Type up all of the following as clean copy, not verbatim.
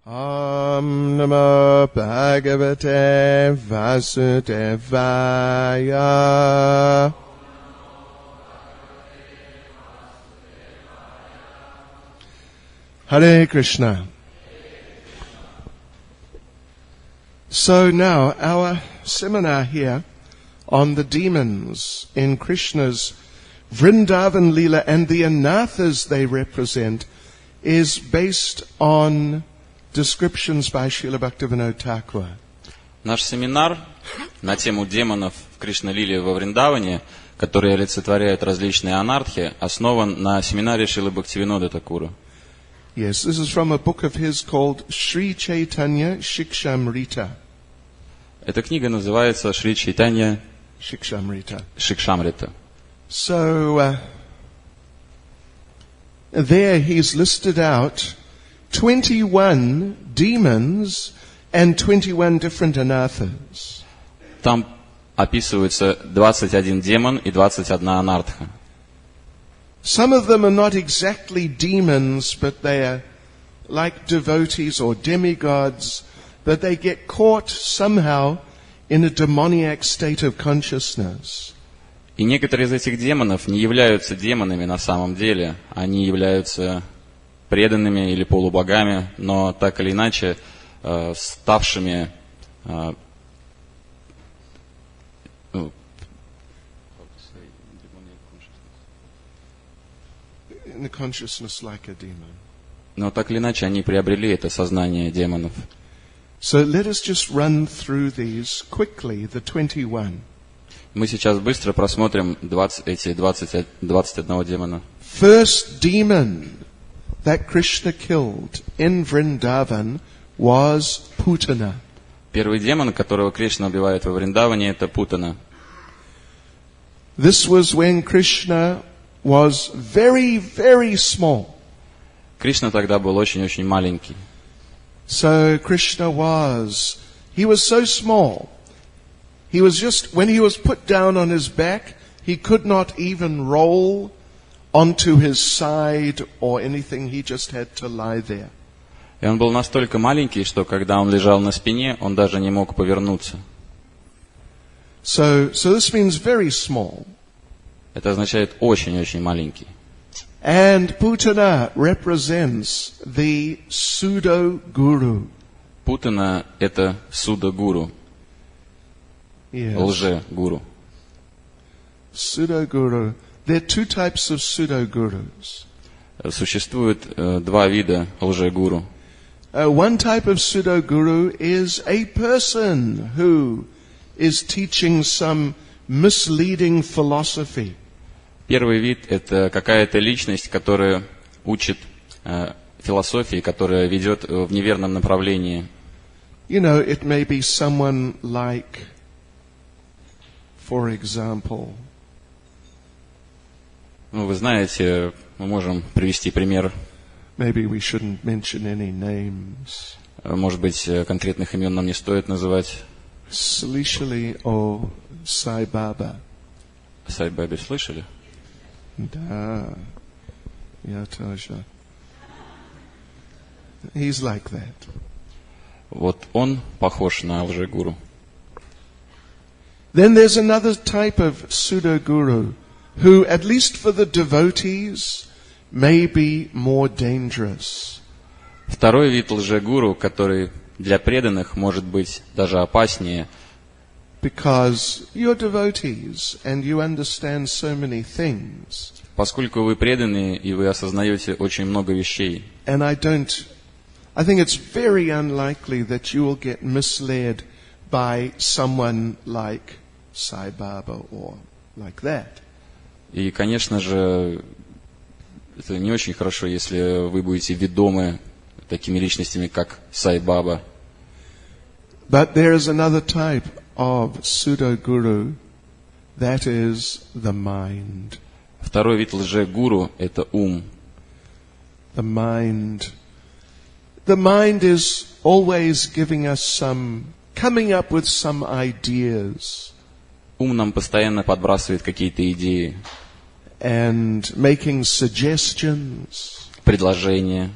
Om Namo Bhagavate Vasudevaya. Hare Krishna. So now our seminar here on the demons in Krishna's Vrindavan Leela and the anathas they represent is based on descriptions by Srila Bhaktivinoda Thakur. Наш семинар на тему демонов в Кришна-лиле во Вриндаване, которые олицетворяют различные анархи, основан на семинаре Шрилы Бхактивинода Thakura. Yes, this is from a book of his called Sri Chaitanya Shikshamrita. Эта книга называется Шри Чайтанья Шикшамрита. So there he's listed out 21 demons and 21 different anathas. Там описывается 21 демон и 21 анартха. Some of them are not exactly demons, but they are like devotees or demigods, but they get caught somehow in a demoniac state of consciousness. И некоторые из этих демонов не являются демонами на самом деле. Они являются преданными или полубогами, но так или иначе ставшими In the consciousness like a demon. Но так или иначе они приобрели это сознание демонов. So let us just run through these quickly, the 21. Мы сейчас быстро просмотрим 21 демона. First demon that Krishna killed in Vrindavan was Putana. Первый демон, которого Кришна убивает во Вриндаване, это Путана. This was when Krishna was very, very small. Кришна тогда был очень-очень маленький. So Krishna he was so small. He was when he was put down on his back, he could not even roll onto his side or anything, he just had to lie there. И он был настолько маленький, что когда он лежал на спине, он даже не мог повернуться. So this means very small. Это означает очень-очень маленький. And Putana represents the pseudo-guru. Путана – это суда-гуру, Yes. лже-гуру. Pseudo-guru. There are two types of pseudo-gurus. Существует два вида лже-гуру. One type of pseudo-guru is a person who is teaching some misleading philosophy. Первый вид – это какая-то личность, которая учит философии, которая ведет в неверном направлении. You know, it may be someone like, for example, Ну, вы знаете, мы можем привести пример. maybe we shouldn't mention any names. Может быть, конкретных имен нам не стоит называть. Слышали о Sai Baba? Sai Baba слышали? Да, я тоже. He's like that. Вот он похож на лжегуру. Then there's another type of pseudo-guru who, at least for the devotees, may be more dangerous. Второй вид лжегуру, который для преданных может быть даже опаснее. Because you're devotees and you understand so many things. Поскольку вы преданные и вы осознаете очень много вещей. And I think it's very unlikely that you will get misled by someone like Sai Baba or like that. И, конечно же, это не очень хорошо, если вы будете ведомы такими личностями, как Sai Baba. But there is another type of pseudo-guru, that is the mind. Второй вид лже-гуру – это ум. The mind is always giving us coming up with some ideas. Ум нам постоянно подбрасывает какие-то идеи. And making suggestions. Предложения.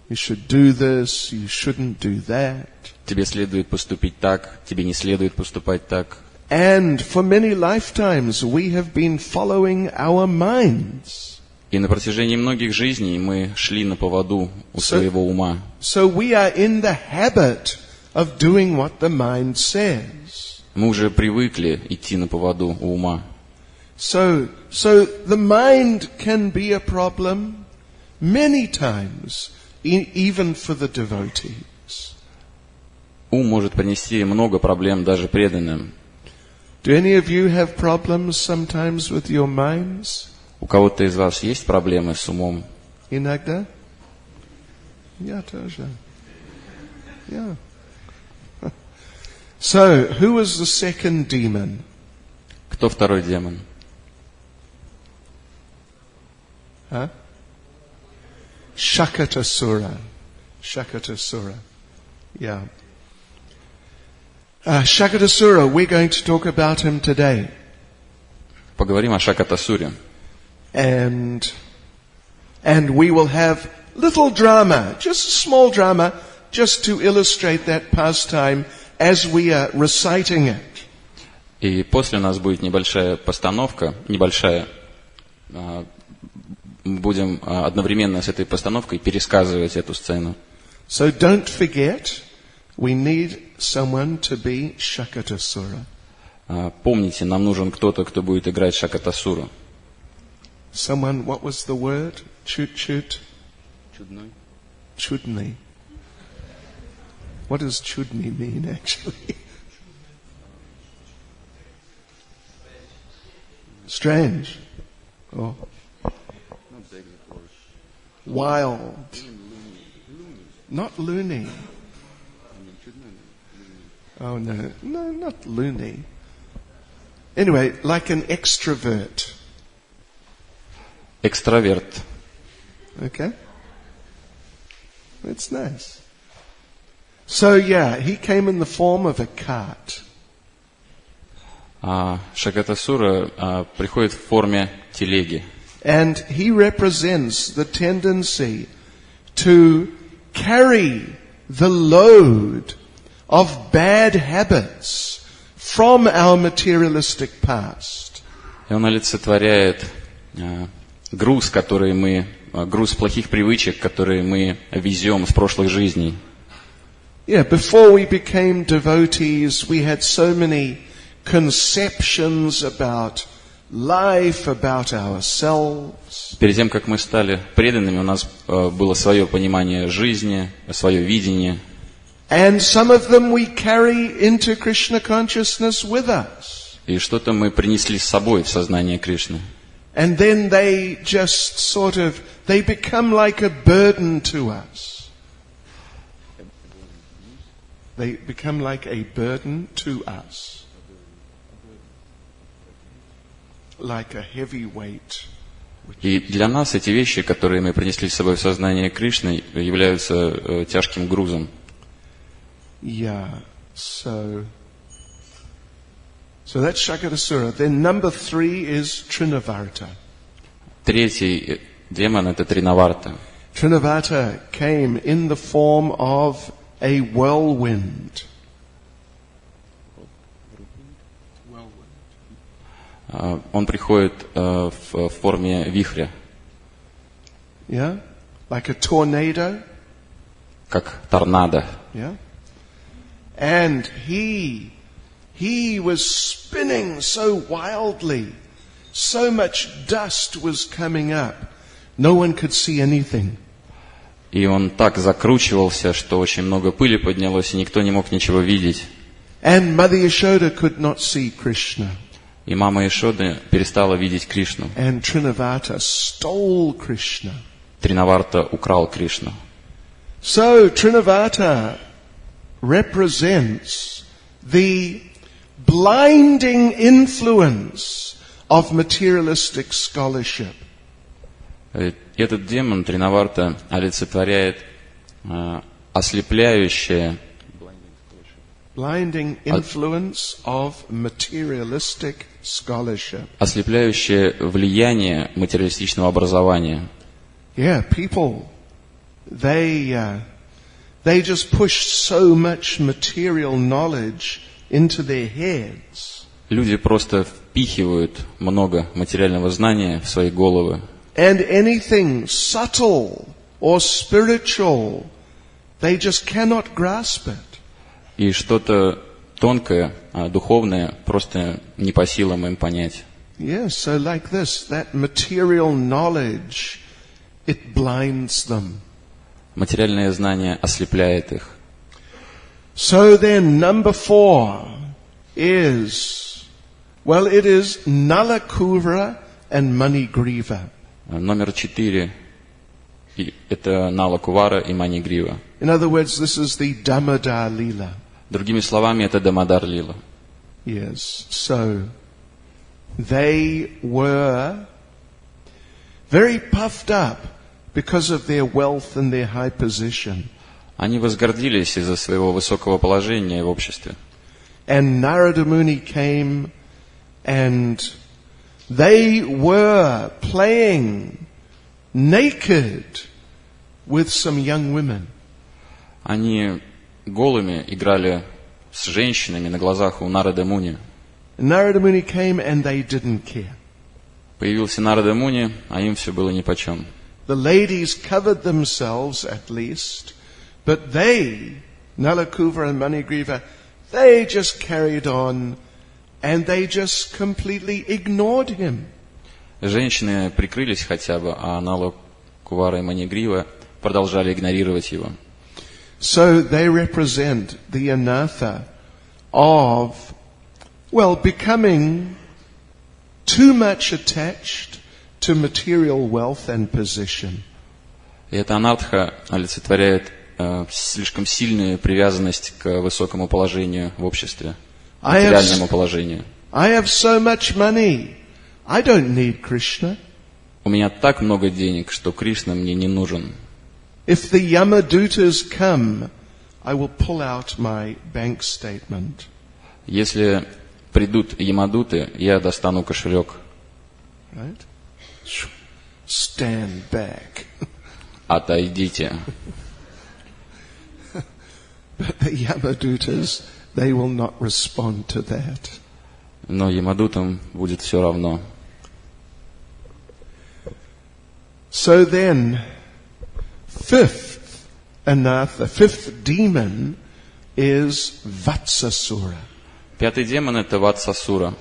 You should do this, you shouldn't do that. Тебе следует поступить так, тебе не следует поступать так. And for many lifetimes we have been following our minds. И на протяжении многих жизней мы шли на поводу у своего ума. So we are in the habit of doing what the mind says. Мы уже привыкли идти на поводу у ума. So the mind can be a problem many times, even for the devotees. Ум может принести много проблем даже преданным. Do any of you have problems sometimes with your minds? У кого-то из вас есть проблемы с умом? Иногда? Я тоже. Yeah. So, who was the second demon? Кто второй демон? Huh? Shakatasura. Shakatasura. Yeah. Shakatasura, we're going to talk about him today. Поговорим о Шакатасуре. And we will have little drama, just a small drama, just to illustrate that pastime as we are reciting it. И после у нас будет небольшая постановка, будем одновременно с этой постановкой пересказывать эту сцену. So don't forget, we need someone to be Shakatasura. Помните, нам нужен кто-то, кто будет играть Шакатасуру. Someone, what was the word? Chudni. Chudni. What does chudni mean, actually? Strange. Oh. Wild. Not loony. Oh, no. No, not loony. Anyway, like an extrovert. Экстраверт. Okay? That's nice. So, yeah, he came in the form of a cart. Шакатасура приходит в форме телеги. And he represents the tendency to carry the load of bad habits from our materialistic past. И он олицетворяет груз плохих привычек, которые мы везем с прошлых жизней. Yeah, before we became devotees, we had so many conceptions about life, about ourselves. Перед тем, как мы стали преданными, у нас было свое понимание жизни, свое видение. And some of them we carry into Krishna consciousness with us. И что-то мы принесли с собой в сознание Кришны. And then they just they become like a burden to us. They become like a burden to us. Like a heavy weight. И для нас эти вещи, которые мы принесли с собой в сознание Кришны, являются тяжким грузом. Yeah, so that's Shakatasura. Then number 3 is Trinavarta. Третий демон — это Тринаварта. Trinavarta came in the form of a whirlwind. Он приходит в форме вихря. Yeah, like a tornado. Как торнадо. Yeah, and he was spinning so wildly, so much dust was coming up, no one could see anything. И он так закручивался, что очень много пыли поднялось, и никто не мог ничего видеть. And Mother Yashoda could not see Krishna. И мама Яшоды перестала видеть Кришну. And Trinavarta stole Krishna. Тринаварта украл Кришну. So Trinavarta represents the blinding influence of materialistic scholarship. Этот демон Тринаварта олицетворяет ослепляющее Blinding influence of materialistic scholarship. Ослепляющее влияние материалистичного образования. Yeah, people they just push so much material knowledge into their heads. Люди просто впихивают много материального знания в свои головы. And anything subtle or spiritual, they just cannot grasp it. И что-то тонкое, духовное просто не по силам им понять. Yes, so like this, that material knowledge, it blinds them. Материальное знание ослепляет их. So then, number 4 is, well, it is Nalakura and Manigriva. Номер 4 это Налакувара и Манигрива. In other words, this is the Damodar Lila. Другими словами, это Дамодар Лила. Yes, so they were very puffed up because of their wealth and their high position. Они возгордились из-за своего высокого положения в обществе. And Narada Muni came and they were playing naked with some young women. Они голыми играли с женщинами на глазах у Нарады Муни. Narada Muni came and they didn't care. Появился Нарада Муни, а им все было нипочем. The ladies covered themselves at least, but they, Nalakuva and Manigriva, they just carried on and they just completely ignored him. Женщины прикрылись хотя бы, а Налакувара и Манигрива продолжали игнорировать его. So they represent the anartha of, well, becoming too much attached to material wealth and position. И эта анартха олицетворяет слишком сильную привязанность к высокому положению в обществе, материальному положению. I have so much money. I don't need Krishna. У меня так много денег, что Кришна мне не нужен. If the Yamadutas come, I will pull out my bank statement. Если придут Ямадуты, я достану кошелек. Right? Stand back. Отойдите. But the Yamadutas, they will not respond to that. Но Ямадутам будет все равно. So then, fifth demon is Vatsasura. Пятый демон — это Ватсасура.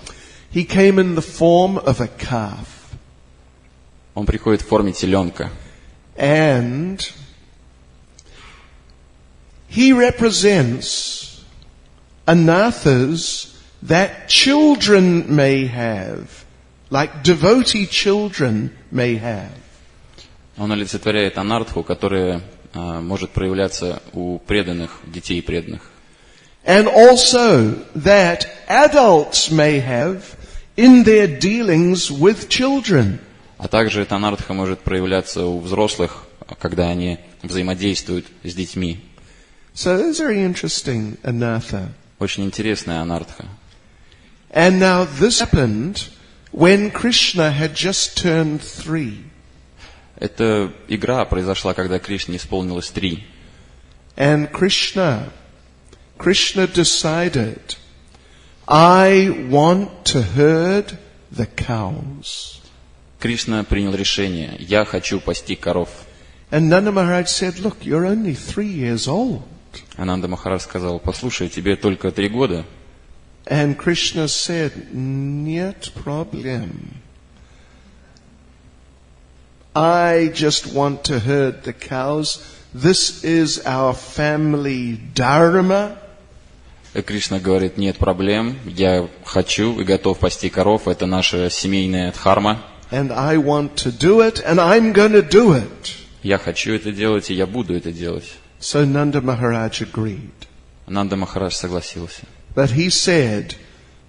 He came in the form of a calf. Он приходит в форме теленка. And he represents anarthas that children may have, like devotee children may have. Он олицетворяет анартху, которая может проявляться у преданных, детей преданных. And also that adults may have in their dealings with children. А также эта анартха может проявляться у взрослых, когда они взаимодействуют с детьми. So that's very interesting, anartha. Очень интересная анартха. And now this happened when Krishna had just turned 3. Эта игра произошла, когда Кришне исполнилось 3. And Krishna decided, I want to herd the cows. Кришна принял решение: я хочу пасти коров. And Nanda Maharaj said, look, you're only 3 years old. Ананда Махарадж сказал: послушай, тебе только 3 года. And Krishna said, нет проблем. I just want to herd the cows. This is our family dharma. И Кришна говорит: нет проблем, я хочу и готов пасти коров, это наша семейная дхарма. And I want to do it, and I'm going to do it. Я хочу это делать, и я буду это делать. So Nanda Maharaj agreed. Нанда Махарадж согласился. But he said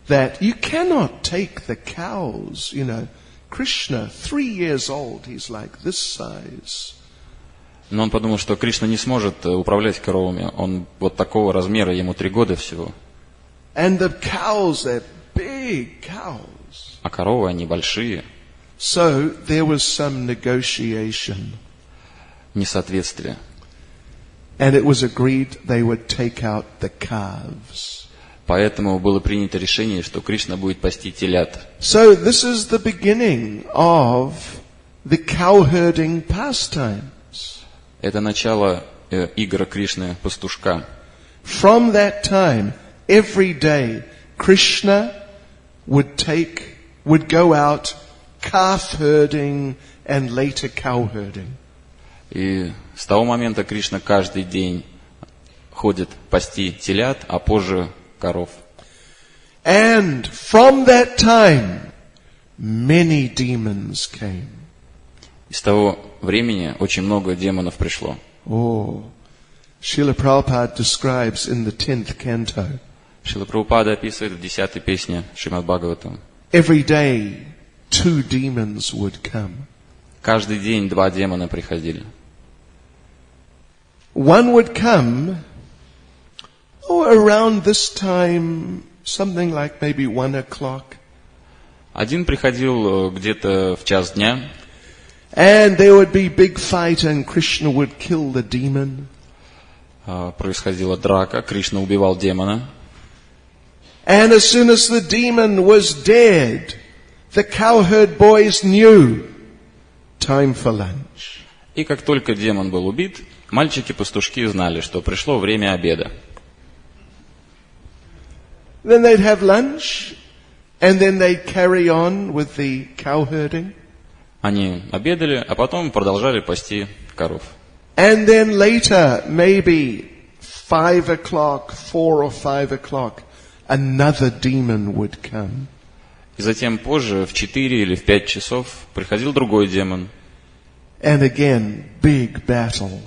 that you cannot take the cows, Krishna, 3 years old, he's like this size. Но он подумал, что Кришна не сможет управлять коровами. Он вот такого размера, ему 3 года всего. And the cows, they're big cows. А коровы, они большие. So there was some negotiation. несоответствие. And it was agreed they would take out the calves. Поэтому было принято решение, что Кришна будет пасти телят. So this is the beginning of the cow-herding pastimes. Это начало игр Кришны пастушка. From that time, every day, Krishna would go out calf herding and later cow herding. И с того момента Кришна каждый день ходит пасти телят, а позже коров. And from that time, many demons came. И с того времени очень много демонов пришло. Oh, Srila Prabhupada describes in the 10th canto. Шрила Прабхупада описывает в 10-й песне Шримад Бхагаватам. Every day, 2 demons would come. Каждый день 2 демона приходили. One would come around this time, something like maybe 1 o'clock. Один приходил где-то в час дня. And there would be big fight and Krishna would kill the demon. Происходила драка, Кришна убивал демона. And as soon as the demon was dead, the cowherd boys knew time for lunch. И как только демон был убит, мальчики-пастушки знали, что пришло время обеда. Then they'd have lunch, and then they'd carry on with the cowherding. Они обедали, а потом продолжали пасти коров. And then later, maybe 5 o'clock, 4 or 5 o'clock, another demon would come. И затем позже, в 4 или в 5 часов, приходил другой демон. And again, big battle.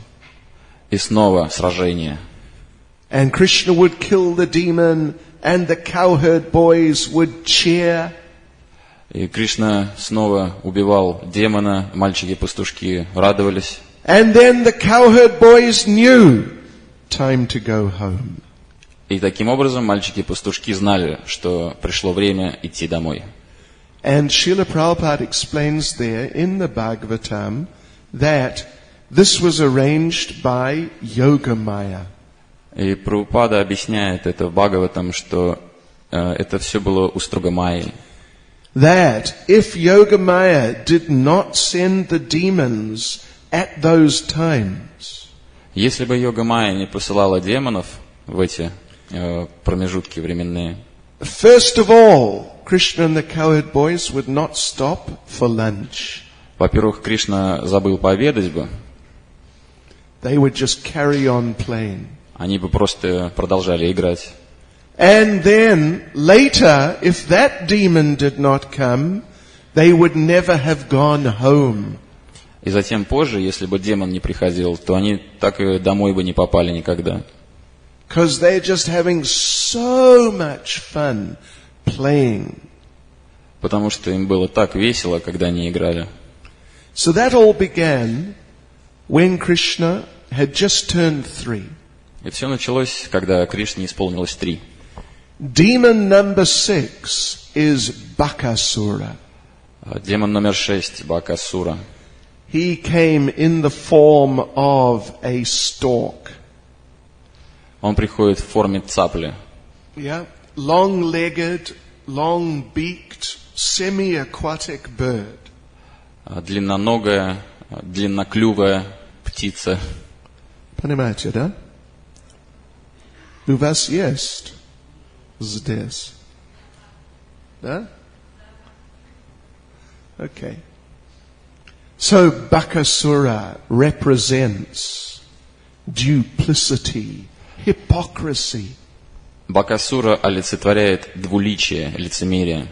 И снова сражение. And Krishna would kill the demon, and the cowherd boys would cheer. И Кришна снова убивал демона, мальчики-пастушки радовались. And then the cowherd boys knew time to go home. И таким образом мальчики-пастушки знали, что пришло время идти домой. And Srila Prabhupada explains there in the Bhagavatam that this was arranged by Yogamaya. И Прабхупада объясняет это в Бхагаватам, что это все было устрога Майи. That if Yogamaya did not send the demons at those times, Если бы Йога Майя не посылала демонов в эти промежутки временные, first of all, Krishna and the cowherd boys would not stop for lunch. во-первых, Кришна забыл пообедать бы, They would just carry on playing. они бы просто продолжали играть. And then later, if that demon did not come, they would never have gone home. И затем позже, если бы демон не приходил, то они так и домой бы не попали никогда. Because they're just having so much fun playing. Потому что им было так весело, когда они играли. So that all began when Krishna had just turned 3. И все началось, когда Кришне исполнилось 3. Demon number 6 is Bakasura. Демон номер 6, Бакасура. He came in the form of a stork. Он приходит в форме цапли. Yeah, long-legged, long-beaked, semi-aquatic bird. Длинноногая, длинноклювая птица. Понимаете, да? У вас есть здесь? Да? Okay. So Bakasura represents duplicity, hypocrisy, Бакасура олицетворяет двуличие, лицемерие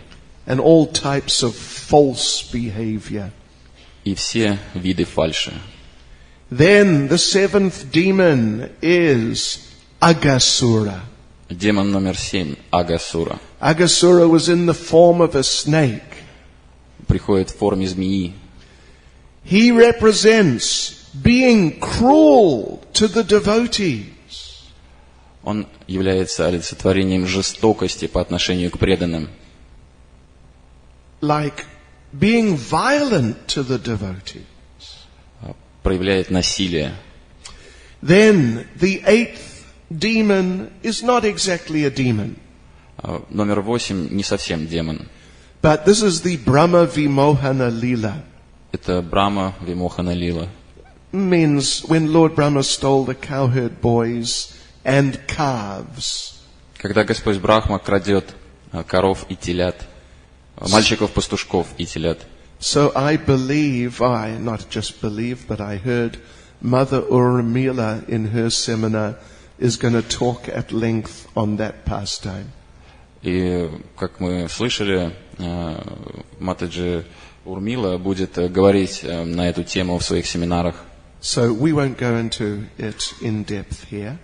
and all types of false behavior. и все виды фальши. Then the 7th demon is Agasura. Демон номер 7, Агасура, Agasura was in the form of a snake. приходит в форме змеи. He represents being cruel to the devotees. Он является олицетворением жестокости по отношению к преданным. Like being violent to the devotees. проявляет насилие. Then the eighth demon is not exactly a demon. Номер 8 не совсем демон. But this is the Brahma Vimohana Lila. Это Брахма Вимохана Лила. Means when Lord Brahma stole the cowherd boys and calves. Когда Господь Брахма крадет коров и телят, мальчиков-пастушков и телят. So I believe, not just believe, but I heard Mother Urmila in her seminar is going to talk at length on that pastime. И, как мы слышали, Матаджи Урмила будет говорить на эту тему в своих семинарах. So we won't go into it in depth here.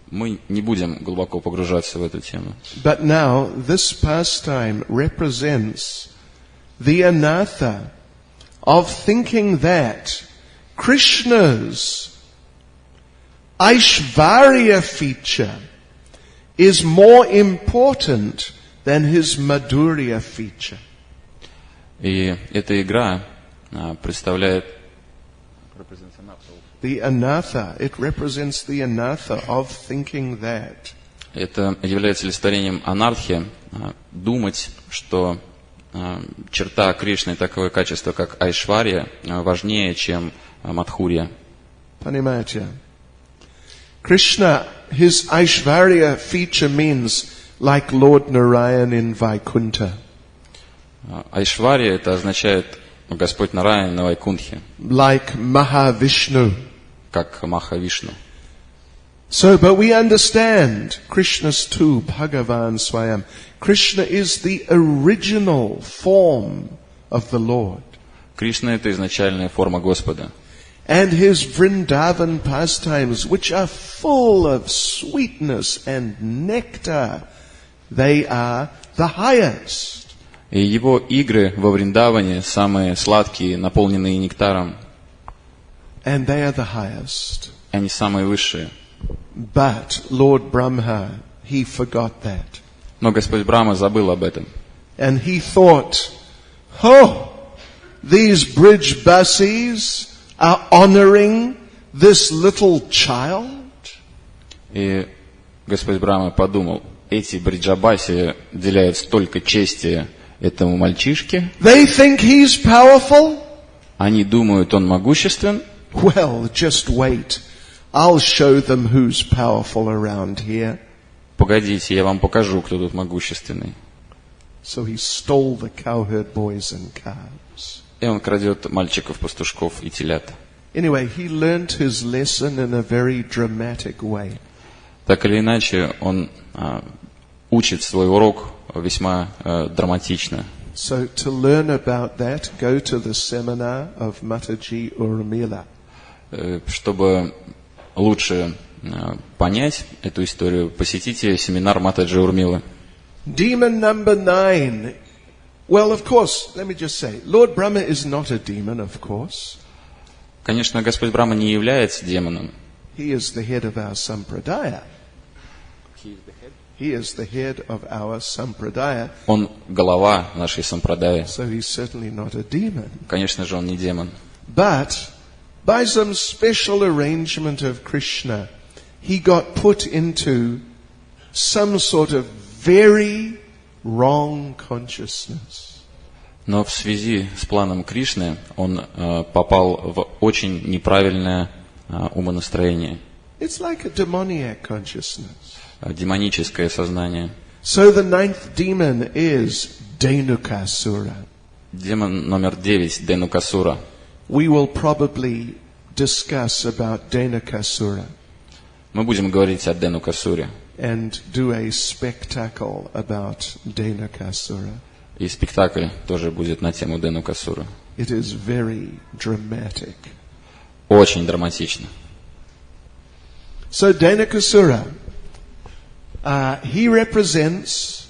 Мы не будем глубоко погружаться в эту тему. But now this pastime represents the anartha of thinking that Krishna's Aishvarya feature is more important than his Madhurya feature. И эта игра представляет the anartha, it represents the anartha of thinking that. Это является олицетворением анархии, думать, что черта Кришны, такое качество, как Айшварья, важнее, чем Мадхурья. Panimatya. Krishna, his Aishvarya feature means like Lord Narayan in Vaikuntha. Айшварья это означает Господь Нараян на Вайкунтхе. Like Mahavishnu. Как Махавишну. So, but we understand Krishna's too, Bhagavan Swayam. Krishna is the original form of the Lord. Кришна это изначальная форма Господа. And his Vrindavan pastimes, which are full of sweetness and nectar, they are the highest. И его игры во Вриндаване самые сладкие, наполненные нектаром. And they are the highest. Они самые высшие. But Lord Brahma, he forgot that. Но Господь Брахма забыл об этом. And he thought, these bridge buses are honoring this little child. И Господь Брахма подумал, эти бриджабаси уделяют столько чести этому мальчишке. They think he's powerful. Они думают, он могуществен. Well, just wait. I'll show them who's powerful around here. Погодите, я вам покажу, кто тут могущественный. So he stole the cowherd boys and calves. И он крадет мальчиков-пастушков и телят. Anyway, he learned his lesson in a very dramatic way. Так или иначе, он учит свой урок весьма драматично. So to learn about that, go to the seminar of Mataji Urmila. Чтобы лучше понять эту историю, посетите семинар Матаджи Урмилы. Demon number 9. Well, of course, let me just say, Lord Brahma is not a demon, of course. Конечно, Господь Брахма не является демоном. He is the head of our sampradaya. He is the head of our sampradaya. Он голова нашей сампрадаи. So he's certainly not a demon. Конечно же, он не демон. But by some special arrangement of Krishna, he got put into some sort of very wrong consciousness. Но в связи с планом Кришны он попал в очень неправильное умонастроение. It's like a demoniac consciousness. Демоническое сознание. So the 9th demon is Dhenukasura. Демон номер 9, Денукасура. We will probably discuss about Dhenukasura Мы будем говорить о Денукасуре. and do a spectacle about Dhenukasura. И спектакль тоже будет на тему Денукасуры. It is very dramatic. Очень драматично. So Dhenukasura, he represents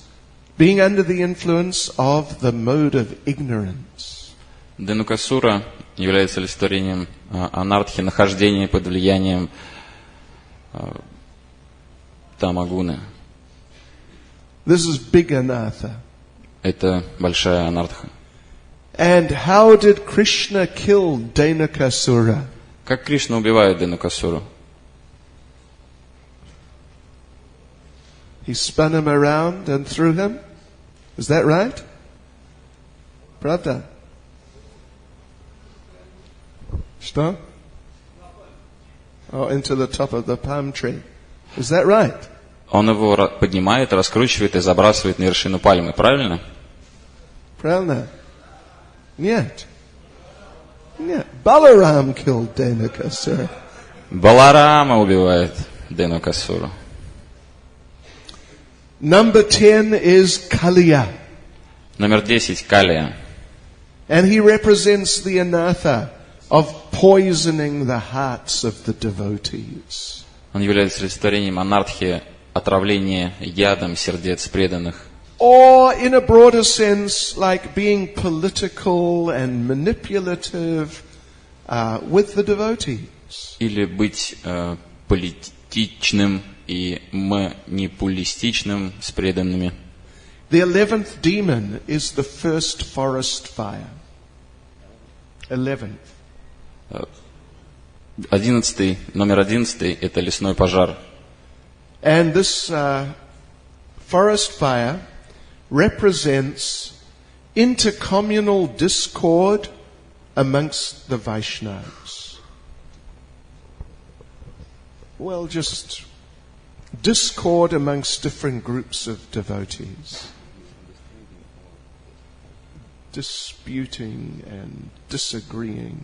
being under the influence of the mode of ignorance. Денукасура является олицетворением анартхи, нахождения под влиянием тамагуны. This is big anartha. Это большая анартха. And how did Krishna kill Dhenukasura? Как Кришна убивает Денукасуру? He spun him around and threw him. Is that right? Правда? Что? Oh, into the top of the palm tree. Is that right? Он его поднимает, раскручивает и забрасывает на вершину пальмы, правильно? Правильно? Нет. Нет. Balaram killed Denukasura. Баларама убивает Денукасуру. Number 10 is Kaliya. Номер 10 Калия. And he represents the anartha of poisoning the hearts of the devotees. Он является олицетворением анартхи, отравления ядом сердец преданных. Or in a broader sense, like being political and manipulative with the devotees. Или быть политичным и манипулистичным с преданными. The 11th demon is the first forest fire. 11th. 11, номер 11 – это лесной пожар. And this forest fire represents intercommunal discord amongst the Vaishnavas. Well, just discord amongst different groups of devotees. Disputing and disagreeing.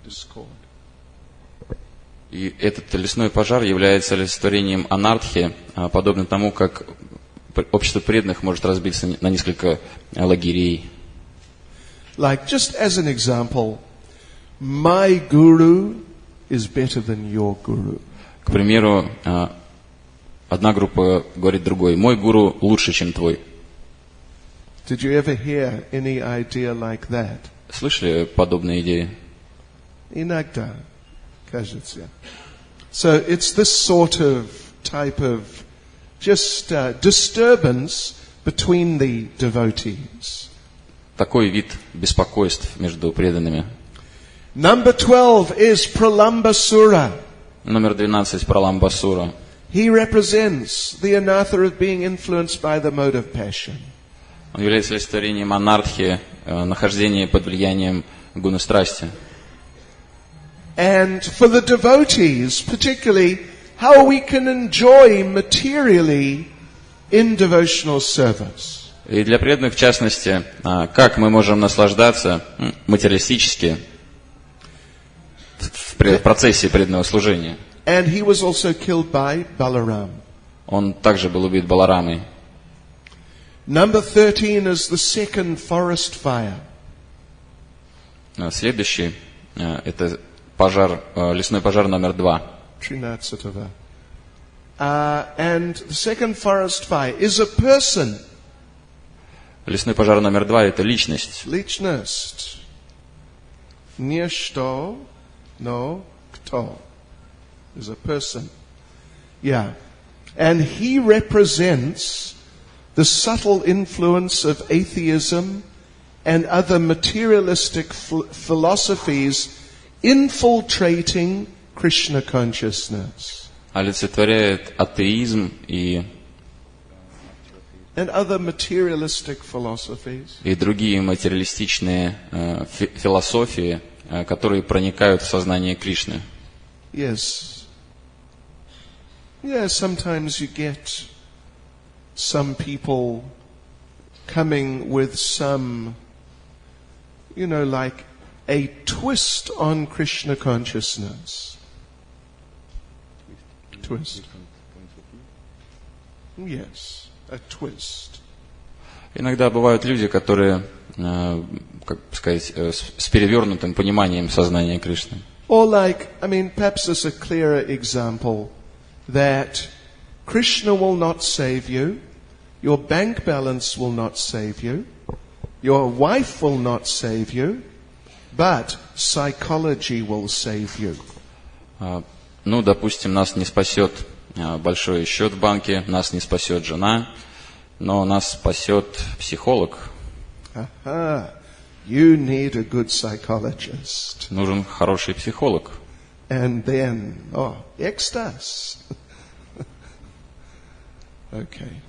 Discord. И этот лесной пожар является олицетворением анартхи, подобно тому, как общество преданных может разбиться на несколько лагерей. Like, just as an example, my guru is better than your guru. К примеру, одна группа говорит другой: «Мой гуру лучше, чем твой». Did you ever hear any idea like that? Слышали подобные идеи? Иногда, кажется. So it's this sort of type of just disturbance between the devotees. Такой вид беспокойств между преданными. Number 12 is Pralambasura. Номер 12 Праламбасура. He represents the anartha of being influenced by the mode of passion. Он является олицетворением анартхи, нахождения под влиянием гуны страсти. And for the devotees, particularly, how we can enjoy materially in devotional service. И для преданных, в частности, как мы можем наслаждаться материалистически в процессе преданного служения. And he was also killed by Balaram. Он также был убит Баларамой. Number 13 is the second forest fire. Следующий это пожар, лесной пожар номер 2. 13. And the second forest fire is a person. Лесной пожар номер 2 это личность. Личность. Не что, но кто. Is a person. Yeah. And he represents the subtle influence of atheism and other materialistic philosophies infiltrating Krishna consciousness. Олицетворяет атеизм и and other materialistic philosophies. И другие материалистичные философии, которые проникают в сознание Кришны. Yes. Yeah, sometimes you get some people coming with some, like a twist on Krishna consciousness. Twist. Yes, a twist. Иногда бывают люди, которые, как сказать, с перевернутым пониманием сознания Кришны. Or perhaps there's a clearer example that Krishna will not save you, your bank balance will not save you, your wife will not save you, but psychology will save you. Допустим, нас не спасет большой счет в банке, нас не спасет жена, но нас спасет психолог. You need a good psychologist. Нужен хороший психолог. and then, ecstasy. Okay.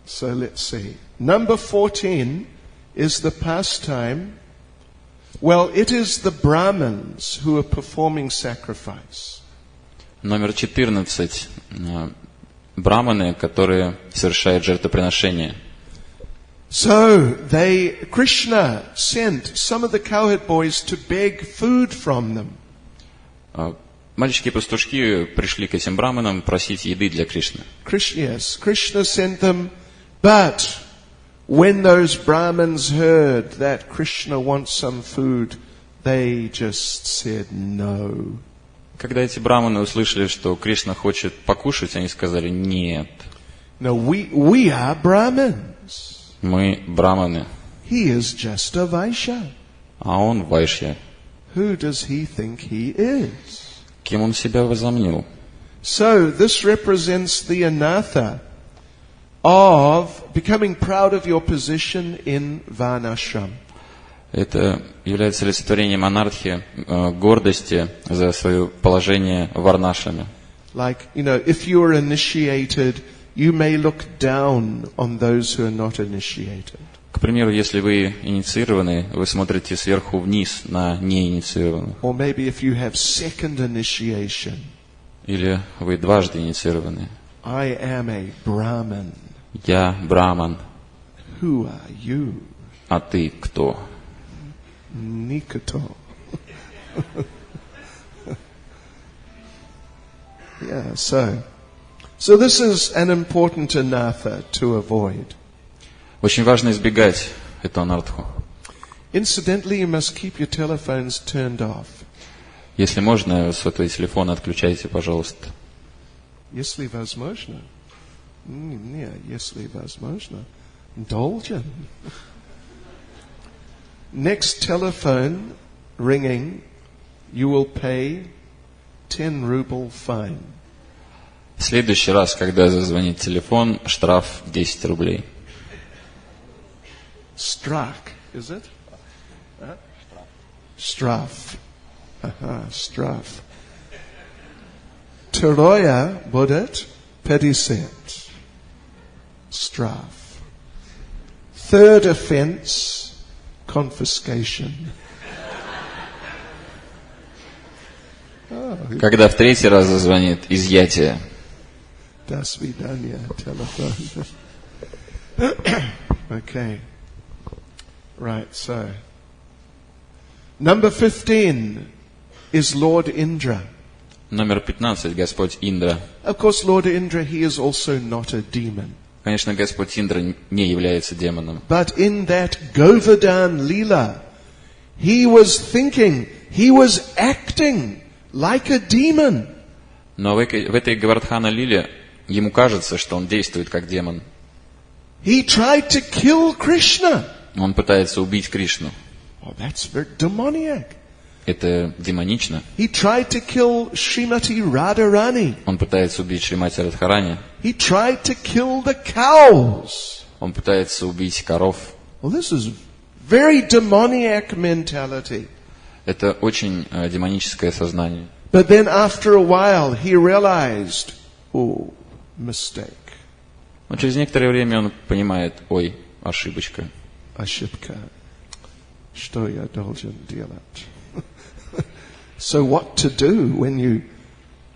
So let's see. Number 14 is the pastime. Well, it is the Brahmins who are performing sacrifice. Номер 14. Браманы, которые совершают жертвоприношение. So Krishna sent some of the cowherd boys to beg food from them. Мальчики-пастушки пришли к этим браманам просить еды для Кришны. Krishna sent them, but when those Brahmins heard that Krishna wants some food, they just said no. Когда эти браманы услышали, что Кришна хочет покушать, они сказали нет. No, we are Brahmins. Мы браманы. He is just a Vaishya. А он вайшья. Who does he think he is? Кем он себя возомнил? So this represents the anartha of becoming proud of your position in varnashram. Это является олицетворением анархии, гордости за свое положение в варнашраме. Like, if you are initiated, you may look down on those who are not initiated. К примеру, если вы инициированы, вы смотрите сверху вниз на неинициированных. Or maybe if you have second initiation. Или вы дважды инициированы. I am a Brahman. Я браман. Who are you? А ты кто? Nikato. Yeah, so this is an important anartha to avoid. Очень важно избегать эту анартху. Incidentally, you must keep your telephones turned off. Если можно, сотовый телефон отключайте, пожалуйста. Если возможно. Нет, если возможно. Indulgent. Next telephone ringing, you will pay 10 ruble fine. В следующий раз, когда зазвонит телефон, штраф 10 рублей. Strach, is it? Straf. Straf. Teroya будет 50. Straf. Third offense, confiscation. Когда в третий раз зазвонит, изъятие. До свидания, телефон. Okay. Right, so. Number 15 is Lord Indra. Номер 15, Господь Индра. Of course, Lord Indra, he is also not a demon. Конечно, Господь Индра не является демоном. But in that Govardhan Leela, he was thinking, he was acting like a demon. Но в этой Говардхана-лиле ему кажется, что он действует как демон. He tried to kill Krishna. Он пытается убить Кришну. Oh, that's very demoniac. Это демонично. He tried to kill Srimati Radharani. Он пытается убить Шримати Радхарани. He tried to kill the cows. Он пытается убить коров. Well, this is very demoniac mentality. Это очень демоническое сознание. But then after a while he realized, oh, mistake. Но через некоторое время он понимает, ой, ошибочка. Ошибка. Что я должен делать? So what to do when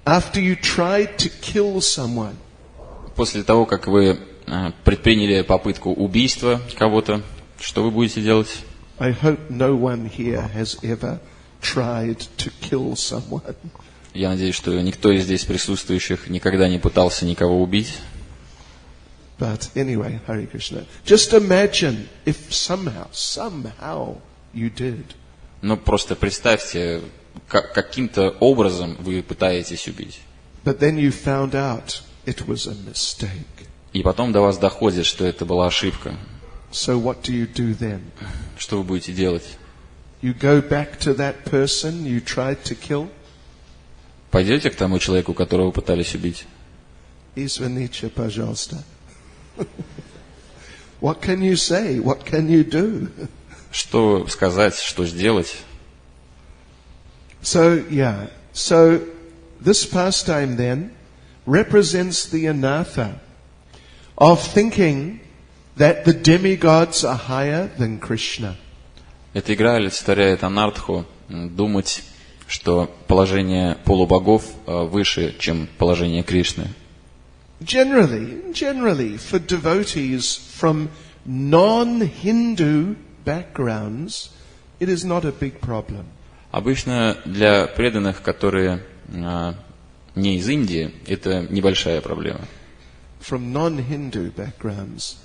after you tried to kill someone? После того, как вы предприняли попытку убийства кого-то, что вы будете делать? I hope no one here has ever tried to kill someone. Я надеюсь, что никто из здесь присутствующих никогда не пытался никого убить. But anyway, Hare Krishna. Just imagine if somehow you did. Но просто представьте, каким-то образом вы пытаетесь убить. But then you found out it was a mistake. И потом до вас доходит, что это была ошибка. So what do you do then? Что вы будете делать? You go back to that person you tried to kill? Пойдете к тому человеку, которого вы пытались убить? Извините, пожалуйста. What can you say? What can you do? Что сказать, что сделать? So this pastime then represents the anartha of thinking that the demigods are higher than Krishna. Эта игра олицетворяет анартху, думать, что положение полубогов выше, чем положение Кришны. Generally, for devotees from non-Hindu backgrounds, it is not a big problem. Обычно для преданных, которые не из Индии, это небольшая проблема. From non-Hindu backgrounds.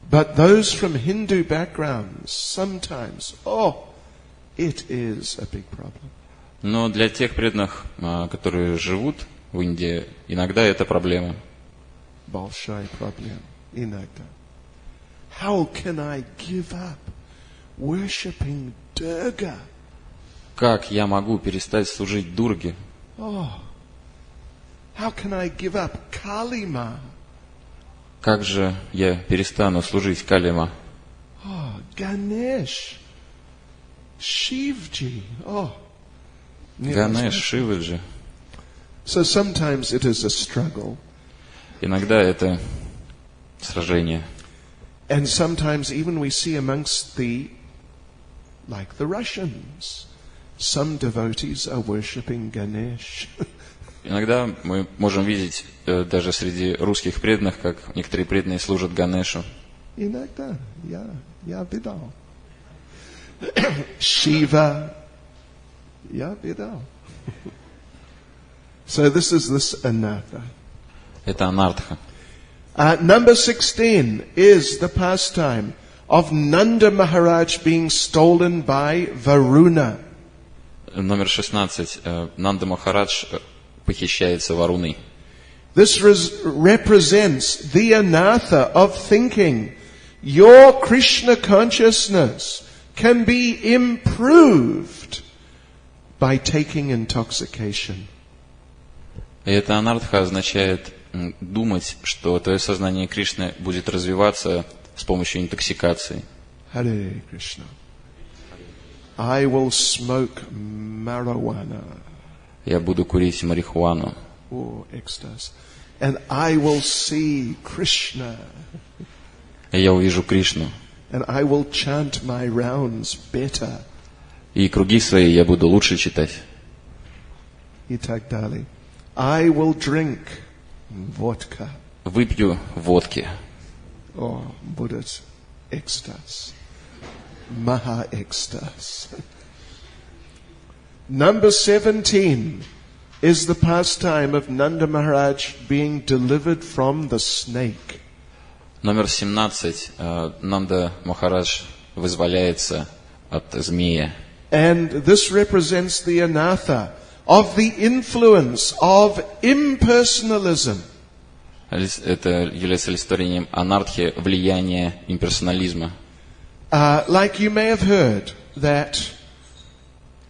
But those from Hindu backgrounds, sometimes, it is a big problem. Но для тех преданных, которые живут в Индии, иногда это проблема. Большая проблема. Иногда. How can I give up worshipping Durga? Как я могу перестать служить Дурге? How can I give up Kali Ma? Как же я перестану служить Кали-ма? Ganesh, Shivji. Ганеш, Шиваджи. So sometimes it is a struggle. Иногда это сражение. And sometimes even we see amongst like the Russians, some devotees are worshipping Ganesh. Иногда мы можем видеть даже среди русских преданных, как некоторые преданные служат Ганешу. Иногда, я видал. Shiva, я видал. So this is anartha. Это анартха. Number 16 is the pastime of Nanda Maharaj being stolen by Varuna. Номер 16. Нанда Махарадж похищается Варуной. This represents the anartha of thinking your Krishna consciousness can be improved by taking intoxication. И эта анартха означает думать, что твое сознание Кришны будет развиваться с помощью интоксикации. Харе Кришна. I will smoke marijuana. Я буду курить марихуану. Экстаз. And I will see Krishna. И я увижу Кришну. And I will chant my rounds better. И круги свои я буду лучше читать. И так далее. I will drink vodka. Выпью водки. Будет экстаз. Maha экстаз. Number 17 is the pastime of Nanda Maharaj being delivered from the snake. Номер 17. Нанда Махарадж вызволяется от змея. And this represents the anartha of the influence of impersonalism. Это является олицетворением анартхи, влияния имперсонализма. Like you may have heard that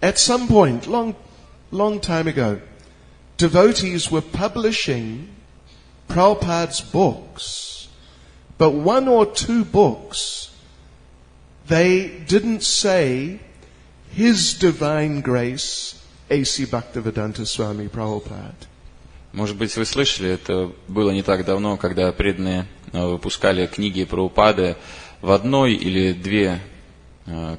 at some point, long time ago, devotees were publishing Prabhupada's books, but one or two books, they didn't say His Divine Grace, A.C. Bhaktivedanta Swami Prabhupada. Может быть, вы слышали, это было не так давно, когда преданные выпускали книги Прабхупады. В одной или две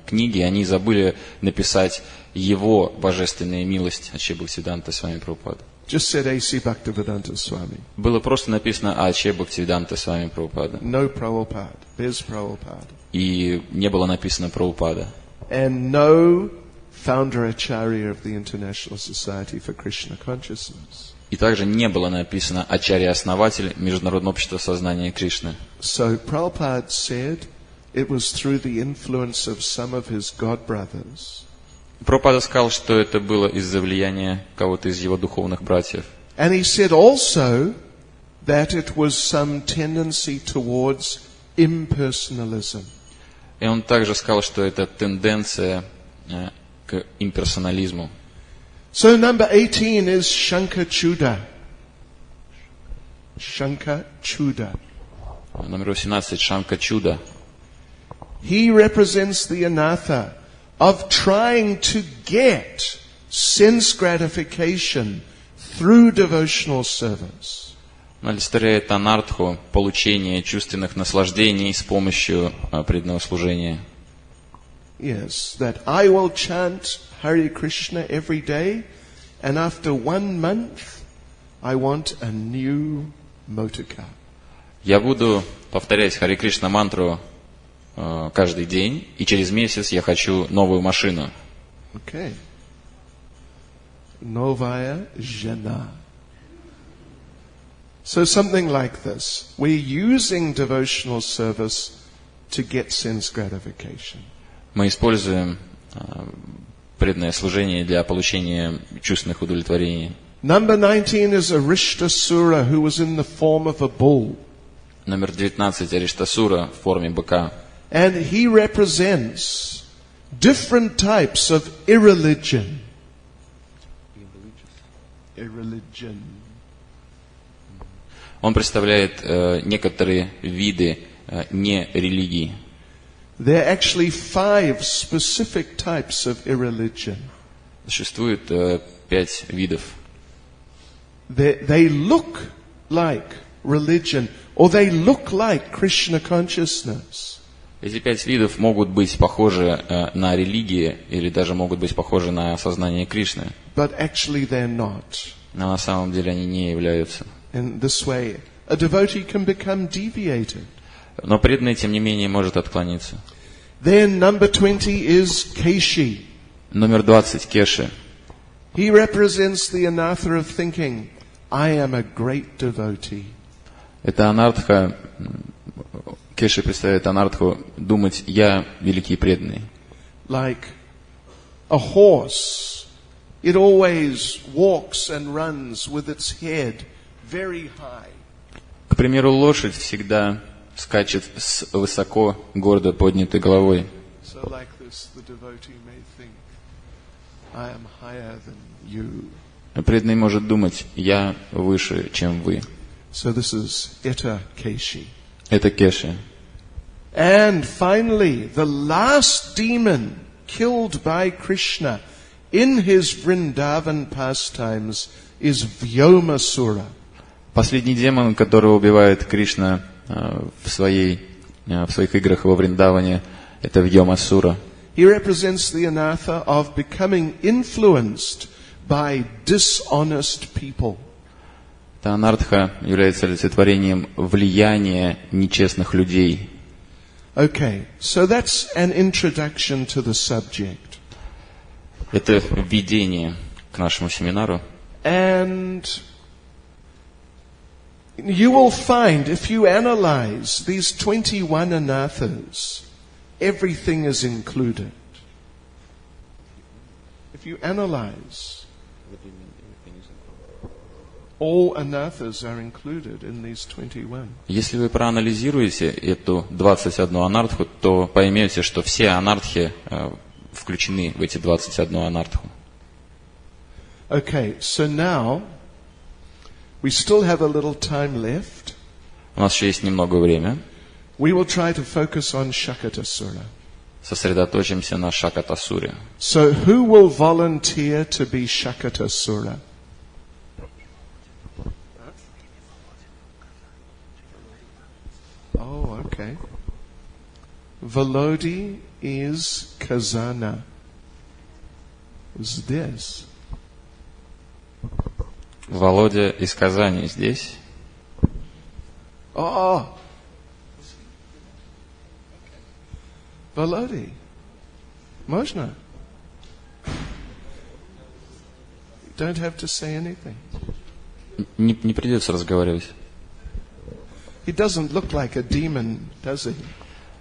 книги они забыли написать его божественная милость Аче Бхактивиданта Свами Прабхупада. Just said A.C. Bhaktivedanta Swami. Было просто написано Аче Бхактивиданта Свами Прабхупада. No Prabhupada, без Prabhupada. И не было написано Прабхупада. And no founder Acharya of the International Society for Krishna Consciousness. И также не было написано Ачарья-основатель Международного общества сознания Кришны. So Prabhupada said it was through the influence of some of his god brothers. Прабхупада сказал, что это было из-за влияния кого-то из его духовных братьев. And he said also that it was some tendency towards impersonalism. И он также сказал, что это тенденция к имперсонализму. So number 18 is Shankachuda. Shankachuda. Номер 18 Шанка-чуда. He represents the anartha of trying to get sense gratification through devotional service. Он олицетворяет анартху, получение чувственных наслаждений с помощью преданного служения. Yes, that I will chant Hare Krishna every day, and after 1 month, I want a new motor car. Я буду повторять Харе Кришна мантру каждый день, и через месяц я хочу новую машину. Okay. Novaya jana. So something like this. We're using devotional service to get sense gratification. Мы используем преданное служение для получения чувственных удовлетворений. Number 19 is Aristasura, who was in the form of a bull. Номер 19 Ариштасура в форме быка. And he represents different types of irreligion. Irreligion. Он представляет некоторые виды нерелигии. There are actually 5 specific types of irreligion. Существует 5 видов. They look like religion, or they look like Krishna consciousness. Эти 5 видов могут быть похожи на религии, или даже могут быть похожи на сознание Кришны. But actually they're not. Но на самом деле они не являются. In this way, a devotee can become deviated. Но преданный, тем не менее, может отклониться. Then number 20 is Keshi. Номер 20 Кеши. He represents the anartha of thinking, I am a great devotee. Это анартха. Кеши представляет анартху думать «я великий преданный». Like a horse, it always walks and runs with its head very high. К примеру, лошадь всегда скачет с высоко, гордо поднятой головой. So like this, the devotee may think, I am higher than you. Преданный может думать «я выше, чем вы». So this is Etta Keshi. Это Кеши. And finally, the last demon killed by Krishna in his Vrindavan pastimes is Vyomasura. Последний демон, которого убивает Кришна в своих играх во Вриндаване, это Вьомасура. He represents the anartha of becoming influenced by dishonest people. Это анартха является олицетворением влияния нечестных людей. Okay, so that's an introduction to the subject. Это введение к нашему семинару. And you will find, if you analyze these 21 anarthas, everything is included. If you analyze, all anarthas are included in these 21. Если вы проанализируете эту 21 анартху, то поймете, что все анартхи включены в эти 21 анартху. Okay, so now we still have a little time left. У нас еще есть немного времени. We will try to focus on Shakatasura. Сосредоточимся на Шакатасуре. So who will volunteer to be Shakatasura? Oh, okay. Volodi is Kazana. Здесь. Володя из Казани здесь. Oh. Volodi. Можно? You don't have to say anything. Не придется разговаривать. He doesn't look like a demon, does he?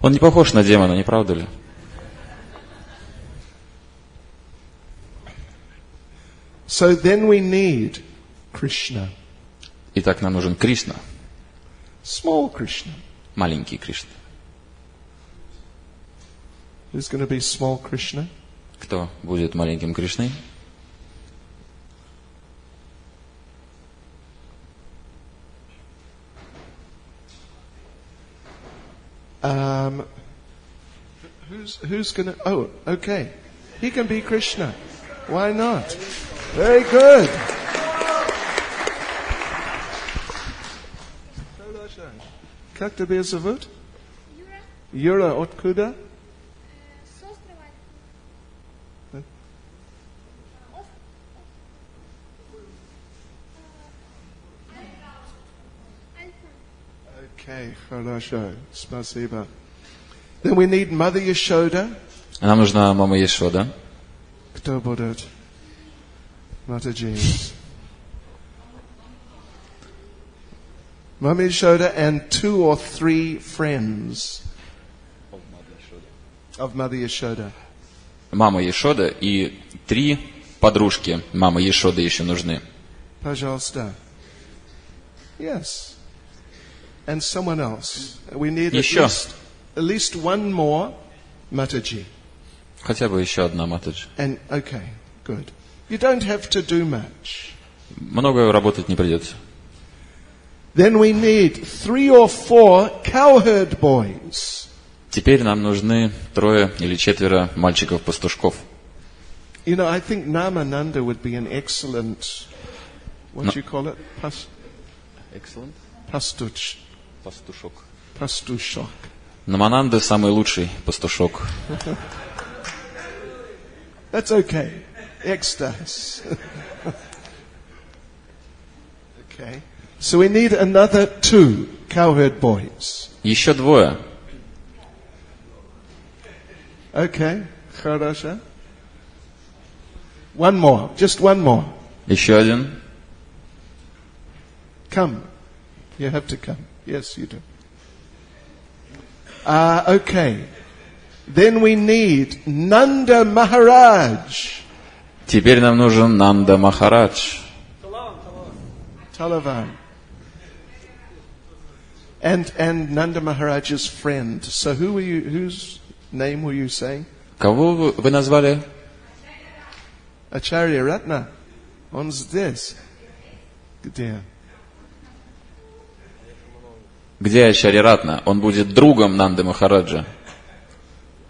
Он не похож на демона, не правда ли? So then we need Krishna. Итак, нам нужен Кришна. Small Krishna. Маленький Кришна. Who's going to be small Krishna? Кто будет маленьким Кришной? Who's going to? Oh, okay. He can be Krishna. Why not? Very good. Как тебя зовут? Юра. Юра, откуда? С острова. Okay, хорошо. Спасибо. Then we need Mother Yashoda. Нам нужна мама Ешода. Кто будет? Mataji. Mama Yashoda and 2 or 3 friends of Mother Yashoda. Мама Ешода и 3 подружки мамы Ешоды еще нужны. Пожалуйста. Yes. And someone else. We need at least one more Mataji. Хотя бы еще одна Матаджи. And okay, good. You don't have to do much. Много работать не придется. Then we need 3 or 4 cowherd boys. Теперь нам нужны 3 или 4 мальчиков-пастушков. You know, I think Namananda would be an excellent, what do you call it? Excellent. Pastushok. Намананда самый лучший пастушок. That's okay. Ecstasy. Okay. So we need another 2 cowherd boys. Еще 2. Okay. Хорошо. One more. Just one more. Еще один. Come. You have to come. Yes, you do. Okay. Then we need Nanda Maharaj. Теперь нам нужен Нанда Махарадж. Talavan. And Nanda Maharaj's friend. So whose name were you saying? Кого вы назвали? Acharya Ratna. Он здесь. Где? Где Ачарья Ратна? Он будет другом Нанды Махараджа.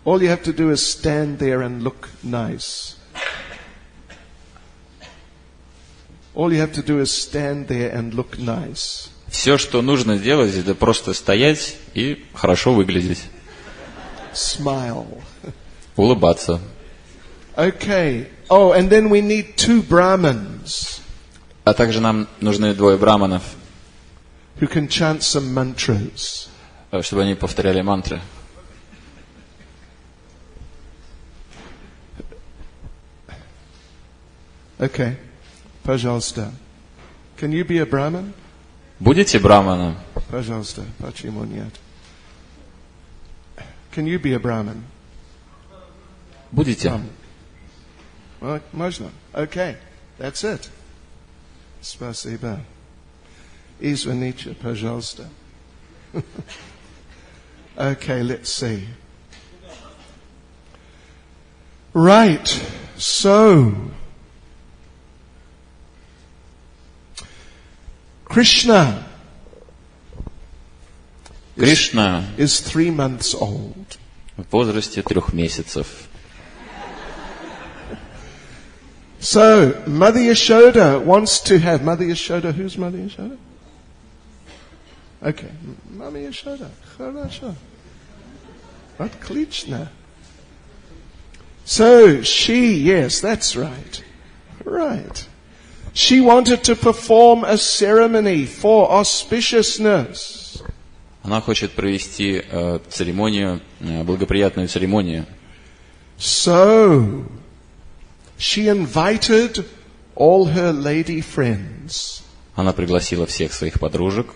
All you have to do is stand there and look nice. All you have to do is stand there and look nice. Все, что нужно делать, это просто стоять и хорошо выглядеть. Smile. Улыбаться. Okay. Oh, and then we need 2 Brahmins. А также нам нужны 2 браманов, who can chant some mantras. чтобы они повторяли мантры. Okay. Пожалуйста. Can you be a Brahmin? Будете браманом? Пожалуйста. Почему нет? Can you be a Brahmin? Будете? Можно. Okay. That's it. Спасибо. Извините, пожалуйста. Okay, let's see. Right. So, Krishna is 3 months old. В возрасте 3 месяцев. So, Mother Yashoda wants to have... Mother Yashoda, who's Mother Yashoda? Okay, Mother Yashoda. Хорошо. Отлично. So, yes, that's right. Right. She wanted to perform a ceremony for auspiciousness. Она хочет провести церемонию, благоприятную церемонию. So, she invited all her lady friends. Она пригласила всех своих подружек.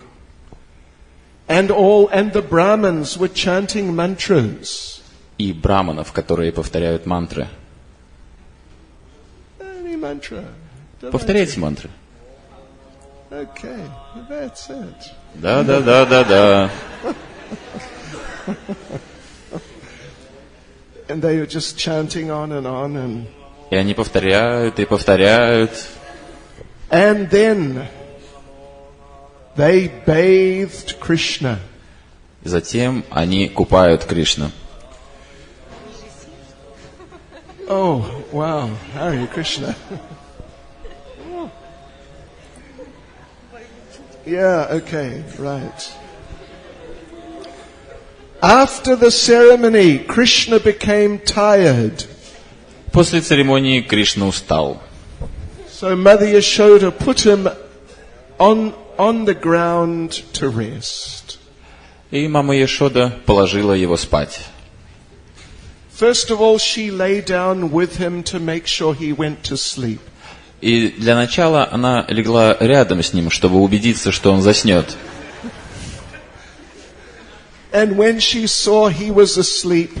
And the Brahmins were chanting mantras. И браманов, которые повторяют мантры. Any mantra. Повторяйте мантры. Okay, that's it. Да. And they were just chanting on and... И они повторяют и повторяют. And then they bathed Krishna. Затем они купают Кришну. Oh, wow. Hare Krishna. Yeah, okay, right. After the ceremony, Krishna became tired. После церемонии Кришна устал. So Mother Yashoda put him on the ground to rest. И мама Яшода положила его спать. First of all, she lay down with him to make sure he went to sleep. И для начала она легла рядом с ним, чтобы убедиться, что он заснет. And when she saw he was asleep,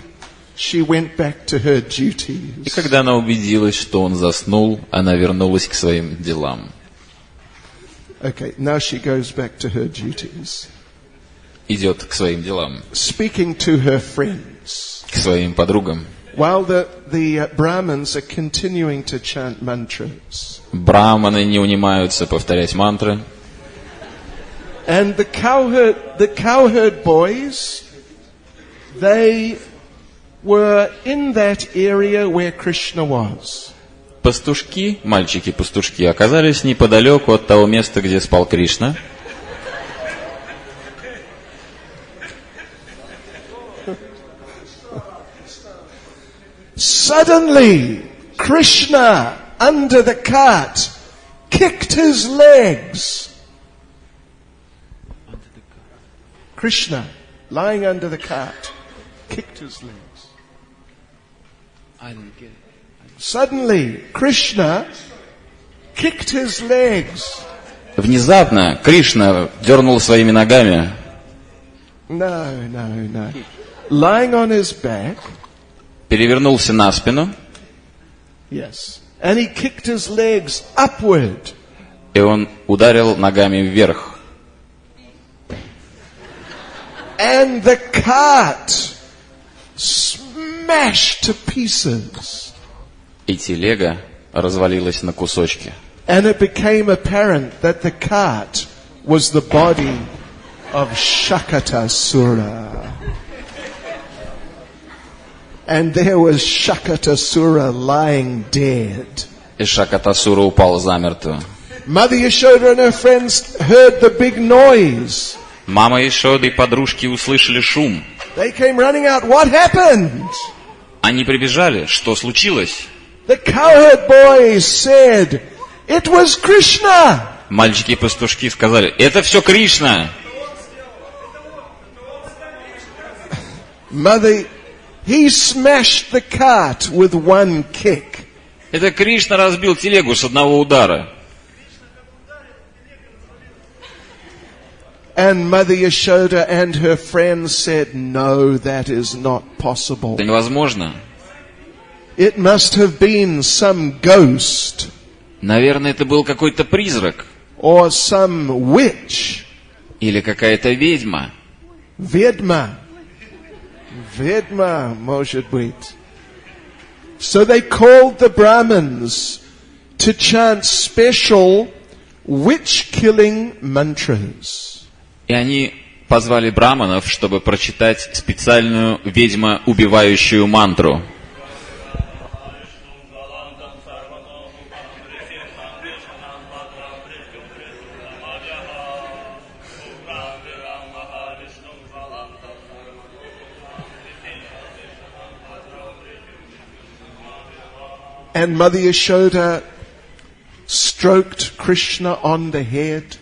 she went back to her duties. И когда она убедилась, что он заснул, она вернулась к своим делам. Okay, now she goes back to her duties. Идет к своим делам, Speaking to her friends. к своим подругам. While the Brahmins are continuing to chant mantras. Браманы не унимаются повторять мантры. And the cowherd boys, they were in that area where Krishna was. Пастушки, мальчики-пастушки, оказались неподалеку от того места, где спал Кришна. Suddenly, Krishna, under the cart, kicked his legs. Krishna, lying under the cart, kicked his legs. Suddenly, Krishna kicked his legs. Внезапно Кришна дернул своими ногами. No. Lying on his back. Перевернулся на спину. Yes. And he kicked his legs upward. И он ударил ногами вверх. And the cart smashed to pieces. И телега развалилась на кусочки. And it became apparent that the cart was the body of Shakatasura. And there was Shakatasura lying dead. И Шакатасура упал замертво. Mother Yashoda and her friends heard the big noise. Мама Яшода и подружки услышали шум. They came running out. What happened? Они прибежали. Что случилось? The cowherd boys said, "It was Krishna." Мальчики-пастушки сказали, это все Кришна. Mother, he smashed the cart with one kick. Это Кришна разбил телегу с одного удара. And Mother Yashoda and her friends said, "No, that is not possible. Это невозможно. It must have been some ghost Наверное, это был какой-то призрак. or some witch." Или какая-то ведьма. Ведьма, может быть. So they called the Brahmins to chant special witch-killing mantras. И они позвали браманов, чтобы прочитать специальную ведьма-убивающую мантру. And Mother Yashoda stroked Krishna on the head.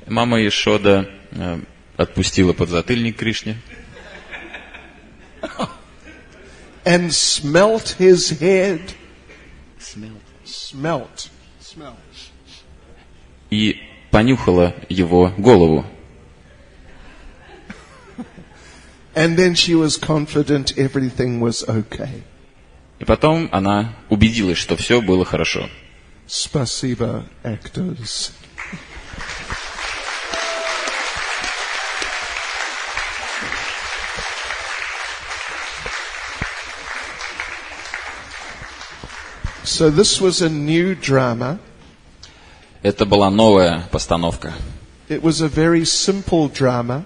Мама Яшода отпустила подзатыльник Кришне. And smelt his head. Smelt. И понюхала его голову. And then she was confident everything was okay. И потом она убедилась, что все было хорошо. Spasiba, actors. So this was a new drama. Это была новая постановка. It was a very simple drama.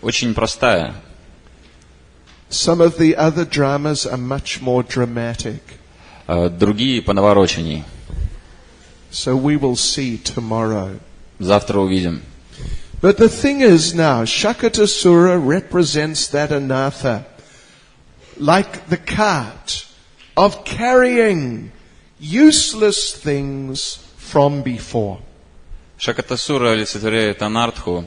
Очень простая. Some of the other dramas are much more dramatic. другие понавороченней. So we will see tomorrow. Завтра увидим. But the thing is now, Shakatasura represents that anatha, like the cart of carrying useless things from before. Шакатасура олицетворяет анартху,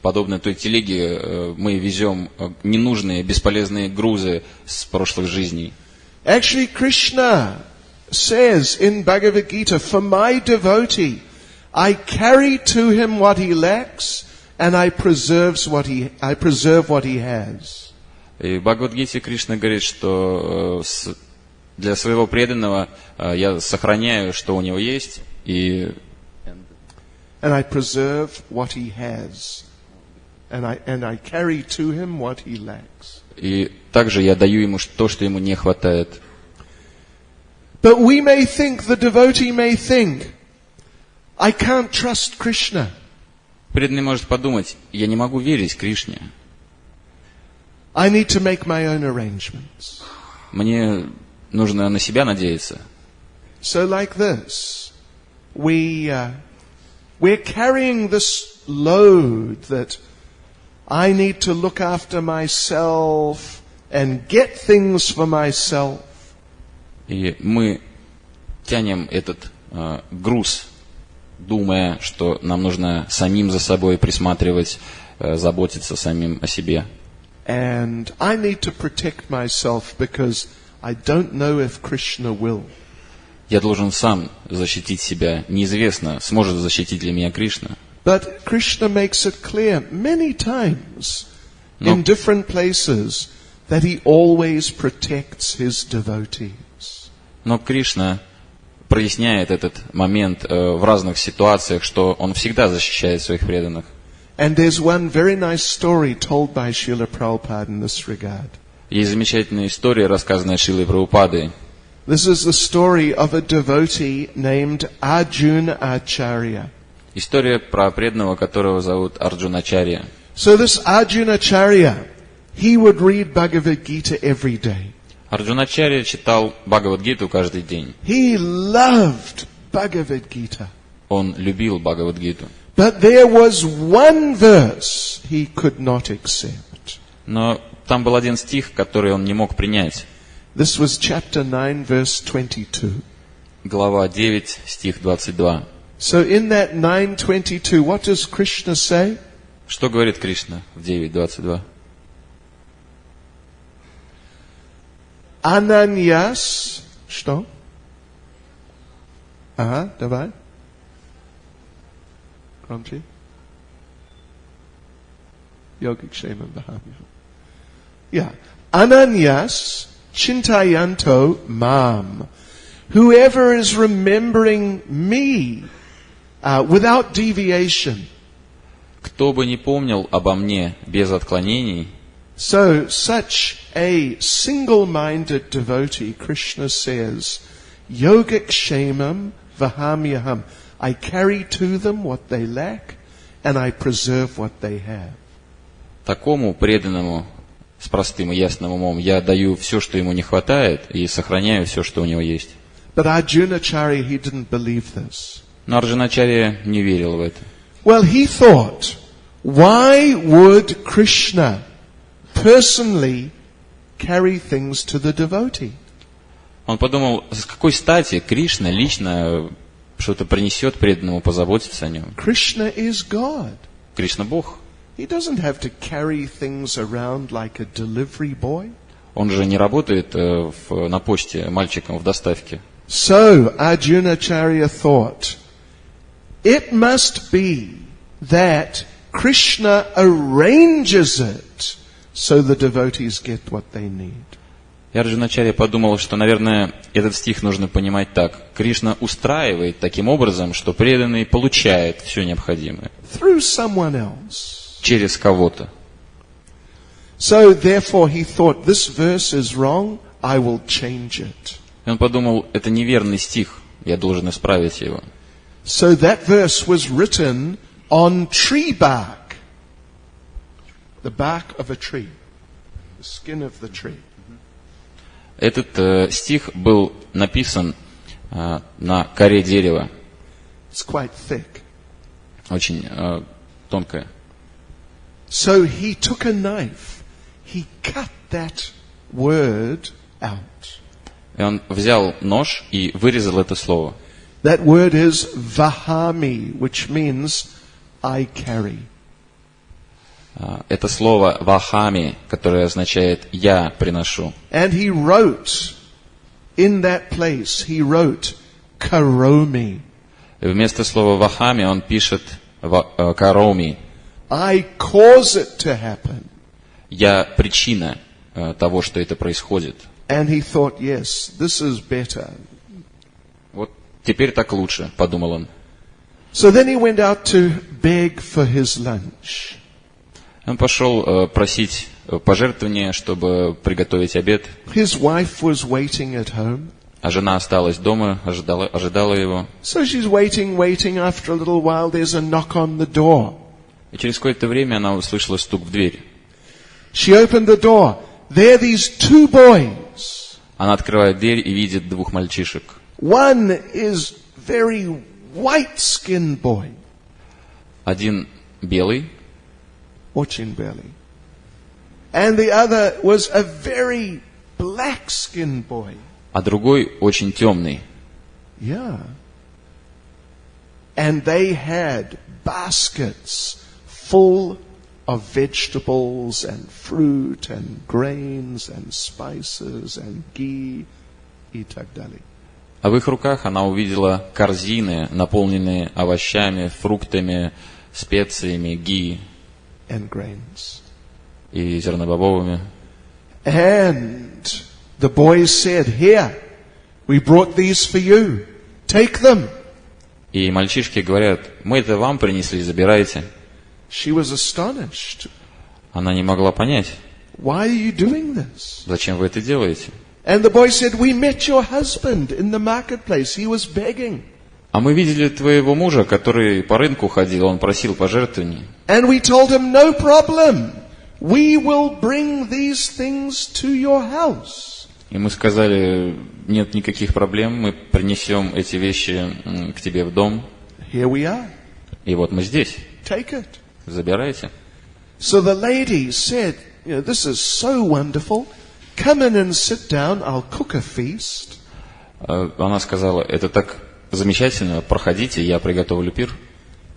подобно той телеге, мы везем ненужные, бесполезные грузы с прошлых жизней. Actually, Krishna says in Bhagavad Gita, for my devotee, I carry to him what he lacks, and I preserve what he has. И в Бхагавад-гите Кришна говорит, что для своего преданного я сохраняю, что у него есть, и And I preserve what he has, and I carry to him what he lacks. И также я даю ему то, что ему не хватает. But we may think, the devotee may think, I can't trust Krishna. Преданный может подумать, я не могу верить Кришне. I need to make my own arrangements. Мне нужно на себя надеяться. So like this, we're carrying this load that I need to look after myself and get things for myself. И мы тянем этот груз, думая, что нам нужно самим за собой присматривать, заботиться самим о себе. And I need to protect myself because I don't know if Krishna will. Я должен сам защитить себя. Неизвестно, сможет защитить ли меня Кришна. But Krishna makes it clear many times in different places that he always protects his devotees. Но Кришна проясняет этот момент в разных ситуациях, что он всегда защищает своих преданных. And there's one very nice story told by Srila Prabhupada in this regard. Есть замечательная история, рассказанная Шрилой Прабхупадой. This is the story of a devotee named Arjuna Acharya. История про преданного, которого зовут Арджуначарья. So this Arjuna Acharya, he would read Bhagavad Gita every day. Арджуначарья читал Бхагавад-гиту каждый день. He loved Bhagavad Gita. Он любил Бхагавад-гиту. But there was one verse he could not accept. Но там был один стих, который он не мог принять. This was chapter 9, verse 22. Глава 9, стих 22. So in that 9:22, what does Krishna say? Что говорит Кришна в 9:22? Ananyas, что? Ага, давай. Громче. Yogikshemam Bahamya. Yeah. Ananyas Chintayanto Mam. Whoever is remembering me without deviation. Кто бы не помнил обо мне без отклонений. So such a single-minded devotee, Krishna says, Yogikshemam Vahamyaham. I carry to them what they lack, and I preserve what they have. Такому преданному с простым и ясным умом я даю все, что ему не хватает, и сохраняю все, что у него есть. But Arjuna Acharya, he didn't believe this. Но Арджуначарья не верил в это. Well, he thought, why would Krishna personally carry things to the devotee? Он подумал, с какой стати Кришна лично что-то принесет преданному, позаботиться о нем. Krishna is God. Кришна Бог. He doesn't have to carry things around like a delivery boy. Он же не работает на почте мальчиком в доставке. So Arjuna Acharya thought, it must be that Krishna arranges it so the devotees get what they need. И Арджуначарья подумал, что, наверное, этот стих нужно понимать так. Кришна устраивает таким образом, что преданный получает все необходимое. Through someone else. Через кого-то. So therefore he thought, this verse is wrong, I will change it. И он подумал, это неверный стих, я должен исправить его. So that verse was written on tree bark. The bark of a tree. The skin of the tree. Этот стих был написан на коре дерева, It's quite thick. очень тонкое. So he took a knife. He cut that word out. И он взял нож и вырезал это слово. That word is vahami, which means I carry. Это слово вахами, которое означает «я приношу». And he wrote in that place, he wrote karomi. И вместо слова вахами он пишет кароми. I cause it to happen. Я причина того, что это происходит. And he thought, yes, this is better. Вот теперь так лучше, подумал он. So then he went out to beg for his lunch. Он пошел просить пожертвования, чтобы приготовить обед. His wife was waiting at home. А жена осталась дома, ожидала его. So she's waiting. After a little while, there's a knock on the door. И через какое-то время она услышала стук в дверь. She opened the door. There are these two boys. Она открывает дверь и видит двух мальчишек. One is very white-skinned boy. Один белый, Очень белый. And the other was a very black-skinned boy. а другой очень темный. Yeah. And they had baskets full of vegetables and fruit and grains and spices and ghee и так далее. А в их руках она увидела корзины, наполненные овощами, фруктами, специями, ги And grains. и зернобобовыми. And the boys said, "Here, we brought these for you. Take them." И мальчишки говорят: мы это вам принесли, забирайте. She was astonished. Она не могла понять, Why are you doing this? зачем вы это делаете. And the boy said, "We met your husband in the marketplace. He was begging. А мы видели твоего мужа, который по рынку ходил, он просил пожертвований. And we told him, no problem. We will bring these things to your house." И мы сказали: нет никаких проблем, мы принесем эти вещи к тебе в дом. Here we are. И вот мы здесь. Take it. Забирайте. So the lady said, "This is so wonderful. Come in and sit down. I'll cook a feast." Она сказала: это так замечательно, проходите, я приготовлю пир.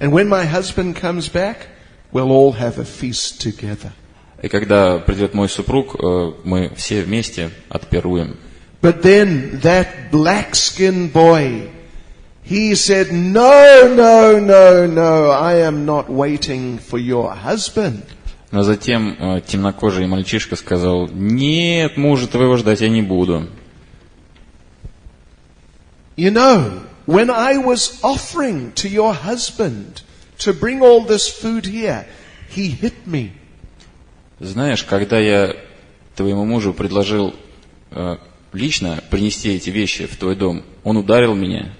And when my husband comes back, we'll all have a feast together. И когда придет мой супруг, мы все вместе отпируем. But then that black-skinned boy, he said, no, I am not waiting for your husband. Но затем темнокожий мальчишка сказал: нет, мужа твоего ждать я не буду. You know, when I was offering to your husband to bring all this food here, he hit me. Знаешь, когда я твоему мужу предложил лично принести эти вещи в твой дом, он ударил меня.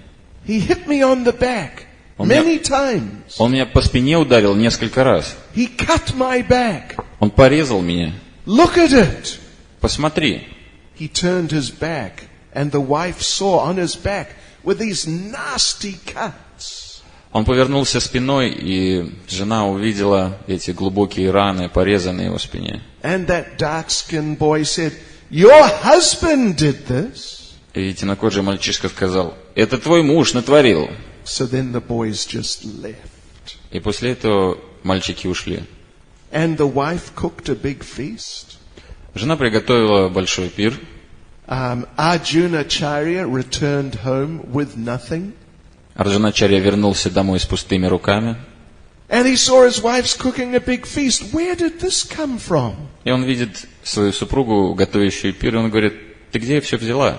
He hit me on the back many times. Он меня по спине ударил несколько раз. He cut my back. Он порезал меня. Look at it. Посмотри. He turned his back, and the wife saw on his back were these nasty cuts. Он повернулся спиной, и жена увидела эти глубокие раны, порезанные его спине. And that dark-skinned boy said, "Your husband did this." И темнокожий мальчишка сказал: это твой муж натворил. So then the boys just left. И после этого мальчики ушли. And the wife cooked a big feast. Жена приготовила большой пир. Arjunacharya returned home with nothing. Арджуначарья вернулся домой с пустыми руками. And he saw his wife's cooking a big feast. Where did this come from? И он видит свою супругу, готовящую пир, и он говорит: ты где все взяла?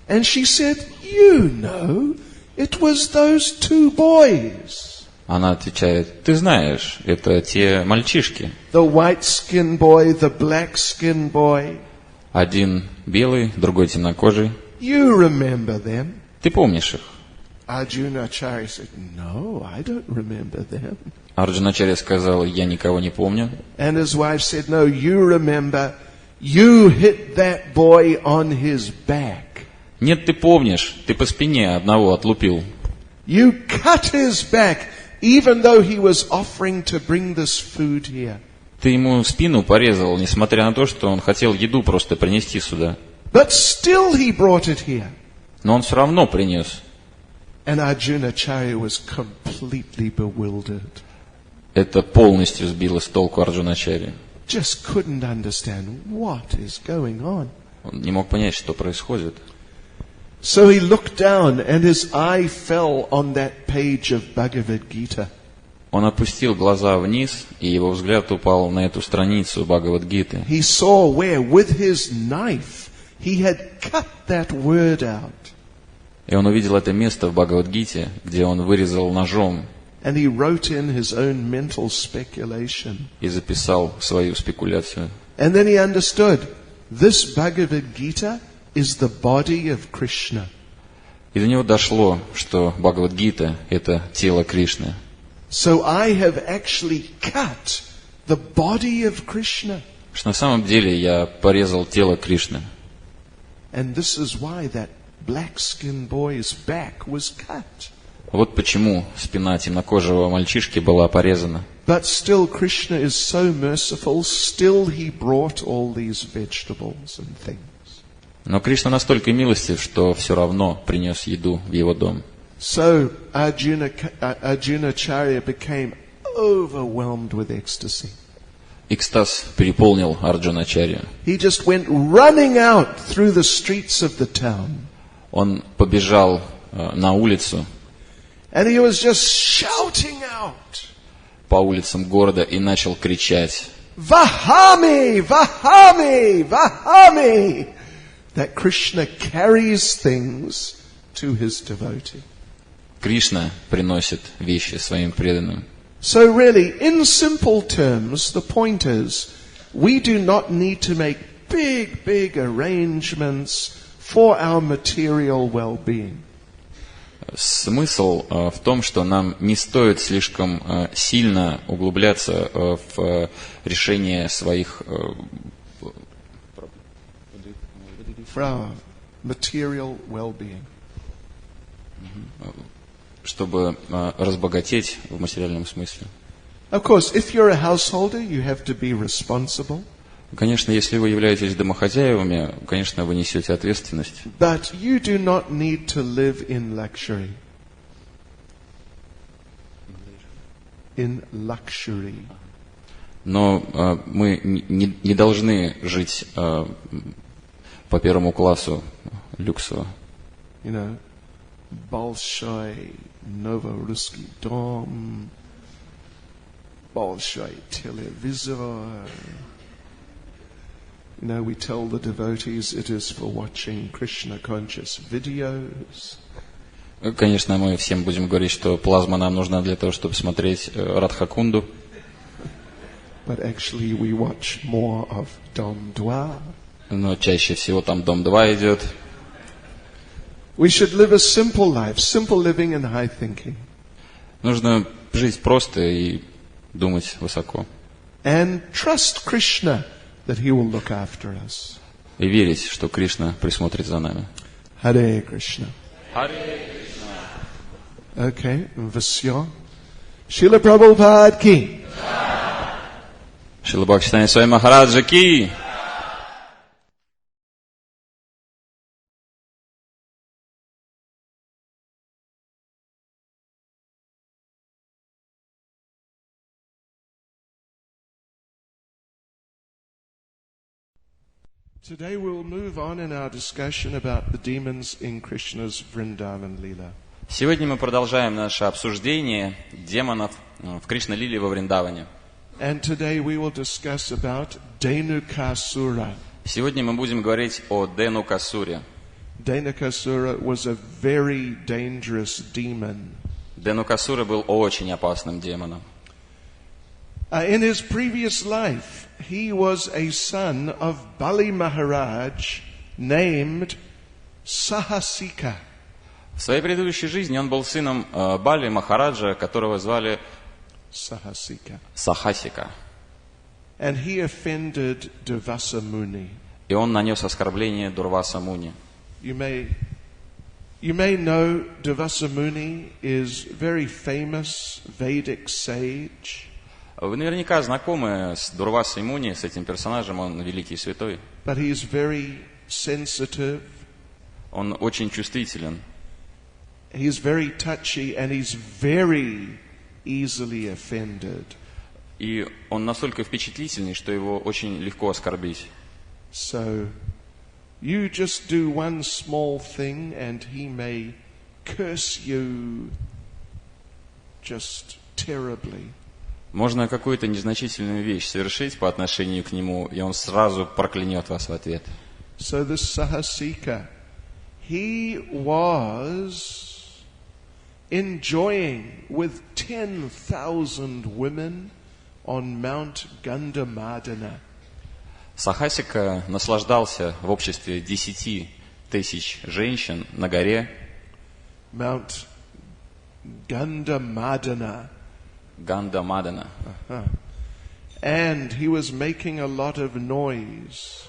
And she said, "You know, it was those two boys." Она отвечает: ты знаешь, это те мальчишки. The white-skinned boy, the black-skinned boy. Один белый, другой темнокожий. You remember them. Ты помнишь их? Arjunacharya said, "No, I don't remember them." Арджуначарья сказал: я никого не помню. And his wife said, "No, you remember. You hit that boy on his back. Нет, ты помнишь, ты по спине одного отлупил. You cut his back, even though he was offering to bring this food here. Ты ему спину порезал, несмотря на то, что он хотел еду просто принести сюда. But still he brought it here. Но он все равно принес. And Arjunacharya was completely bewildered. Это полностью сбило с толку Арджуначарьи. Just couldn't understand what is going on. Он не мог понять, что происходит. So he looked down and his eye fell on that page of Bhagavad Gita. Он опустил глаза вниз, и его взгляд упал на эту страницу Бхагавад-гиты. He saw where, with his knife, he had cut that word out. И он увидел это место в Бхагавад-гите, где он вырезал ножом And he wrote in his own mental speculation. и записал свою спекуляцию. And then he understood, this Bhagavad Gita is the body of Krishna. И до него дошло, что Бхагавад-гита – это тело Кришны. So I have actually cut the body of Krishna. Что на самом деле я порезал тело Кришны. And this is why that black-skinned boy's back was cut. Вот почему спина темнокожего мальчишки была порезана. But still Krishna is so merciful, still he brought all these vegetables and things. Но Кришна настолько милостив, что все равно принес еду в его дом. So Arjunacharya became overwhelmed with ecstasy. Экстаз переполнил Арджуначарью. He just went running out through the streets of the town. Он побежал на улицу, And he was just shouting out, по улицам города и начал кричать: Vahami, Vahami, Vahami! That Krishna carries things to his devotee. Кришна приносит вещи своим преданным. So really, in simple terms, the point is, we do not need to make big arrangements for our material well-being. Смысл в том, что нам не стоит слишком сильно углубляться в решение своих For our material well-being. чтобы разбогатеть в материальном смысле. Of course, if you're a householder, you have to be responsible. Конечно, если вы являетесь домохозяевами, конечно, вы несете ответственность. But you do not need to live in luxury. In luxury. Но мы не должны жить по первому классу люксово. You know, Bolshoi, Novorusский дом, Bolshoi телевизор. You know, we tell the devotees it is for watching Krishna-conscious videos. Конечно, мы всем будем говорить, что плазма нам нужна для того, чтобы смотреть Радхакунду. But actually we watch more of Dom Dwa. Но чаще всего там Дом 2 идет. We should live a simple life, simple living and high thinking. Нужно жить просто и думать высоко. And trust Krishna that he will look after us. И верить, что Кришна присмотрит за нами. Hare Krishna. Харе Кришна. Okay, version. Srila Prabhupada ki. Шрила Бхакти Чайтанья Свами Махараджа ки. Today we'll move on in our discussion about the demons in Krishna's Vrindavan Lila. Сегодня мы продолжаем наше обсуждение демонов в Кришна-лиле во Вриндаване. And today we will discuss about Dhenukasura. Сегодня мы будем говорить о Денукасуре. Dhenukasura was a very dangerous demon. Денукасура был очень опасным демоном. In his previous life, he was a son of Bali Maharaj named Sahasika. В своей предыдущей жизни он был сыном Бали Махараджа, которого звали Sahasika. Сахасика. and he offended Durvasa Muni. И он нанес оскорбление Дурваса Муни. You may know Durvasa Muni is very famous Vedic sage. Вы наверняка знакомы с Дурвасой Муни, с этим персонажем, он великий святой. But he is very sensitive. Он очень чувствителен. He is very touchy and he's very easily offended. И он настолько впечатлительный, что его очень легко оскорбить. So, you just do one small thing and he may curse you just terribly. Можно какую-то незначительную вещь совершить по отношению к нему, и он сразу проклянет вас в ответ. So this Sahasika, he was enjoying with 10,000 women on Mount Gandhamadana. Сахасика наслаждался в обществе 10 тысяч женщин на горе Mount Gandhamadana. Гандамадана. And he was making a lot of noise.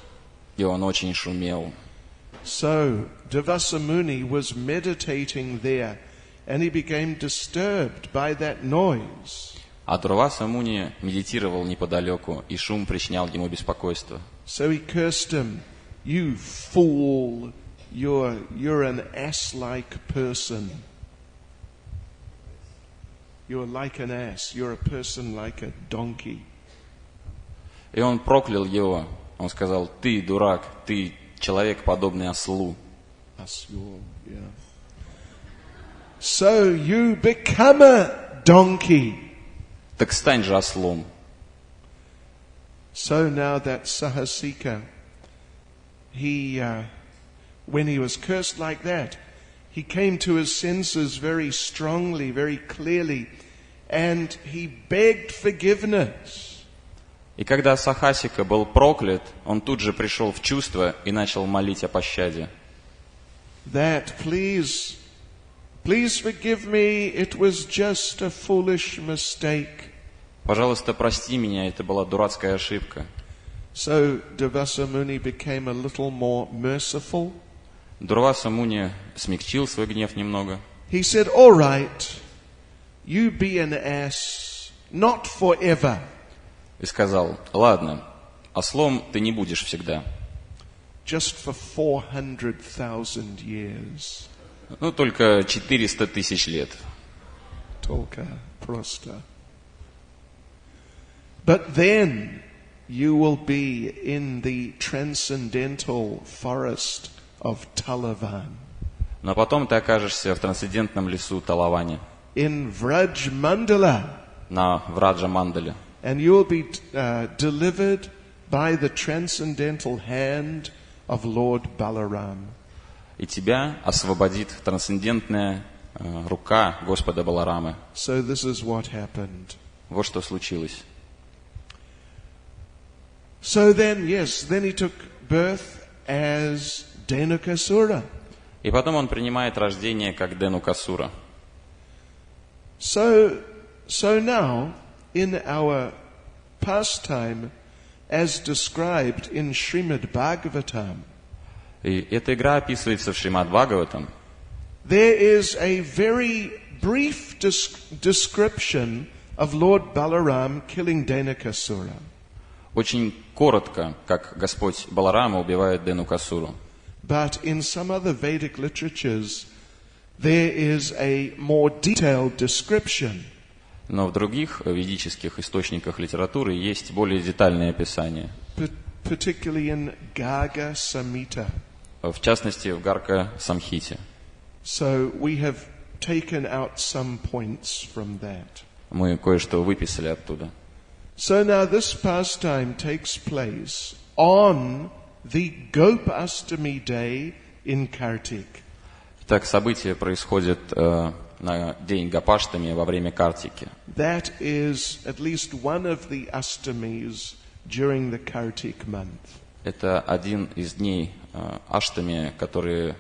И он очень шумел. So Durvasa Muni was meditating there and he became disturbed by that noise. А Дурваса Муни медитировал неподалеку, и шум причинял ему беспокойство. So he cursed him, "You fool, you're an ass-like person. You're like an ass, you're a person like a donkey." И он проклял его. Он сказал: ты дурак, ты человек, подобный ослу. Asyur, yeah. So you become a donkey. Так стань же ослом. So now that Sahasika, when he was cursed like that, he came to his senses very strongly, very clearly, and he begged forgiveness. И когда Сахасика был проклят, он тут же пришел в чувство и начал молить о пощаде. That, please forgive me, it was just a foolish mistake. Пожалуйста, прости меня, это была дурацкая ошибка. So Durvasa Muni became a little more merciful. Дурваса Муни смягчил свой гнев немного. He said, "All right, you be an ass, not forever." И сказал: ладно, ослом ты не будешь всегда. Just for 400,000 years. Ну, только 400 тысяч лет. Только просто. But then you will be in the transcendental forest of Talavan. Но потом ты окажешься в трансцендентном лесу Талаване, In Vraj Mandala. на Враджа-мандале. And you will be delivered by the transcendental hand of Lord Balaram. И тебя освободит трансцендентная рука Господа Баларамы. So this is what happened. Вот что случилось. So then he took birth as Dhenukasura. И потом он принимает рождение как Денукасура. So now, in our pastime, as described in Srimad Bhagavatam, И эта игра описывается в Шримад Бхагаватам. there is a very brief description of Lord Balaram killing Dhenukasura. Очень коротко, как Господь Баларама убивает Денукасуру. But in some other Vedic literatures, there is a more detailed description. Но в других ведических источниках литературы есть более детальное описание. Particularly in Garga Samhita. В частности, в Гарка-самхите. So we have taken out some points from that. Мы кое-что выписали оттуда. So now this pastime takes place on the Gopastami day in Kartik. Так, событие происходит на день Гопаштами во время Картики. That is at least one of the Astamis during the Kartik month. Это один из дней Аштами, которые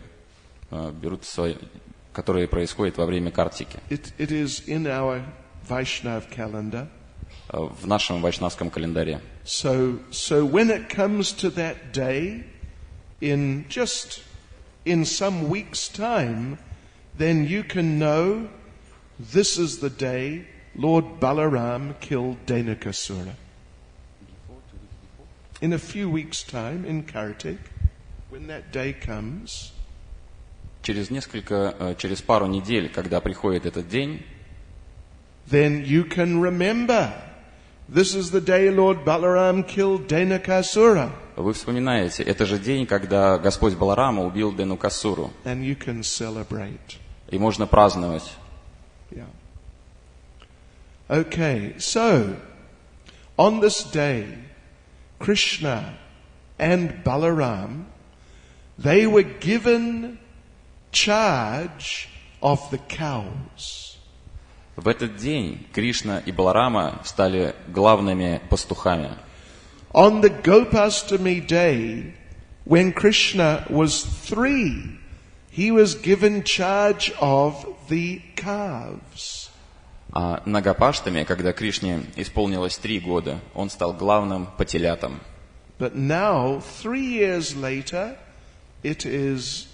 происходят во время Картики. It is in our Vaishnav calendar. в нашем вайшнавском календаре. So when it comes to that day, in some weeks' time, then you can know this is the day Lord Balaram killed Dhenukasura. In a few weeks' time, in Kartik, when that day comes, через пару недель, когда приходит этот день, then you can remember this is the day Lord Balaram killed Dhenukasura. вы вспоминаете, это же день, когда Господь Баларама убил Денукасуру. And you can celebrate. И можно праздновать. Yeah. Okay, so on this day, Krishna and Balaram, they were given charge of the cows. В этот день Кришна и Баларама стали главными пастухами. On the Gopastami day, when Krishna was 3, he was given charge of the calves. А на Гопаштаме, когда Кришне исполнилось 3 года, он стал главным по телятам. But now, 3 years later, he's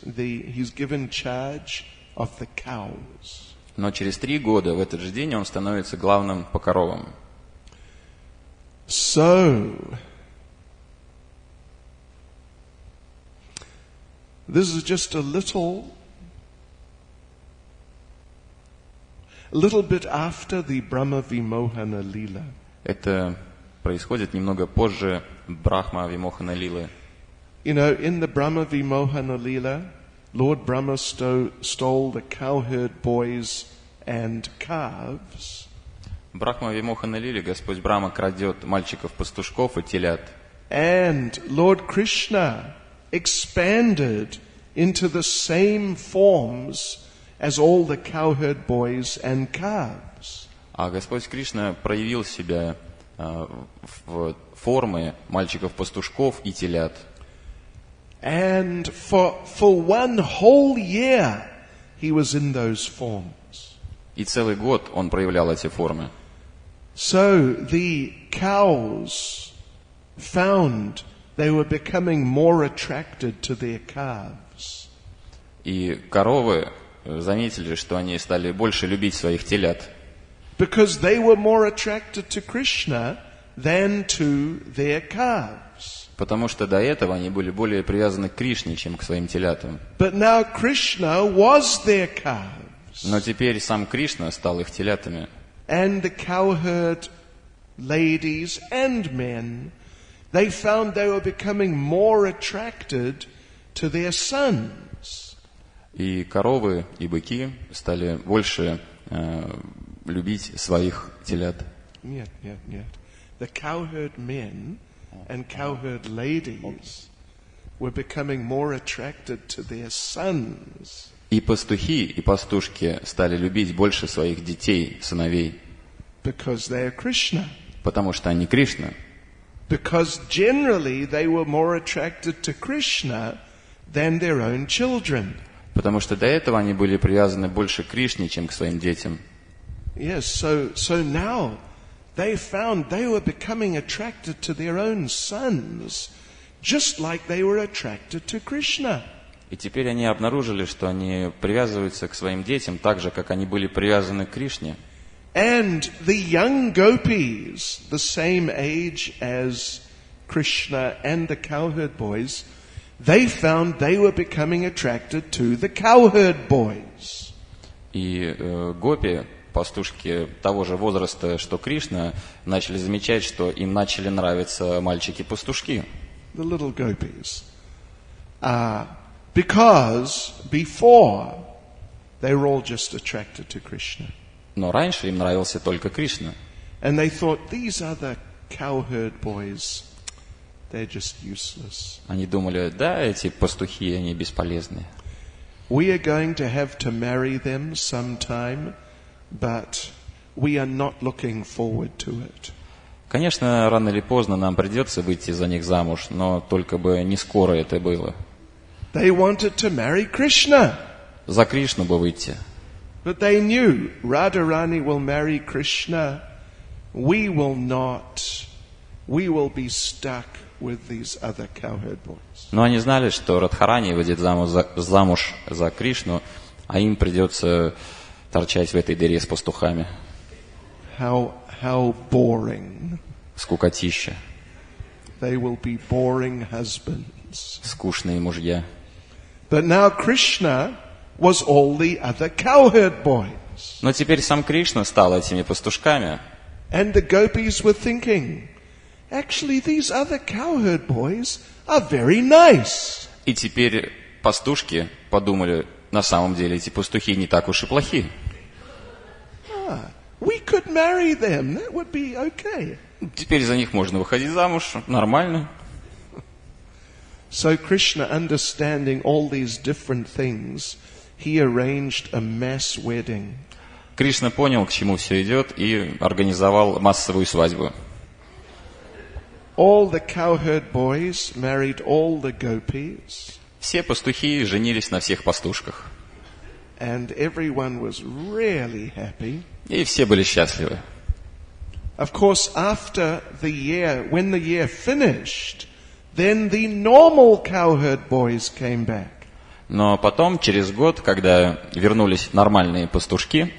given charge of the cows. Но через 3 года, в этот же день, он становится главным по коровам. So, this is just a little bit after the Brahma Vimohana Lila. Это происходит немного позже Брахма Вимохана Лилы. You know, in the Brahma Vimohana Lila, Lord Brahma stole the cowherd boys and calves. Брахма Вимохана Лиле Господь Брахма крадет мальчиков-пастушков и телят. And Lord Krishna expanded into the same forms as all the cowherd boys and calves. А Господь Кришна проявил себя в форме мальчиков-пастушков и телят. And for 1 whole year he was in those forms. И целый год он проявлял эти формы. So the cows found they were becoming more attracted to their calves. И коровы заметили, что они стали больше любить своих телят. Because they were more attracted to Krishna than to their calves. Потому что до этого они были более привязаны к Кришне, чем к своим телятам. But now Krishna was their calves. Но теперь сам Кришна стал их телятами. And the cowherd ladies and men, they found they were becoming more attracted to their sons. И коровы, и быки стали больше любить своих телят. Нет. The cowherd men and cowherd ladies were becoming more attracted to their sons. И пастухи, и пастушки стали любить больше своих детей, сыновей. Because they are Krishna. Потому что они Кришна. Because generally they were more attracted to Krishna than their own children. Потому что до этого они были привязаны больше к Кришне, чем к своим детям. Yes, so now they found they were becoming attracted to their own sons, just like they were attracted to Krishna. И теперь они обнаружили, что они привязываются к своим детям так же, как они были привязаны к Кришне. And the young gopis, the same age as Krishna and the cowherd boys, they found they were becoming attracted to the cowherd boys. И гопи, пастушки того же возраста, что Кришна, начали замечать, что им начали нравиться мальчики-пастушки. The little gopis. Because before they were all just attracted to Krishna. Но раньше им нравился только Кришна. And they thought, these other cowherd boys, they're just useless. Они думали, да, эти пастухи, они бесполезны. We are going to have to marry them sometime, but we are not looking forward to it. Конечно, рано или поздно нам придется выйти за них замуж, но только бы не скоро это было. They wanted to marry Krishna. За Кришну бы выйти. But they knew Radharani will marry Krishna we will be stuck with these other cowherd boys. Но они знали, что Радхарани выйдет замуж за Кришну, а им придется торчать в этой дыре с пастухами. How boring. Скукотища. They will be boring husbands. Скучные мужья. But now Krishna was all the other cowherd boys. Но теперь сам Кришна стал этими пастушками. And the gopis were thinking, actually these other cowherd boys are very nice. И теперь пастушки подумали, на самом деле эти пастухи не так уж и плохи. We could marry them, that would be okay. Теперь за них можно выходить замуж, нормально. So Krishna, understanding all these different things, he arranged a mass wedding. Кришна понял, к чему все идет, и организовал массовую свадьбу. All the cowherd boys married all the gopis. Все пастухи женились на всех пастушках. And everyone was really happy. И все были счастливы. Of course, after the year, when the year finished, then the normal cowherd boys came back. Но потом, через год, когда вернулись нормальные пастушки,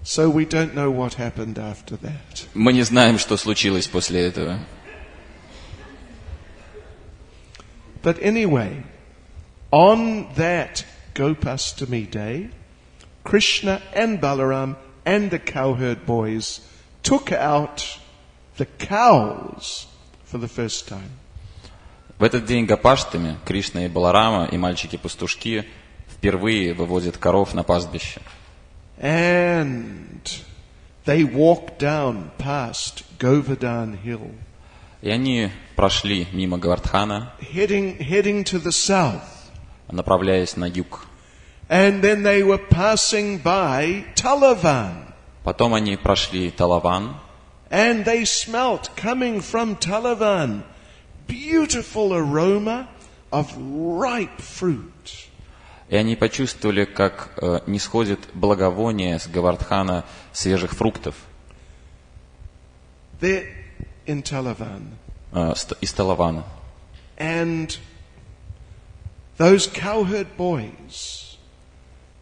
So we don't know what happened after that. мы не знаем, что случилось после этого. But anyway, on that Gopastami day, Krishna and Balaram and the cowherd boys took out the cows for the first time. В этот день Гопаштами Кришна и Баларама и мальчики-пастушки впервые выводят коров на пастбище. And they walked down past Govardhan Hill. И они прошли мимо Говардхана, Heading to the south. направляясь на юг. And then they were passing by Talavan. Потом они прошли Талаван, And they smelt coming from Talavan beautiful aroma of ripe fruit. и они почувствовали, как нисходит благовоние с Говардхана свежих фруктов They're in Talavan. Из Талавана. And those cowherd boys,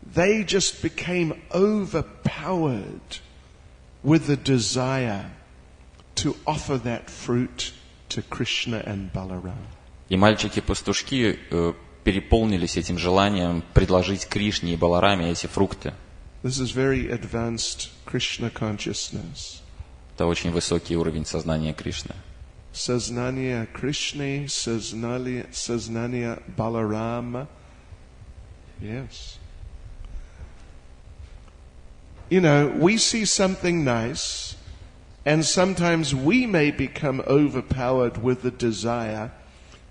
they just became overpowered with the desire to offer that fruit to Krishna and Balaram. И мальчики-пастушки переполнились этим желанием предложить Кришне и Балараме эти фрукты. This is very advanced Krishna consciousness. Это очень высокий уровень сознания Кришны. Saznanya Krishna, Saznanya Balarama. Yes. You know, we see something nice, and sometimes we may become overpowered with the desire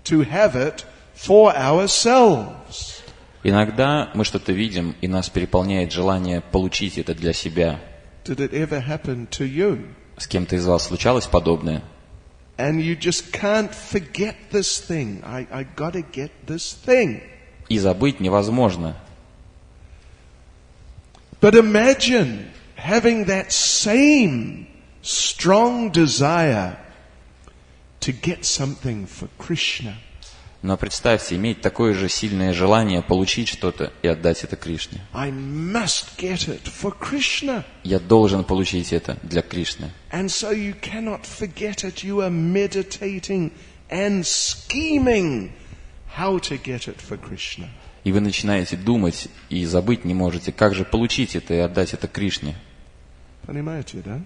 to have it for ourselves. Иногда мы что-то видим, и нас переполняет желание получить это для себя. Did it ever happen to you? С кем-то из вас случалось подобное? And you just can't forget this thing. I gotta get this thing. И забыть невозможно. But imagine having that same strong desire to get something for Krishna. Но представьте, иметь такое же сильное желание получить что-то и отдать это Кришне. I must get it for Krishna. Я должен получить это для Кришны. And so you cannot forget it. You are meditating and scheming how to get it for Krishna. И вы начинаете думать и забыть не можете, как же получить это и отдать это Кришне. Понимаете, да?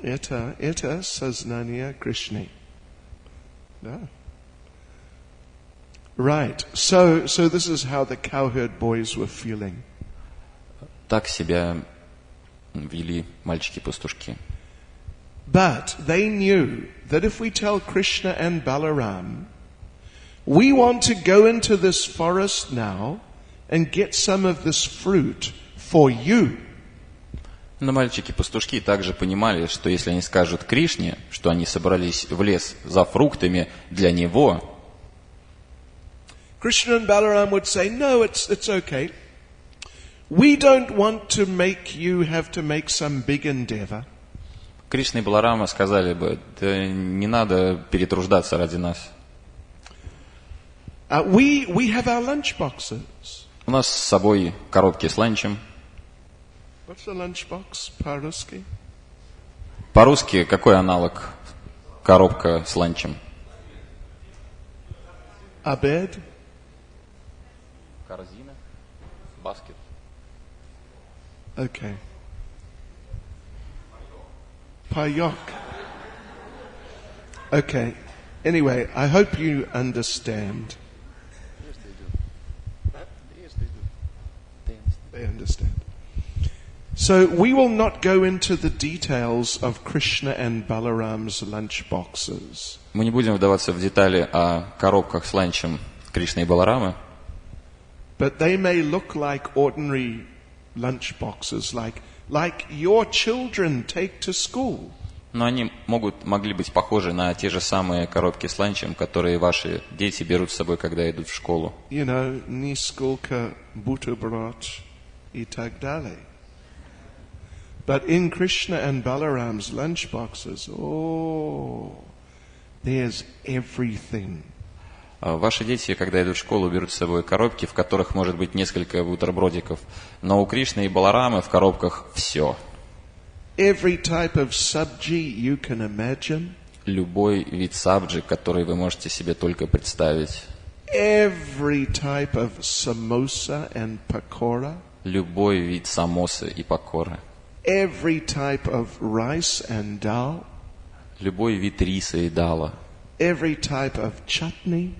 Это сознание Кришны. Да. Right. So this is how the cowherd boys were feeling. Так себя вели мальчики-пастушки. But they knew that if we tell Krishna and Balaram, we want to go into this forest now and get some of this fruit for you. Но мальчики-пастушки также понимали, что если они скажут Кришне, что они собрались в лес за фруктами для него, Krishna and Balaram would say, no, it's okay. We don't want to make you have to make some big endeavor. Кришна и Баларама сказали бы, да не надо перетруждаться ради нас. We have our lunch boxes. У нас с собой коробки с ланчем. What's a lunchbox по-русски? По-русски какой аналог коробка с ланчем? Обед. Корзина. Баскет. Okay. Payok. Okay. Anyway, I hope you understand. They understand. So we will not go into the details of Krishna and Balaram's lunch boxes. Мы не будем вдаваться в детали о коробках с ланчем Кришны и Баларамы. But they may look like ordinary lunch boxes, like your children take to school. Но они могли быть похожи на те же самые коробки с ланчем, которые ваши дети берут с собой, когда идут в школу. You know, нисколько бутерброд и так далее. But in Krishna and Balaram's lunch boxes, there's everything. Ваши дети, когда идут в школу, берут с собой коробки, в которых может быть несколько бутербродиков. Но у Кришны и Баларамы в коробках все. Every type of sabji you can imagine. Любой вид сабджи, который вы можете себе только представить. Every type of samosa and pakora. Любой вид самосы и пакоры. Every type of rice and dal. Любой вид риса и дала. Every type of chutney.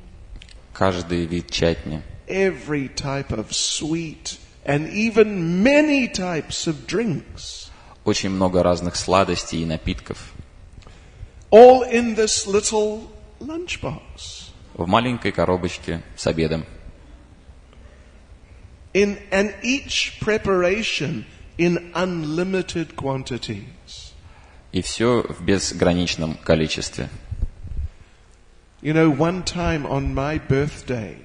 Каждый вид чатни. Every type of sweet and even many types of drinks. Очень много разных сладостей и напитков. All in this little lunchbox. В маленькой коробочке с обедом. And each preparation in unlimited quantities. И все в безграничном количестве. You know, one time on my birthday,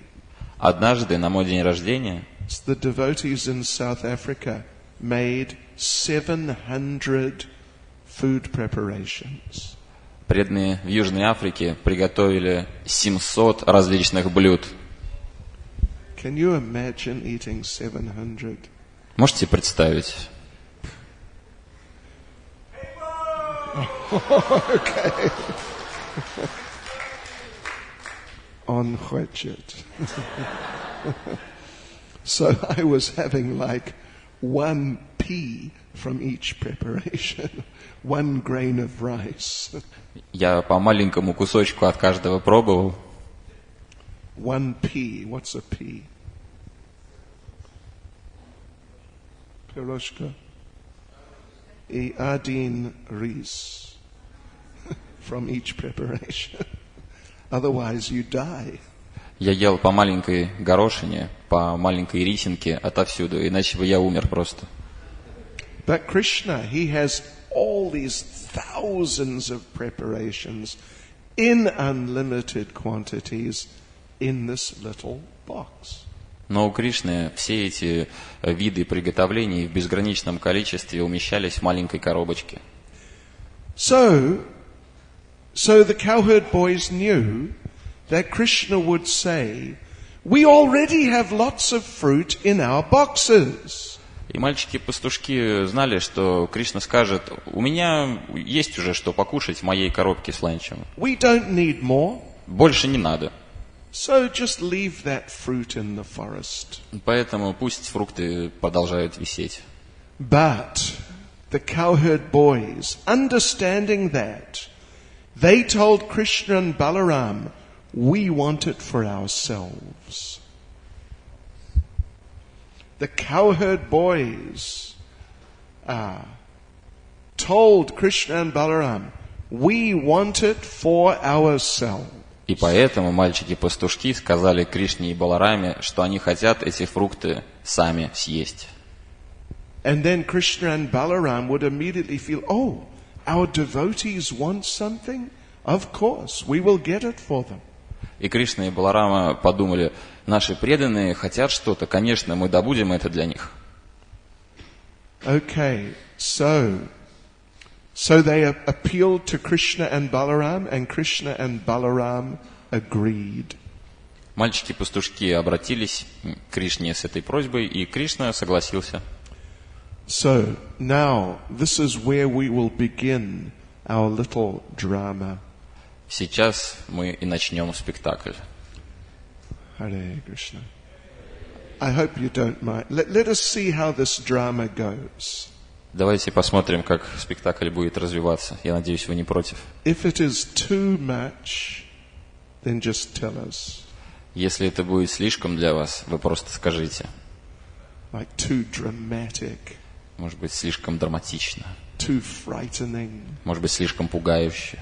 Однажды на мой день рождения the devotees in South Africa made 700 food preparations. преданные в Южной Африке приготовили 700 различных блюд. Can you imagine eating 700? Можете представить? Okay. On хочет. So I was having like 1 pea from each preparation, 1 grain of rice. Я по маленькому кусочку от каждого пробовал. 1 pea. What's a pea? Пирожка. И 1 рис from each preparation. Otherwise you die. Я ел по маленькой горошине, по маленькой рисинке отовсюду, иначе бы я умер просто. But Krishna, he has all these thousands of preparations in unlimited quantities in this little box. Но у Кришны все эти виды приготовлений в безграничном количестве умещались в маленькой коробочке. So the cowherd boys knew that Krishna would say, "We already have lots of fruit in our boxes." И мальчики-пастушки знали, что Кришна скажет: у меня есть уже что покушать в моей коробке с ланчем. We don't need more. Больше не надо. So just leave that fruit in the forest. Поэтому пусть фрукты продолжают висеть. But the cowherd boys, understanding that, they told Krishna and Balaram, "We want it for ourselves." The cowherd boys told Krishna and Balaram, "We want it for ourselves." И поэтому мальчики-пастушки сказали Кришне и Балараме, что они хотят эти фрукты сами съесть. And then Krishna and Balaram would immediately feel, "Oh, our devotees want something? Of course, we will get it for them." И Кришна и Баларама подумали: наши преданные хотят что-то, конечно, мы добудем это для них. Okay, so they appealed to Krishna and Krishna and Balaram agreed. Мальчики-пастушки обратились к Кришне с этой просьбой, и Кришна согласился. So now this is where we will begin our little drama. Сейчас мы и начнем спектакль. Hare Krishna. I hope you don't mind. Let us see how this drama goes. Давайте посмотрим, как спектакль будет развиваться. Я надеюсь, вы не против. If it is too much, then just tell us. Если это будет слишком для вас, вы просто скажите. Like too dramatic. Может быть, слишком драматично. Too frightening. Может быть, слишком пугающе.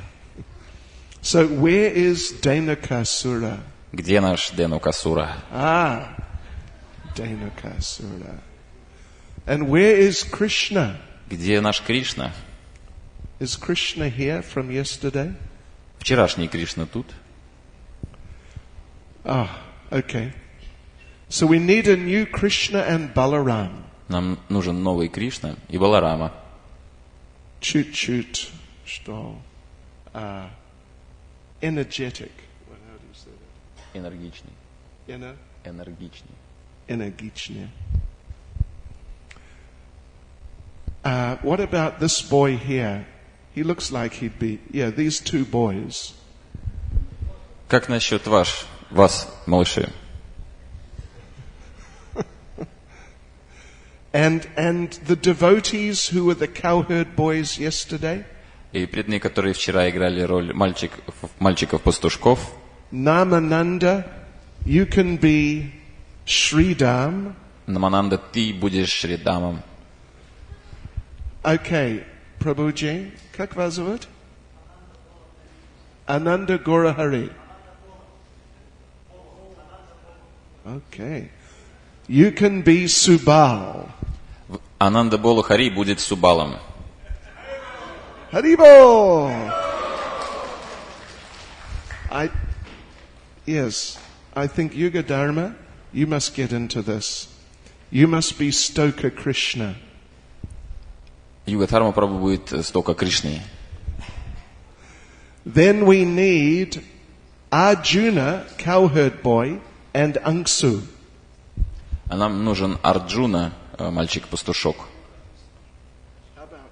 So where is Dhenukasura? Где наш Денукасура? Dhenukasura. And where is Krishna? Где наш Кришна? Is Krishna here from yesterday? Вчерашний Кришна тут. Okay. So we need a new Krishna and Balaram. Нам нужен новый Кришна и Баларама. Chut, что? Energetic. How do you say that? Энергичный. Энергичный. Energičně. What about this boy here? He looks like he'd be... Yeah, these two boys. Как насчет вас, малыши? And the devotees who were the cowherd boys yesterday? И преданные, которые вчера играли роль мальчиков-пастушков. Namananda, you can be Shridam. Намананда, ты будешь Шридамом. Okay, Prabhuji, как вас зовут? Ananda Gorahari. Okay. You can be Subal. Ананда Бола Хари будет Субалом. Haribol! I think Yuga Dharma, you must get into this. You must be Stoka Krishna. Юга Дхарма Прабху будет Стока Кришны. Then we need Arjuna, cowherd boy, and Angsu. А нам нужен Арджуна, мальчик-пастушок. How about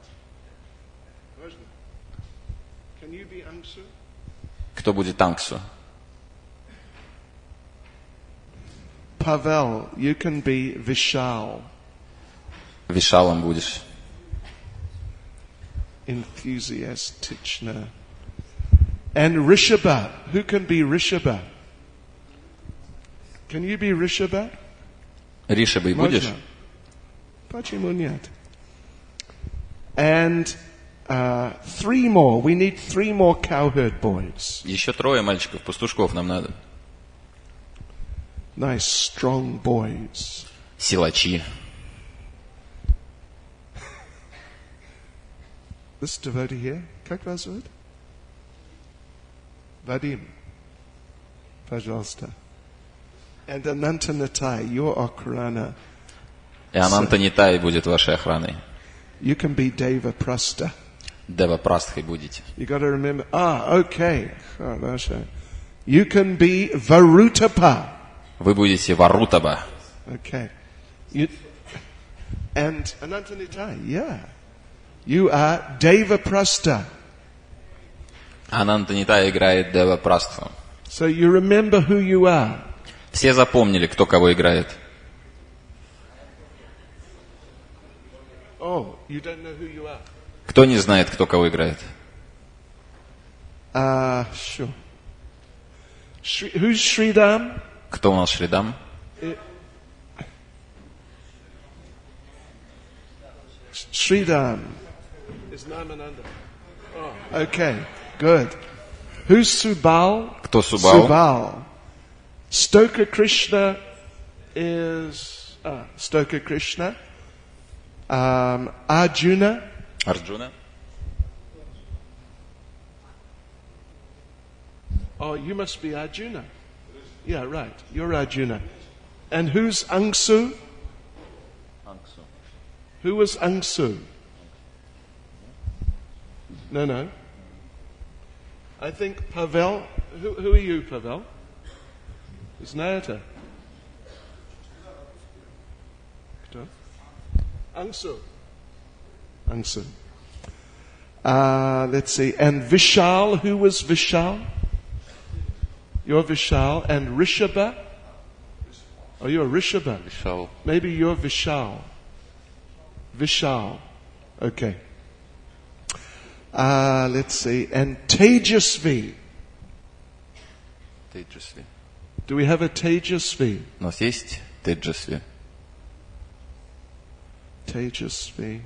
Vajna? Can you be Angsu? Кто будет Ангсу? Pavel, you can be Vishal. Вишалом будешь. Enthusiast, Tichna. And Rishabha, who can be Rishabha? Can you be Rishabha? Ришабой будешь? Почему нет? And three more. We need three more cowherd boys. Еще 3 мальчиков-пастушков нам надо. Nice, strong boys. Силачи. This devotee here, как вас зовут? Vadim. Пожалуйста. And Anantanatai, your Okrana. И Ананта Нитай будет вашей охраной. You can be Deva Prasta. Дева Прастхой будете. You got to remember. Okay. You can be Varutapa. Вы будете Варутаба. Okay. And Anantanitai, yeah. You are Deva Prasta. Ананта Нитай играет Дева Прастху. So you remember who you are. Все запомнили, кто кого играет. Oh, you don't know who you are. Кто не знает, кто кого играет? Sure. Who's Sridam? Кто у нас Шридам? Sridam is Namananda. Oh, okay, good. Who's Subal? Кто Субал? Subal. Stoka Krishna is Stoka Krishna. Arjuna. Арджуна. Oh, you must be Arjuna. Yeah, right. You're Arjuna. And who's Angsu? Who was Angsu? No. I think Pavel. Who are you, Pavel? Знаете? Кто? Angsu. Let's see. And Vishal, who was Vishal? You're Vishal. And Rishabha? Oh, you're Rishabha. Vishal. Maybe you're Vishal. Vishal. Okay. Let's see. And Tejasvi. Tejasvi. Do we have a Tejasvi? У нас есть Tejasvi. Tejasvi.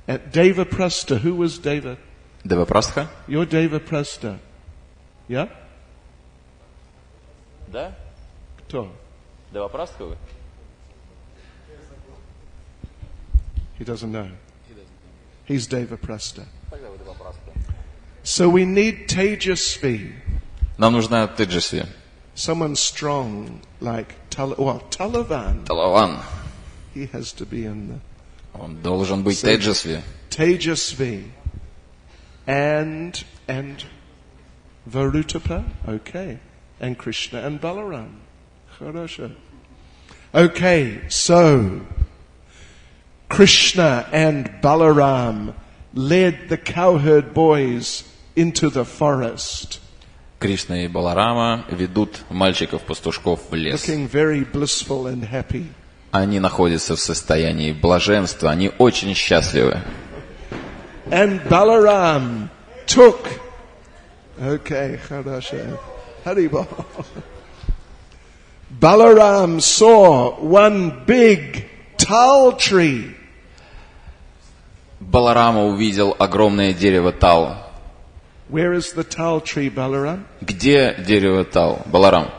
And Devaprastha. Who was Deva? Девапрастха? You're Devaprastha. Yeah? Да? Кто? Девапрастха вы? He doesn't know. He's Devaprastha. So we need Tejasvi. Нам нужна Tejasvi. Someone strong like Talavan. Талаван. He has to be in the Он должен быть Tejasvi. Tejasvi. And Varutapa. Okay. And Krishna and Balaram. Хорошо. Okay, so Krishna and Balaram led the cowherd boys into the forest. Кришна и Баларама ведут мальчиков-пастушков в лес. Looking very blissful and happy. Они находятся в состоянии блаженства, они очень счастливы. And Balaram took. Okay, хорошо. Haribol. Balaram saw one big tal tree. Баларама увидел огромное дерево тал. Where is the tal tree, Balaram? Где дерево тал? Баларам.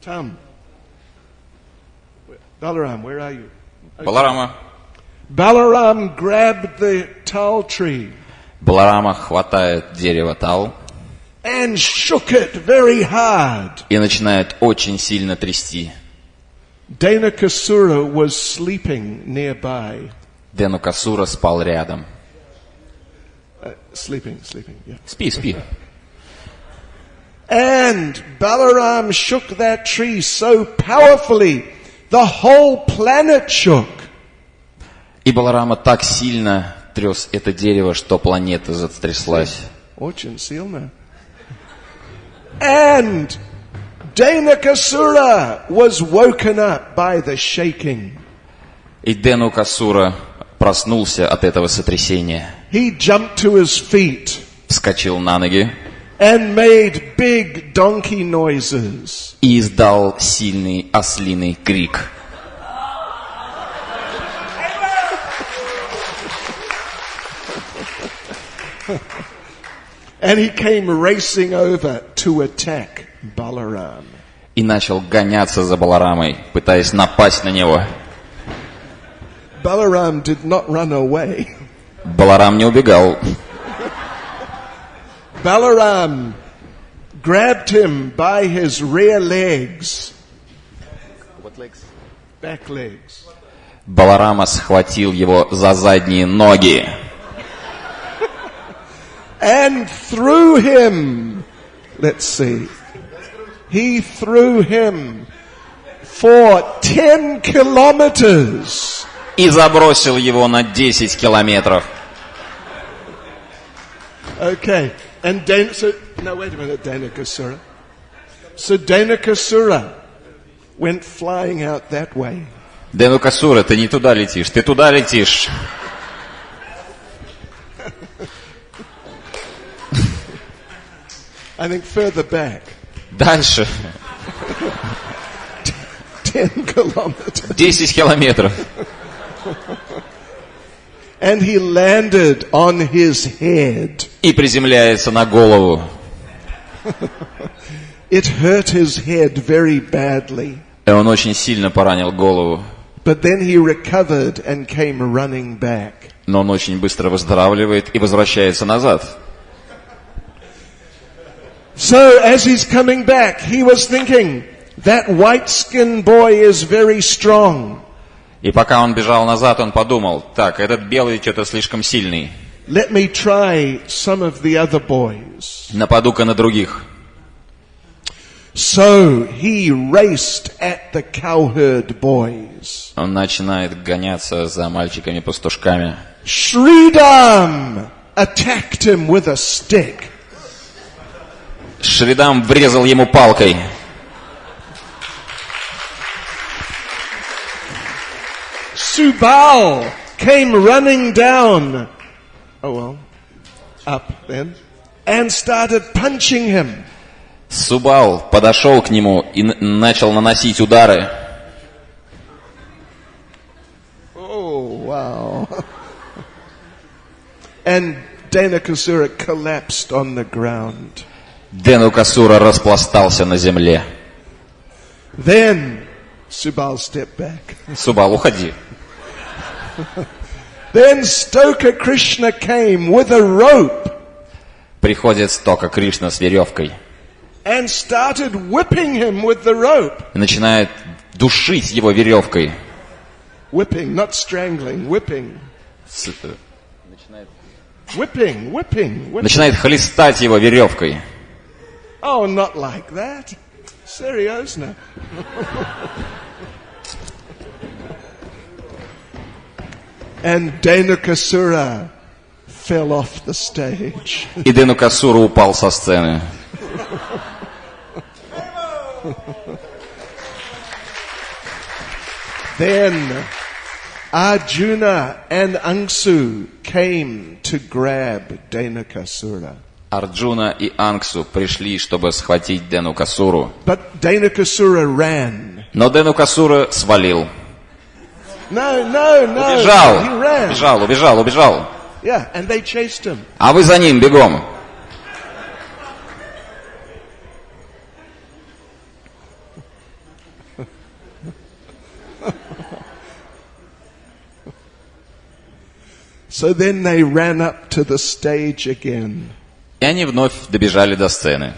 Tam. Balaram, where are you? Okay. Баларама. Balaram grabbed the tal tree Баларама хватает дерево тал and shook it very hard. и начинает очень сильно трясти. Denakasura was sleeping nearby. Денукасура спал рядом. Sleeping, yeah. Спи. And Balaram shook that tree so powerfully, the whole planet shook. И Баларама так сильно тряс это дерево, что планета затряслась. Очень сильно. And Denakasura was woken up by the shaking. И Денукасура проснулся от этого сотрясения. He jumped to his feet Вскочил на ноги and made big donkey noises. и издал сильный ослиный крик. And he came racing over to attack Balaram. И начал гоняться за Баларамой, пытаясь напасть на него. Balaram did not run away. Баларам не убегал. Balaram grabbed him by his rear legs. What legs? Back legs. Баларама схватил его за задние ноги And threw him. Let's see. He threw him for 10 kilometers. и забросил его на 10 километров. Okay. And no, wait a minute, Denakasura. So Denakasura went flying out that way. Денукасура, ты не туда летишь, ты туда летишь. I think further back. Дальше. 10 kilometers. 10 километров. And he landed on his head. И приземляется на голову. It hurt his head very badly. И он очень сильно поранил голову. But then he recovered and came running back. Но он очень быстро выздоравливает и возвращается назад. So as he's coming back, he was thinking, that white-skinned boy is very strong. И пока он бежал назад, он подумал, так, этот белый что-то слишком сильный. Let me try some of the other boys. Нападу-ка на других. So he raced at the cowherd boys. Он начинает гоняться за мальчиками-пастушками. Shridam attacked him with a stick. Шридам врезал ему палкой. Subal came running down. Up then. And started punching him. Субал подошел к нему и начал наносить удары. Oh, wow. And Dhenukasura collapsed on the ground. Дhenukasura распластался на земле. Then Subal stepped back. Субал, уходи. Then Stoka Krishna came with a rope. Приходит Стока Кришна с веревкой. And started whipping him with the rope. И начинает душить его веревкой. Whipping, not strangling, whipping. Whipping. Начинает хлестать его веревкой. Oh, not like that. Seriously. And Dhenukasura fell off the stage. И Дhenukasura упал со сцены. Then Arjuna and Angsu came to grab Dhenukasura. Арджуна и Ангсу пришли, чтобы схватить Дhenukasuru. But Dhenukasura ran. Но Дhenukasura свалил. No. Убежал. Yeah, and they chased him. А вы за ним бегом. So then they ran up to the stage again. И они вновь добежали до сцены.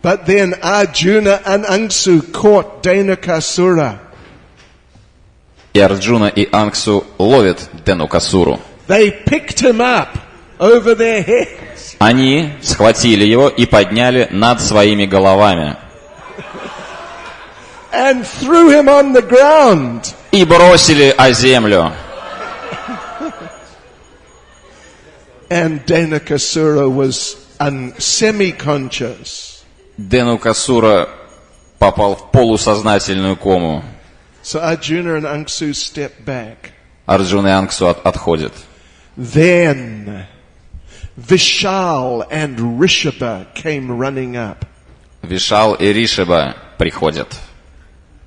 But then Arjuna and Angsu caught Dhenukasura. И Арджуна и Ангсу ловят Дhenukasuru. They picked him up over their heads. Они схватили его и подняли над своими головами. And threw him on the ground. И бросили о землю. And Dhenukasura was semi-conscious. Дhenukasura попал в полусознательную кому. So Arjuna and Angsu stepped back. Арджуна и Ангсу отходят. Then Vishal and Rishabha came running up. Вишал и Ришаба приходят.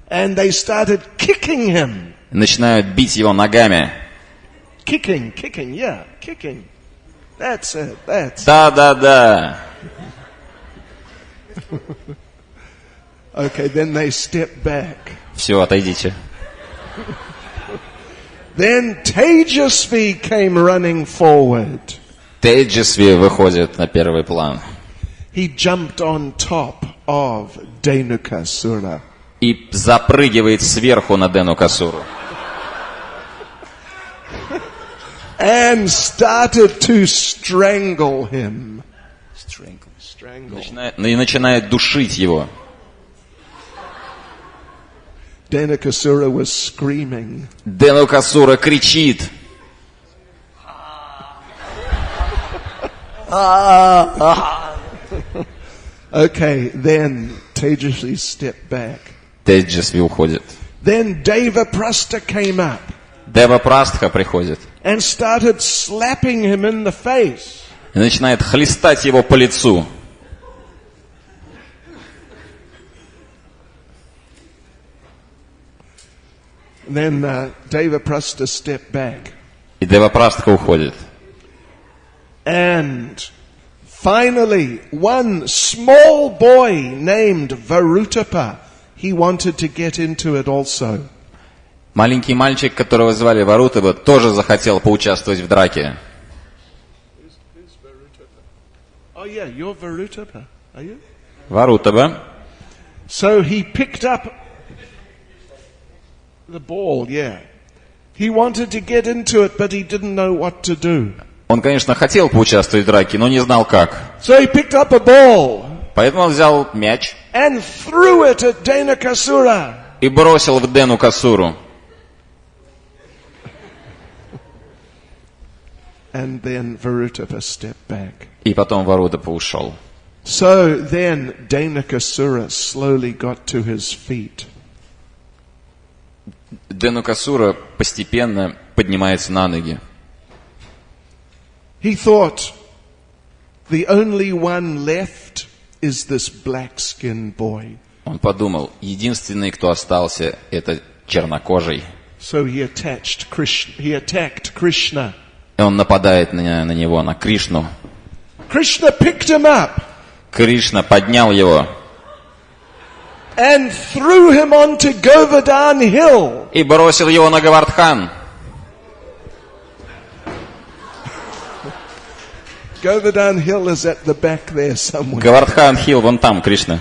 And they started kicking him. Начинают бить его ногами. Kicking. That's it. Да. Okay, then they stepped back. Все, отойдите. Then Tejasvi came running forward. Теджесви выходит на первый план. He jumped on top of Dhenukasura. И запрыгивает сверху на Дhenukasuru. And started to strangle him. Strangle. И начинает душить его. Dhenukasura was screaming. Дhenukasura кричит. Okay, then Tejasvi stepped back. Теджесви уходит. Then Devaprastha came up. Девапрастха приходит. And started slapping him in the face. И начинает хлестать его по лицу. Then Devaprastha stepped back. И Девапрастха уходит. And finally, one small boy named Varutapa, he wanted to get into it also. Маленький мальчик, которого звали Варутаба, тоже захотел поучаствовать в драке. Oh yeah, you're Varutapa, are you? Варутаба. So he picked up The ball, yeah. He wanted to get into it, but he didn't know what to do. Он, конечно, хотел поучаствовать в драке, но не знал как. So he picked up a ball Поэтому он взял мяч and threw it at Denakasura. и бросил в Денукасуру. And then Varutapa stepped back. И потом Варудапа ушел. So then Denakasura slowly got to his feet. Денукасура постепенно поднимается на ноги. He thought, the only one left is this black-skinned boy. Он подумал, единственный, кто остался, это чернокожий. So he attacked Krishna. И он нападает на него, на Кришну. Krishna picked him up Кришна поднял его and threw him onto Govardhan Hill. и бросил его на Говардхан. Govardhan Hill is at the back there somewhere. Говардхан Хилл, вон там, Кришна.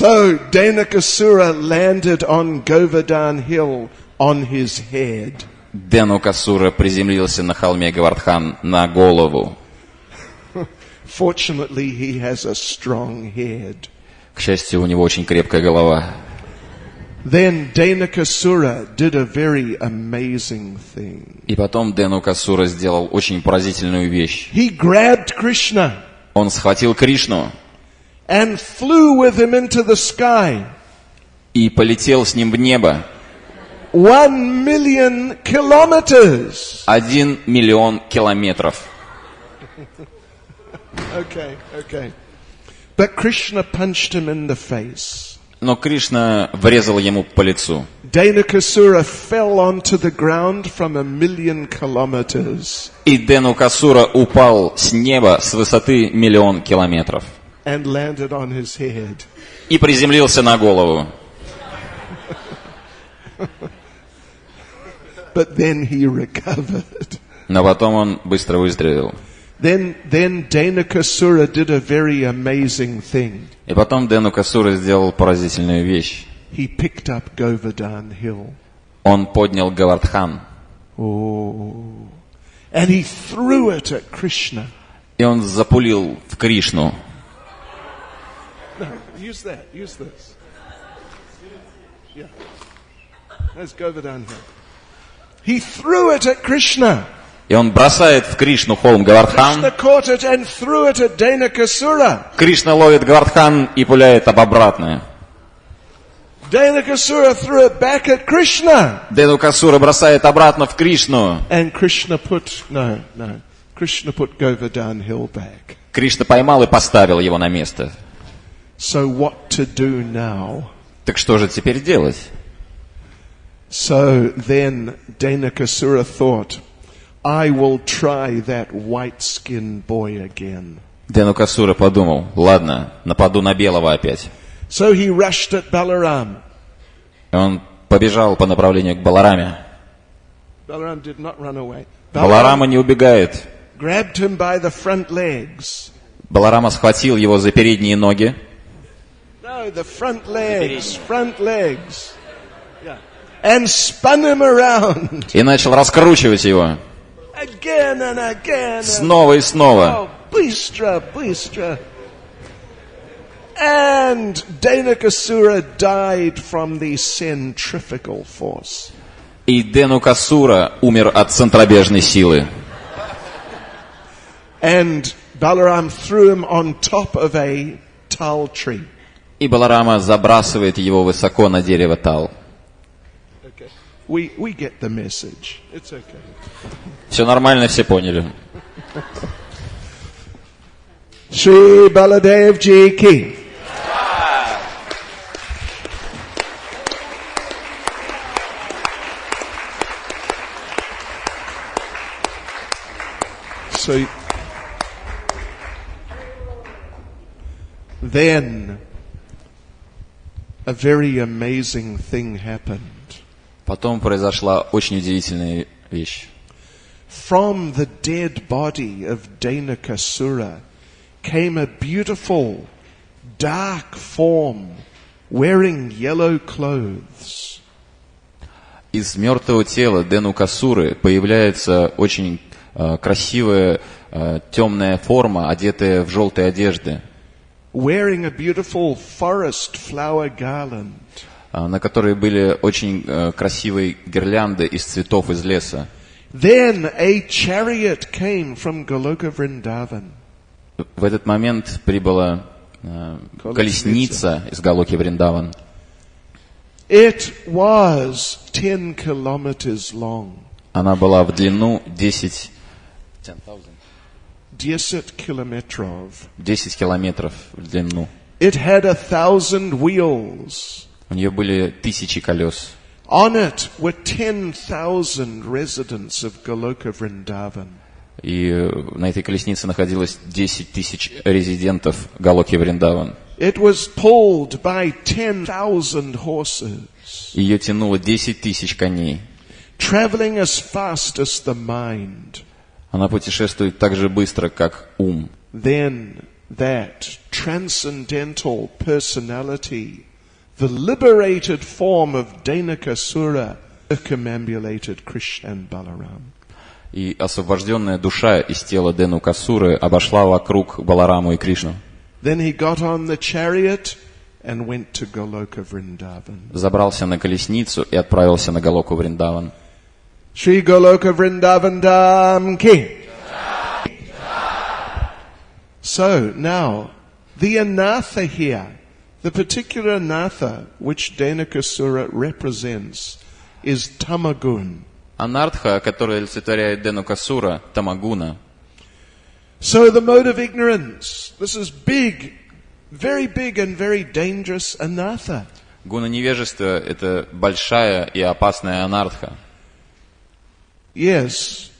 So Denakasura landed on Govardhan Hill on his head. Денукасура приземлился на холме Говардхан на голову. Fortunately, he has a strong head. К счастью, у него очень крепкая голова. Then Denakasura did a very amazing thing. И потом Денукасура сделал очень поразительную вещь. He grabbed Krishna Он схватил Кришну and flew with him into the sky. и полетел с ним в небо. 1 million kilometers. 1 миллион километров. Okay. But Krishna punched him in the face. Но Кришна врезал ему по лицу. Denakasura fell onto the ground from 1 million kilometers И Денукасура упал с неба с высоты 1 миллион километров. and landed on his head. И приземлился на голову. But then he recovered. Но потом он быстро выздоровел. Then Denakasura did a very amazing thing. И потом Денукасура сделал поразительную вещь. He picked up Govardhan Hill. Он поднял Говардхан. Oh. And he threw it at Krishna. И он запулил в Кришну. No, use this. Yeah. That's Govardhan Hill. He threw it at Krishna. И он бросает в Кришну холм Говардхан. Krishna caught it and threw it at Denakasura. Кришна ловит Говардхан и пуляет об обратное. Denakasura threw it back at Krishna. Денукасура бросает обратно в Кришну. And Krishna put Govardhan Hill back. Кришна поймал и поставил его на место. So what to do now? Так что же теперь делать? So then Denakasura thought, I will try that white-skinned boy again. Денукасура подумал, ладно, нападу на белого опять. So he rushed at Balaram. И он побежал по направлению к Балараме. Balaram did not run away. Баларама не убегает. Grabbed him by the front legs. Баларама схватил его за передние ноги. No, the front legs. Yeah. And spun him around. И начал раскручивать его. Again and again. Снова и снова. Oh, bistro. And Denakasura died from the centrifugal force. И Денукасура умер от центробежной силы. And Balaram threw him on top of a tal tree. И Баларама забрасывает его высоко на дерево тал. Okay. We get the message. It's okay. Все нормально, все поняли. Shri Baladev Ji Ki. So then a very amazing thing happened. Потом произошла очень удивительная вещь. from the dead body of Denakasura came a beautiful, dark form wearing yellow clothes. Из мертвого тела Денукасуры появляется очень красивая темная форма, одетая в желтые одежды, Wearing a beautiful forest flower garland. На которой были очень красивые гирлянды из цветов из леса. Then a chariot came from Goloka Vrindavan. В этот момент прибыла колесница из Галоки Вриндаван. It was 10 kilometers long. Она была в длину 10 километров в длину. It had 1000 wheels. У нее были 1000 колес. On it were 10,000 residents of Goloka Vrindavan. И на этой колеснице находилось 10 тысяч резидентов Галоки Вриндаван. It was pulled by 10,000 horses. Ее тянуло 10 тысяч коней. Traveling as fast as the mind. Она путешествует так же быстро, как ум. Then that transcendental personality, the liberated form of Denakasura, circumambulated Krishna and Balaram. И освобожденная душа из тела Денукасуры обошла вокруг Балараму и Кришну. Then he got on the chariot and went to Goloka Vrindavan. Забрался на колесницу и отправился на Галоку Вриндаван. Shri Goloka Vrindavan Dham Ki. So now, the anatha here, the particular anatha which Denakasura represents, is tamagun. Анартха, которая олицетворяет Денукасура, тамагуна. So the mode of ignorance, this is big, very big and very dangerous anatha. Гуна невежества – это большая и опасная анартха. Yes,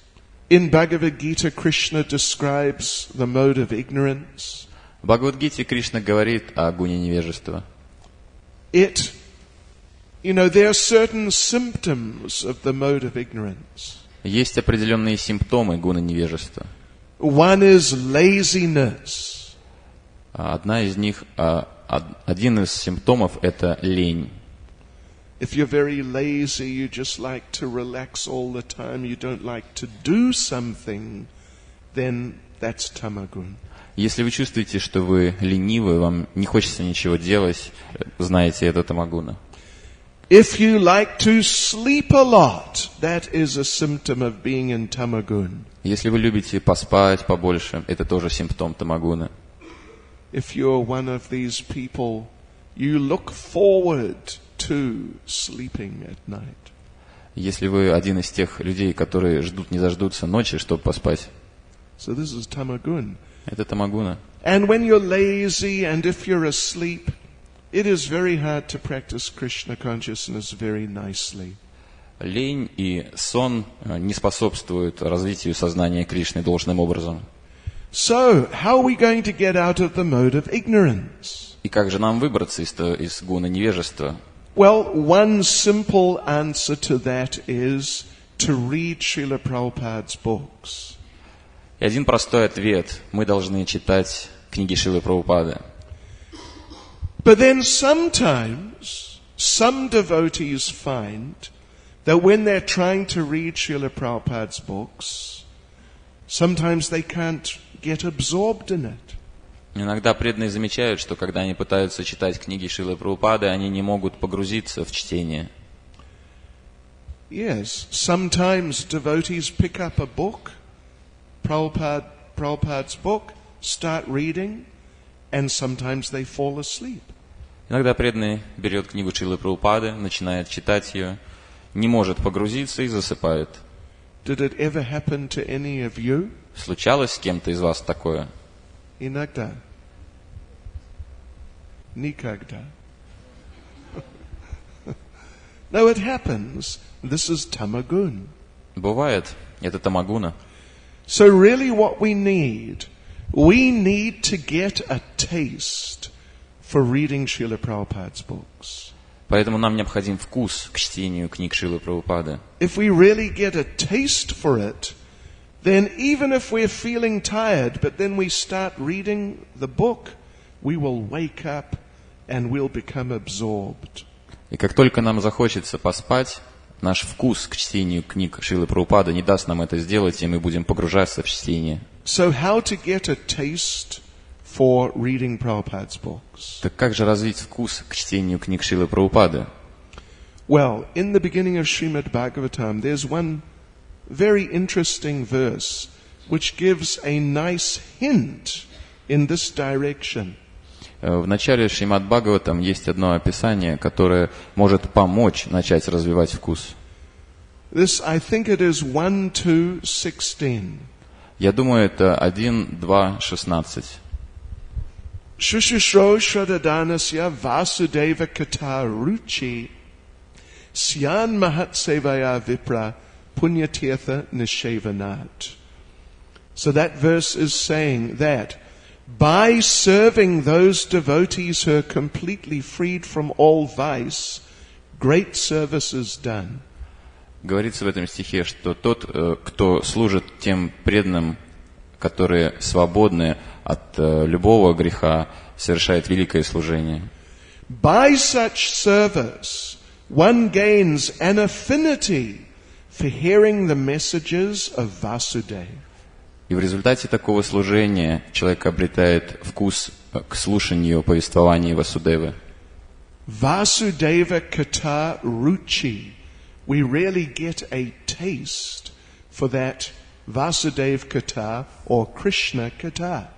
in Bhagavad Gita, Krishna describes the mode of ignorance. В Бхагавад-гите Кришна говорит о гуне невежества. There are certain symptoms of the mode of ignorance. Есть определенные симптомы гуна невежества. One is laziness. Один из симптомов – это лень. If you're very lazy, you just like to relax all the time, you don't like to do something, then that's tamagun. Если вы чувствуете, что вы ленивы, вам не хочется ничего делать, знаете, это тамагуна. If you like to sleep a lot, that is a symptom of being in tamagun. Если вы любите поспать побольше, это тоже симптом тамагуна. If you're one of these people, you look forward to sleeping at night. Если вы один из тех людей, которые ждут не дождутся ночи, чтобы поспать, So this is tamagun. это тамагуна. And when you're lazy and if you're asleep, it is very hard to practice Krishna consciousness very nicely. Лень и сон не способствуют развитию сознания Кришны должным образом. So, how are we going to get out of the mode of ignorance? И как же нам выбраться из гуна невежества? Well, one simple answer to that is to read Srila Prabhupada's books. И один простой ответ. Мы должны читать книги Шрилы Прабхупады. But then sometimes, some devotees find that when they're trying to read Srila Prabhupada's books, sometimes they can't get absorbed in it. Иногда преданные замечают, что когда они пытаются читать книги Шрилы Прабхупады, они не могут погрузиться в чтение. Yes, sometimes devotees pick up a book, Prabhupada's book, start reading, and sometimes they fall asleep. Иногда преданный берет книгу Шрилы Прабхупады, начинает читать ее, не может погрузиться и засыпает. Did it ever happen to any of you? Случалось с кем-то из вас такое? Иногда. Никогда. No, it happens. This is tamagun. Бывает. Это тамагуна. So really what we need to get a taste for reading Srila Prabhupada's books. Поэтому нам необходим вкус к чтению книг Шрилы Прабхупады. If we really get a taste for it, then even if we're feeling tired, but then we start reading the book, we will wake up and we'll become absorbed. И как только нам захочется поспать, наш вкус к чтению книг Шрилы Прабхупады не даст нам это сделать, и мы будем погружаться в чтение. So how to get a taste for reading Prabhupada's books? Так как же развить вкус к чтению книг Шрилы Прабхупады? Well, in the beginning of Srimad Bhagavatam, there's one very interesting verse which gives a nice hint in this direction. В начале Шримад Бхагаватам есть одно описание, которое может помочь начать развивать вкус. This, I think it is 1:2:16. Я думаю, это 1:2:16. Shushishro Shradhadanasya Vasudeva Kata Ruchi Syan Mahatsevaya Vipra Punyatirtha Nishevanat. So that verse is saying that by serving those devotees who are completely freed from all vice, great service is done. Говорится в этом стихе, что тот, кто служит тем преданным, которые свободны от любого греха, совершает великое служение. By such service, one gains an affinity for hearing the messages of Vasudeva. И в результате такого служения человек обретает вкус к слушанию повествований Васудевы. Vasudeva Kata Ruchi. We really get a taste for that Vasudeva Kata or Krishna Kata.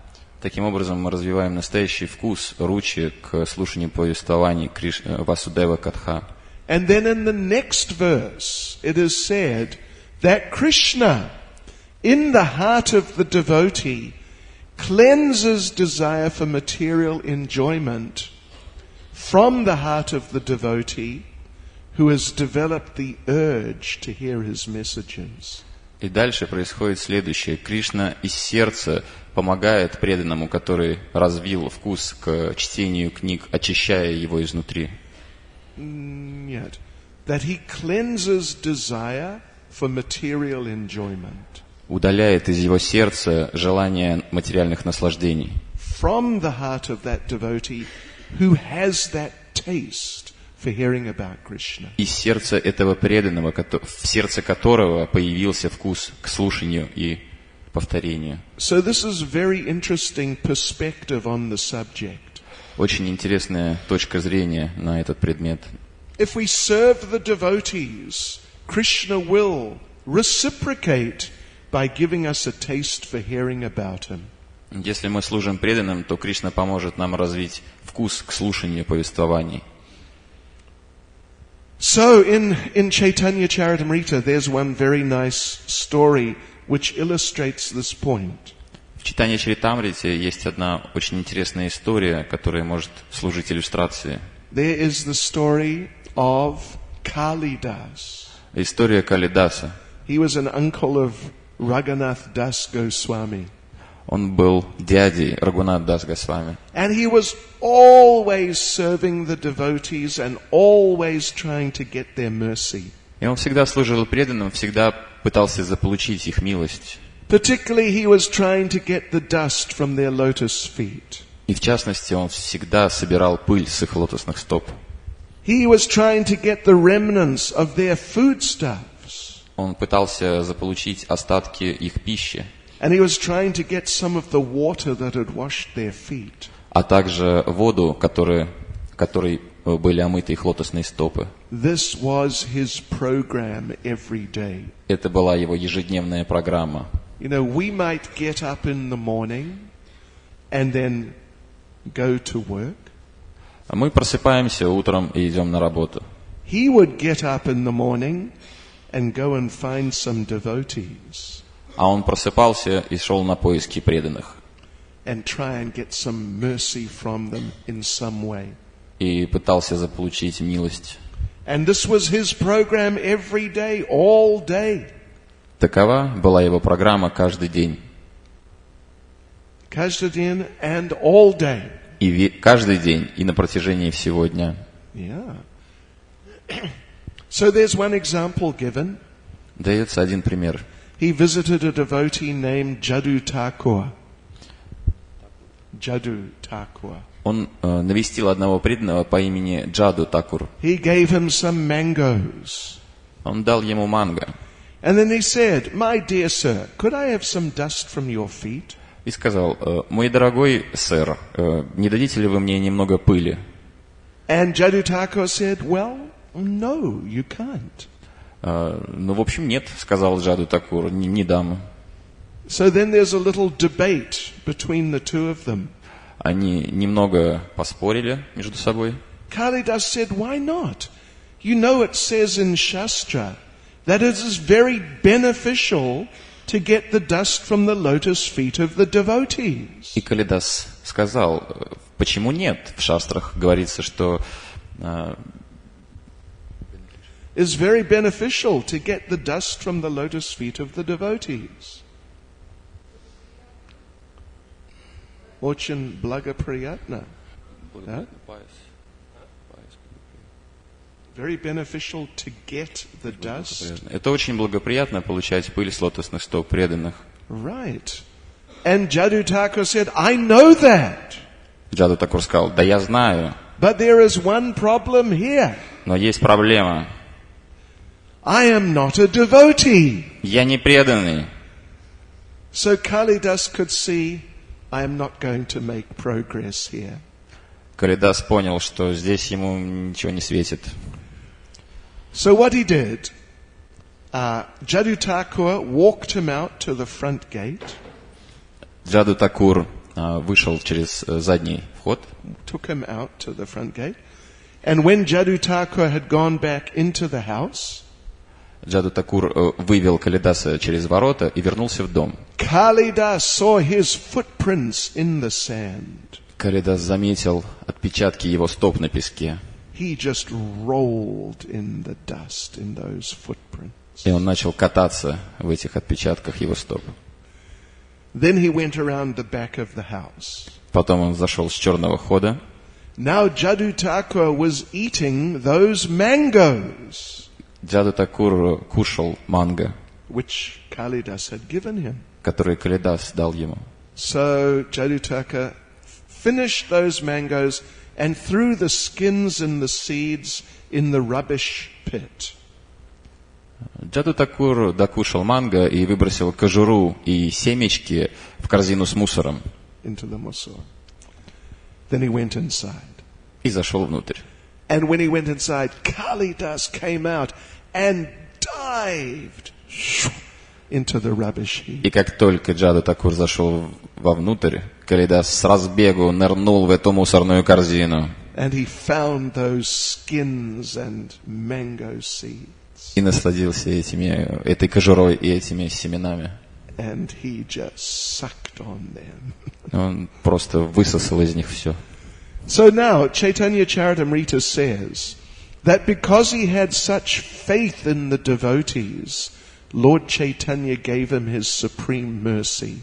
Таким образом, мы развиваем настоящий вкус ручи к слушанию повествований Васудева Катха. And then in the next verse, it is said that Krishna, in the heart of the devotee, cleanses desire for material enjoyment from the heart of the devotee who has developed the urge to hear his messages. И дальше происходит следующее. Кришна из сердца помогает преданному, который развил вкус к чтению книг, очищая его изнутри. Yet, that he cleanses desire for material enjoyment. Удаляет из его сердца желание материальных наслаждений. From the heart of that devotee who has that taste for hearing about Krishna. Из сердца этого преданного, в сердце которого появился вкус к слушанию и повторению. So this is very interesting perspective on the subject. Очень интересная точка зрения на этот предмет. If we serve the devotees, Krishna will reciprocate by giving us a taste for hearing about him. Если мы служим преданным, то Кришна поможет нам развить вкус к слушанию повествований. So in Chaitanya Charitamrita, there's one very nice story which illustrates this point. В Чайтанья Чаритамрите есть одна очень интересная история, которая может служить иллюстрацией. There is the story of Kalidas. История Калидаса. He was an uncle of Raghunath Das Goswami. Он был дядей Рагунат Дас Госвами. And he was always serving the devotees and always trying to get their mercy. И он всегда служил преданным, всегда пытался заполучить их милость. Particularly he was trying to get the dust from their lotus feet. И в частности, он всегда собирал пыль с их лотосных стоп. He was trying to get the remnants of their foodstuffs. Он пытался заполучить остатки их пищи, And he was trying to get some of the water that had washed their feet. а также воду, которой были омыты их лотосные стопы. This was his program every day. Это была его ежедневная программа. You know, we might get up in the morning and then go to work. Мы просыпаемся утром и идем на работу. He would get up in the morning and go and find some devotees. А он просыпался и шел на поиски преданных. And try and get some mercy from them in some way. И пытался заполучить милость. And this was his program every day, all day. Такова была его программа каждый день. Каждый день and all day. И каждый день, и на протяжении всего дня. Yeah. So there's one example given. Дается один пример. he visited a devotee named Jadu Thakur. Jadu Thakur. Он навестил одного преданного по имени Джаду Такур. He gave him some mangoes. Он дал ему манго. And then he said, "My dear sir, could I have some dust from your feet?" И сказал: «Мой дорогой сэр, не дадите ли вы мне немного пыли?» And Jadu Thakur said, "Well, no, you can't." Ну, в общем, нет, сказал Джаду Такур, не дам. So then there's a little debate between the two of them. Они немного поспорили между собой. Kalidas said, "Why not? You know it says in Shastra that it is very beneficial to get the dust from the lotus feet of the devotees." И Калидас сказал: почему нет? В шастрах говорится, что It's very beneficial to get the dust from the lotus feet of the devotees. Очень благоприятно. Да? Very beneficial to get the dust. Это очень благоприятно получать пыль с лотосных стоп преданных. Right. And Jadu Thakur said, "I know that. Джаду Такур сказал: да я знаю, But there is one problem here. но есть проблема. I am not a devotee." Я не преданный. So Kalidas could see, I am not going to make progress here. Калидас понял, что здесь ему ничего не светит. So what he did, Jadu Thakur walked him out to the front gate, Джаду Такур вышел через задний вход, took him out to the front gate, and when Jadu Thakur had gone back into the house, Джаду Такур вывел Калидаса через ворота и вернулся в дом. Kalidas saw his footprints in the sand. Калидас заметил отпечатки его стоп на песке, He just rolled in the dust in those footprints. и он начал кататься в этих отпечатках его стоп. Then he went around the back of the house. Потом он зашел с черного хода. Now Jadu Thakur was eating those mangoes, Джаду Такур кушал манго, which Kalidas had given him. который Калидас дал ему. So Jadu Thakur finished those mangoes and threw the skins and the seeds in the rubbish pit. Джаду Такур докушал манго и выбросил кожуру и семечки в корзину с мусором. Into the musur. Then he went inside. И зашел внутрь. And when he went inside, Kalidas came out and dived into the rubbish heap. И как только Джаду Такур зашел вовнутрь, Калидас с разбегу нырнул в эту мусорную корзину. And he found those skins and mango seeds. И насладился этой кожурой и этими семенами. And he just sucked on them. Он просто высосал из них все. So now, Chaitanya Charitamrita says that because he had such faith in the devotees, Lord Chaitanya gave him his supreme mercy.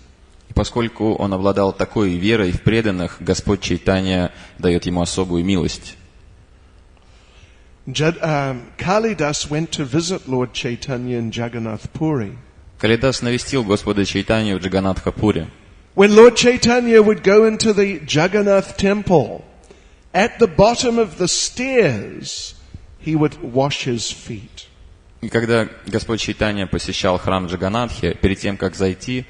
И поскольку он обладал такой верой в преданных, Господь Чайтанья дает ему особую милость. Kalidas went to visit Lord Chaitanya in Jagannath Puri. Калидас навестил Господа Чайтанью в Джаганнатха-пуре. When Lord Chaitanya would go into the Jagannath temple, at the bottom of the stairs, he would wash his feet. И когда Господь Чайтанья посещал храм Джаганнатхи, перед тем, как зайти,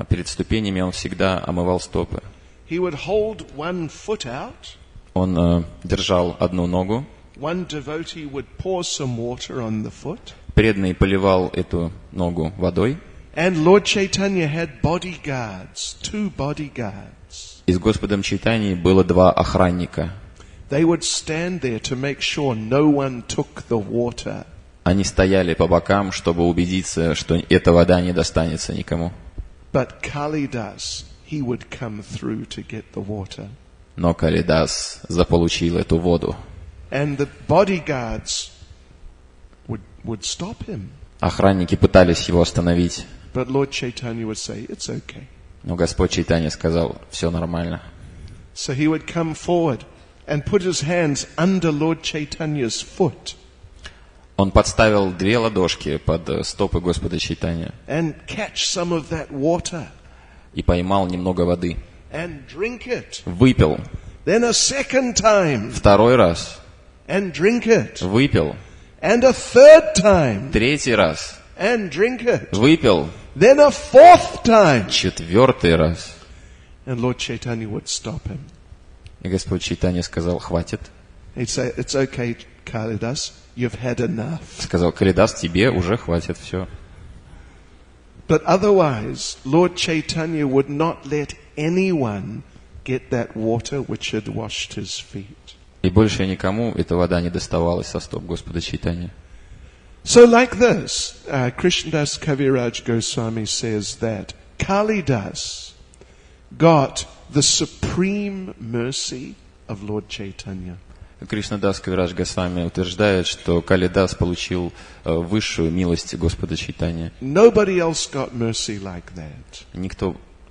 перед ступенями он всегда омывал стопы. He would hold one foot out. Он держал одну ногу. One devotee would pour some water on the foot. Преданный поливал эту ногу водой. And Lord Chaitanya had bodyguards, 2 bodyguards. И с Господом Чайтаньей было 2 охранника. They would stand there to make sure no one took the water. Они стояли по бокам, чтобы убедиться, что эта вода не достанется никому. But Kalidas, he would come through to get the water. Но Калидас заполучил эту воду. And the bodyguards would stop him. Охранники пытались его остановить. But Lord Chaitanya would say, "It's okay." Но Господь Чайтанья сказал: все нормально. So he would come forward and put his hands under Lord Chaitanya's foot. Он подставил 2 ладошки под стопы Господа Чайтаньи and catch some of that water и поймал немного воды. and drink it. Выпил. Then a second time 2 раз. and drink it. Выпил. And a third time 3 раз. and drink it. Выпил. Then a fourth time. 4 раз. And Lord Chaitanya would stop him. И Господь Чайтанья сказал: хватит. He'd say, it's okay, Kalidas, you've had enough. Сказал: Калидас, тебе уже хватит, все. But otherwise, Lord Chaitanya would not let anyone get that water which had washed his feet. И больше никому эта вода не доставалась со стоп Господа Чайтаньи. So like this, Krishnadas Kaviraj Goswami says that Kalidas got the supreme mercy of Lord Chaitanya. Кришнадас Кавирадж Госвами утверждает, что Калидас получил высшую милость Господа Чайтаньи. Nobody else got mercy like that.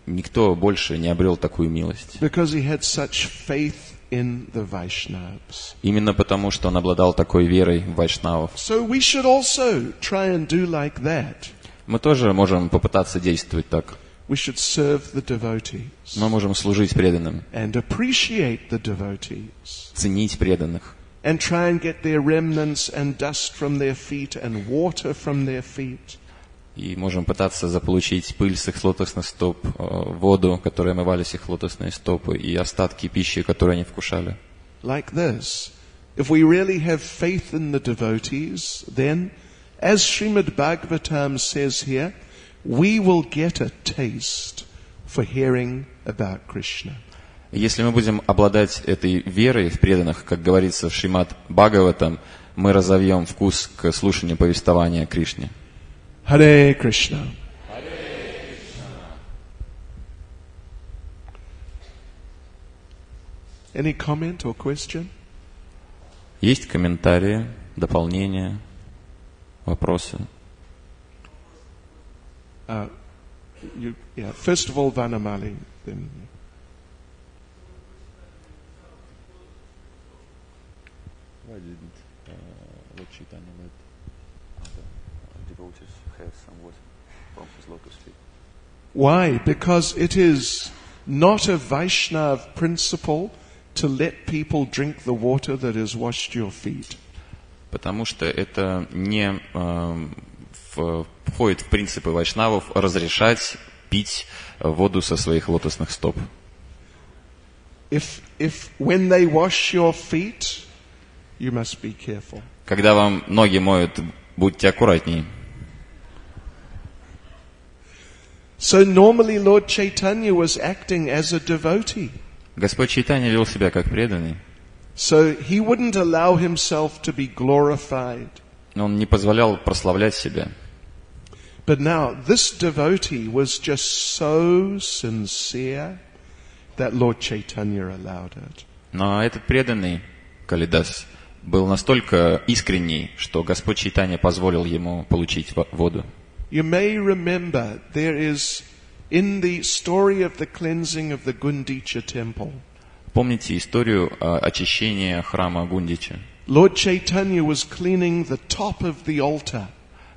Никто больше не обрел такую милость. Because he had such faith in the Vaishnavas. Именно потому, что он обладал такой верой в вайшнавов. So we should also try and do like that. Мы тоже можем попытаться действовать так. We should serve the devotees. Мы можем служить преданным, And appreciate the devotees. ценить преданных. And try and get their remnants and dust from their feet and water from their feet. И можем пытаться заполучить пыль с их лотосных стоп, воду, которой омывали с их лотосные стопы, и остатки пищи, которые они вкушали. Like this. If we really have faith in the devotees, then, as Srimad Bhagavatam says here, we will get a taste for hearing about Krishna. Если мы будем обладать этой верой в преданных, как говорится в Шримад Бхагаватам, мы разовьем вкус к слушанию повествования о Кришне. Харе Кришна. Any comment or question? Есть комментарии, дополнения, вопросы? First of all, Vanamali. Then. Why didn't Lord Chaitanya let other devotees have some water from his lotus feet? Why? Because it is not a Vaishnav principle to let people drink the water that has washed your feet. Потому что это не входит в принципы вайшнавов разрешать пить воду со своих лотосных стоп. If when they wash your feet, you must be careful. Когда вам ноги моют, будьте аккуратней. So normally Lord Chaitanya was acting as a devotee. Господь Чайтанья вел себя как преданный. So he wouldn't allow himself to be glorified. Он не позволял прославлять себя. But now this devotee was just so sincere that Lord Chaitanya allowed it. Но этот преданный, Калидас, был настолько искренний, что Господь Чайтанья позволил ему получить воду. You may remember there is in the story of the cleansing of the Gundicha temple. Помните историю очищения храма Гундича? Lord Chaitanya was cleaning the top of the altar.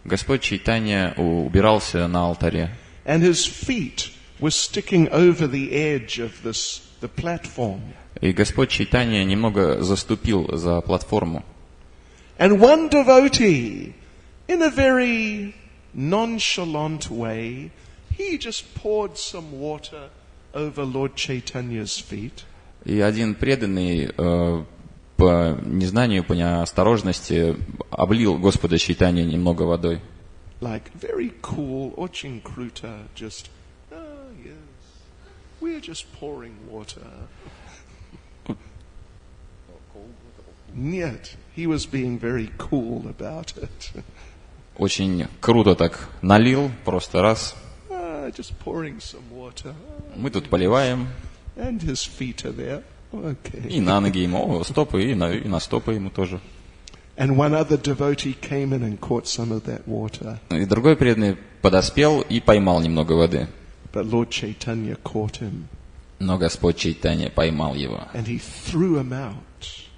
Господь Чайтанья убирался на алтаре. And his feet were sticking over the edge of the platform. И Господь Чайтанья немного заступил за платформу. And one devotee, in a very nonchalant way, he just poured some water over Lord Chaitanya's feet. И один преданный по незнанию, по неосторожности облил Господа Чайтанью немного водой. Like very cool, очень круто, just, yes, we're just pouring water. Нет, he was being very cool about it. Очень круто так налил, просто раз. Just pouring some water. Мы тут поливаем. And his feet are there. Okay. И на ноги ему, стопы, и на стопы ему тоже. And one other devotee came in and caught some of that water. И другой преданный подоспел и поймал немного воды. But Lord Chaitanya caught him. Но Господь Чайтанья поймал его. And he threw him out.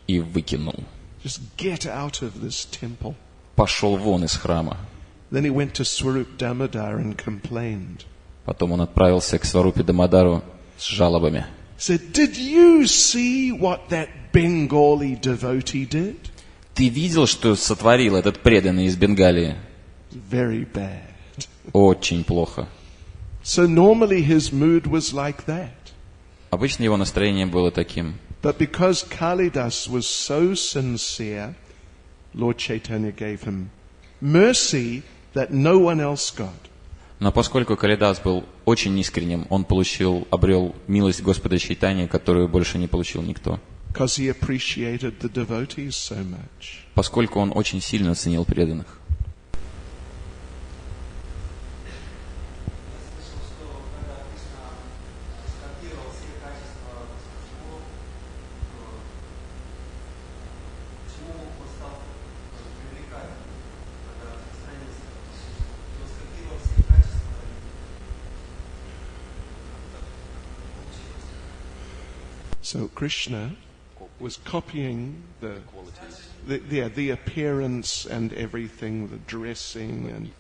И выкинул. Just get out of this temple. пошел вон из храма. Then he went to Swarup Damodar and complained. Потом он отправился к Сварупе Дамодару с жалобами. Said, did you see what that Bengali devotee did? Ты видел, что сотворил этот преданный из Бенгалии? Very bad. Очень плохо. So normally his mood was like that. Обычно его настроение было таким. But because Kalidas was so sincere, Lord Chaitanya gave him mercy that no one else got. Но поскольку Калидас был очень искренним, он обрел милость Господа Чайтаньи, которую больше не получил никто. Because he appreciated the devotees so much. Поскольку он очень сильно ценил преданных. So Krishna was copying the appearance and everything, the dressing and.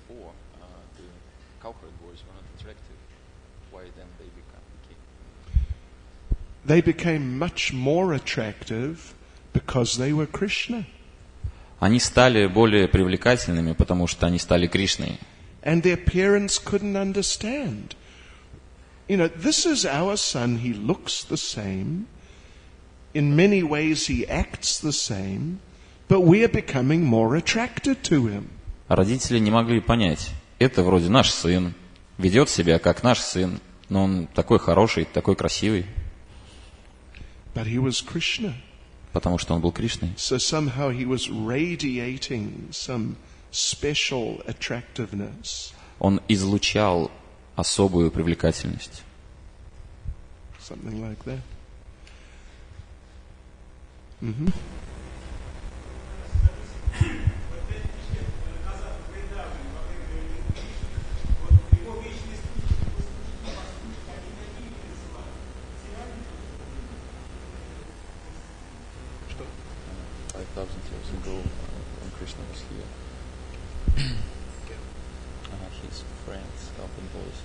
They became much more attractive because they were Krishna. Они стали более привлекательными, потому что они стали Кришной. And their parents couldn't understand. You know, this is our son, he looks the same. In many ways he acts the same, but we are becoming more attracted to him. Родители не могли понять. Это вроде наш сын, ведет себя как наш сын, но он такой хороший, такой красивый. But he was Krishna. Потому что он был Кришной. So somehow he was radiating some special attractiveness. Он излучал особую привлекательность. Something like that. Mm-hmm. His friends, helping boys,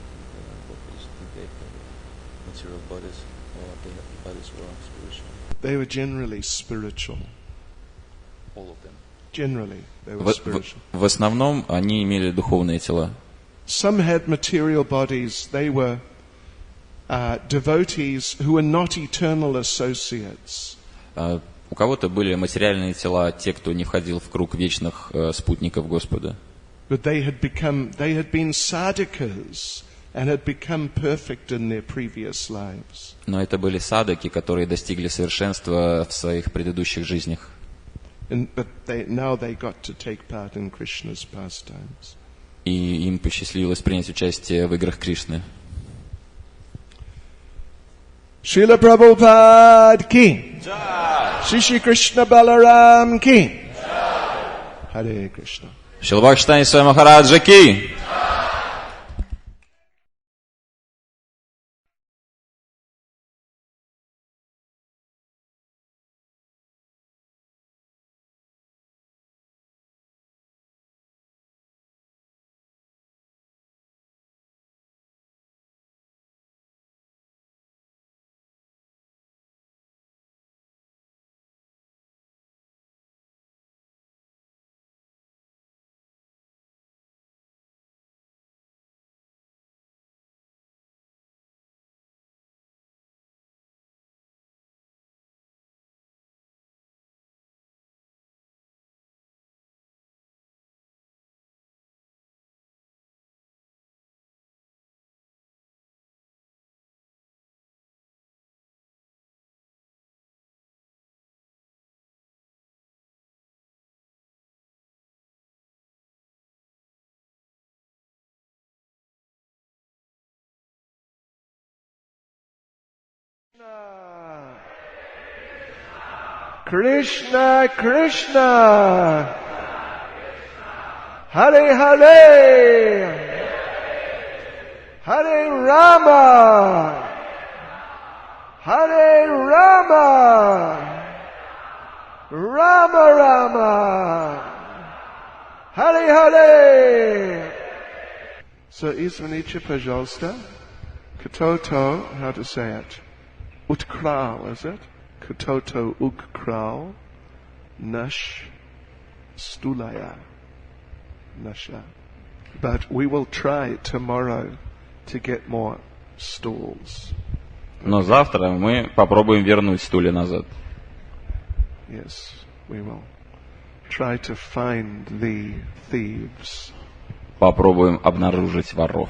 material bodies, or their bodies were spiritual. They were generally spiritual. All of them. Generally, they were spiritual. В основном они имели духовные тела. Some had material bodies. They were devotees who were not eternal associates. У кого-то были материальные тела, те, кто не входил в круг вечных спутников Господа. But they had been sadhakas and had become perfect in their previous lives. Но это были садаки, которые достигли совершенства в своих предыдущих жизнях. But now they got to take part in Krishna's pastimes. И им посчастливилось принять участие в играх Кришны. Srila Prabhupada ki. Shri Krishna Balaram ki. Hare Krishna. Шрила Бхакти Чайтанья Свами Махараджа ки. Krishna Krishna Hare Hare Hare Rama Hare Rama Rama Rama Hare Hare! So, извините, пожалуйста. Кто-то, how to say it? Utkrал, is it? Кто-то украл наш стулья. Наша. But we will try tomorrow to get more stools. Но завтра мы попробуем вернуть стулья назад. Yes, we will try to find the thieves. Попробуем обнаружить воров.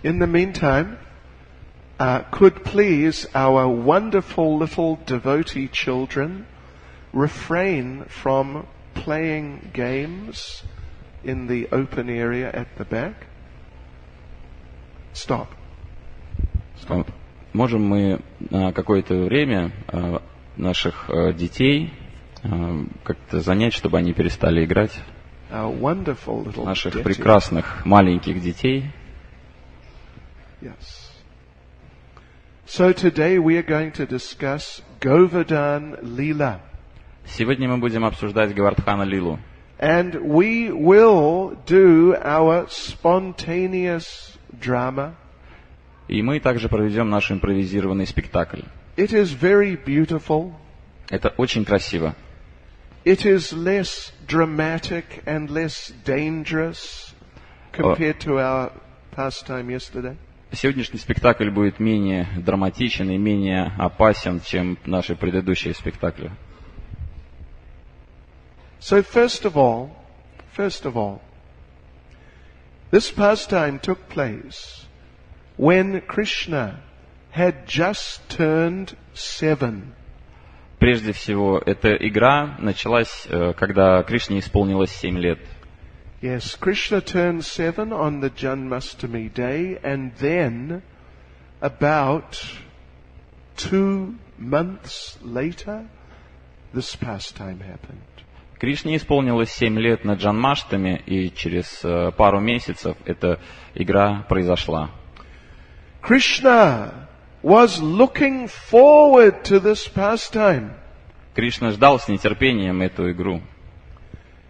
In the meantime, could please our wonderful little devotee children refrain from playing games in the open area at the back? Stop. Можем мы на какое-то время наших детей как-то занять, чтобы они перестали играть? Наших прекрасных маленьких детей. Yes. So today we are going to discuss Govardhan Lila. Сегодня мы будем обсуждать Говардхана Лилу. And we will do our spontaneous drama. И мы также проведем наш импровизированный спектакль. It is very beautiful. Это очень красиво. It is less dramatic and less dangerous compared to our pastime yesterday. Сегодняшний спектакль будет менее драматичен и менее опасен, чем наши предыдущие спектакли. So first of all, this pastime took place when Krishna had just turned 7. Прежде всего, эта игра началась, когда Кришне исполнилось 7 лет. Yes, Krishna turned 7 on the Janmashtami day, and then about 2 months later, this pastime happened. Кришне исполнилось 7 лет на Джанмаштами, и через пару месяцев эта игра произошла. Krishna was looking forward to this pastime. Кришна ждал с нетерпением эту игру.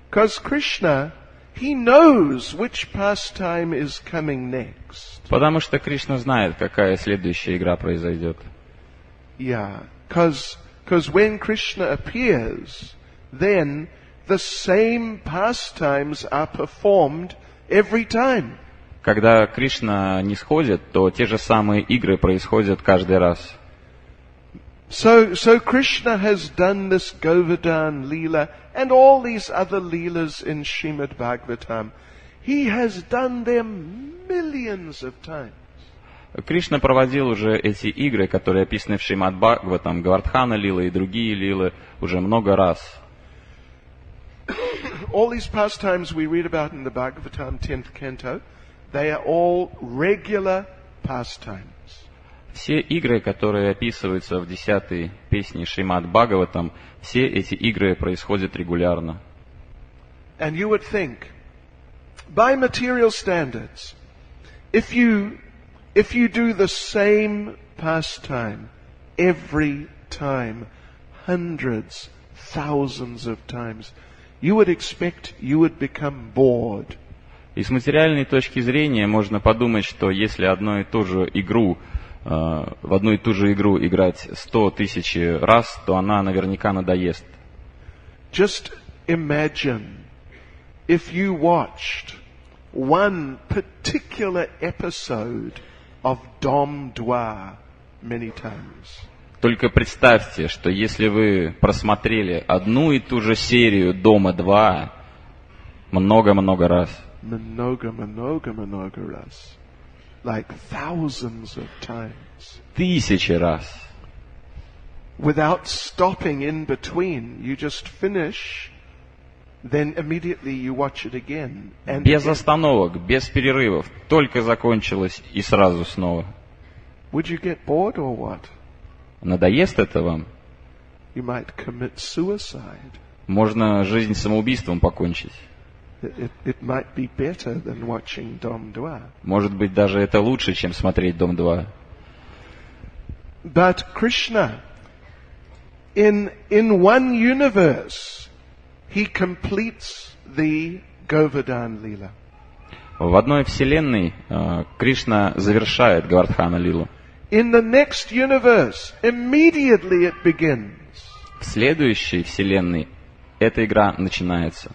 Because Krishna, he knows which pastime is coming next. Потому что Кришна знает, какая следующая игра произойдет. Yeah, because when Krishna appears, then the same pastimes are performed every time. Когда Кришна нисходит, то те же самые игры происходят каждый раз. So Krishna has done this Govardhan Leela and all these other Leelas in Srimad Bhagavatam. He has done them millions of times. Кришна проводил уже эти игры, которые описаны в Шримад Бхагаватам, Говардхана Лила и другие лилы, уже много раз. All these pastimes we read about in the Bhagavatam 10th canto, they are all regular pastimes. Все игры, которые описываются в 10-й песне Шримад Бхагаватам, все эти игры происходят регулярно. And you would think, by material standards, if you do the same pastime every time, hundreds, thousands of times, you would expect you would become bored. И с материальной точки зрения можно подумать, что если в одну и ту же игру играть 100 тысяч раз, то она наверняка надоест. Just imagine if you watched one particular episode of Dom Dwa many times. Только представьте, что если вы просмотрели одну и ту же серию Дома-2 много-много раз. Много раз. Like thousands of times. 1000 раз. Without stopping in between, you just finish, then immediately you watch it again. And без остановок, без перерывов. Только закончилось и сразу снова. Would you get bored or what? Надоест это вам? You might commit suicide. Можно жизнь самоубийством покончить. It might be better than watching Dom Dwa. Может быть, даже это лучше, чем смотреть Дом-2. But Krishna, in one universe, he completes the Govardhan Lila. В одной вселенной Кришна завершает Говардхана Лилу. In the next universe, immediately it begins. В следующей вселенной эта игра начинается.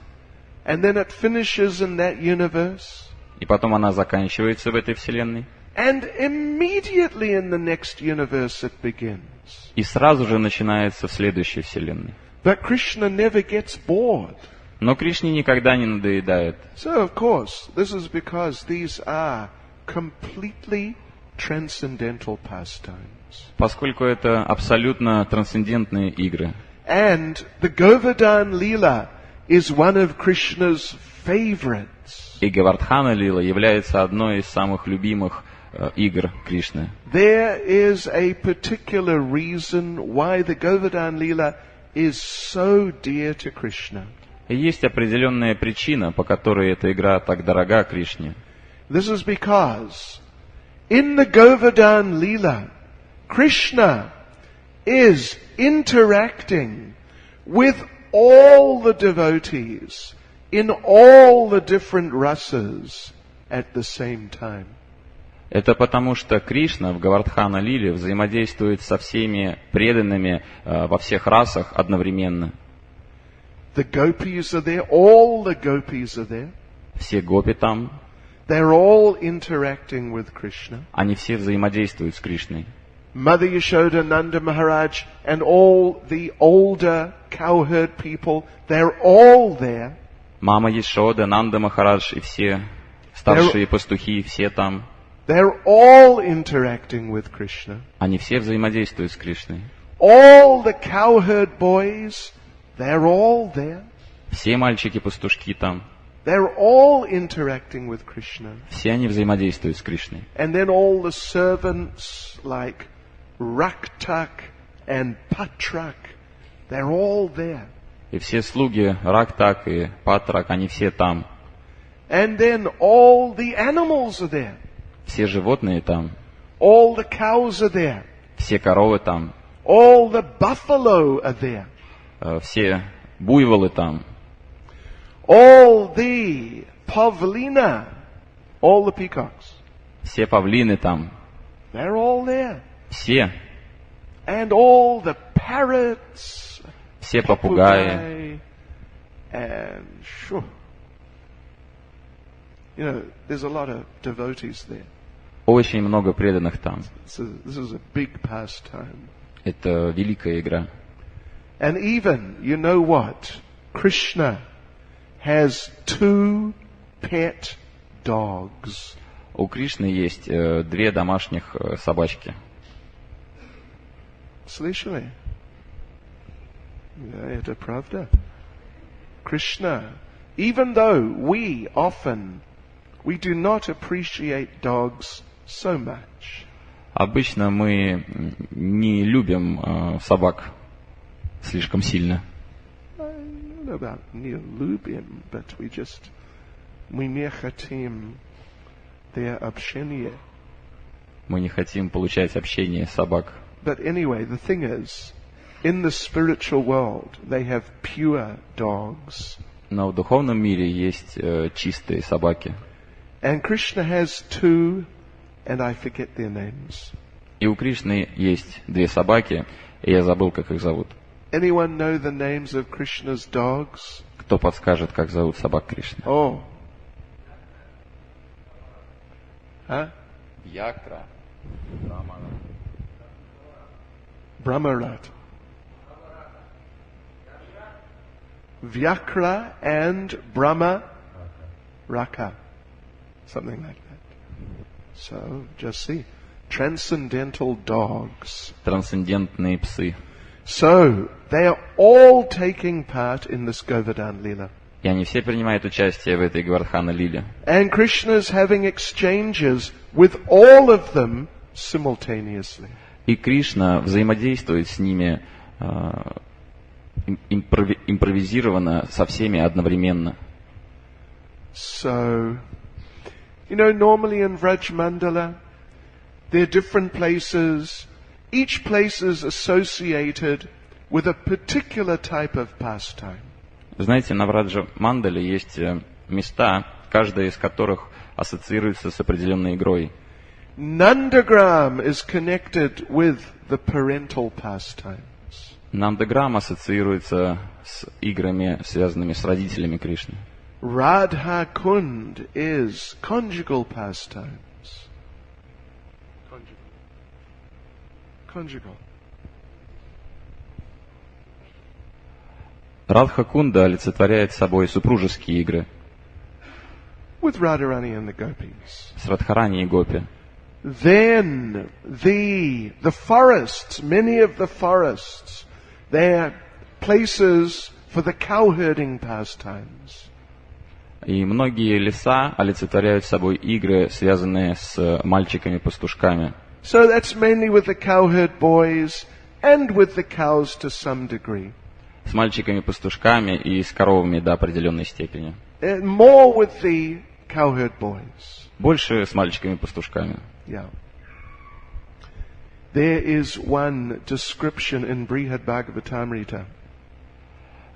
And then it finishes in that universe. И потом она заканчивается в этой вселенной. And immediately in the next universe it begins. И сразу же начинается в следующей вселенной. But Krishna never gets bored. Но Кришне никогда не надоедает. So, of course, this is because these are completely transcendental pastimes. Поскольку это абсолютно трансцендентные игры. And the Govardhan Lila is one of Krishna's favorites. И Говардхана Лила является одной из самых любимых игр Кришны. There is a particular reason why the Govardhan Lila is so dear to Krishna. И есть определенная причина, по которой эта игра так дорога Кришне. This is because in the Govardhan Lila, Krishna is interacting with all the devotees in all the different rasas at the same time. Это потому, что Кришна в Говардхана Лиле взаимодействует со всеми преданными во всех расах одновременно. The gopis are there, all the gopis are there. Все гопи там, They're all interacting with Krishna. они все взаимодействуют с Кришной. Mother Yashoda, Nanda Maharaj, and all the older cowherd people, they're all there. Мама Ешода, Нанда Махарадж и все старшие пастухи, все там. They're all interacting with Krishna. Они все взаимодействуют с Кришной. All the cowherd boys, they're all there. Все мальчики-пастушки там. They're all interacting with Krishna. Все они взаимодействуют с Кришной. And then all the servants like Raktak and Patrak, they're all there. И все слуги, Рактак и Патрак, они все там. And then all the animals are there. Все животные там. All the cows are there. Все коровы там. All the buffalo are there. Все буйволы там. All the pavlina, all the peacocks, Все павлины там. they're all there. Все. And all the parrots, Все попугаи. and sure. You know, there's a lot of devotees there. Очень много преданных там. So this is a big pastime. Это великая игра. And even, you know what? Krishna has 2 pet dogs. У Кришны есть 2 домашних собачки. Слышали? Да, это правда. Krishna, even though we do not appreciate dogs so much. Обычно мы не любим собак слишком сильно. I don't know about не любим, but мы не хотим their общение. Мы не хотим получать общение собак. But anyway, the thing is, in the spiritual world, they have pure dogs. Но в духовном мире есть чистые собаки. And Krishna has 2, and I forget their names. И у Кришны есть 2 собаки, и я забыл, как их зовут. Anyone know the names of Krishna's dogs? Кто подскажет, как зовут собак Кришны? Oh. Huh? Якра. Brahmarat. Vyakra and Brahma Raka. Something like that. So, just see. Transcendental dogs. Трансцендентные псы. So, they are all taking part in this Govardhan Lila. И они все принимают участие в этой Говардхана Лиле. And Krishna is having exchanges with all of them simultaneously. И Кришна взаимодействует с ними импровизированно со всеми одновременно. So, you know, normally in Vraj Mandala, there are different places. Each place is associated with a particular type of pastime. Знаете, на Враджа Мандале есть места, каждая из которых ассоциируется с определенной игрой. Nandagram is connected with the parental pastimes. Нандаграм ассоциируется с играми, связанными с родителями Кришны. Radha Kund is conjugal pastimes. Conjugal. Радха-кунда олицетворяет собой супружеские игры With Radharani and the gopis. с Радхарани и Гопи. Then the forests, many of the forests, they're places for the cow-herding pastimes. И многие леса олицетворяют собой игры, связанные с мальчиками-пастушками. So that's mainly with the cowherd boys and with the cows to some degree. С мальчиками-пастушками и с коровами до определенной степени. More with the cowherd boys. Больше с мальчиками-пастушками. Yeah. There is one description in Brihad Bhagavatamrita.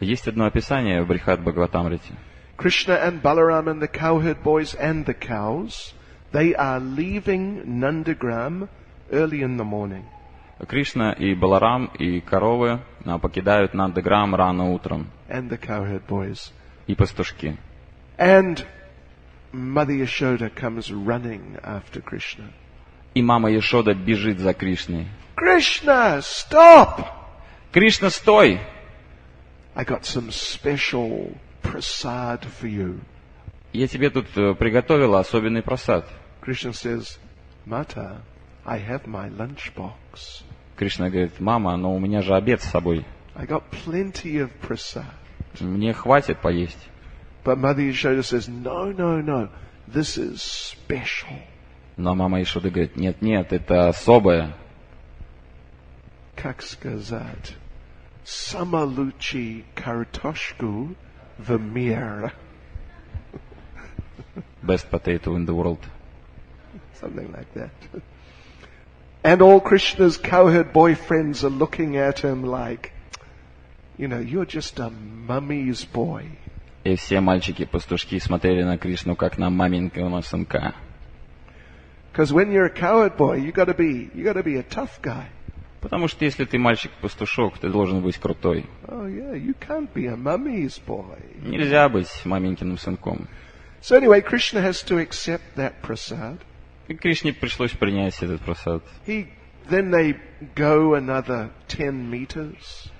Есть одно описание в Брихад Бхагаватамрите. Krishna and Balaram and the cowherd boys and the cows, they are leaving Nandagram early in the morning. Кришна и Баларам и коровы покидают Нандаграм рано утром. And the cowherd boys. И пастушки. And Mother Yashoda comes running after Krishna. И мама Яшода бежит за Кришной. Krishna, stop! Кришна, стой! I got some special prasad for you. Я тебе тут приготовила особенный прасад. Krishna says, Mata, I have my lunchbox. Кришна говорит, мама, но у меня же обед с собой. I got plenty of prasad. Мне хватит поесть. But Mother Yashoda says, no, this is special. Но мама Яшода говорит, нет, это особое. Как сказать? Самолучи картошку в мир. Best potato in the world. Something like that. And all Krishna's cowherd boyfriends are looking at him like, you're just a mummy's boy. И все мальчики-пастушки смотрели на Кришну, как на маменького сынка. Because when you're a cowherd boy, you got to be a tough guy. Потому что если ты мальчик-пастушок, ты должен быть крутой. Oh yeah, you can't be a mummy's boy. Нельзя быть маменькиным сынком. So anyway, Krishna has to accept that prasad. И Кришне пришлось принять этот прасад. Then they go another 10 meters.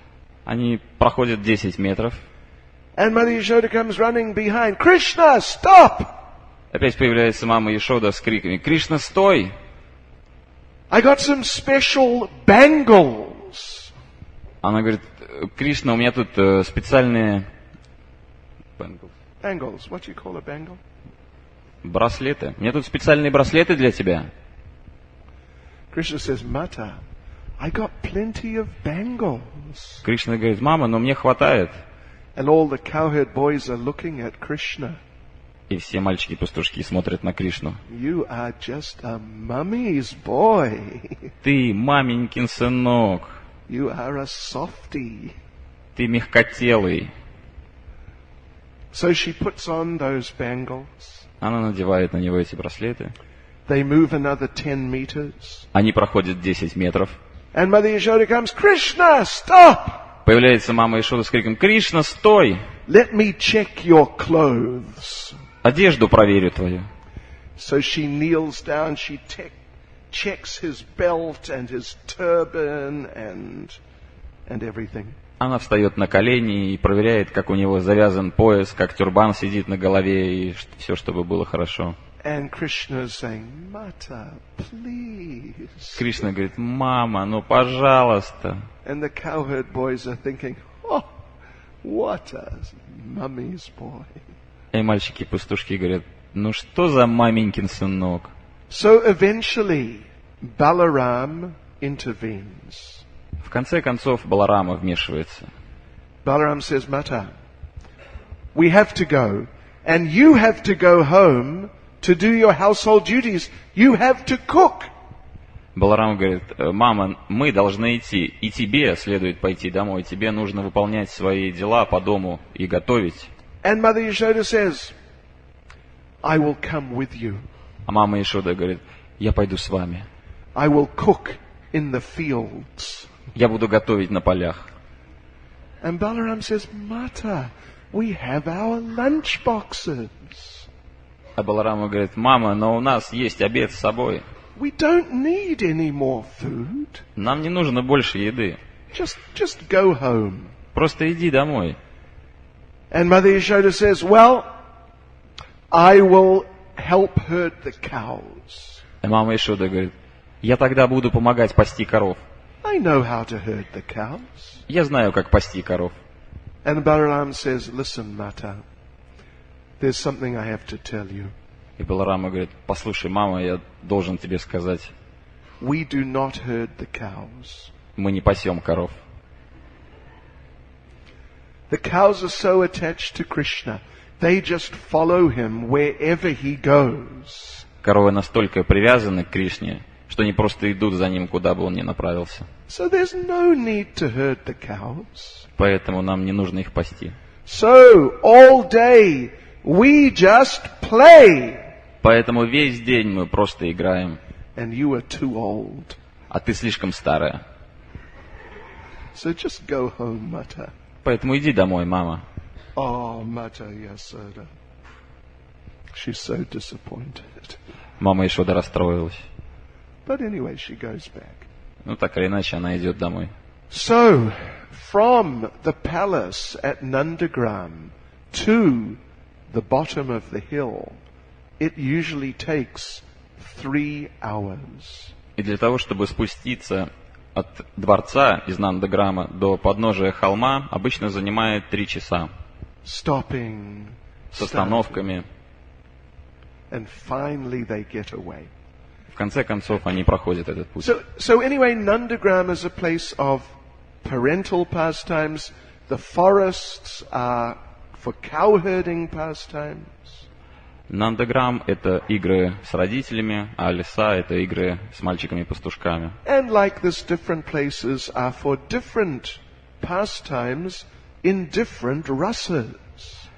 Они проходят 10 метров. And Mother Yashoda comes running behind. Krishna, stop! Опять появляется мама Яшода с криками: Кришна, стой! I got some special bangles. Она говорит: Кришна, у меня тут специальные Bangles. What do you call a bangle? браслеты. У меня тут специальные браслеты для тебя. Krishna says, Mata, I got plenty of bangles. Кришна говорит: мама, но мне хватает. And all the cowherd boys are looking at Krishna. И все мальчики-пастушки смотрят на Кришну. You are just a mummy's boy. Ты маменькин сынок. You are a softie. Ты мягкотелый. So she puts on those bangles. Она надевает на него эти браслеты. They move another 10 meters. Они проходят 10 метров. And Mother Yashoda comes, Krishna, stop! Появляется мама Яшода с криком: Кришна, стой! Let me check your clothes. Одежду проверю твою. So she kneels down, she checks his belt and his turban and everything. Она встает на колени и проверяет, как у него завязан пояс, как тюрбан сидит на голове, и все, чтобы было хорошо. And Krishna is saying, Mata, please. Кришна говорит: мама, ну пожалуйста. And the cowherd boys are thinking, oh, what a mummy's boy. И мальчики-пастушки говорят: ну что за маменькин сынок? So eventually, Balaram intervenes. В конце концов Баларама вмешивается. Balaram says, Mata, we have to go, and you have to go home to do your household duties. You have to cook. Баларам говорит: мама, мы должны идти, и тебе следует пойти домой, тебе нужно выполнять свои дела по дому и готовить. And Mother Yashoda says, I will come with you. А мама Ишода говорит: я пойду с вами. I will cook in the fields. Я буду готовить на полях. And Balaram says, Mata, we have our lunch boxes. А Баларама говорит: мама, но у нас есть обед с собой. We don't need any more food. Нам не нужно больше еды. Just go home. Просто иди домой. And Mother Yashoda says, well, I will help herd the cows. А мама Ишода говорит: я тогда буду помогать пасти коров. I know how to herd the cows. Я знаю, как пасти коров. And Balaram says, listen, Mata, there's something I have to tell you. И Баларама говорит: послушай, мама, я должен тебе сказать, We do not herd the cows. мы не пасем коров. The cows are so attached to Krishna, they just follow him wherever he goes. Коровы настолько привязаны к Кришне, что они просто идут за ним, куда бы он ни направился. So there's no need to herd the cows. Поэтому нам не нужно их пасти. So all day we just play. Поэтому весь день мы просто играем. And you are too old. А ты слишком старая. So just go home, Mata. Поэтому иди домой, мама. Oh, Mata Yasoda. She's so disappointed. Мама Ишода расстроилась. But anyway, she goes back. Ну, так или иначе, она идет домой. So, from the palace at Nandagram to the bottom of the hill, it usually takes 3 hours. И для того, чтобы спуститься от дворца из Нандаграма до подножия холма, обычно занимает 3 часа. Stopping, С остановками. and finally they get away. В конце концов, они проходят этот путь. So anyway, Nandagram is a place of parental pastimes. The forests are for cowherding pastimes. Нандаграм — это игры с родителями, а леса — это игры с мальчиками-пастушками. And like this, different places are for different pastimes in different rasas.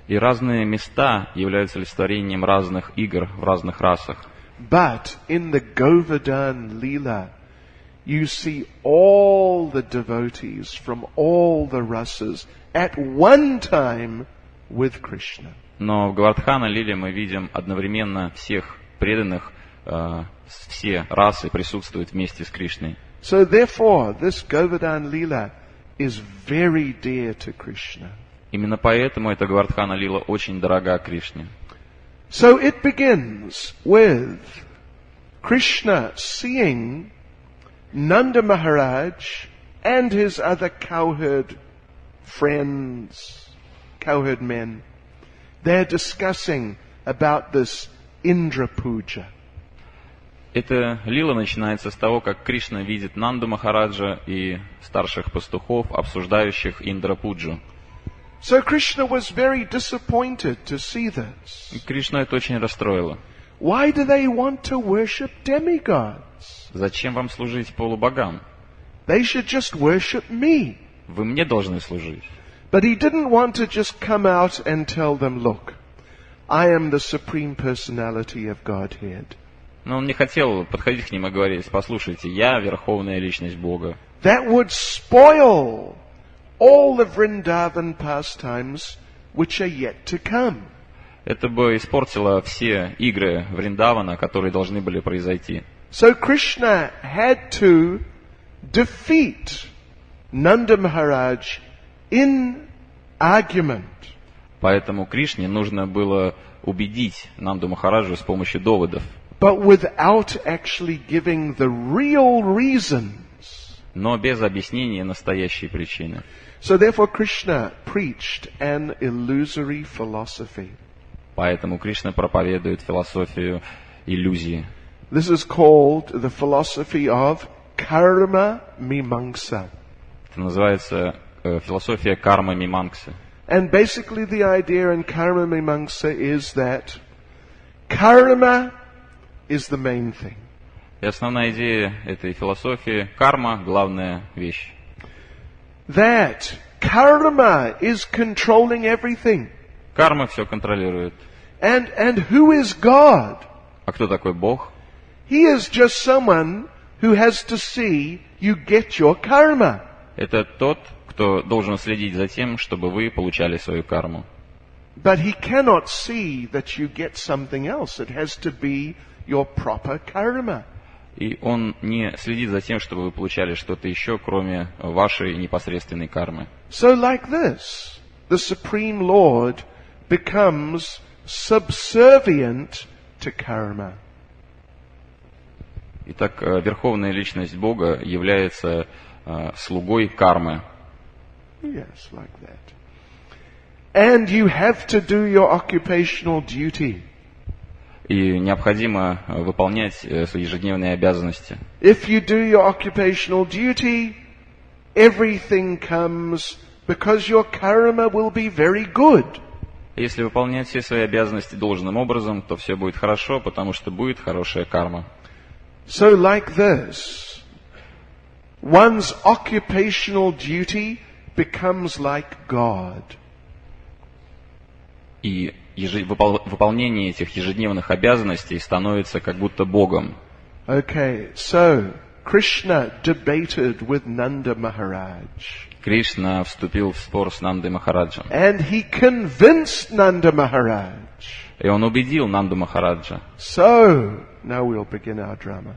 И разные места являются олицетворением разных игр в разных расах. But in the Govardhan Leela, you see all the devotees from all the rasas at one time with Krishna. Но в Говардхана-лиле мы видим одновременно всех преданных, все расы присутствуют вместе с Кришной. So therefore, this Govardhan Leela is very dear to Krishna. Именно поэтому эта Говардхана-лила очень дорога Кришне. So it begins with Krishna seeing Nanda Maharaj and his other cowherd friends, cowherd men. They're discussing about this Indra Puja. Эта лила начинается с того, как Кришна видит Нанду Махараджа и старших пастухов, обсуждающих Индра-пуджу. So Krishna was very disappointed to see this. И Кришну это очень расстроило. Why do they want to worship demigods? Зачем вам служить полубогам? They should just worship me. Вы мне должны служить. But he didn't want to just come out and tell them, look, I am the supreme personality of Godhead. Но он не хотел подходить к ним и говорить: послушайте, я верховная личность Бога. That would spoil all the Vrindavan pastimes which are yet to come. Это бы испортило все игры Вриндавана, которые должны были произойти. So Krishna had to defeat Nanda Maharaj in argument. Поэтому Кришне нужно было убедить Нанду Махараджа с помощью доводов. But without actually giving the real reasons. Но без объяснения настоящей причины. So therefore Krishna preached an illusory philosophy. Поэтому Кришна проповедует философию иллюзии. This is called the philosophy of karma mimamsa. Это называется философия кармы мимамсы. And basically the idea in karma mimamsa is that karma is the main thing. И основная идея этой философии – карма – главная вещь. That karma is controlling everything. Карма все контролирует. And who is God? А кто такой Бог? He is just someone who has to see you get your karma. Это тот, кто должен следить за тем, чтобы вы получали свою карму. But he cannot see that you get something else. It has to be your proper karma. И он не следит за тем, чтобы вы получали что-то еще, кроме вашей непосредственной кармы. So like this, the Supreme Lord becomes subservient to karma. Итак, верховная личность Бога является слугой кармы. Yes, like that. And you have to do your occupational duty. И необходимо выполнять свои ежедневные обязанности. If you do your occupational duty, everything comes because your karma will be very good. Если выполнять все свои обязанности должным образом, то все будет хорошо, потому что будет хорошая карма. So like this, one's occupational duty becomes like God. И выполнение этих ежедневных обязанностей становится как будто Богом. Okay, so Krishna debated with Nanda Maharaj. Кришна вступил в спор с Нандой Махараджем. And he convinced Nanda Maharaj. И он убедил Нанду Махараджа. So, now we'll begin our drama.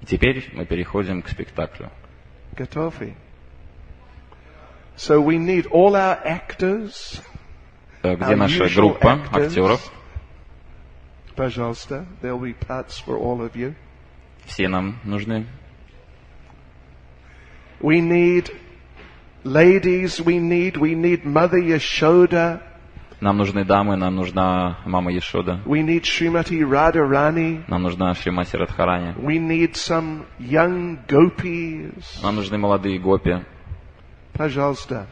И теперь мы переходим к спектаклю. Готовы? So we need all our actors. Где наша группа актеров? Пожалуйста, there'll be parts for all of you. Все нам нужны. We need ladies, we need Mother Yashoda. Нам нужны дамы, нам нужна мама Яшода. We need Srimati Radharani. Нам нужна Шримати Радхарани. We need some young gopis. Нам нужны молодые гопи. Пожалуйста.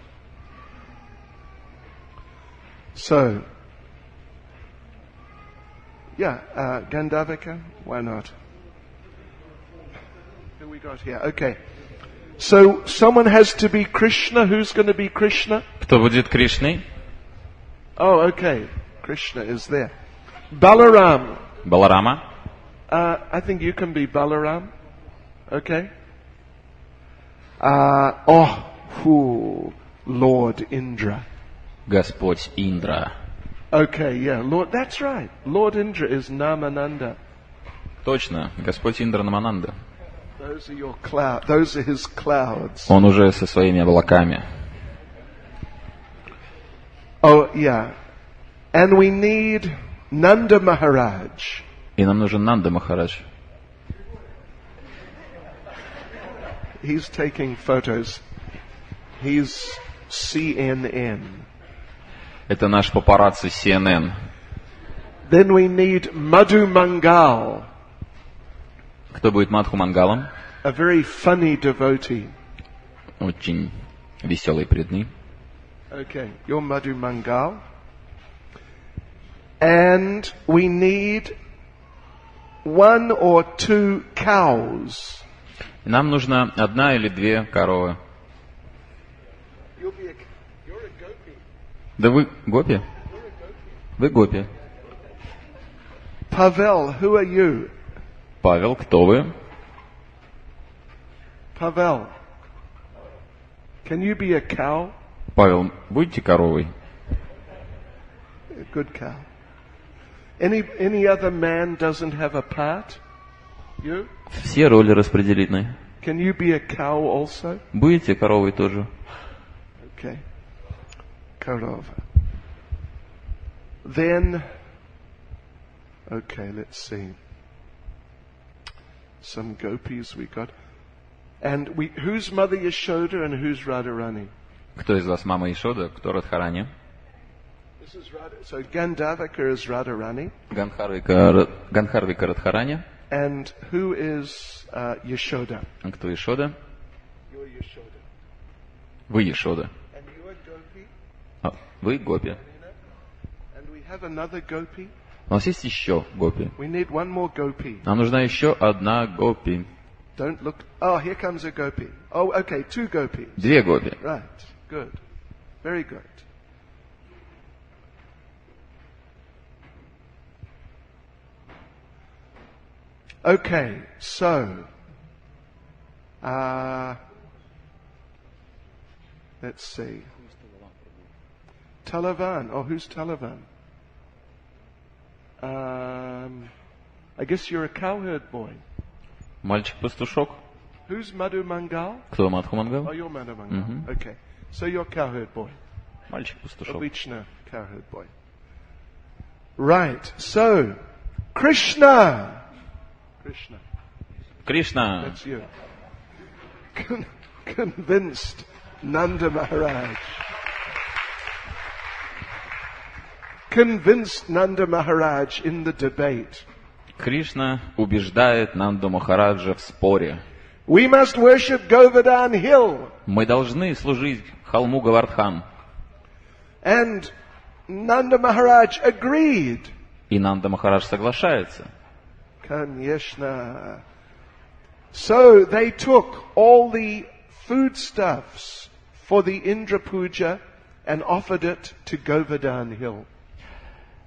So, yeah, Gandharvika, why not? Who we got here? Okay. So, someone has to be Krishna. Who's going to be Krishna? Кто будет Кришной? Oh, okay. Krishna is there. Balaram. Баларама. I think you can be Balaram. Okay. Lord Indra. Господь Индра. Okay, yeah, Lord, that's right. Lord Indra is Namananda. Точно, Господь Индра Намананда. Those are your cloud. Those are his clouds. Он уже со своими облаками. Oh, yeah. And we need Nanda Maharaj. И нам нужен Нанда Махарадж. He's taking photos. He's CNN. Это наш папарацци CNN. Then we need Madhu Mangal, Кто будет Мадху Мангалом? a very funny devotee. Очень веселый преданный. Okay, you're Madhu Mangal. And we need 1 or 2 cows. Нам нужна одна или две коровы. You're a gopi. Да вы гопи? Вы гопи. Pavel, who are you? Павел, кто вы? Pavel, can you be a cow? Павел, будете коровой? A good cow. Any other man doesn't have a part? You? Все роли распределены. Can you be a cow also? Будете коровой тоже? Okay. Korova. Then, okay, let's see. Some gopis we got. And who's Mother Yashoda and who's Radharani? Кто из вас мама Ишода, кто Радхарани? This is Radha. So Gandharvika is Radharani. Ганхарвика Радхарани. And who is Yashoda? А кто Ишода? You're Yashoda. Вы Ишода. And you're Gopi. А, вы гопи. And we have another Gopi. У нас есть еще гопи. We need one more gopi. Нам нужна еще одна гопи. Don't look. Oh, here comes a gopi. Oh, okay, 2 gopis. 2 гопи. Right, good. Very good. Okay, so, let's see. Talavan. Oh, who's Talavan? I guess you're a cowherd boy. Мальчик-пастушок. Who's Madhu Mangal? Кто Мадху Oh, Мангал? you're Madhu Mangal. Okay, so you're cowherd boy. Мальчик-пастушок. Obичna, cowherd boy. Right, so, Krishna. Krishna, Кришна. that's you. Convinced Nanda Maharaj. Convinced Nanda Maharaj in the debate. Кришна убеждает Нанду Махараджа в споре. We must worship Govardhan Hill. Мы должны служить холму Говардхан. And Nanda Maharaj agreed. И Нанда Махарадж соглашается. Kanyeshna. So they took all the foodstuffs for the Indra Puja and offered it to Govardhan Hill.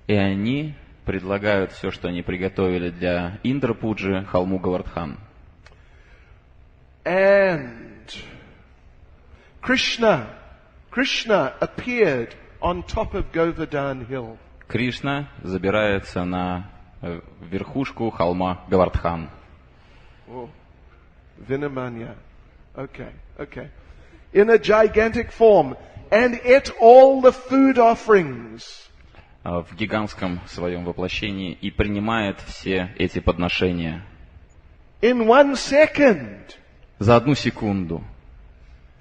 И они предлагают все, что они приготовили для Индра-пуджи, холму Говардхан. And Krishna appeared on top of Govardhan Hill. Кришна забирается на верхушку холма Говардхан. Oh, Vinamanya. Okay. In a gigantic form, and ate all the food offerings. В гигантском своем воплощении и принимает все эти подношения. In 1 second. За 1 секунду.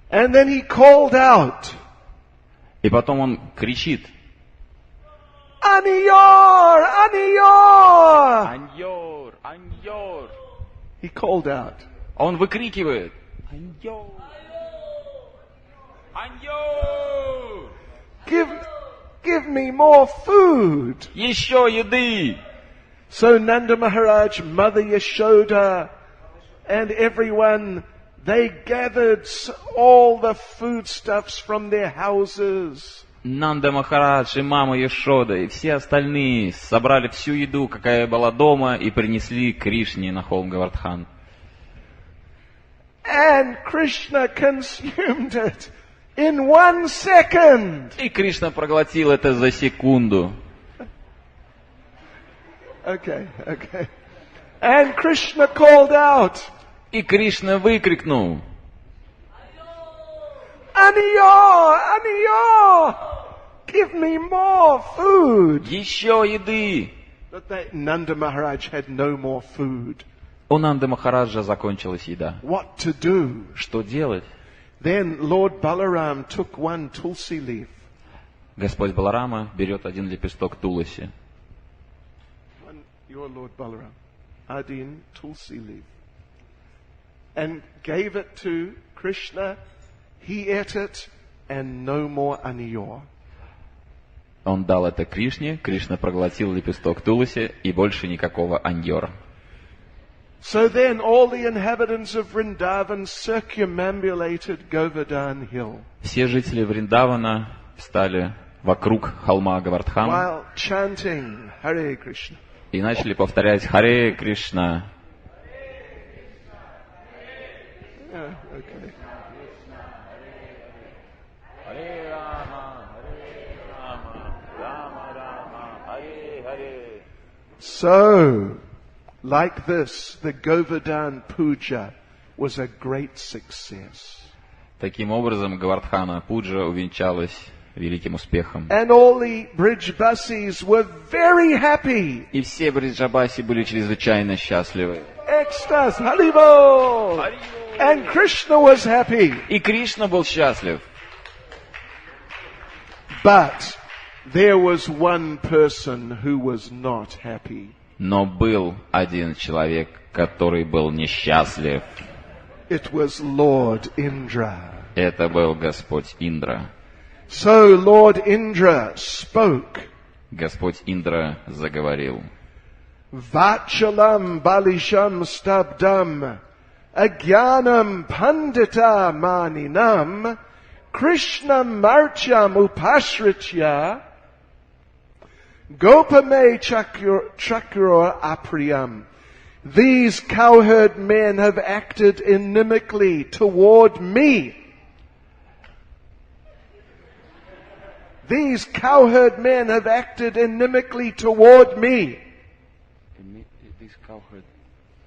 And then he called out. И потом он кричит. Aniyor! Aniyor! Аньор! Аньор! He called out. Он выкрикивает. Аньор! Аньор! Give me more food. Еще еды! So Nanda Maharaj, Mother Yashoda, and everyone, they gathered all the foodstuffs from their houses. Нанда Махарадж и мама Яшода и все остальные собрали всю еду, какая была дома, и принесли Кришне на холм Говардхан. And Krishna consumed it in 1 second. И Кришна проглотил это за секунду. Okay. And Krishna called out. И Кришна выкрикнул. Aniyor! Give me more food. Еще еды! But Nanda Maharaj had no more food. У Нанды Махараджа закончилась еда. What to do? Что делать? Then Lord Balaram took 1 tulsi leaf. Господь Баларама берет 1 лепесток туласи. Your Lord Balaram. Adin tulsi leaf. And gave it to Krishna. He ate it, and no more aniyor. Он дал это Кришне, Кришна проглотил лепесток туласи, и больше никакого аньора. So then all the inhabitants of Vrindavan circumambulated Govardhan Hill. Все жители Вриндавана встали вокруг холма Говардхан While chanting Hare Krishna. и начали повторять Харе Кришна. Yeah, okay. So, like this, the Govardhan Puja was a great success. Таким образом, Говардхана Пуджа увенчалась великим успехом. And all the Brijbasis were very happy. И все бриджабаси были чрезвычайно счастливы. Ecstasy, Haribol! And Krishna was happy. И Кришна был счастлив. But there was one person who was not happy. Но был один человек, который был несчастлив. It was Lord Indra. Это был Господь Индра. So Lord Indra spoke Господь Индра заговорил. Vachalam balisham stabdam agyanam pandita maninam Krishnam marcham upashritya Gopame chakror apriyam. These cowherd men have acted inimically toward me. These cowherd men have acted inimically toward me.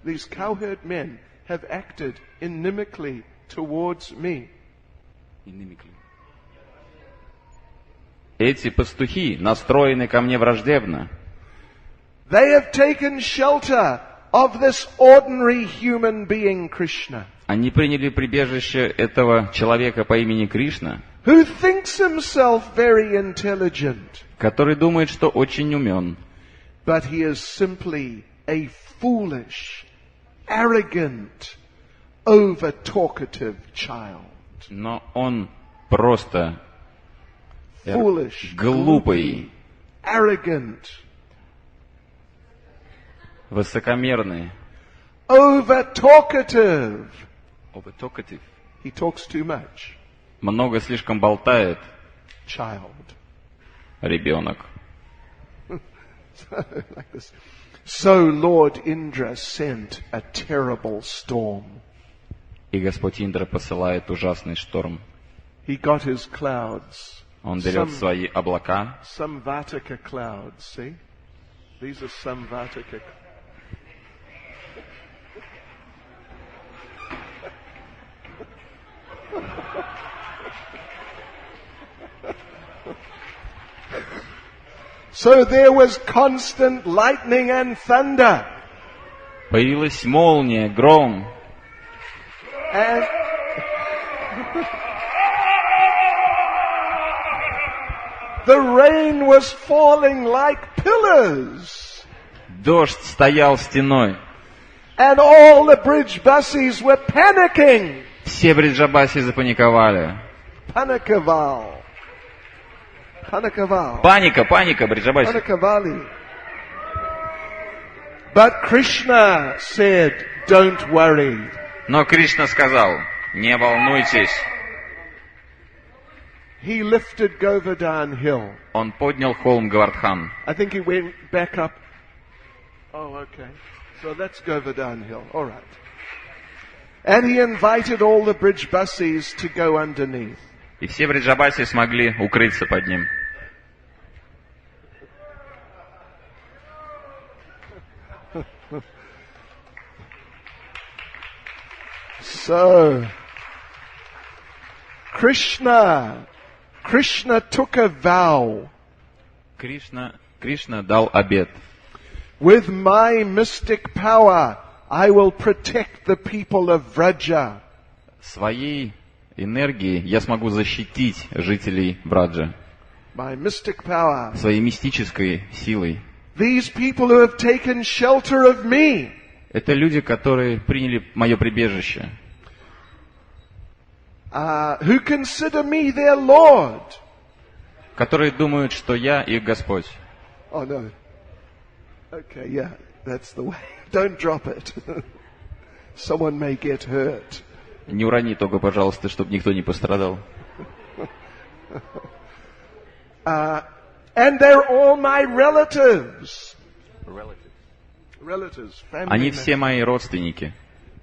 These cowherd men have acted inimically towards me. Эти пастухи настроены ко мне враждебно. They have taken shelter of this ordinary human being, Krishna, Они приняли прибежище этого человека по имени Кришна, who thinks himself very intelligent, который думает, что очень умен, but he is simply a foolish, arrogant, over-talkative child. но он просто Foolish, глупый, arrogant, высокомерный, over-talkative. He talks too much. много слишком болтает, Child. ребенок. Like this. So Lord Indra sent a terrible storm. И Господь Индра посылает ужасный шторм. He got his clouds. Он берет свои облака, Samvataka clouds, see? These are Samvataka. So there was constant lightning and thunder. появилась молния, гром, And the rain was falling like pillars. дождь стоял стеной. And all the bridge buses were panicking. Все бриджабаси запаниковали. Panikaval. Panikaval. Паника, бриджабаси. Panikavali. But Krishna said, don't worry. Но Кришна сказал, не волнуйтесь. He lifted Govardhan Hill. Он поднял холм Гавардхан. I think he went back up. Oh, okay. So that's Govardhan Hill. All right. And he invited all the bridge buses to go underneath. И все бриджабаси смогли укрыться под ним. So, Krishna took a vow. Кришна дал обет. With my mystic power, I will protect the people of Vraja. Своей энергией я смогу защитить жителей Браджа. My mystic power. Своей мистической силой. These people who have taken shelter of me. Это люди, которые приняли мое прибежище. Who consider me their Lord. Которые думают, что я их Господь. Oh no. Okay, yeah, that's the way. Don't drop it. Someone may get hurt. Не урони только, пожалуйста, чтобы никто не пострадал. And they're all my relatives. Relatives, family Они members. все мои родственники.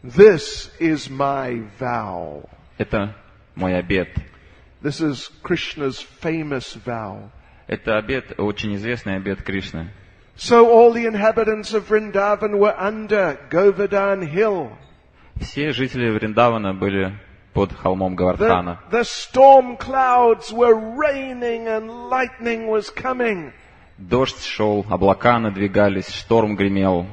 This is my vow. Это мой обет. This is Krishna's famous vow. Это обет, очень известный обет Кришны. So all the inhabitants of Vrindavan were under Govardhan Hill. Все жители Вриндавана были под холмом Гавардхана. The storm clouds were raining and lightning was coming. Дождь шел, облака надвигались, шторм гремел.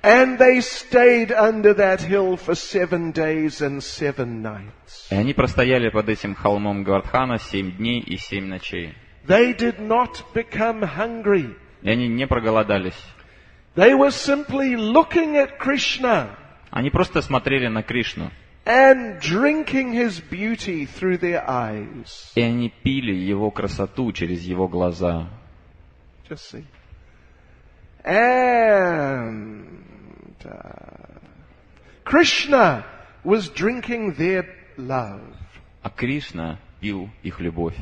And they stayed under that hill for 7 days and 7 nights. И они простояли под этим холмом Гавардхана 7 дней и 7 ночей. They did not become hungry. И они не проголодались. They were simply looking at Krishna. Они просто смотрели на Кришну. and drinking his beauty through their eyes. И они пили его красоту через его глаза. Just see. And Krishna was drinking their love. А Кришна пил их любовь.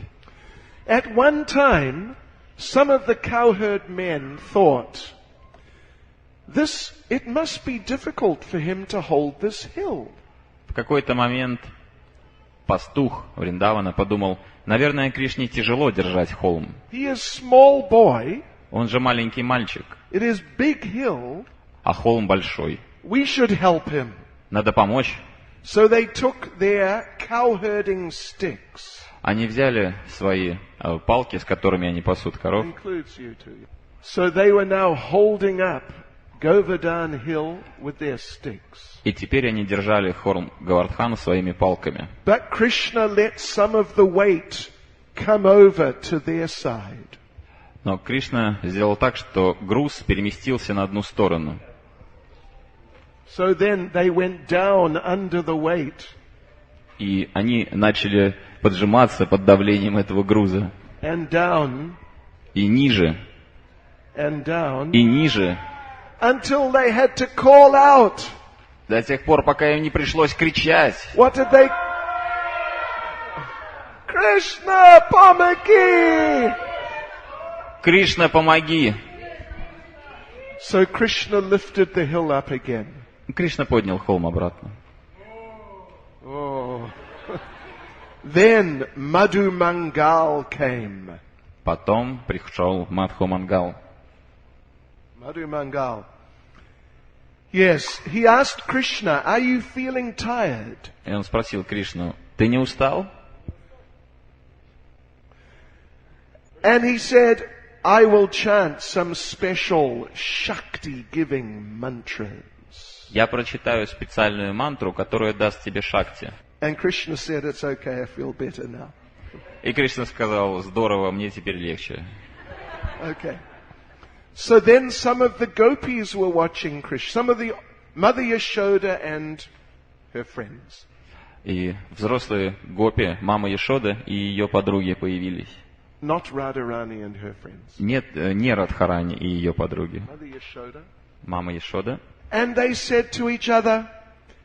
At one time, some of the cowherd men thought, it must be difficult for him to hold this hill. В какой-то момент пастух Вриндавана подумал, наверное, Кришне тяжело держать холм. He is small boy. Он же маленький мальчик, It is big hill. а холм большой. We should help him. Надо помочь. So they took their cowherding sticks. Они взяли свои палки, с которыми они пасут коров, Includes you too. So they were now holding up Govardhan Hill with their sticks. и теперь они держали холм Говардхана своими палками. But Krishna let some of the weight come over to their side. Но Кришна сделал так, что груз переместился на одну сторону. So then they went down under the weight. И они начали поджиматься под давлением этого груза. And down, И ниже, and down, и ниже, until they had to call out. до тех пор, пока им не пришлось кричать. What did they? Krishna, Pamaki! «Кришна, помоги!» So Krishna lifted the hill up again. Кришна поднял холм обратно. Oh. Then Madhu Mangal came. Потом пришел Мадху Мангал. Madhu Mangal. Yes, he asked Krishna, are you feeling tired? И он спросил Кришну, ты не устал? And he said, I will chant some special Shakti-giving mantras. Я прочитаю специальную мантру, которая даст тебе шакти. And Krishna said, it's okay, I feel better now. И Кришна сказал, здорово, мне теперь легче. Okay. So then some of the gopis were watching Krishna, some of the Mother Yashoda and her friends. И взрослые гопи, мама Яшода и ее подруги появились. Not Radharani and her friends. Нет, не Радхарани и ее подруги. Mother Yashoda. Мама Яшода. And they said to each other,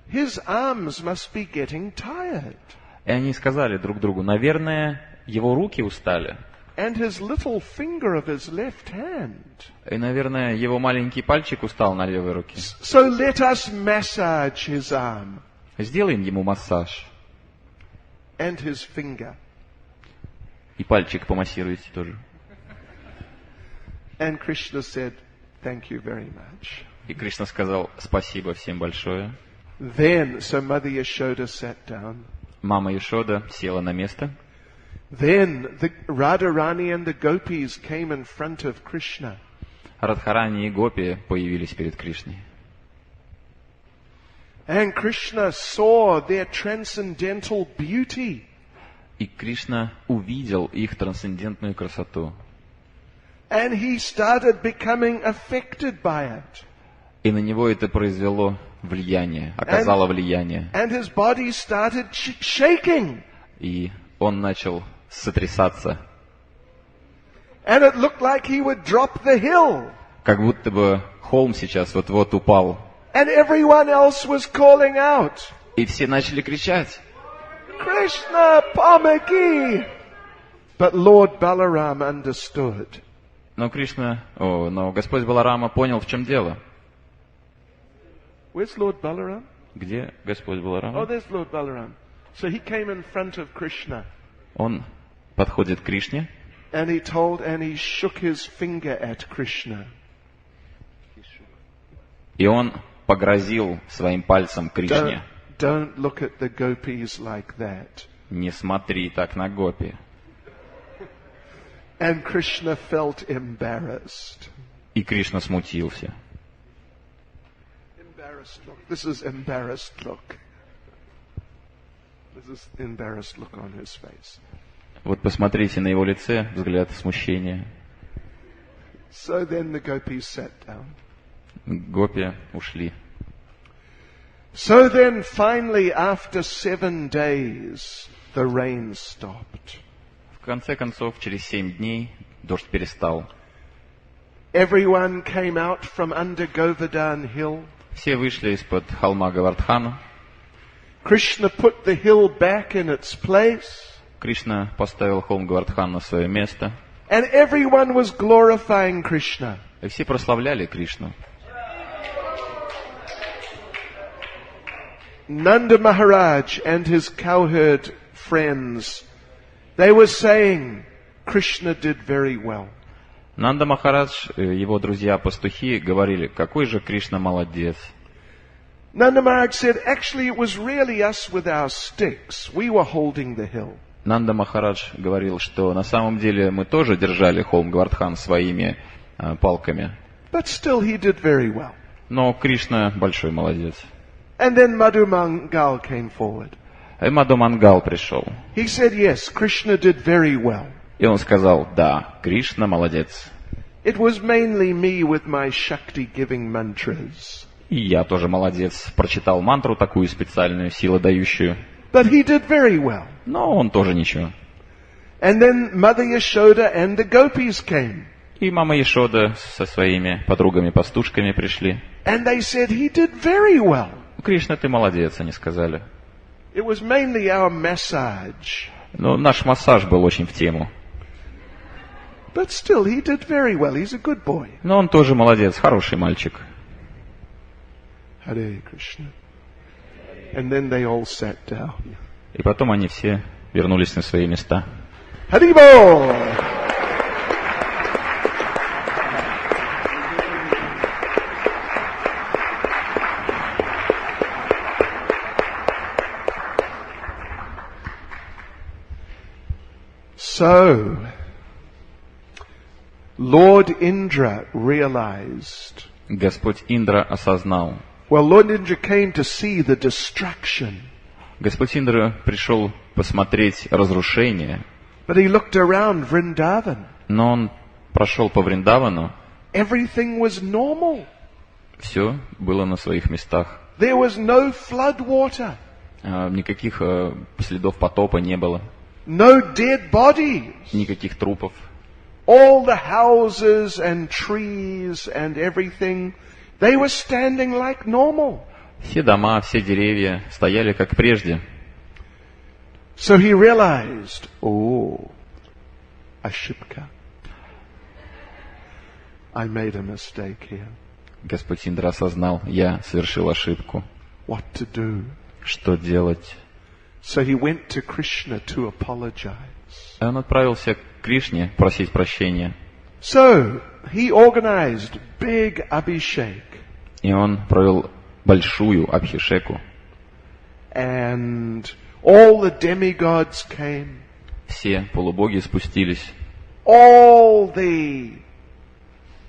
his arms must be getting tired. И они сказали друг другу, наверное, его руки устали. And his little finger of his left hand. И, наверное, его маленький пальчик устал на левой руке. So let us massage his arm Сделаем ему массаж. and his finger. И пальчик помассируйте тоже. And Krishna said, thank you very much. И Кришна сказал, спасибо всем большое. Then, so Mother Yashoda sat down. Мама Яшода села на место. Then the Radharani and the gopis came in front of Krishna. Радхарани и Гопи появились перед Кришной. And Krishna saw their transcendental beauty. И Кришна увидел их трансцендентную красоту. And he started becoming affected by it. И на него это произвело влияние, оказало влияние. And his body started shaking. И он начал сотрясаться. And it looked like he would drop the hill. Как будто бы холм сейчас вот-вот упал. And everyone else was calling out, И все начали кричать. Krishna, Pamaki! But Lord Balaram understood. Но Господь Баларама понял, в чем дело. Where's Lord Balaram? Где Господь Oh, Баларама? there's Lord Balaram. So he came in front of Krishna. Он подходит к Кришне. And he shook his finger at Krishna. И он погрозил своим пальцем Кришне. Don't look at the gopis like that. Не смотри так на Гопи. And Krishna felt embarrassed. И Кришна смутился. Embarrassed look. This is embarrassed look. This is embarrassed look on his face. Вот посмотрите на его лице, взгляд смущения. So then the gopis sat down. Гопи ушли. So then finally after 7 days, the rain stopped. В конце концов, через 7 дней дождь перестал. Everyone came out from under Govardhan hill. Все вышли из-под холма Говардхана. Krishna put the hill back in its place. Кришна поставил холм Говардхан на свое место. And everyone was glorifying Krishna. И все прославляли Кришну. Nanda Maharaj and his cowherd friends, they were saying, Krishna did very well. Нанда Махарадж, его друзья-пастухи говорили, какой же Кришна молодец. Nanda Maharaj said, actually it was really us with our sticks. We were holding the hill. Нанда Махарадж говорил, что на самом деле мы тоже держали холм Говардхан своими палками. But still he did very well. Но Кришна большой молодец. And then Madhu Mangal came forward. И Мадху Мангал пришел. He said, yes, Krishna did very well. И он сказал, да, Кришна молодец. It was mainly me with my Shakti-giving mantras. И я тоже молодец. Прочитал мантру такую специальную, силодающую. But he did very well. Но он тоже ничего. And then Mother Yashoda and the gopis came. И мама Ешода со своими подругами-пастушками пришли. And they said, he did very well. Кришна, ты молодец, они сказали. It was mainly our massage. Но наш массаж был очень в тему. But still, he did very well. He's a good boy. Но он тоже молодец, хороший мальчик. Hare Krishna. And then they all sat down. И потом они все вернулись на свои места. Haribol! So, Lord Indra realized. Господь Индра осознал. Well, Lord Indra came to see the destruction. Господь Индра пришел посмотреть разрушение. But he looked around Vrindavan. Но он прошел по Вриндавану. Everything was normal. Все было на своих местах. There was no flood water. Никаких следов потопа не было. No dead bodies. Никаких трупов. All the houses and trees and everything, they were standing like normal. Все дома, все деревья стояли как прежде. So he realized, oh, Ashipka, I made a mistake here. Господь Индра осознал, я совершил ошибку. What to do? Что делать? So he went to Krishna to apologize. И он отправился к Кришне просить прощения. So he organized big abhishek. И он провел большую абхишеку. And all the demigods came. Все полубоги спустились. All the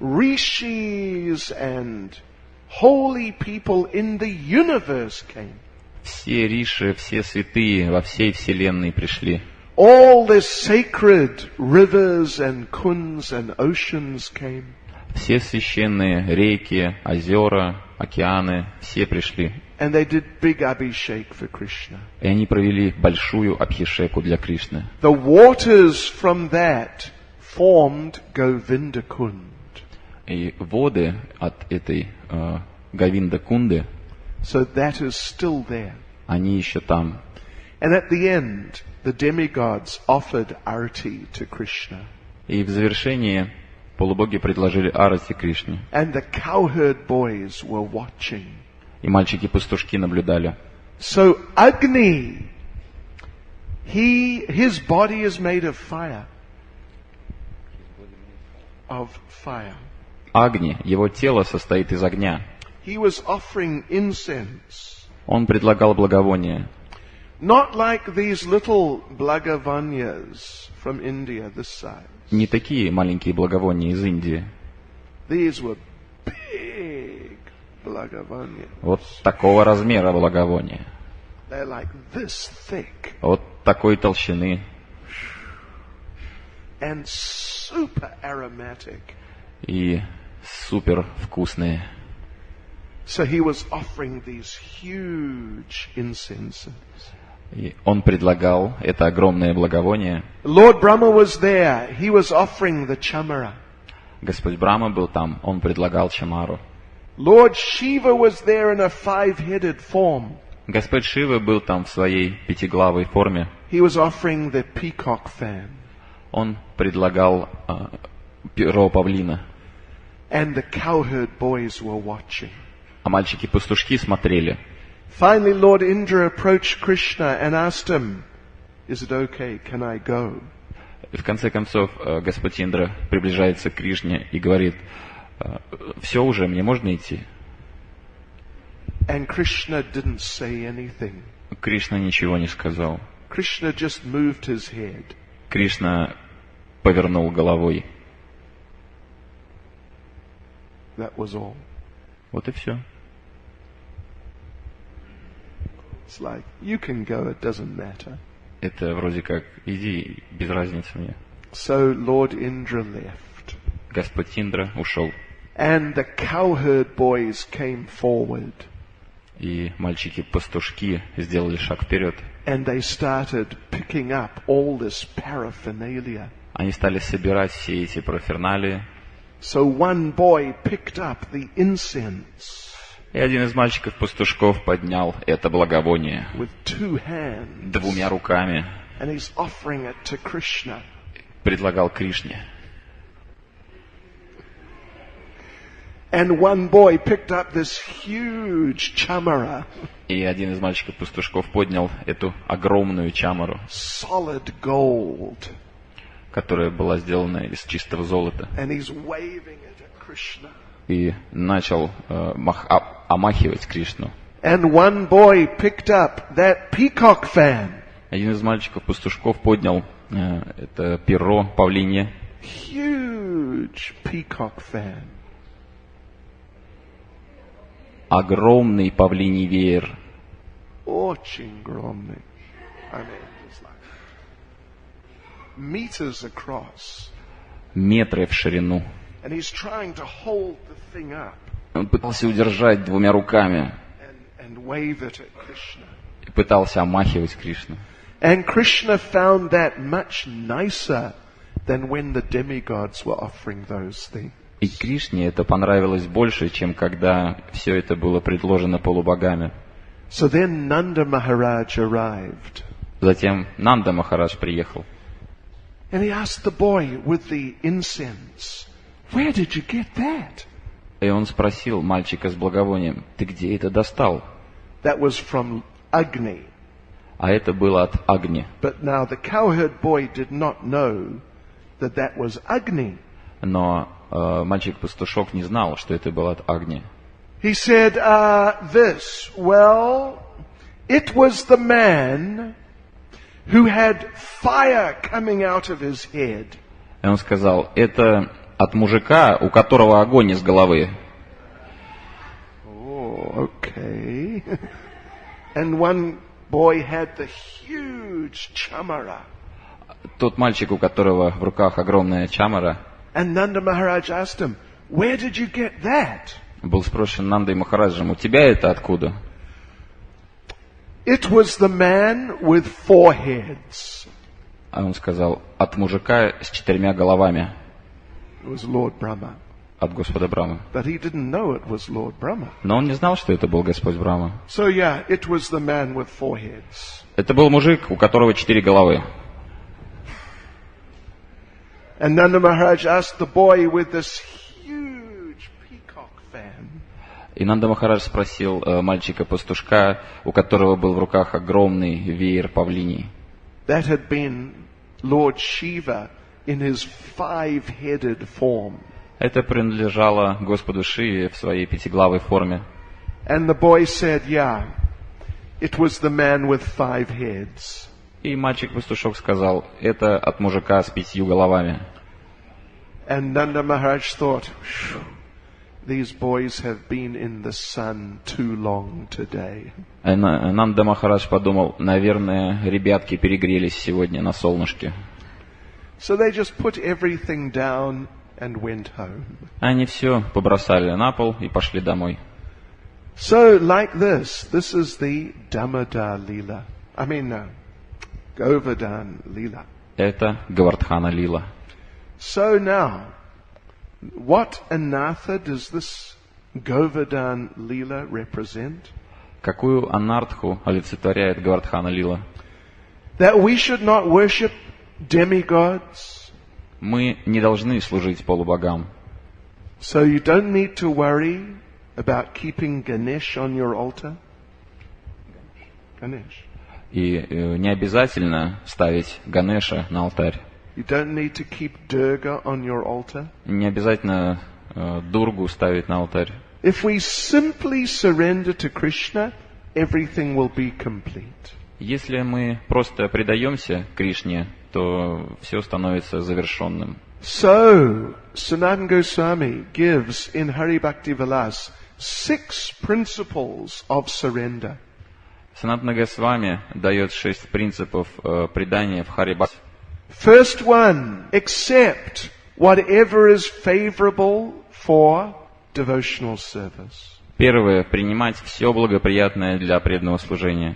rishis and holy people in the universe came. Все риши, все святые во всей вселенной пришли. All the sacred rivers and kunds and oceans came. Все священные реки, озера, океаны, все пришли. And they did big abhishek for Krishna. И они провели большую абхишеку для Кришны. The waters from that formed Govinda Kund. И воды от этой Говинда-кунды, So that is still there. они еще там. And at the end, the demigods offered arati to Krishna. И в завершении полубоги предложили арати Кришне. And the cowherd boys were watching. И мальчики-пастушки наблюдали. So Agni, his body is made of fire. Of fire. Агни, его тело состоит из огня. He was offering incense. Он предлагал благовония. Not like these little blagavanyas from India this size. Не такие маленькие благовония из Индии. These were big blagavanyas. Вот такого размера благовония. They're like this thick. Вот такой толщины. And super aromatic. И супер вкусные. So he was offering these huge incenses. И он предлагал это огромное благовоние. Lord Brahma was there. He was offering the chamara. Господь Брахма был там, он предлагал чамару. Lord Shiva was there in a five-headed form. Господь Шива был там в своей пятиглавой форме. He was offering the peacock fan. Он предлагал перо павлина. And the cowherd boys were watching. А мальчики-пастушки смотрели. Finally, Lord Indra approached Krishna and asked him, "Is it okay? Can I go?" И в конце концов Господь Индра приближается к Кришне и говорит: все уже, мне можно идти? And Krishna didn't say anything. Кришна ничего не сказал. Krishna just moved his head. Кришна повернул головой. That was all. Вот и все. It's like, you can go, it doesn't matter. Это вроде как, иди, без разницы мне. So Lord Indra left. Господь Индра ушел. And the cowherd boys came forward. И мальчики-пастушки сделали шаг вперед. And they started picking up all this paraphernalia. Они стали собирать все эти параферналии. So one boy picked up the incense. И один из мальчиков-пастушков поднял это благовоние With two hands. двумя руками. And he's offering it to Krishna. Предлагал Кришне. And one boy picked up this huge chamara. И один из мальчиков-пастушков поднял эту огромную чамару, Solid gold. которая была сделана из чистого золота. And he's waving it at Krishna. И начал омахивать Кришну. And one boy picked up that peacock fan. Один из мальчиков-пастушков поднял это перо павлинье. Huge peacock fan. Огромный павлиний веер. Очень огромный. I mean, it's like meters across. Метры в ширину. And he's trying to hold the thing up Он пытался удержать двумя руками and wave it at Krishna. и пытался омахивать Кришну. And Krishna found that much nicer than when the demigods were offering those things. И Кришне это понравилось больше, чем когда все это было предложено полубогами. So then Nanda Maharaj arrived. Затем Нанда Махарадж приехал. And he asked the boy with the incense, "Where did you get that?" И он спросил мальчика с благовонием: «Ты где это достал?» That was from Agni. А это было от Агни. But now the cowherd boy did not know that that was Agni. Но мальчик-пастушок не знал, что это было от Агни. He said, this, well, it was the man who had fire coming out of his head. И он сказал: это от мужика, у которого огонь из головы. Oh, okay. And one boy had the huge chamara. Тот мальчик, у которого в руках огромная чамара. And Nanda Maharaj asked him, "Where did you get that?" Был спрошен Нандой Махараджем: у тебя это откуда? It was the man with 4 heads. А он сказал: от мужика с 4 головами. It was Lord Brahma. От Господа Брахмы. But he didn't know it was Lord Brahma. Но он не знал, что это был Господь Брахма. So yeah, it was the man with 4 heads. Это был мужик, у которого 4 головы. And Nanda Maharaj asked the boy with this huge peacock fan. И Нанда Махарадж спросил мальчика-пастушка, у которого был в руках огромный веер павлиний. That had been Lord Shiva in his 5-headed form. Это принадлежало Господу Шиве в своей пятиглавой форме. And the boy said, yeah, it was the man with 5 heads. И мальчик-пастушок сказал: это от мужика с 5 головами. And Nanda Maharaj thought, these boys have been in the sun too long today. Нанда Махарадж подумал: наверное, ребятки перегрелись сегодня на солнышке. So they just put everything down and went home. Они все побросали на пол и пошли домой. So, like this is the Damodar Lila. Govardhan Lila. Это Говардхана Лила. So now, what anartha does this Govardhan Lila represent? Какую анартху олицетворяет Говардхана Лила? That we should not worship demigods. Мы не должны служить полубогам. So you don't need to worry about keeping Ganesh on your altar. Ganesh. И не обязательно ставить Ганеша на алтарь. You don't need to keep Durga on your altar. Не обязательно Дургу ставить на алтарь. If we simply surrender to Krishna, everything will be complete. Если мы просто предаемся Кришне, то все становится завершенным. So, Sanatana Goswami gives in Hari Bhakti Vilas 6 principles of surrender. Санатана Госвами дает 6 принципов предания в Харе Бхакти. First one, accept whatever is favorable for devotional service. Первое, принимать все благоприятное для преданного служения.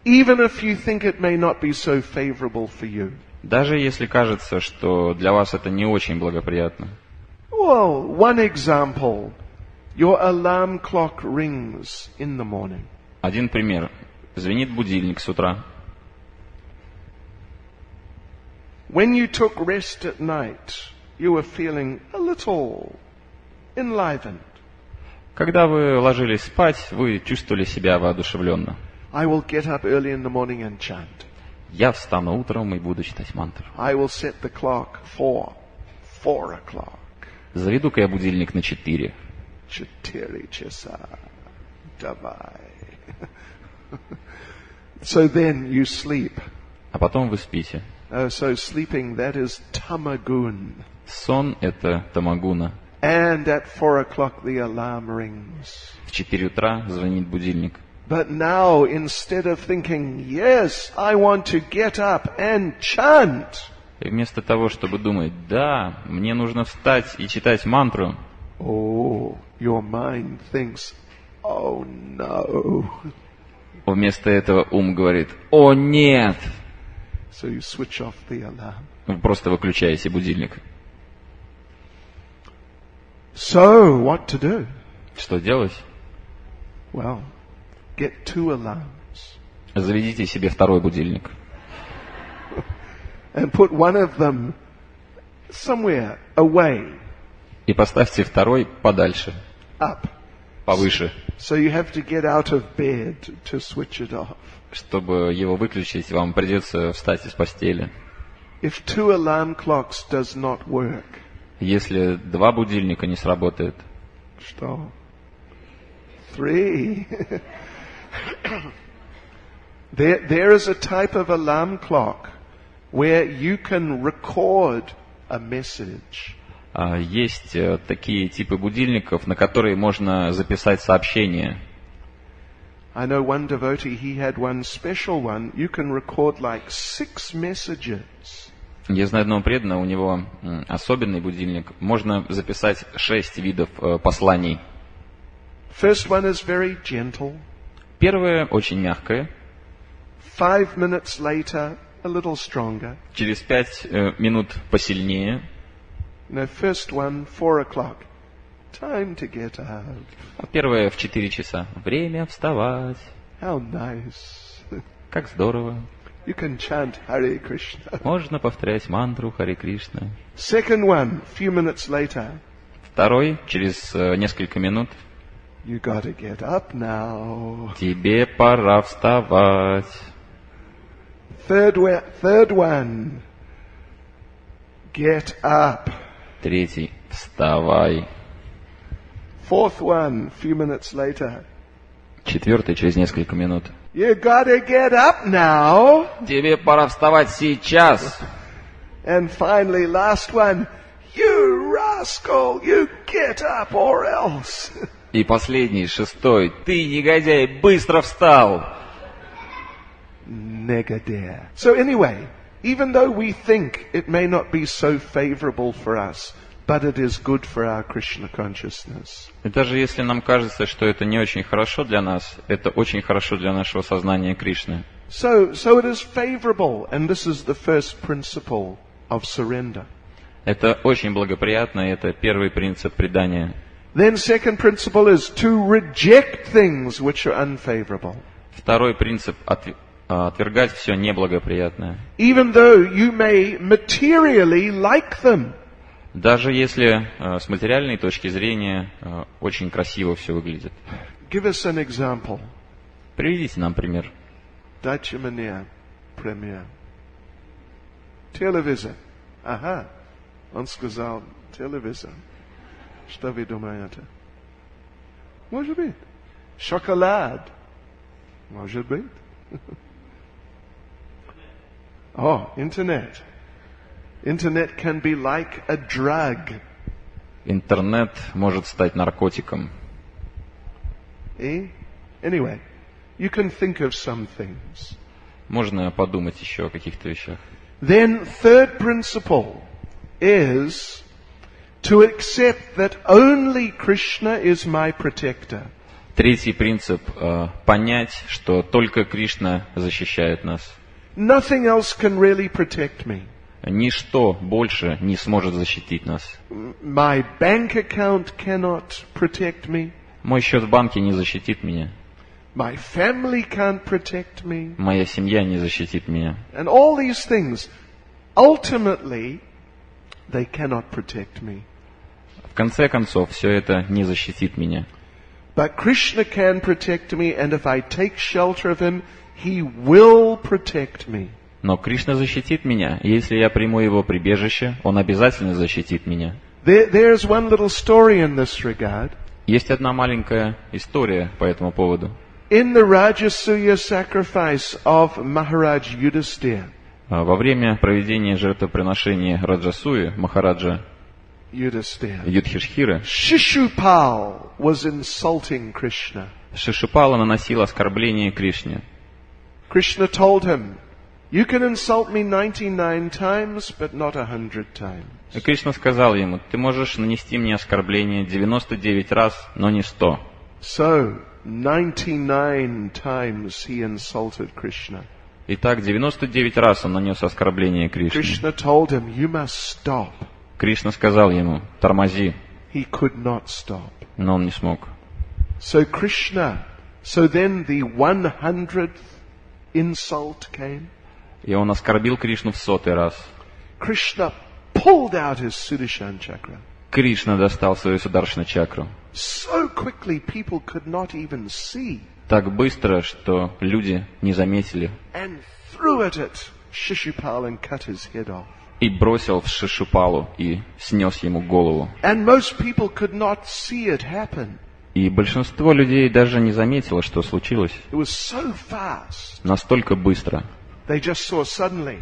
Even if you think it may not be so favorable for you. Даже если кажется, что для вас это не очень благоприятно. Well, one example, your alarm clock rings in the morning. Один пример. Звенит будильник с утра. When you took rest at night, you were feeling a little enlivened. Когда вы ложились спать, вы чувствовали себя воодушевленно. I will get up early in the morning and chant. Я встану утром и буду читать мантру. I will set the clock for 4 o'clock. Заведу-ка я будильник на 4. 4 часа. Давай. So then you sleep. А потом вы спите. So sleeping, that is tamagun. Сон — это тамагуна. And at 4 o'clock the alarm rings. В 4 утра звонит будильник. But now, instead of thinking, yes, I want to get up and chant, И вместо того, чтобы думать, да, мне нужно встать и читать мантру, oh, your mind thinks, oh no. вместо этого ум говорит, о нет! So you switch off the alarm. Вы просто выключаете будильник. So, what to do? Что делать? Well, get 2 alarms. Заведите себе второй будильник. And put one of them somewhere away, И поставьте второй подальше, up. повыше, So you have to get out of bed to switch it off. чтобы его выключить, вам придется встать из постели. If 2 alarm clocks does not work, Если 2 будильника не сработает, что? 3. There is a type of alarm clock where you can record a message. есть такие типы будильников, на которые можно записать сообщение. I know one devotee, he had one special one. You can record like 6 messages. Я знаю одного преданного, у него особенный будильник. Можно записать 6 видов посланий. First one is very gentle. Первое очень мягкое. 5 minutes later, a little stronger. Через 5 минут посильнее. First one, 4 o'clock. Time to get up. А первое в 4 часа. Время вставать. How nice. Как здорово. You can chant Hare Krishna. Можно повторять мантру Харе Кришна. Second one, few minutes later. Второй, через несколько минут. You gotta get up now. Тебе пора вставать. Third one. Get up. Третий. Вставай. Fourth one, few minutes later. Четвертый, через несколько минут. You gotta get up now. Тебе пора вставать сейчас. And finally, last one. You rascal, you get up or else. И последний, шестой. Ты, негодяй, быстро встал. Negative. So anyway, even though we think it may not be so favorable for us, but it is good for our Krishna consciousness. И даже если нам кажется, что это не очень хорошо для нас, это очень хорошо для нашего сознания Кришны. So it is favorable, and this is the first principle of surrender. Это очень благоприятно, и это первый принцип предания. Then second principle is to reject things which are unfavorable. Второй принцип – отвергать все неблагоприятное. Even though you may materially like them. Даже если с материальной точки зрения очень красиво все выглядит. Give us an example. Приведите нам пример. Дайте мне пример. Телевизор. Ага. Он сказал телевизор. Что вы думаете? Может быть. Шоколад. Может быть. Oh, internet. Internet can be like a drug. Интернет может стать наркотиком. Anyway, you can think of some things. Можно подумать еще о каких-то вещах. Then third principle is to accept that only Krishna is my protector. Третий принцип – понять, что только Кришна защищает нас. Nothing else can really protect me. Ничто больше не сможет защитить нас. My bank account cannot protect me. Мой счет в банке не защитит меня. My family can't protect me. Моя семья не защитит меня. And all these things, ultimately, they cannot protect me. В конце концов, все это не защитит меня. But Krishna can protect me, and if I take shelter of him, he will protect me. Но Кришна защитит меня, и если я приму его прибежище, он обязательно защитит меня. There's one little story in this regard. Есть одна маленькая история по этому поводу. In the Rajasuya sacrifice of Maharaj Yudhisthira, Во время проведения жертвоприношения Раджасуи, Махараджа Юдхишхиры, Shishupal was insulting Krishna. Шишупала наносил оскорбление Кришне. Krishna told him, "You can insult me 99 times, but not 100 times." И Кришна сказал ему: ты можешь нанести мне оскорбление 99 раз, но не 100. So, 99 times he insulted Krishna. Итак, 99 раз он нанес оскорбление Кришне. Krishna told him, "You must stop." Кришна сказал ему: тормози. He could not stop. Но он не смог. So then the 100th insult came. И он оскорбил Кришну в 100-й раз. Krishna pulled out his Sudarshan chakra. Кришна достал свою Сударшана чакру. So quickly people could not even see. Так быстро, что люди не заметили. And threw it at Shishupal and cut his head off. И бросил в Шишупалу и снес ему голову. And most people could not see it happen. И большинство людей даже не заметило, что случилось. It was so fast. Настолько быстро. They just saw suddenly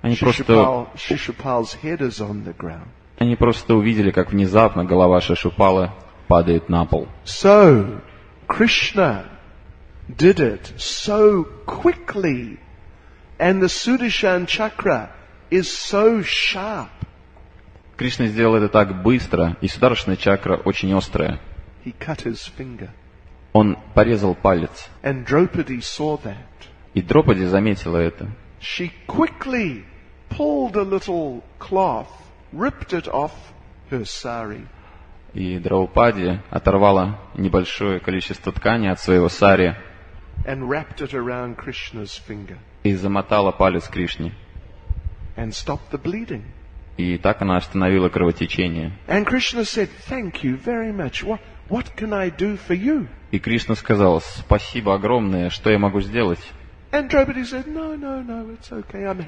Shishupal's head is on the ground. Они просто увидели, как внезапно голова Шишупала падает на пол. So, Krishna did it so quickly, and the Sudarshan chakra is so sharp. Кришна сделал это так быстро, и Сударшана чакра очень острая. He cut his finger. Он порезал палец. And Draupadi saw that. И Дропади заметила это. She quickly pulled a little cloth, ripped it off her sari. И Драупади оторвала небольшое количество ткани от своего сари And wrapped it around Krishna's finger. и замотала палец Кришне. And stopped the bleeding. И так она остановила кровотечение. And Krishna said, "Thank you very much. What can I do for you?" И Кришна сказал: спасибо огромное, что я могу сделать? And Draupadi said, No, it's okay. I'm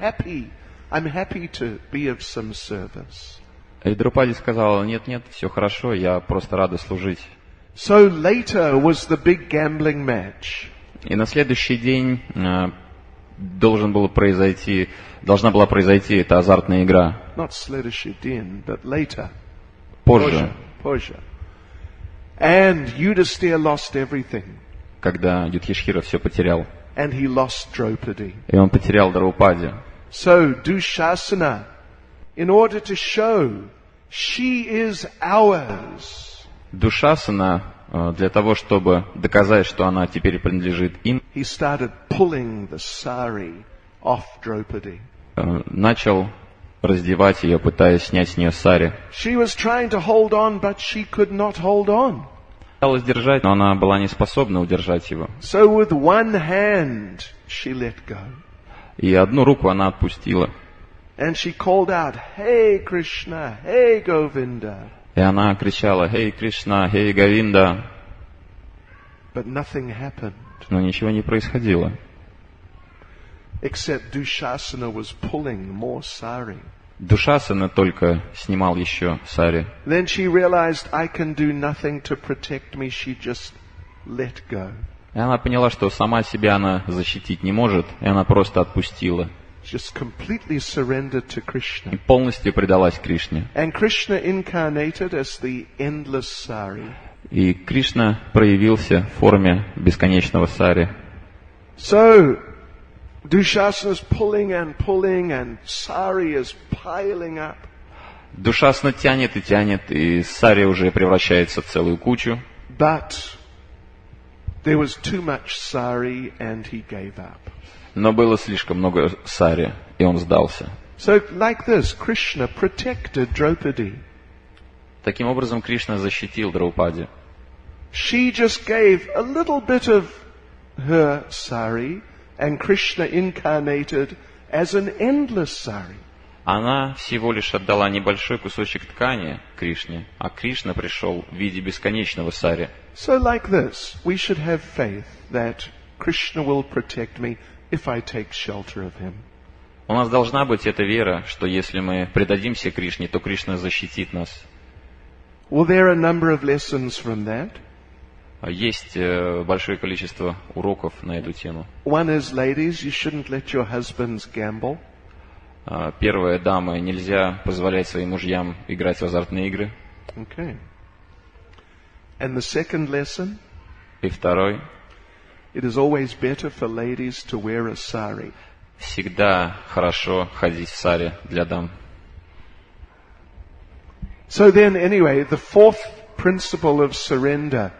happy to be of some service. И Драупади сказала: нет, все хорошо, я просто рада служить. So later was the big gambling match. И на следующий день должна была произойти эта азартная игра. Not следующий день, but later. Позже. And Yudhisthira lost everything. Когда Юдхишхира все потерял. And he lost Draupadi. И он потерял Драупади. So Dushasana, in order to show She is ours. Душасана, для того, чтобы доказать, что она теперь принадлежит им, He started pulling the sari off Draupadi. начал раздевать ее, пытаясь снять с нее сари. She was trying to hold on, but she could not hold on. Пыталась держать, но она была не способна удержать его. So with one hand, she let go. И одну руку она отпустила. And she called out, "Hey Krishna, hey Govinda." И она кричала: «Хей, Кришна, хей, Говинда!» But nothing happened, Но ничего не происходило. except Dushasana was pulling more sari. Душасана только снимал еще сари. Then she realized, I can do nothing to protect me. She just let go. И она поняла, что сама себя она защитить не может, и она просто отпустила. Just completely surrendered to И Krishna. полностью предалась Кришне. And Krishna incarnated as the endless sari. И Кришна проявился в форме бесконечного сари. So, Dushasana is pulling, and sari is piling up. Душасана тянет и тянет, и сари уже превращается в целую кучу. But there was too much sari, and he gave up. Но было слишком много сари, и он сдался. So, like this, Krishna protected Draupadi. Таким образом, Кришна защитил Драупади. She just gave a little bit of her sari, and Krishna incarnated as an endless sari. Она всего лишь отдала небольшой кусочек ткани Кришне, а Кришна пришел в виде бесконечного сари. So like this, we should have faith that Krishna will protect me if I take shelter of him. У нас должна быть эта вера, что если мы предадимся Кришне, то Кришна защитит нас. Well, there are a number of lessons from that. Есть большое количество уроков на эту тему. One is, ladies, you shouldn't let your husbands gamble. Первое, дамы, нельзя позволять своим мужьям играть в азартные игры. Okay. And the second lesson, И второй, it is always better for ladies to wear a sari. всегда хорошо ходить в сари для дам. So then, anyway, the fourth principle of surrender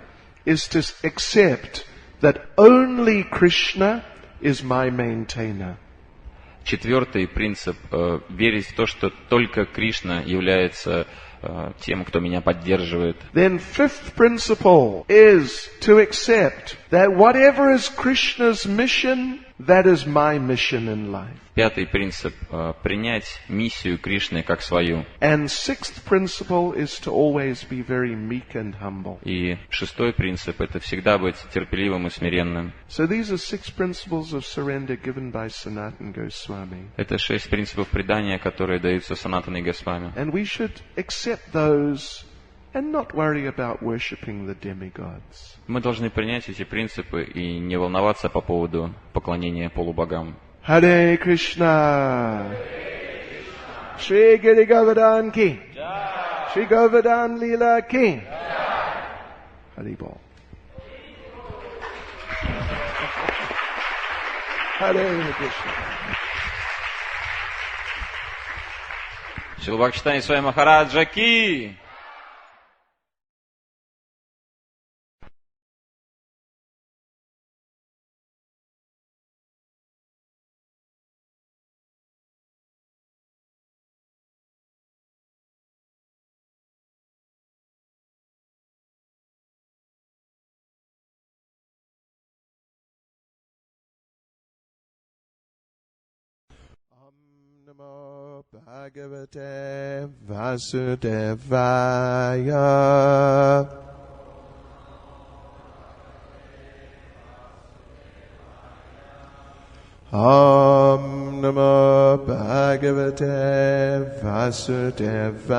is to accept that only Krishna is my maintainer. Четвертый принцип – верить в то, что только Кришна является тем, кто меня поддерживает. Then fifth principle is to accept that whatever is Krishna's mission, that is my mission in life. Пятый принцип – принять миссию Кришны как свою. And sixth principle is to always be very meek and humble. И шестой принцип – это всегда быть терпеливым и смиренным. So these are 6 principles of surrender given by Sanatana Goswami. Это 6 принципов предания, которые даются Санатаной Госвами. And we should accept those and not worry about worshipping the demigods. Мы должны принять эти принципы и не волноваться по поводу поклонения полубогам. Hare Krishna. Shri Giri Govardhan ki. Shri Govardhan Leela ki. Hare Bol. Hare Krishna. Шрила Бхакти Чайтанья Свами Махараджа ки! Namo Bhagavate Vasudevaya. Om Namo Bhagavate Vasudevaya.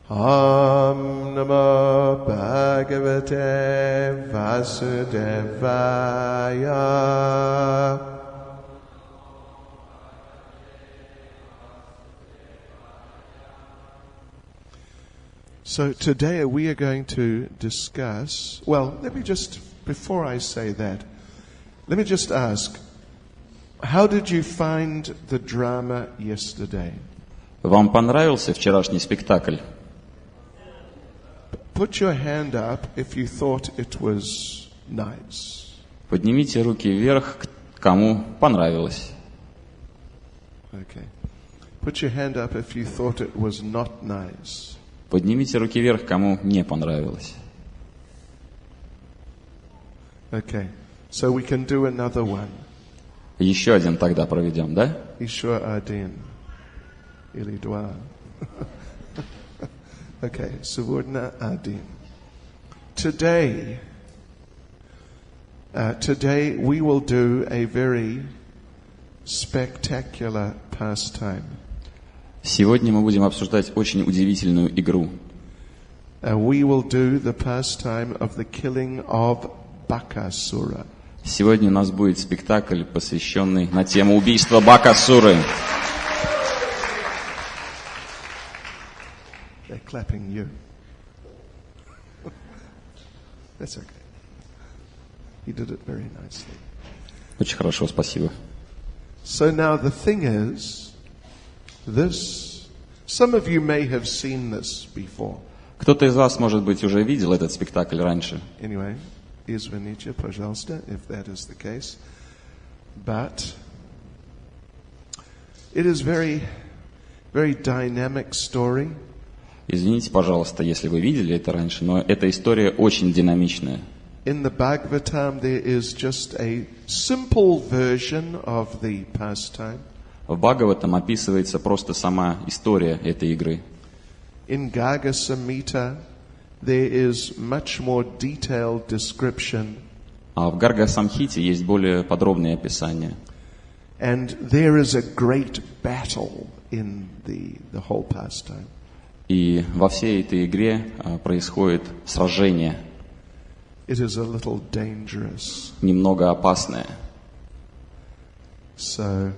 Om Namo Bhagavate Vasudevaya. So today we are going to discuss, well, let me just, before I say that, Let me just ask, how did you find the drama yesterday? Вам понравился вчерашний спектакль? Put your hand up if you thought it was nice. Поднимите руки вверх, кому понравилось. Okay. Put your hand up if you thought it was not nice. Поднимите руки вверх, кому не понравилось. Okay. So we can do another one. Еще один тогда проведем, да? Еще один. Или два. Okay. Сегодня один. Today we will do a very spectacular pastime. Сегодня мы будем обсуждать очень удивительную игру. We will do the pastime of the killing of Bakasura. Сегодня у нас будет спектакль, посвященный на тему убийства Бакасуры. They're clapping you. That's okay. You did it very nicely. Очень хорошо, спасибо. So now the thing is, some of you may have seen this before. Кто-то из вас, может быть, уже видел этот спектакль раньше. Anyway, извините, пожалуйста, if that is the case. But it is very, very dynamic story. Извините, пожалуйста, если вы видели это раньше, но эта история очень динамичная. In the Bhagavatam there is just a simple version of the pastime. В Бхагаватам описывается просто сама история этой игры. In Garga Samhita there is much more detailed description. А в Гарга Самхите есть более подробные описания. And there is a great battle in the whole pastime. И во всей этой игре происходит сражение, It is a little dangerous. немного опасное. So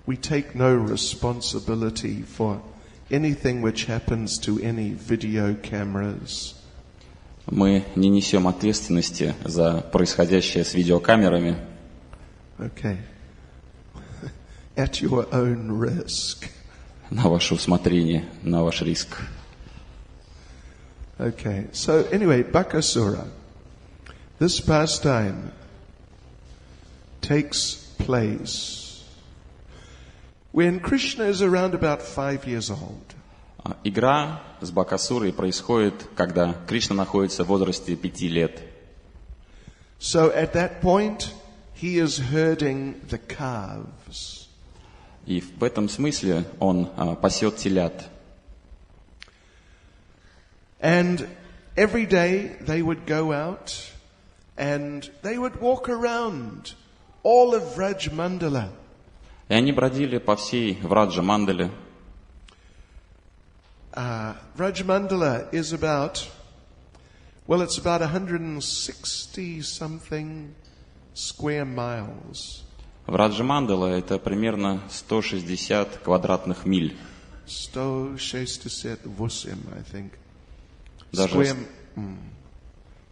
we take no responsibility for anything which happens to any video cameras. Мы не несем ответственности за происходящее с видеокамерами. Okay. At your own risk. На ваше усмотрение, на ваш риск. Okay. So anyway, Bakasura. This pastime takes place when Krishna is around about 5 years old. Игра с Бакасурой происходит, когда Кришна находится в возрасте 5 лет. So at that point, he is herding the calves. И в этом смысле он пасет телят. And every day they would go out and they would walk around all of Vrajmandala. И они бродили по всей Враджа-мандале. Vrajmandala is about, it's about 160 something square miles. Враджа-мандала — это примерно 160 квадратных миль. 168, I think. Даже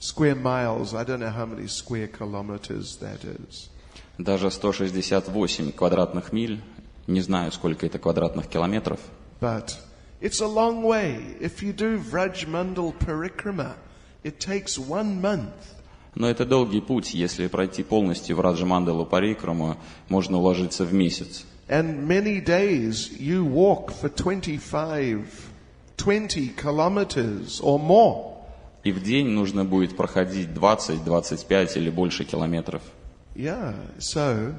Square miles, I don't know how many square kilometers that is. Даже 168 квадратных миль, не знаю, сколько это квадратных километров. But it's a long way. If you do Vrajmandal Parikrama, it takes 1 month. Но это долгий путь. Если пройти полностью Враджа-мандалу Парикраму, можно уложиться в месяц. And many days you walk for 20 kilometers or more. И в день нужно будет проходить 20, 25 или больше километров. Yeah, so,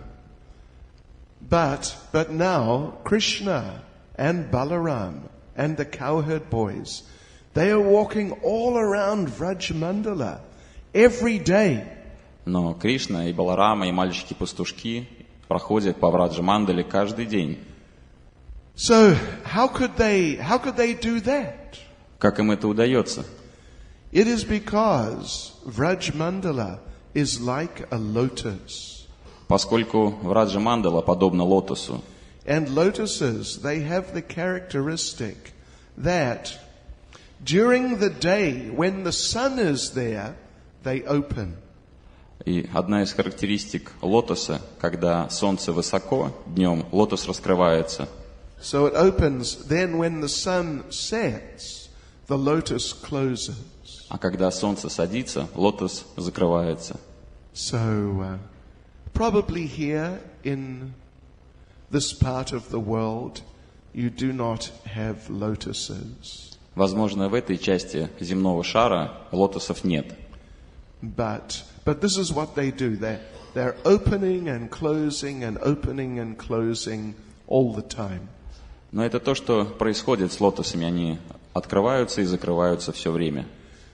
but now Krishna and Balaram and the cowherd boys, they are walking all around Vrajmandala every day. Но Кришна и Баларама и мальчики-пастушки проходят по Враджа-мандале каждый день. So how could they do that? Как им это удается? It is because Vrajmandala is like a lotus. Поскольку Враджа-мандала подобна лотосу. And lotuses, they have the characteristic that during the day when the sun is there, they open. И одна из характеристик лотоса, когда солнце высоко, днем лотос раскрывается. So it opens, then when the sun sets, the lotus closes. А когда солнце садится, лотос закрывается. So probably here in this part of the world, you do not have lotuses. Возможно, в этой части земного шара лотосов нет. But this is what they do. They're opening and closing and opening and closing all the time. Но это то, что происходит с лотосами. Они открываются и закрываются все время.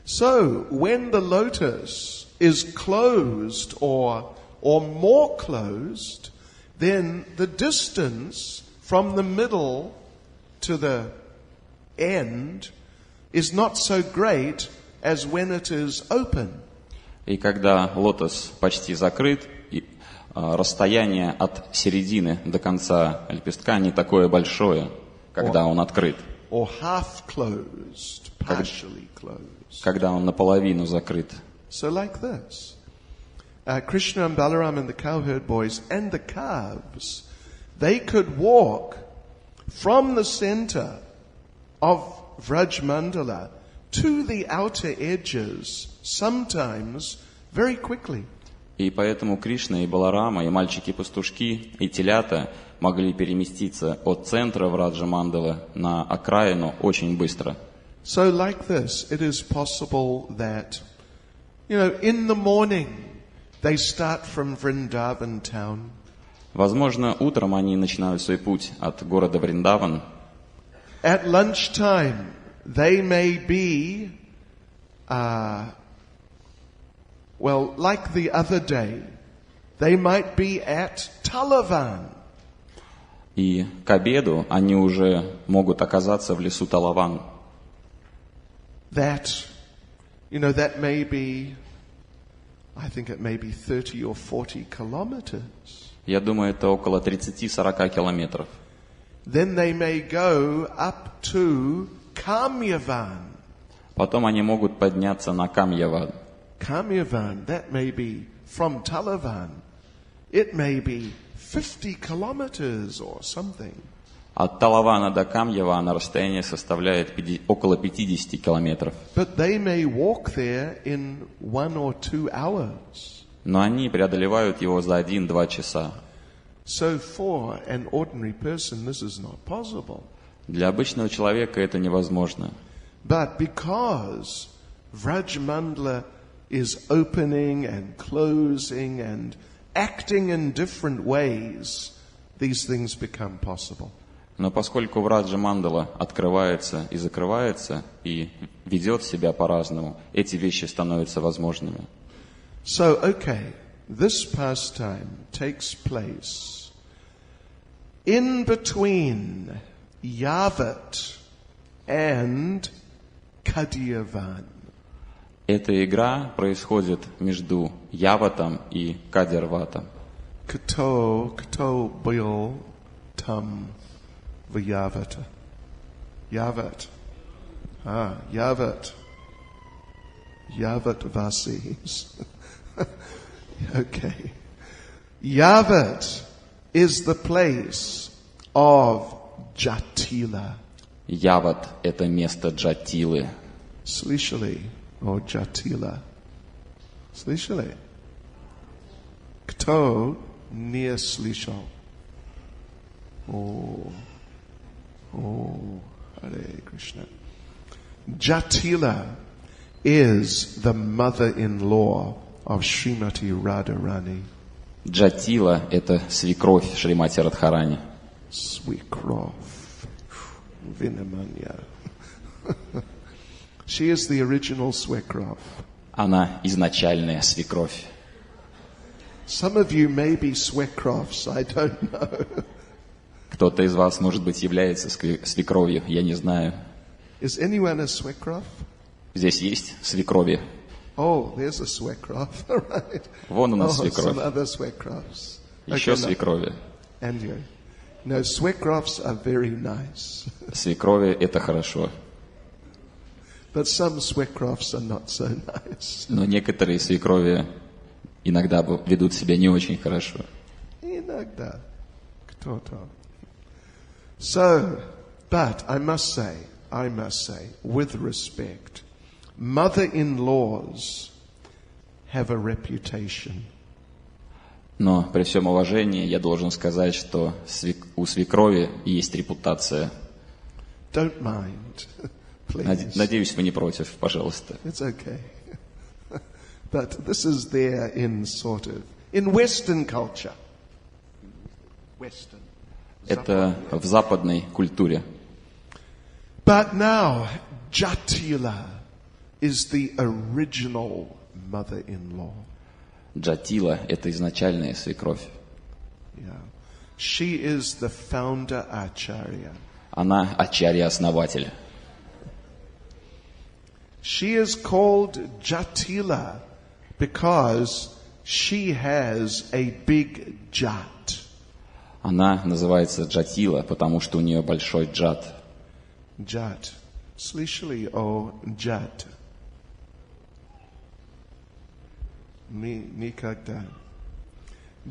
So when the lotus is closed or more closed, then the distance from the middle to the end is not so great as when it is open. И когда лотос почти закрыт, расстояние от середины до конца лепестка не такое большое, когда он открыт. Or half closed, partially closed. Когда он наполовину закрыт. So like this. Krishna and Balaram and the cowherd boys and the calves, they could walk from the center of Vraj Mandala to the outer edges, sometimes very quickly. И поэтому Кришна и Баларама, и мальчики-пастушки, и телята могли переместиться от центра Враджа-мандалы на окраину очень быстро. So like this, it is possible that, in the morning, they start from Vrindavan town. Возможно, утром они начинают свой путь от города Вриндаван. At lunchtime, they may be, like the other day, they might be at Talavan. И к обеду они уже могут оказаться в лесу Талаван. That may be, I think it may be 30 or 40 kilometers. Я думаю, это около 30-40 километров. Then they may go up to Kamyavan. Потом они могут подняться на Камьяван. Kamyavan, that may be from Talavan. It may be 50 kilometers or something. От Талавана до Камьявана расстояние составляет около 50 километров. But they may walk there in 1 or 2 hours. Но они преодолевают его за 1-2 часа. So for an ordinary person, this is not possible. Для обычного человека это невозможно. But because Vrajmandala is opening and closing and acting in different ways, these things become possible. Но поскольку Враджа-мандала открывается и закрывается и ведет себя по-разному, эти вещи становятся возможными. So, this pastime takes place in between Yavat and Kadyavan. Эта игра происходит между Яватом и Кадирватом. Kato boil tam vyavata. Yavat. Yavat. Yavat vasis. Okay. Yavat is the place of Jatila. Яват – это место Джатилы. Слышали о Jatila? Слышали? Кто не слышал? Hare Krishna. Jatila is the mother-in-law of Srimati Radharani. Джатила – это свекровь Шримати Радхарани. Свекровь. Vinamanya. She is the original свекровь. Она изначальная свекровь. Some of you may be свекровs, I don't know. Кто-то из вас, может быть, является свекровью, я не знаю. Is anyone a свекровь? Здесь есть свекрови. Oh, there's a свекровь, right? Вон у нас свекровь. Some other свекровs. Еще свекрови. And you. No, свекровs are very nice. Свекрови – это хорошо. But some свекровs are not so nice. Но некоторые свекрови иногда ведут себя не очень хорошо. Иногда. Кто-то. So, but I must say, with respect, mother-in-laws have a reputation. Но при всем уважении я должен сказать, что у свекрови есть репутация. Don't mind, please. Надеюсь, вы не против, пожалуйста. It's okay. But this is there in in Western culture. Western. Это в западной культуре. But now, Jatila is the original mother-in-law. Джатила – это изначальная свекровь. Yeah. She is the founder acharya. Она ачарья-основатель. She is called Jatila because she has a big jat. Она называется Джатила, потому что у нее большой джат. Jat. Слышали о jat? Никогда.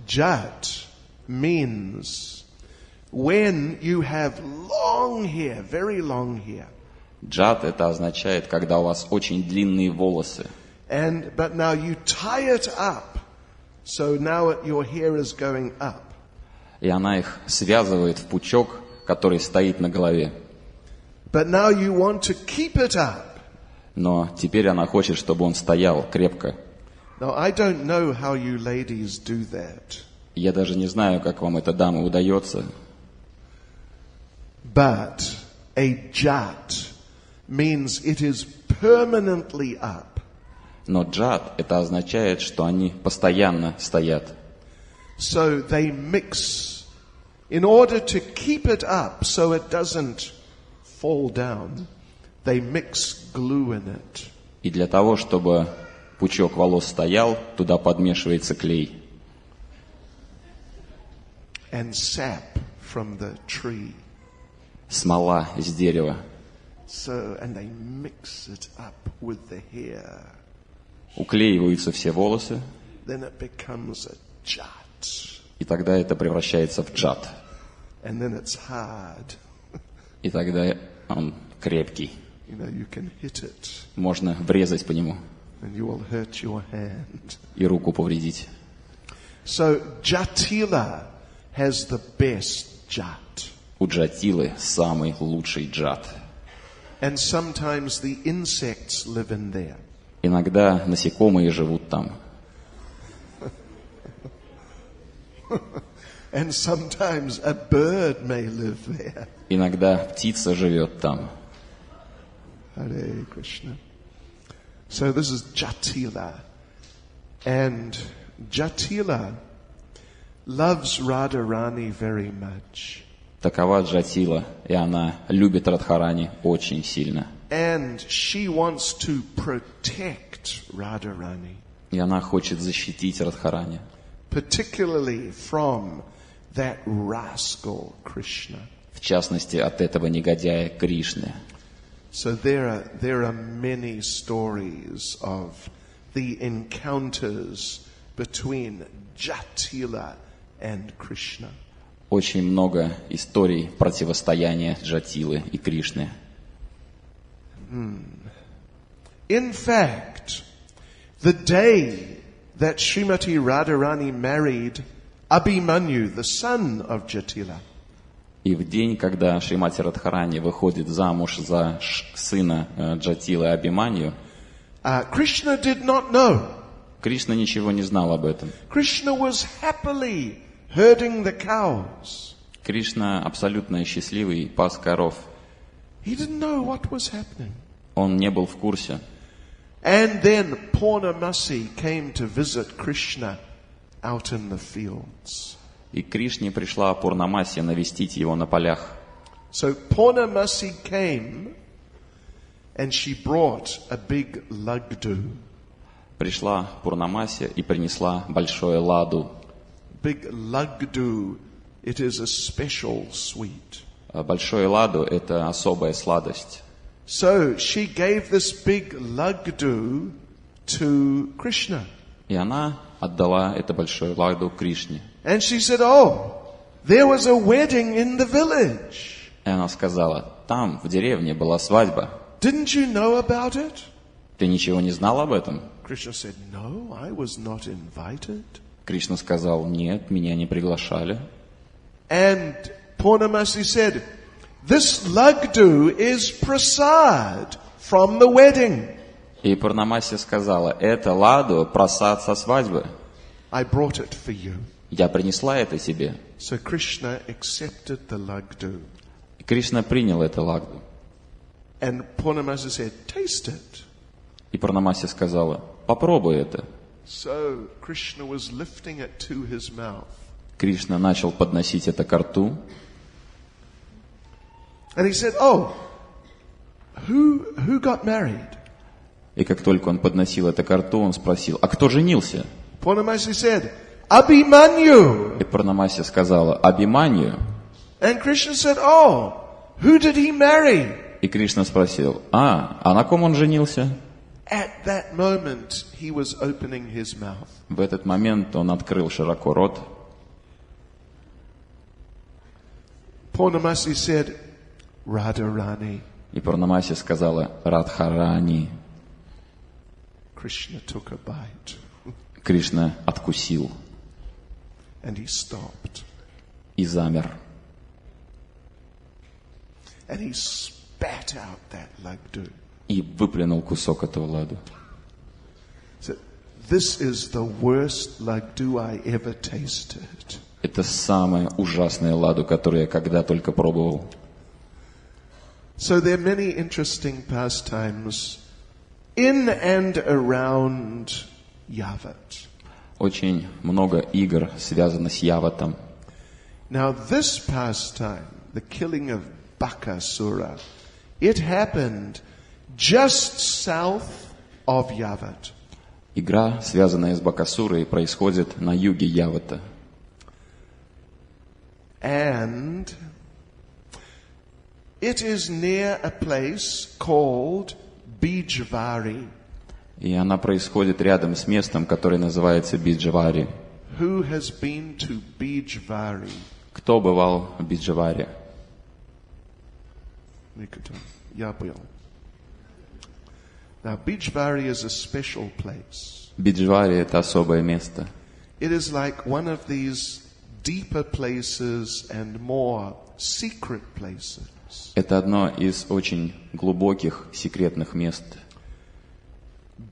Jat means when you have long hair, very long hair. Джат – это означает, когда у вас очень длинные волосы. But now you tie it up, so now your hair is going up. И она их связывает в пучок, который стоит на голове. But now you want to keep it up. Но теперь она хочет, чтобы он стоял крепко. Now I don't know how you ladies do that. Я даже не знаю, как вам это, дамы, удается. But a jat means it is permanently up. Но джат – это означает, что они постоянно стоят. So they mix in order to keep it up so it doesn't fall down. They mix glue in it. И для того, чтобы пучок волос стоял, туда подмешивается клей. And sap from the tree. Смола из дерева. So, and they mix it up with the hair. Уклеиваются все волосы, Then it becomes a jat. и тогда это превращается в джат. And then it's hard. И тогда он крепкий. You know, you can hit it Можно врезать по нему and you will hurt your hand. и руку повредить. So Jatila has the best jat. У джатилы самый лучший джат. And sometimes the insects live in there. Иногда насекомые живут там. And sometimes a bird may live there. Иногда птица живет там. Hare Krishna. So this is Jatila. And Jatila loves Radharani very much. Такова Джатила, и она любит Радхарани очень сильно. And she wants to protect Radharani. И она хочет защитить Радхарани. Particularly from that rascal Krishna. В частности, от этого негодяя Кришны. So there are many stories of the encounters between Jatila and Krishna. Очень много историй противостояния Джатилы и Кришны. In fact, the day that Srimati Radharani married Abhimanyu, the son of Jatila, И в день, когда Шримати Радхарани выходит замуж за сына Джатилы Абхиманью, Krishna did not know. Кришна ничего не знал об этом. Krishna was happily herding the cows. Кришна абсолютно счастливый, пас коров. He didn't know what was happening. Он не был в курсе. And then Purnamasi came to visit Krishna out in the fields. И к Кришне пришла Пурнамаси навестить его на полях. So Purnamasi came and she brought a big lagdu. Пришла Пурнамаси и принесла большое ладу. Big lagdu, it is a special sweet. Большое ладу – это особая сладость. So she gave this big lagdu to Krishna. И она отдала это большое ладу Кришне. And she said, "Oh, there was a wedding in the village. И она сказала, там, в деревне, была свадьба. Didn't you know about it?" Ты ничего не знал об этом? Krishna said, "No, I was not invited." Кришна сказал, нет, меня не приглашали. And Purnamasi said, "This lagdu is prasad from the wedding. И Пурнамаси сказала, это ладу, просад со свадьбы. I brought it for you." Я принесла это тебе. So Krishna accepted the lagdu. И Кришна принял это ладу. And Purnamasi said, "Taste it." И Пурнамаси сказала, попробуй это. So Krishna was lifting it to his mouth. Кришна начал подносить это ко рту. And he said, "Oh, who got married?" И как только он подносил это ко рту, он спросил, а кто женился? Purnamasi said, "Abhimanyu." И Пурнамаси сказала, Абхиманью. And Krishna said, "Oh, who did he marry?" И Кришна спросил, а на ком он женился? At that moment, he was opening his mouth. В этот момент он открыл широко рот. Purnamasi said, "Radharani." И Пурнамаси сказала, Радхарани. Krishna took a bite Кришна откусил and he stopped. и замер. And he spat out that lagdu. И выплюнул кусок этого ладу. So, this is the worst lagdu I ever tasted. Это самое ужасное ладу, которое я когда только пробовал. So there are many interesting pastimes in and around Yavat. Очень много игр связано с Яватом. Now this pastime, the killing of Bakasura, it happened just south of Yavat. Игра, связанная с Бакасурой, происходит на юге Явата. And it is near a place called Bijvari. И она происходит рядом с местом, которое называется Биджавари. Who has been to Bijvari? Кто бывал в Биджаваре? Я был. Now Bijvari is a special place. Биджавари – это особое место. It is like one of these deeper places and more secret places. Это одно из очень глубоких, секретных мест.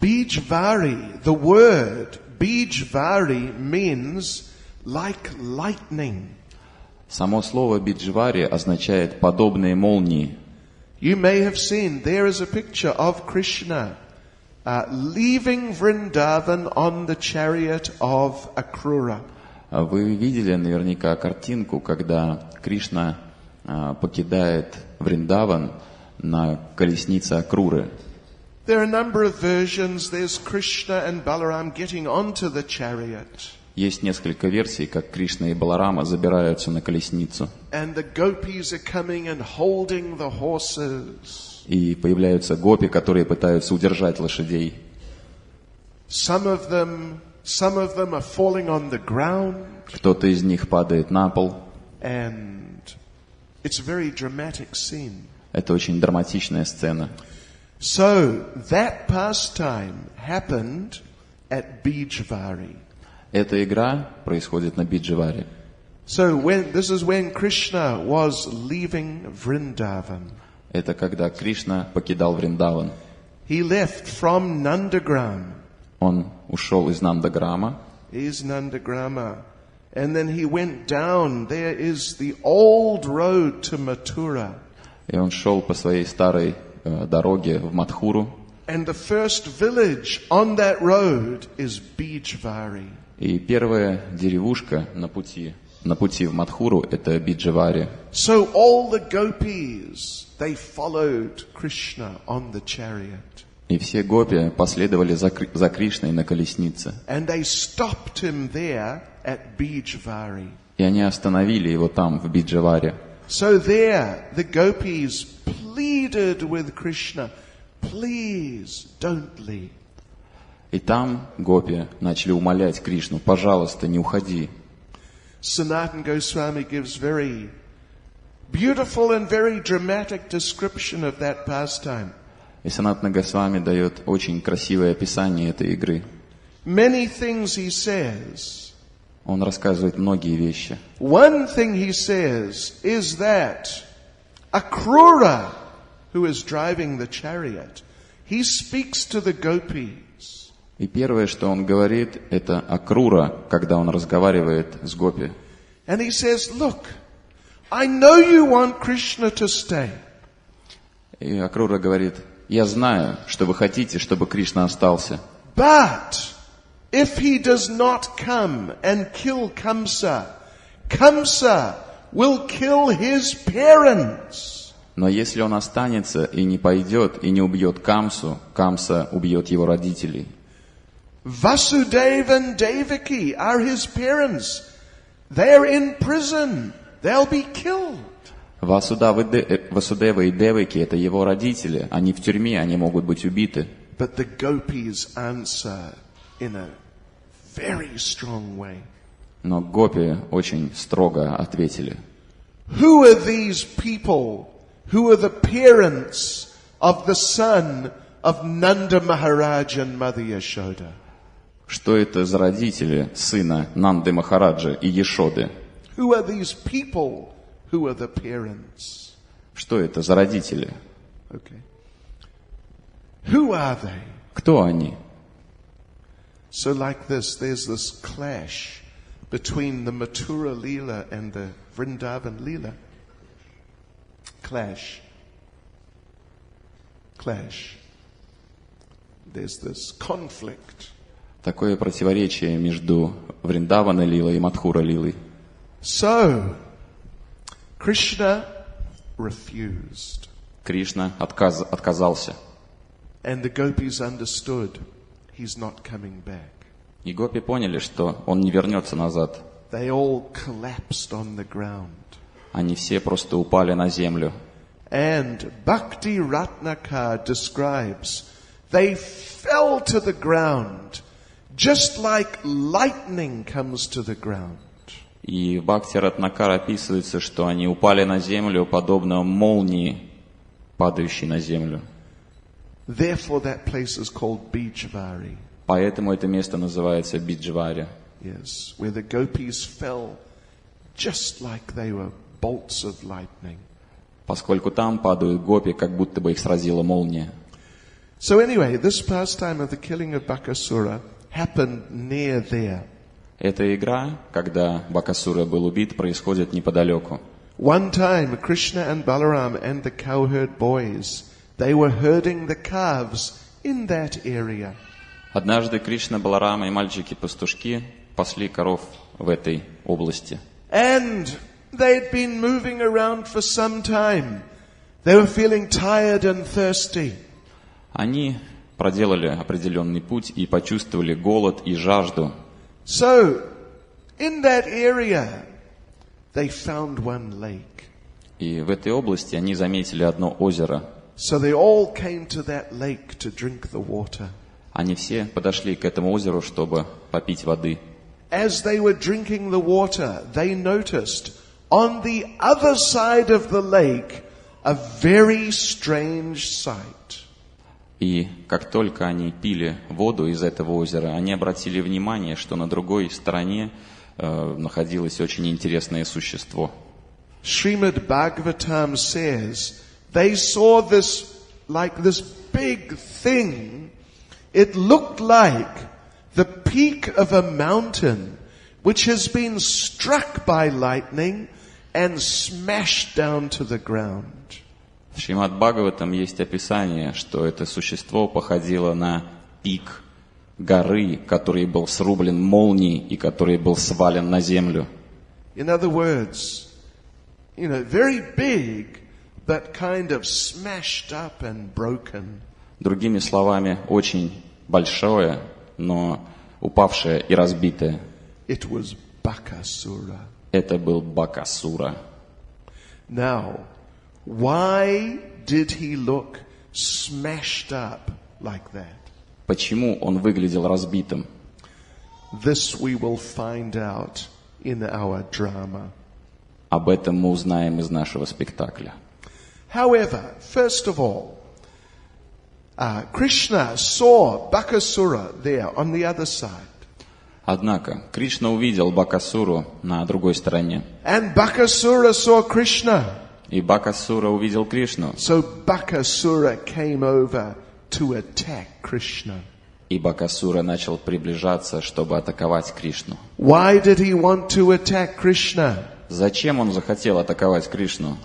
Bijvari, the word Bijvari means like lightning. Само слово Биджавари означает «подобные молнии». You may have seen, there is a picture of Krishna leaving Vrindavan on the chariot of Akrura. Вы видели наверняка картинку, когда Кришна покидает Вриндаван на колеснице Акруры. There are a number of versions. There's Krishna and Balaram getting onto the chariot. Есть несколько версий, как Кришна и Баларама забираются на колесницу. And the gopis are coming and holding the horses. И появляются гопи, которые пытаются удержать лошадей. Some of them are falling on the ground. Кто-то из них падает на пол. And it's a very dramatic scene. Это очень драматичная сцена. So that pastime happened at Bijvari. Эта игра происходит на Биджаваре. So this is when Krishna was leaving Vrindavan. Это когда Кришна покидал Вриндаван. He left from Nandagram. Он ушел из Нандаграма. Is Nandagrama. And then he went down. There is the old road to Mathura. И он шел по своей старой дороге в Мадхуру. And the first village on that road is Bijvari. И первая деревушка на пути в Мадхуру – это Биджавари. So all the gopis, they followed Krishna on the chariot. И все гопи последовали за Кришной на колеснице. And they stopped him there at Bijvari. И они остановили его там, в Биджаваре. So there the gopis pleaded with Krishna, please don't leave. И там гопи начали умолять Кришну: пожалуйста, не уходи. Sanatana Goswami gives very beautiful and very dramatic description of that pastime. И Санатана Госвами дает очень красивое описание этой игры. Many things he says. Он рассказывает многие вещи. One thing he says is that Akrura, who is driving the chariot, he speaks to the gopis. И первое, что он говорит, это Акрура, когда он разговаривает с гопи. And he says, look, I know you want Krishna to stay. И Акрура говорит: я знаю, что вы хотите, чтобы Кришна остался. But if he does not come and kill Kamsa, Kamsa will kill his parents. Но если он останется и не пойдет, и не убьет Камсу, Камса убьет его родителей. Vasudeva and Devaki are his parents. They're in prison. They'll be killed. Васудева и Деваки — это его родители. Они в тюрьме, они могут быть убиты. But the gopis answer in a very strong way. Но гопи очень строго ответили. Who are these people who are the parents of the son of Nanda Maharaj and Mother Yashoda? Что это за родители сына Нанды Махараджа и Ешоды? Who are these people who are the parents? Что это за родители? Okay. Who are they? Кто они? So like this, there's this clash between the Mathura Leela and the Vrindavan Leela. Clash. There's this conflict. Такое противоречие между Вриндавана Лилой и Мадхура Лилой. So, Krishna refused. Кришна отказался. And the gopis understood he's not coming back. И гопи поняли, что он не вернется назад. They all collapsed on the ground. Они все просто упали на землю. And Bhakti Ratnakar describes, they fell to the ground, just like lightning comes to the ground. И в Бхакти Ратнакар описывается, что они упали на землю, подобно молнии, падающей на землю. Therefore that place is called Bijvari. Поэтому это место называется Биджвари. Yes, where the gopis fell just like they were bolts of lightning. Поскольку там падают гопи, как будто бы их сразила молния. So anyway, this pastime of the killing of Bakasura happened near there. Эта игра, когда Бакасура был убит, происходит неподалеку. One time, Krishna and Balaram and the cowherd boys, they were herding the calves in that area. Однажды Кришна, Баларама и мальчики-пастушки пасли коров в этой области. And they'd been moving around for some time. They were feeling tired and thirsty. Они проделали определенный путь и почувствовали голод и жажду. So, in that area, they found one lake. И в этой области они заметили одно озеро. So they all came to that lake to drink the water. Они все подошли к этому озеру, чтобы попить воды. As they were drinking the water, they noticed on the other side of the lake a very strange sight. И как только они пили воду из этого озера, они обратили внимание, что на другой стороне находилось очень интересное существо. Srimad Bhagavatam says they saw this big thing. It looked like the peak of a mountain which has been struck by lightning and smashed down to the ground. В Шримад Бхагаватам есть описание, что это существо походило на пик горы, который был срублен молнией и который был свален на землю. In other words, very big, but kind of smashed up and broken. Другими словами, очень большое, но упавшее и разбитое. It was Bakasura. Это был Бакасура. Now, why did he look smashed up like that? Почему он выглядел разбитым? This we will find out in our drama. Об этом мы узнаем из нашего спектакля. However, first of all, Krishna saw Bakasura there on the other side. Однако Кришна увидел Бакасуру на другой стороне. And Bakasura saw Krishna. И Бакасура увидел Кришну. So Bakasura came over to attack Krishna. И Бакасура начал приближаться, чтобы атаковать Кришну. Why did he want to attack Krishna? Зачем он захотел атаковать Кришну?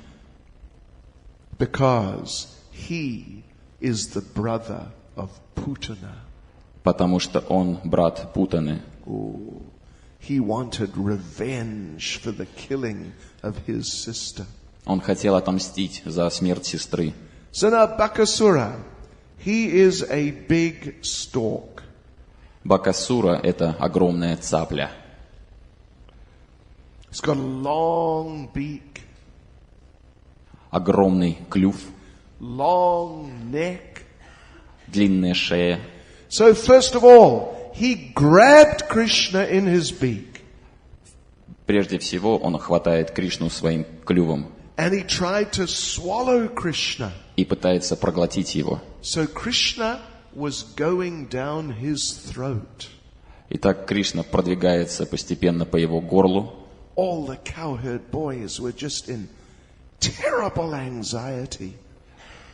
Because he is the brother of Putana. Потому что он брат Путаны. He wanted revenge for the killing of his sister. Он хотел отомстить за смерть сестры. So now Bakasura, he is a big stork. Бакасура – это огромная цапля. He's got a long beak, Огромный клюв, long neck. длинная шея. So first of all, he grabbed Krishna in his beak. Прежде всего, он хватает Кришну своим клювом And he tried to swallow Krishna. и пытается проглотить его. So Krishna was going down his throat. Итак, Кришна продвигается постепенно по его горлу. All the cowherd boys were just in terrible anxiety.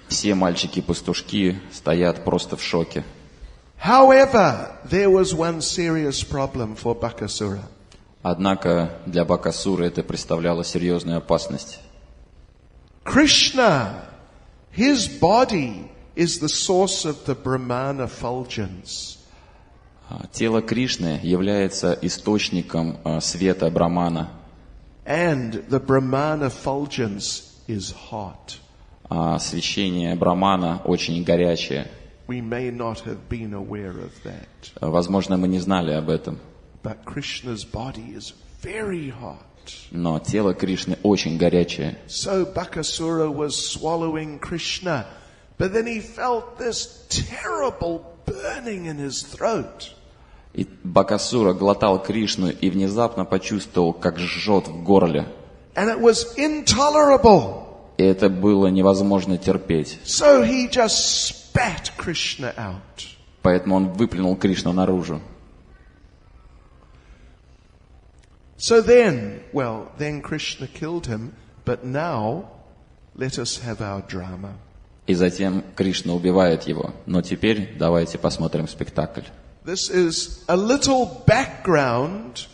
Все мальчики-пастушки стоят просто в шоке. However, there was one serious problem for Bakasura. Однако для Бакасуры это представляло серьезную опасность. Krishna, his body is the source of the Brahmana fulgence. Тело Кришны является источником света Брамана. And the Brahmana fulgence is hot. А освещение Брамана очень горячее. We may not have been aware of that. Возможно, мы не знали об этом. But Krishna's body is very hot. Но тело Кришны очень горячее. So Bakasura was swallowing Krishna, but then he felt this terrible burning in his throat. И Бакасура глотал Кришну и внезапно почувствовал, как жжет в горле. And it was intolerable. И это было невозможно терпеть. So he just spat Krishna out. Поэтому он выплюнул Кришну наружу. So then Krishna killed him, but now let us have our drama. И затем Кришна убивает его. Но теперь давайте посмотрим спектакль. This is a little background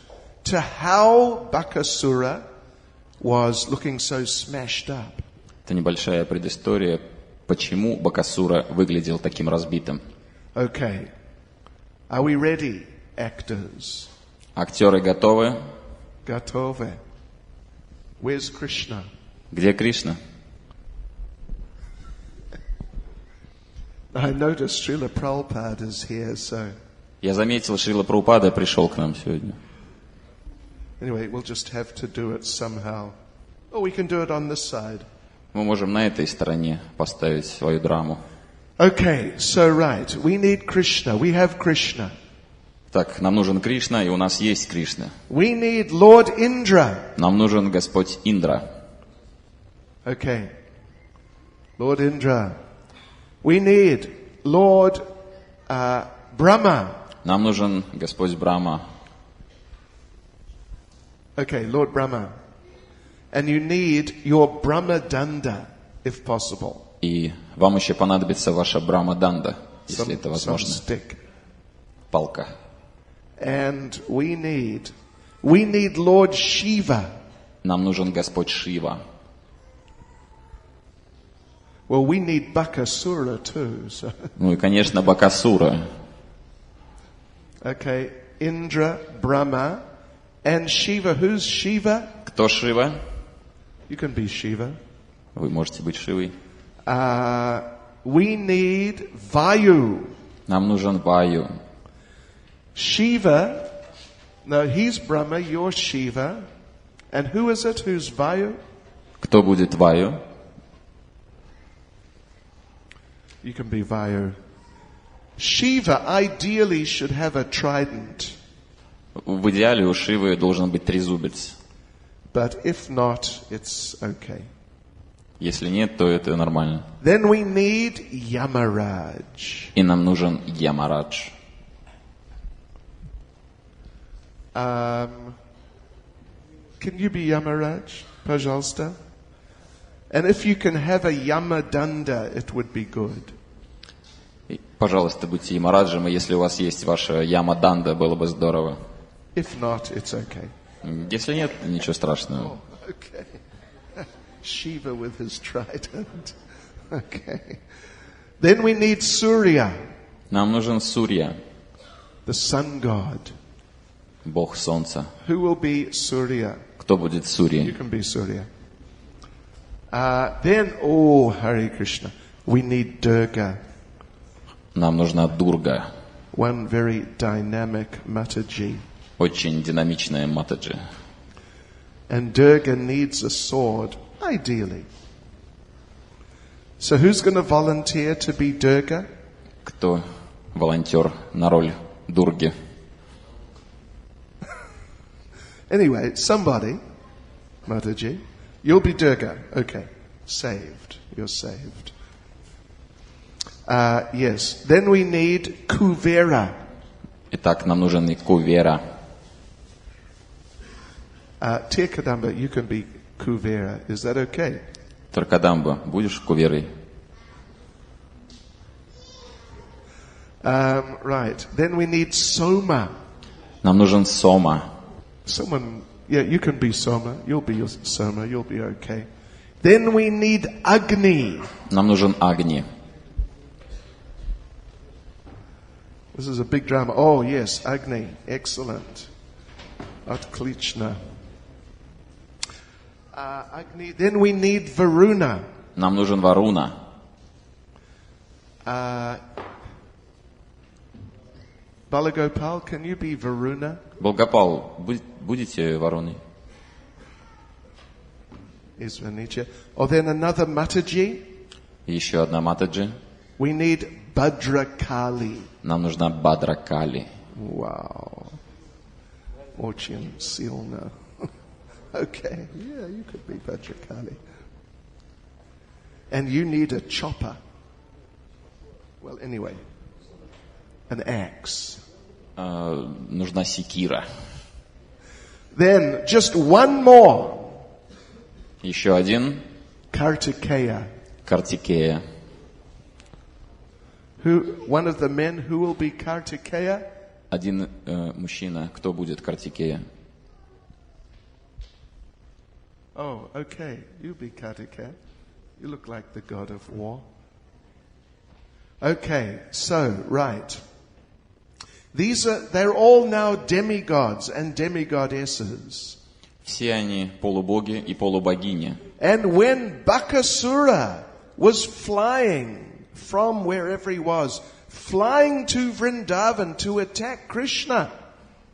to how Bakasura was looking so smashed up. Это небольшая предыстория, почему Бакасура выглядел таким разбитым. Okay. Are we ready, actors? Актеры готовы? Готовы. Where's Krishna? Где Кришна? I noticed Srila Prabhupada is here, so Я заметил, Шрила Прабхупада пришел к нам сегодня. anyway, we'll just have to do it somehow. Oh, we can do it on this side. Мы можем на этой стороне поставить свою драму. Okay, so right, we need Krishna. We have Krishna. Так, нам нужен Кришна, и у нас есть Кришна. We need Lord Indra. Нам нужен Господь Индра. Okay. Lord Indra. We need Lord Brahma. Нам нужен Господь Брахма. Okay, Lord Brahma. And you need your Brahma Danda, if possible. И вам еще понадобится ваша Брахма Данда, если это Some возможно. stick. Палка. And we need Lord Shiva. Нам нужен Господь Шива. Well, we need Bakasura too. So. Ну и, конечно, Бакасура. Okay, Indra, Brahma, and Shiva. Who's Shiva? Кто Шива? You can be Shiva. Вы можете быть Шивой. We need Vayu. Нам нужен Ваю. Shiva, no, he's Brahma, you're Shiva. And who is it who's Vayu? Кто будет Ваю? You can be Vayu. Shiva ideally should have a trident. В идеале у Шивы должен быть трезубец. But if not, it's okay. Если нет, то это нормально. Then we need Yamaraj. И нам нужен Ямарадж. Can you be Yamaraj, пожалуйста? And if you can have a Yamadanda, it would be good. Пожалуйста, будьте Ямараджем, и если у вас есть ваша Ямаданда, было бы здорово. If not, it's okay. Если нет, ничего страшного. Okay. Shiva with his trident. Okay. Then we need Surya, Нам нужен Сурья, the sun god. бог солнца. Who will be Surya? Кто будет You Сурьей? can be Surya. Then, Hare Krishna, we need Durga, Нам нужна Дурга, one very dynamic Mataji. очень динамичная Матаджи. And Durga needs a sword, ideally. So who's going to volunteer to be Durga? Кто волонтер на роль Дурги? Anyway, somebody, Mataji, you'll be Durga. Okay, saved. You're saved. Yes. Then we need Kuvera. Итак, нам нужен и Кувера. Tirkadamba, you can be Kuvera. Is that okay? Таркадамба, будешь Куверой? Right. Then we need Soma. Нам нужен Сома. Someone, yeah, you can be Soma. You'll be Soma. You'll be okay. Then we need Agni. Нам нужен Агни. This is a big drama. Oh, yes, Agni. Excellent. Atklichna. Agni. Then we need Varuna. Нам нужен Варуна. Balagopal, can you be Varuna? Болгопал, будете Варуной? Isvanicha. Or then another Mataji. Еще одна Матаджи. We need Bhadrakali. Нам нужна Бадракали. Wow. Очень сильно. Okay, yeah, you could be Bhadrakali. And you need a chopper. Well, anyway, an axe. Нужна секира. Then, just one more. Еще один. Kartikeya. Картикея. One of the men who will be Kartikeya? Один мужчина. Кто будет Картикея? Oh, okay. You be Kartikeya. You look like the god of war. Okay, so, right. They're all now demigods and demigodesses. Все они полубоги и полубогини. And when Bakasura was flying from wherever he was, flying to Vrindavan to attack Krishna,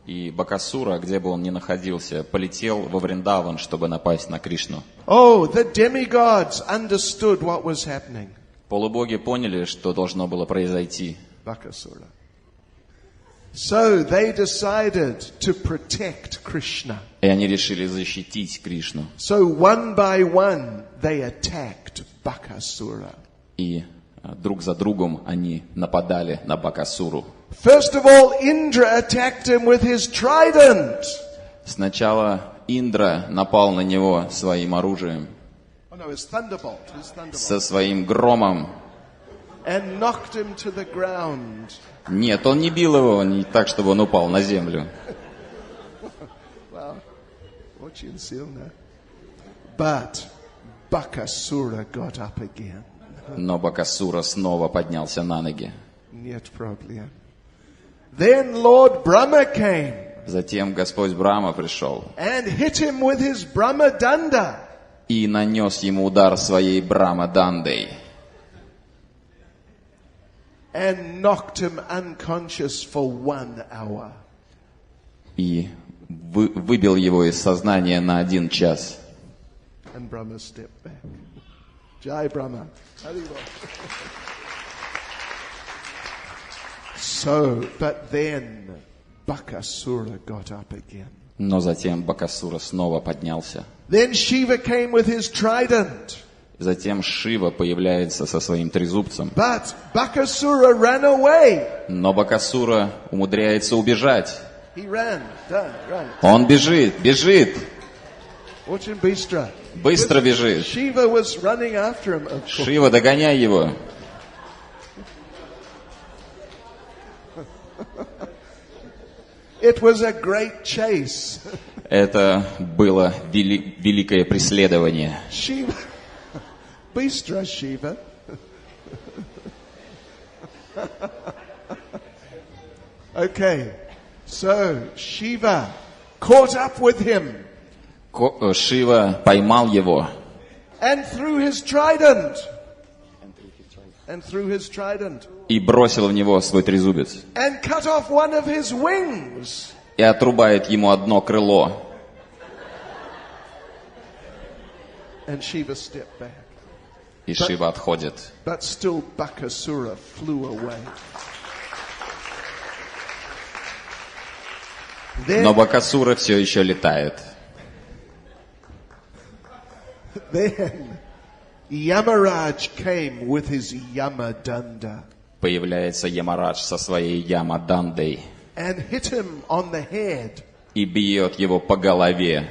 И Бакасура, где бы он ни находился, полетел во Вриндаван, чтобы напасть на Кришну. oh, the demigods understood what was happening. Полубоги поняли, что должно было произойти. Bakasura. So they decided to protect Krishna. И они решили защитить Кришну. So one by one they attacked Bakasura. И друг за другом они нападали на Бакасуру. First of all, Indra attacked him with his trident. Сначала Индра напал на него своим оружием, Oh no, it's thunderbolt. со своим громом. And knocked him to the ground. Нет, он не бил его не так, чтобы он упал на землю. Wow, очень сильно. But Bakasura got up again. Но Бакасура снова поднялся на ноги. Нет проблем. Then Lord Brahma came Затем Господь Брахма пришел and hit him with his Brahma Danda. и нанес ему удар своей Брахма-дандой. And knocked him unconscious for 1 hour. И выбил его из сознания на 1 час. And Brahma stepped back. Jai Brahma. Hari Bol. So, but then Bakasura got up again. Но затем Бакасура снова поднялся. Then Shiva came with his trident. Затем Шива появляется со своим трезубцем. But Bakasura ran away. Но Бакасура умудряется убежать. He ran. Он бежит. Очень быстро. Быстро бежит. Shiva was running after him, of course. Шива, догоняй его. It was a great chase. Это было великое преследование. Shiva. Bistro Shiva. Okay. So, Shiva caught up with him. Шива поймал его. And threw his trident. И бросил в него свой трезубец. And cut off one of his wings. И отрубает ему одно крыло. And Shiva stepped back. И Шива отходит. But still Bakasura flew away. Но Бакасура все еще летает. Then Yamaraj came with his Yamadanda. Появляется Ямарадж со своей Ямадандой. And hit him on the head. И бьет его по голове.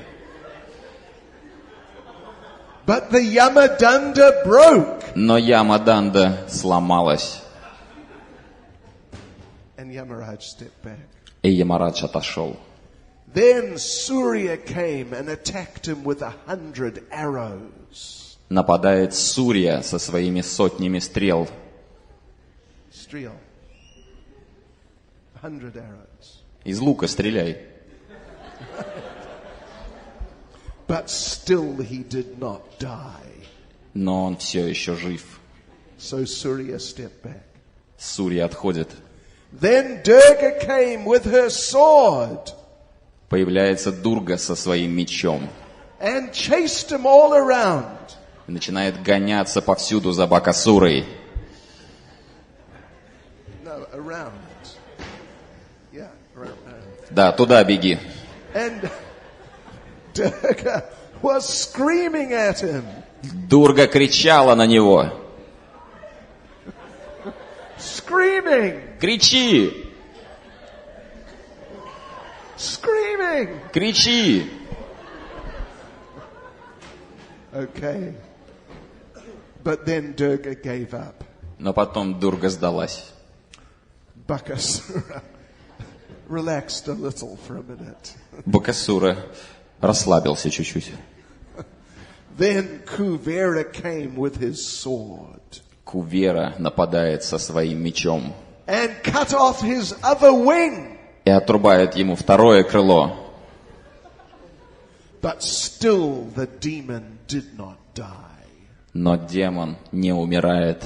But the Yamadanda broke. Но Ямаданда сломалась. And Yamaraj stepped back. И Ямарадж отошел. Then Surya came and attacked him with 100 arrows. Нападает Сурья со своими сотнями стрел. Streel. 100 arrows. Из лука стреляй. But still he did not die. Но он все еще жив. So Surya stepped back. Сурья отходит. Then Durga came with her sword. Появляется Дурга со своим мечом. And chased him all around. И начинает гоняться повсюду за Бакасурой. No, around. Yeah, around. Да, туда беги. And Durga was screaming at him. Дурга кричала на него. Screaming! Кричи! Screaming! Кричи! Okay. But then Durga gave up. Но потом Дурга сдалась. Bakasura relaxed a little for a minute. Бакасура расслабился чуть-чуть. Then Kuvera came with his sword. Кувера нападает со своим мечом. And cut off his other wing. И отрубает ему второе крыло. But still the demon did not die. Но демон не умирает.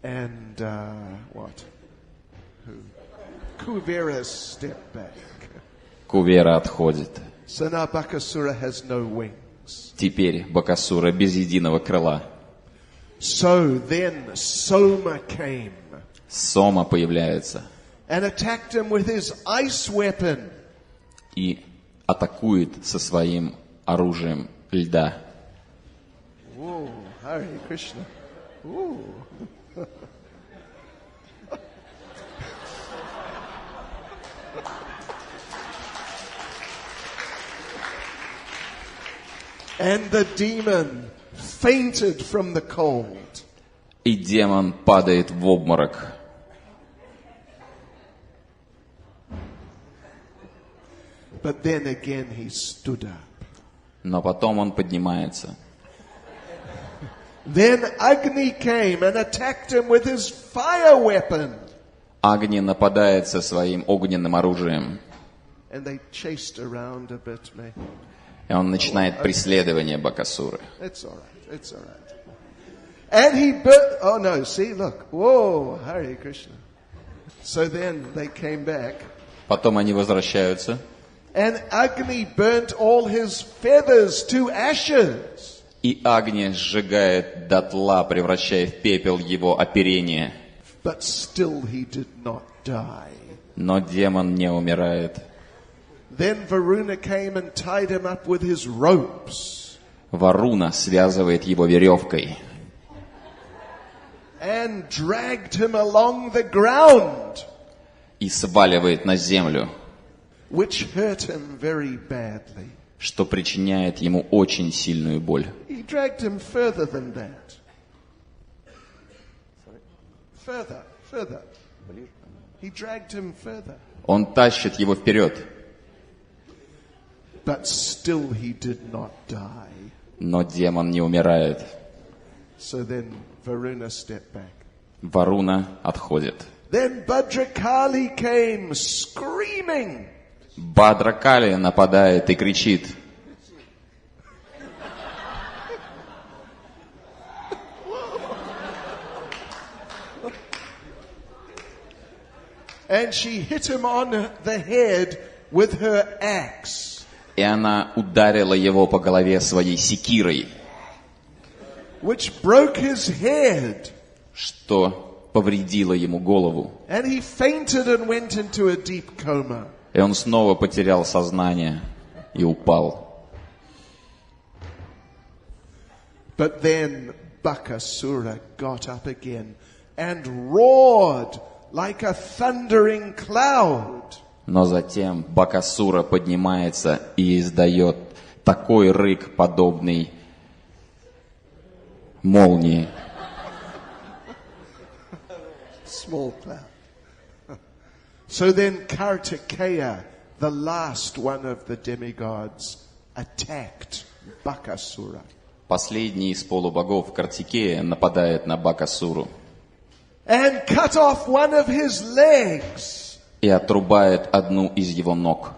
And what? Who? Kuvera stepped back. Кувера отходит. So now Bakasura has no wings. Теперь Бакасура без единого крыла. So then Soma came. Сома появляется. And attacked him with his ice weapon. И атакует со своим оружием льда. Whoa, Hare Krishna. Ooh. And the demon fainted from the cold. И демон падает в обморок. But then again he stood up. Но потом он поднимается. Then Agni came and attacked him with his fire weapon. Агни нападает со своим огненным оружием. And they chased around a bit, maybe. И он начинает преследование Бакасуры. It's all right. It's all right. And he burnt. Oh no! See, look. Whoa, Hare Krishna. So then they came back. Потом они возвращаются. And Agni burnt all his feathers to ashes. И Агни сжигает дотла, превращая в пепел его оперение. But still he did not die. Но демон не умирает. Then Varuna came and tied him up with his ropes. Варуна связывает его веревкой And dragged him along the ground. и сваливает на землю, Which hurt him very badly. что причиняет ему очень сильную боль. He dragged him further than that. Further. He dragged him further. Он тащит его вперед, But still he did not die. но демон не умирает. So then Varuna stepped back. Варуна отходит. Then Bhadrakali came screaming. Бадракали нападает и кричит. And she hit him on the head with her axe. И она ударила его по голове своей секирой, Which broke his head. что повредило ему голову. And he fainted and went into a deep coma. И он снова потерял сознание и упал. But then Bakasura got up again and roared like a thundering cloud. Но затем Бакасура поднимается и издает такой рык, подобный молнии. Small cloud. So then Kartikeya, the last one of the demigods, attacked Bakasura. Последний из полубогов Картикея нападает на Бакасуру And cut off one of his legs. и отрубает одну из его ног.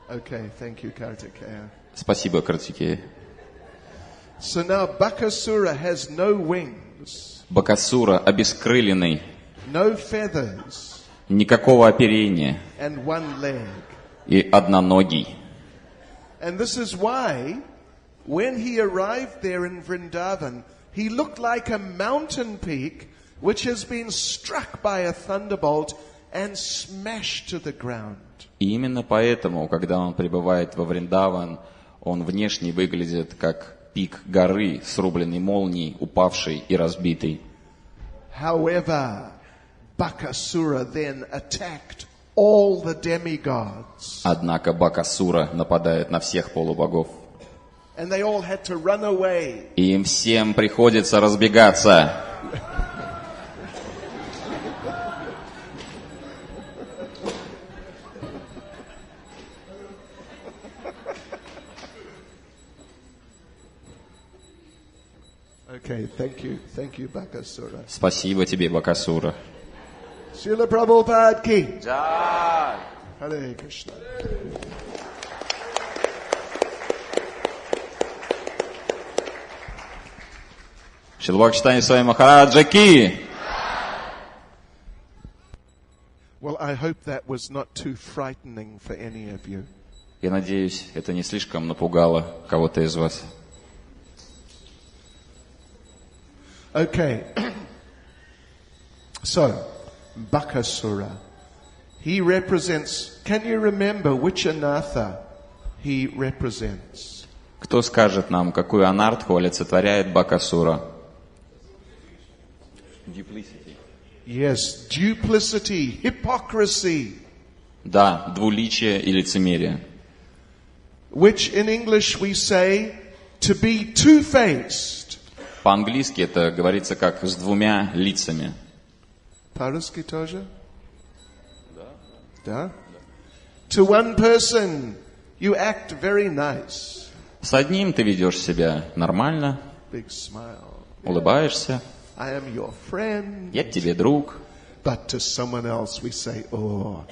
Okay, thank you, Kartikeya. Спасибо, Картикея. So now Bakasura has no wings, Бакасура обескрыленный, no feathers, никакого оперения and one leg. и одноногий. And this is why, when he arrived there in Vrindavan, he looked like a mountain peak which has been struck by a thunderbolt and smashed to the ground. И именно поэтому, когда он прибывает во Вриндаван, он внешне выглядит как пик горы, срубленной молнией, упавшей и разбитой. However, Bakasura then attacked all the demigods. Однако Бакасура нападает на всех полубогов. And they all had to run away. И им всем приходится разбегаться. Okay, thank you, Bakasura. Спасибо тебе, Бакасура. Srila Prabhupada ki. Джай! Харе Кришна. Шрила Бхакти Чайтанья Свами Махараджа ки! Well, I hope that was not too frightening for any of you. Я надеюсь, это не слишком напугало кого-то из вас. Okay. So, Bakasura. He represents, can you remember which anartha he represents? Кто скажет нам, какую анартху олицетворяет Бакасура? Yes, duplicity, hypocrisy, Да, двуличие и лицемерие. which in English we say to be two-faced. По-английски это говорится как с двумя лицами. По-русски тоже? Да. To one person, you act very nice. С одним ты ведешь себя нормально, Big smile. улыбаешься, I am your friend. я тебе друг. But to someone else we say, oh,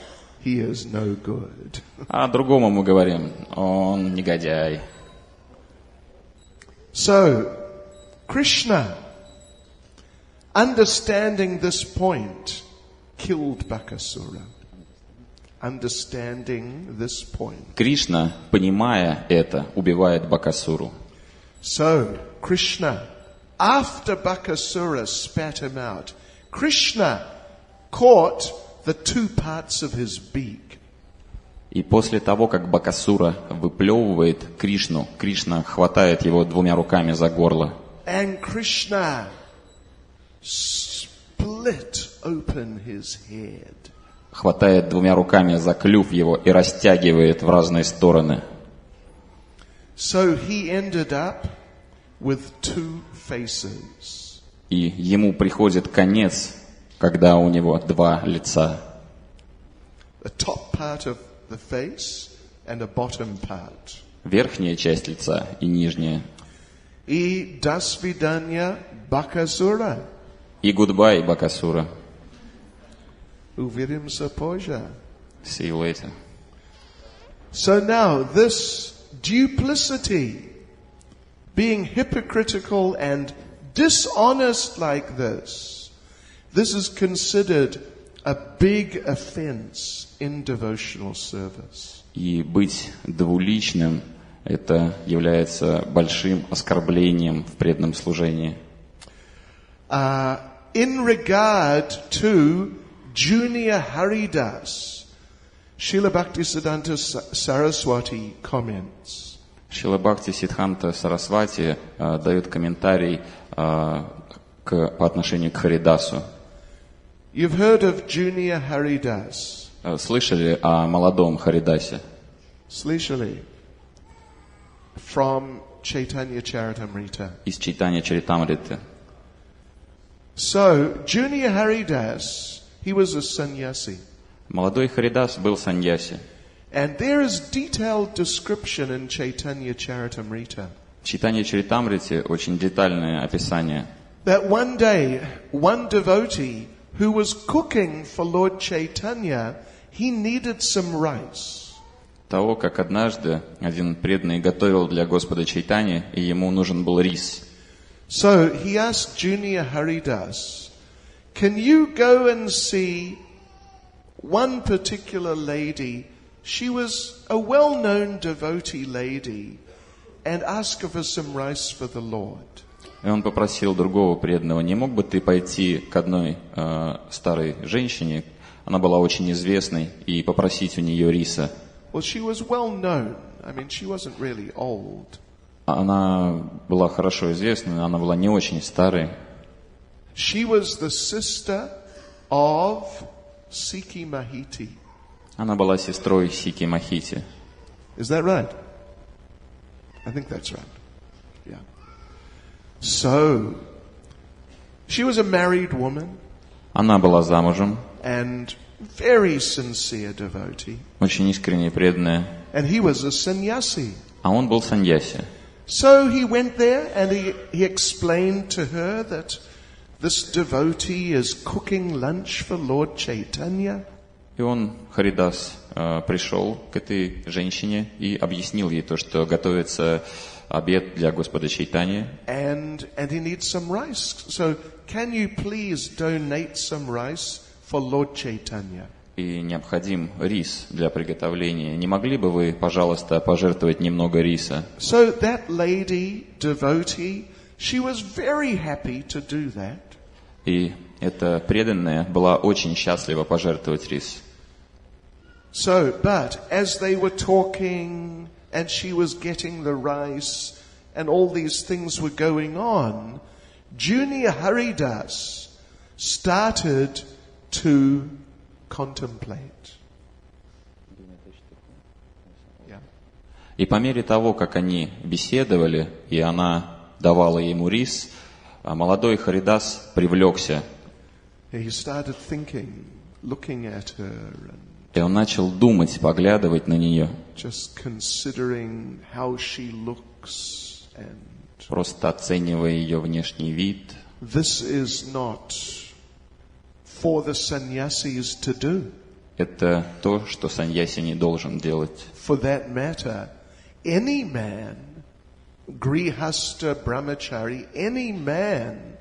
he is no good. А другому мы говорим, он негодяй. So, Krishna, understanding this point, killed Bakasura. Understanding this point. Кришна, понимая это, убивает Бакасуру. So, Krishna after Bakasura spat him out, Krishna caught the two parts of his beak. И после того, как Бакасура выплевывает Кришну, Кришна хватает его двумя руками за горло. And Krishna split open his head. Хватает двумя руками за клюв его и растягивает в разные стороны. So he ended up with two faces. И ему приходит конец, когда у него два лица. A top part of the face and a bottom part. Верхняя часть лица и нижняя. И до свидания, Бакасура. И гудбай, Бакасура. Увидимся позже. See you later. So now this duplicity, being hypocritical and dishonest like this is considered a big offense in devotional service. И быть двуличным – это является большим оскорблением в преданном служении. In regard to Junior Haridas, Srila Bhaktisiddhanta Saraswati comments. Шрила Бхакти Сиддханта Сарасвати дает комментарий по отношению к Харидасу. You've heard of Junior Haridas? Слышали о молодом Харидасе? Слышали? From Chaitanya Charitamrita. Из Чайтанья Чаритамриты. So, Junior Haridas, he was a sannyasi. Молодой Харидас был саньяси. And there is detailed description in Chaitanya Charitamrita. В Чайтанье Чаритамрите очень детальное описание. That one day, one devotee who was cooking for Lord Chaitanya, he needed some rice. Того, как однажды один преданный готовил для Господа Чайтаньи, и ему нужен был рис. So he asked Junior Haridas, can you go and see one particular lady? She was a well-known devotee lady, and ask her for some rice for the Lord. И он попросил другого преданного: не мог бы ты пойти к одной старой женщине, она была очень известной, и попросить у нее риса. Well, she was well-known. I mean, she wasn't really old. Она была хорошо известна, она была не очень старой. She was the sister of Sikhi Mahiti. Она была сестрой Сики Махити. Is that right? I think that's right. Yeah. So, she was a married woman. Она была замужем. And very sincere devotee. Очень искренне преданная. And he was a sannyasi. А он был саньяси. So he went there and he explained to her that this devotee is cooking lunch for Lord Chaitanya. И он, Харидас, пришел к этой женщине и объяснил ей то, что готовится обед для Господа Чайтаньи. And he needs some rice. So can you please donate some rice for Lord Chaitanya? И необходим рис для приготовления. Не могли бы вы, пожалуйста, пожертвовать немного риса? So that lady, devotee, she was very happy to do that. И эта преданная была очень счастлива пожертвовать рис. So, but as they were talking and she was getting the rice and all these things were going on, Junior Haridas started to contemplate. Yeah. И по мере того, как они беседовали, и она давала ему рис, молодой Харидас привлекся. He started thinking, looking at her and И он начал думать, поглядывать на нее. just considering how she looks and Просто оценивая ее внешний вид. this is not for the sannyasis to do. Это то, что саньяси не должен делать. For that matter, any man, grihasta, brahmachari, any man,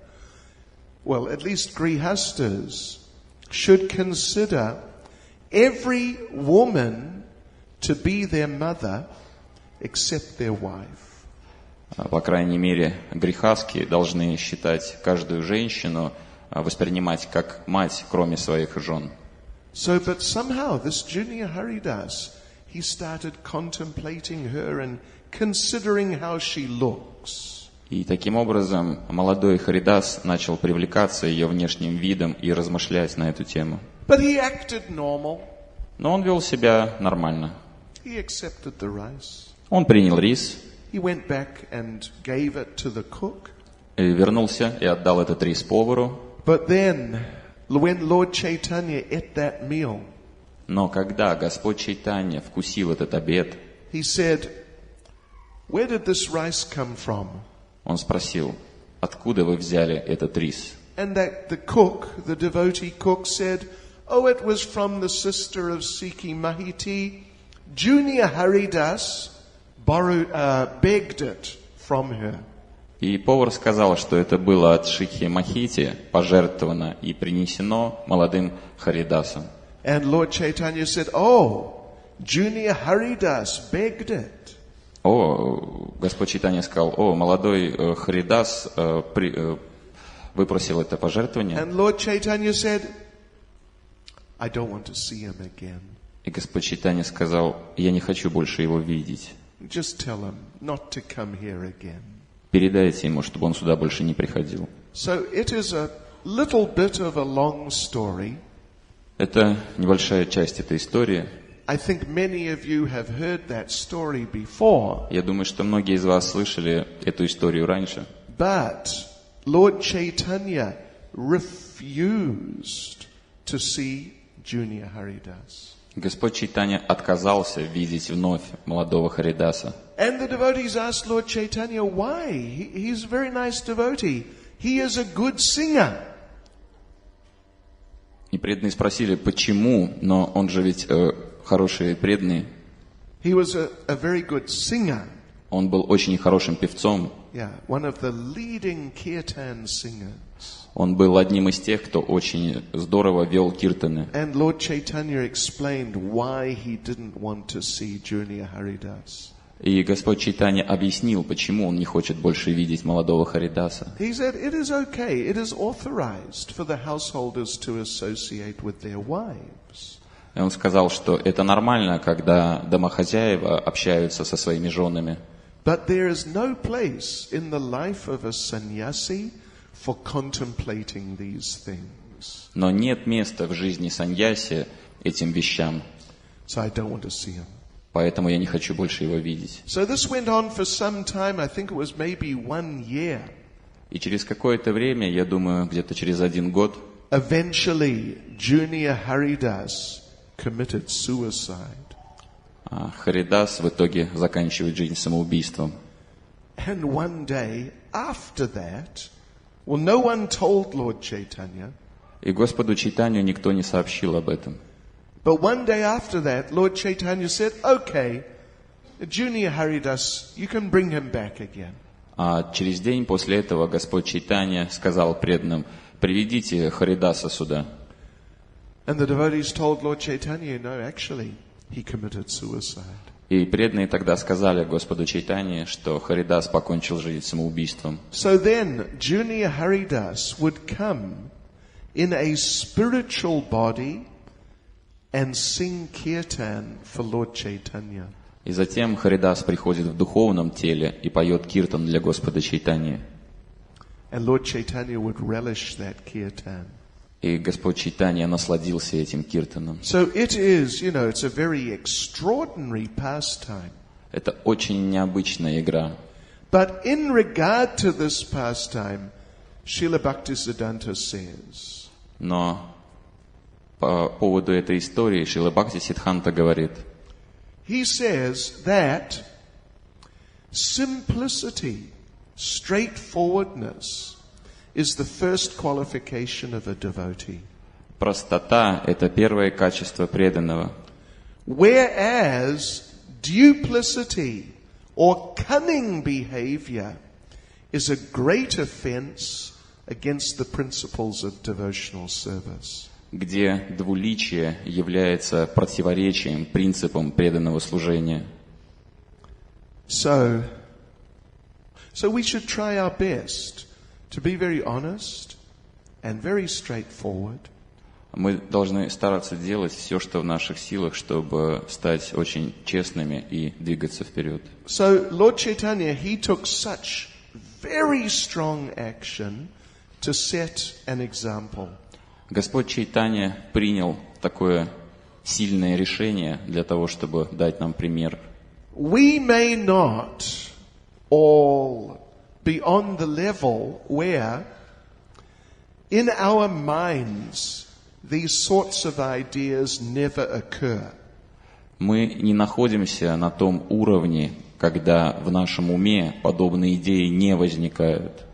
well, at least grihastas, should consider every woman to be their mother except their wife. по крайней мере, грехаски должны считать каждую женщину, воспринимать как мать, кроме своих жен. So, but somehow this junior Haridas, he started contemplating her and considering how she looks. И таким образом молодой Харидас начал привлекаться ее внешним видом и размышлять на эту тему. But he acted normal. Но он вел себя нормально. He accepted the rice. Он принял рис, He went back and gave it to the cook. и вернулся и отдал этот рис повару. But then, when Lord Chaitanya ate that meal, Но когда Господь Чайтанья вкусил этот обед, he said, "Where did this rice come from?" он спросил, откуда вы взяли этот рис? And that the cook, the devotee cook, said, "Oh, it was from the sister of Sikhi Mahiti. Junior Haridas begged it from her." И повар сказал, что это было от Шикхи Махити, пожертвовано и принесено молодым Харидасом. And Lord Chaitanya said, "Oh, Junior Haridas begged it." Господь Чайтанья сказал, молодой Харидас выпросил это пожертвование. And Lord Chaitanya said, "I don't want to see him again." И Господь Чайтанья сказал, я не хочу больше его видеть. Just tell him not to come here again. Передайте ему, чтобы он сюда больше не приходил. So it is a little bit of a long story. Это небольшая часть этой истории. I think many of you have heard that story before. Я думаю, что многие из вас слышали эту историю раньше. But Lord Chaitanya refused to see Junior Haridas. Господь Чайтанья отказался видеть вновь молодого Харидаса. And the devotees asked Lord Chaitanya, why? He's a very nice devotee. He is a good singer. И преданные спросили, почему, но он же ведь хороший преданный. He was a very good singer. Он был очень хорошим певцом. Yeah, one of the leading kirtan singers. Он был одним из тех, кто очень здорово вел киртаны. And Lord Chaitanya explained why he didn't want to see Junior Haridas. И Господь Чайтанья объяснил, почему он не хочет больше видеть молодого Харидаса. He said, it is okay, it is authorized for the householders to associate with their wives. И он сказал, что это нормально, когда домохозяева общаются со своими женами. But there is no place in the life of a sannyasi for contemplating these things. Но нет места в жизни саньяси этим вещам. So I don't want to see him. Поэтому я не хочу больше его видеть. So this went on for some time. I think it was maybe 1 year. И через какое-то время, я думаю, где-то через 1 год, Eventually, Junior Haridas committed suicide. Харидас в итоге заканчивает жизнь самоубийством. And one day after that, well, no one told Lord Chaitanya. И Господу Чайтанью никто не сообщил об этом. But one day after that, Lord Chaitanya said, okay, Junior Haridas, you can bring him back again. А через день после этого Господь Чайтанья сказал преданным, приведите Харидаса сюда. And the devotees told Lord Chaitanya, no, actually, he committed suicide. И преданные тогда сказали Господу Чайтанье, что Харидас покончил жизнь самоубийством. So then, Junior Haridas would come in a spiritual body and sing kirtan for Lord Chaitanya. И затем Харидас приходит в духовном теле и поет киртан для Господа Чайтаньи. And Lord Chaitanya would relish that kirtan. И Господь Чайтанья насладился этим киртаном. So it is, it's a very extraordinary pastime. Это очень необычная игра. But in regard to this pastime, Srila Bhaktisiddhanta says, Но по поводу этой истории Шрила Бхакти Сиддханта говорит, he says that simplicity, straightforwardness is the first qualification of a devotee. простота – это первое качество преданного. Whereas duplicity or cunning behavior is a great offense against the principles of devotional service. Где двуличие является противоречием принципам преданного служения. So, So we should try our best to be very honest and very straightforward. Мы должны стараться делать все, что в наших силах, чтобы стать очень честными и двигаться вперед. So Lord Chaitanya, he took such very strong action to set an example. Господь Чайтанья принял такое сильное решение для того, чтобы дать нам пример. We may not all be on the level where in our minds these sorts of ideas never occur. Мы не находимся на том уровне, когда в нашем уме подобные идеи не возникают.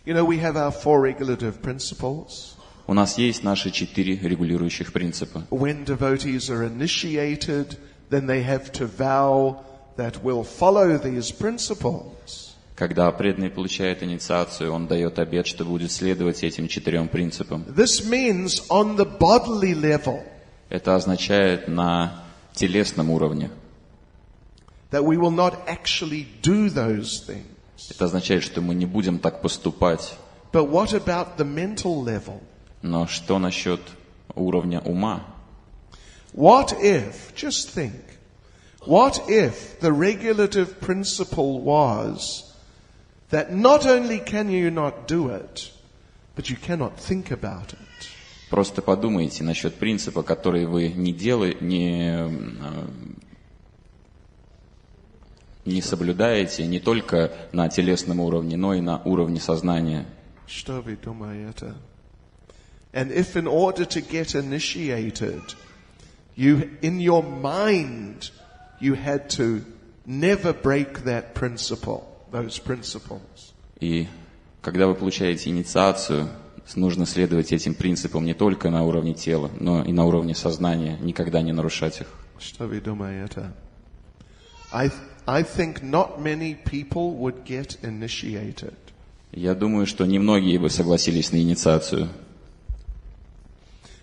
You know, we have our 4 regulative principles. У нас есть наши 4 регулирующих принципа. When devotees are initiated, then they have to vow that we'll follow these principles. Когда преданный получает инициацию, он дает обет, что будет следовать этим 4 принципам. This means on the bodily level Это означает на телесном уровне. that we will not actually do those things. Это означает, что мы не будем так поступать. But what about the mental level? Но что насчет уровня ума? What if, just think, what if the regulative principle was that not only can you not do it, but you cannot think about it? Просто подумайте насчет принципа, который вы не соблюдаете не только на телесном уровне, но и на уровне сознания. Чтобы. And if in order to get initiated, you, in your mind, you had to never break that principle, those principles. И когда вы получаете инициацию, нужно следовать этим принципам не только на уровне тела, но и на уровне сознания, никогда не нарушать их. Чтобы. I think not many people would get initiated. Я думаю, что немногие бы согласились на инициацию.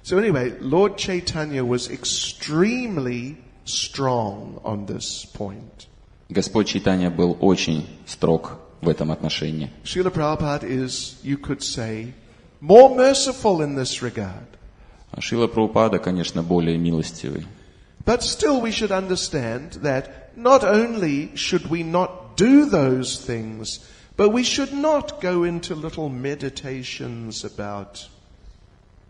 So anyway, Lord Chaitanya was extremely strong on this point. Господь Чайтанья был очень строг в этом отношении. Srila Prabhupada is, you could say, more merciful in this regard. Шрила Прабхупада, конечно, более милостивый. But still we should understand that not only should we not do those things, but we should not go into little meditations about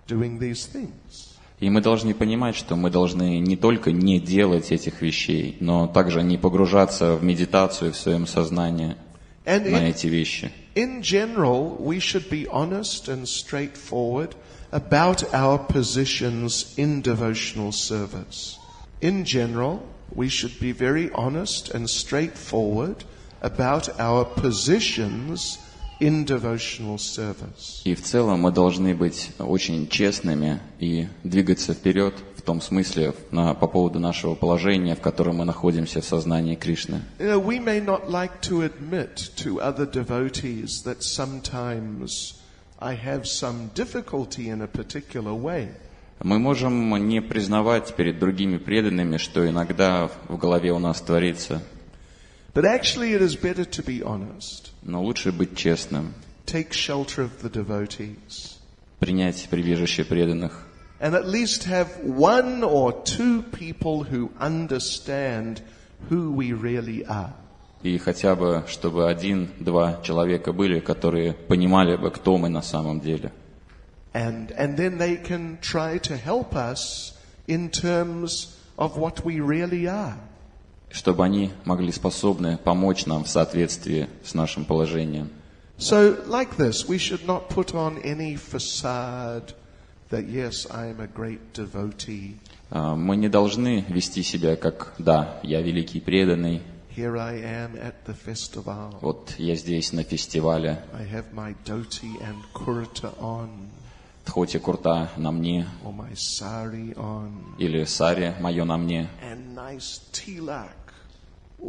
doing these things. И мы должны понимать, что мы должны не только не делать этих вещей, но также не погружаться в медитацию в своем сознании на эти вещи. In general, we should be honest and straightforward about our positions in devotional service. In general, we should be very honest and straightforward about our positions in devotional service. И в целом мы должны быть очень честными и двигаться вперед в том смысле по поводу нашего положения, в котором мы находимся в сознании Кришны. You know, we may not like to admit to other devotees that sometimes I have some difficulty in a particular way. Мы можем не признавать перед другими преданными, что иногда в голове у нас творится. But actually it is better to be honest. Но лучше быть честным. Take shelter of the devotees. Принять прибежище преданных. And at least have 1 or 2 people who understand who we really are. И хотя бы, чтобы 1-2 человека были, которые понимали бы, кто мы на самом деле. And then they can try to help us in terms of what we really are. Чтобы они могли способны помочь нам в соответствии с нашим положением. So, like this, we should not put on any facade that, yes, I am a great devotee. Мы не должны вести себя как, да, я великий преданный. Here I am at the festival. Вот я здесь на фестивале. I have my dhoti and kurta on. Тхоти курта на мне. Or my sari on. Или сари мое на мне. And nice tilak.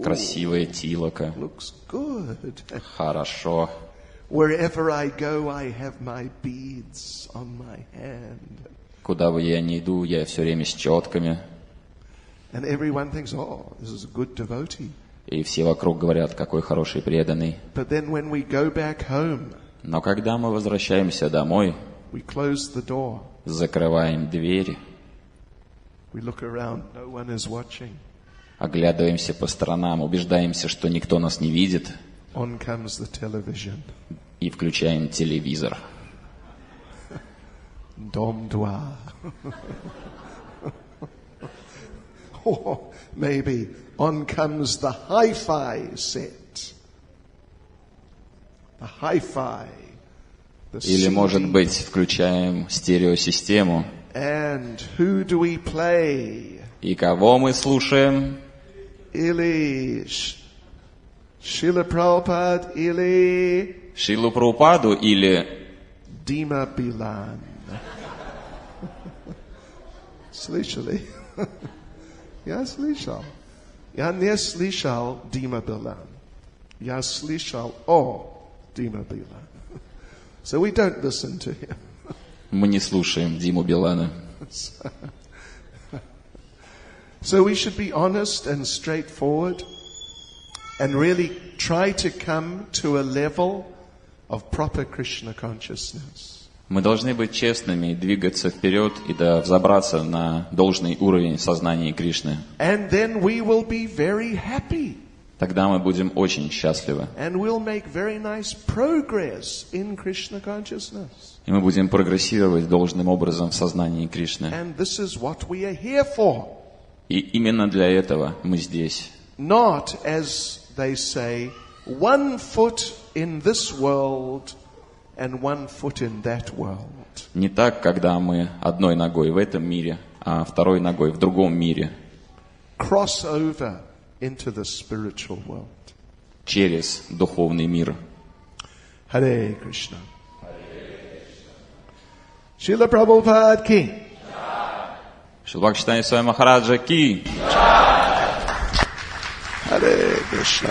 Красивая тилака. Looks good. Хорошо. Wherever I go, I have my beads on my hand. Куда бы я ни иду, я все время с четками. And everyone thinks, oh, this is a good devotee. И все вокруг говорят, какой хороший преданный. But then when we go back home, Но когда мы возвращаемся домой, we close the door. закрываем двери, We look around, no one is watching. оглядываемся по сторонам, убеждаемся, что никто нас не видит, On comes the television. и включаем телевизор. Dom dwa. Or maybe on comes the hi-fi set. The hi-fi. The Или, может CD. быть, включаем стереосистему. And who do we play? И кого мы слушаем? Или Srila Prabhupada, или Шрилу Прабхупаду или Dima Bilan. Слышали? Я слышал. Я не слышал Дима Билан. Я слышал о Дима Билан. So we don't listen to him. мы не слушаем Диму Билана. So we should be honest and straightforward and really try to come to a level of proper Krishna consciousness. Мы должны быть честными и двигаться вперед и взобраться на должный уровень сознания Кришны. And then we will be very happy. Тогда мы будем очень счастливы. And we'll make very nice progress in Krishna consciousness. И мы будем прогрессировать должным образом в сознании Кришны. And this is what we are here for. И именно для этого мы здесь. Not, as they say, 1 foot in this world and 1 foot in that world. Не так, когда мы одной ногой в этом мире, а второй ногой в другом мире. Cross over into the spiritual world. Через духовный мир. Hare Krishna. Srila Prabhupada ki. Шрила Бхакти Чайтанья Свами Махараджа ки. Hare Krishna.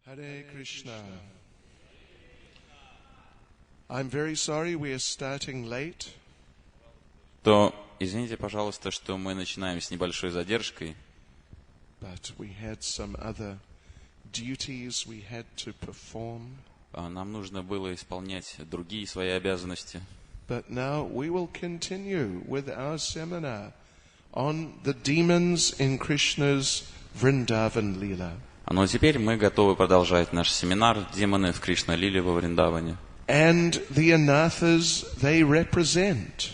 Hare Krishna. I'm very sorry we are starting late. То извините, пожалуйста, что мы начинаем с небольшой задержкой. But we had some other duties we had to perform. Нам нужно было исполнять другие свои обязанности. But now we will continue with our seminar on the demons in Krishna's Vrindavan Lila. Но теперь мы готовы продолжать наш семинар «Демоны в Кришна-лиле во Вриндаване». And the anathas they represent.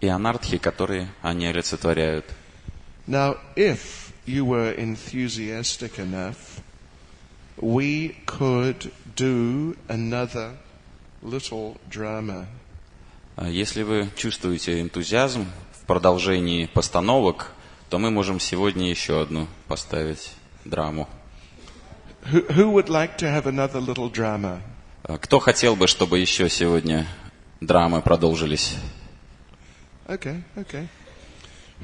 И анартхи, которые они олицетворяют. Now, if you were enthusiastic enough, we could do another little drama. Если вы чувствуете энтузиазм в продолжении постановок, то мы можем сегодня еще одну поставить драму. Who would like to have another little drama? Кто хотел бы, чтобы еще сегодня драмы продолжились? Okay.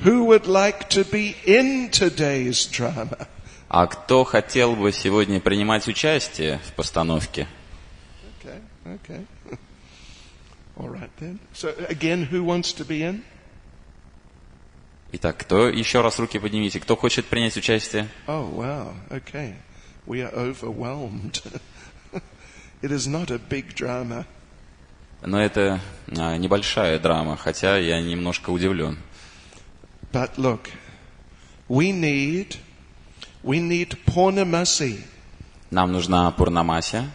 Who would like to be in today's drama? А кто хотел бы сегодня принимать участие в постановке? Okay. All right then. So again, who wants to be in? Итак, кто? Еще раз руки поднимите. Кто хочет принять участие? Oh, wow. Okay. We are overwhelmed. It is not a big drama. Но это небольшая драма, хотя я немножко удивлен. But look, we need Purnamasi. Нам нужна Пурнамася.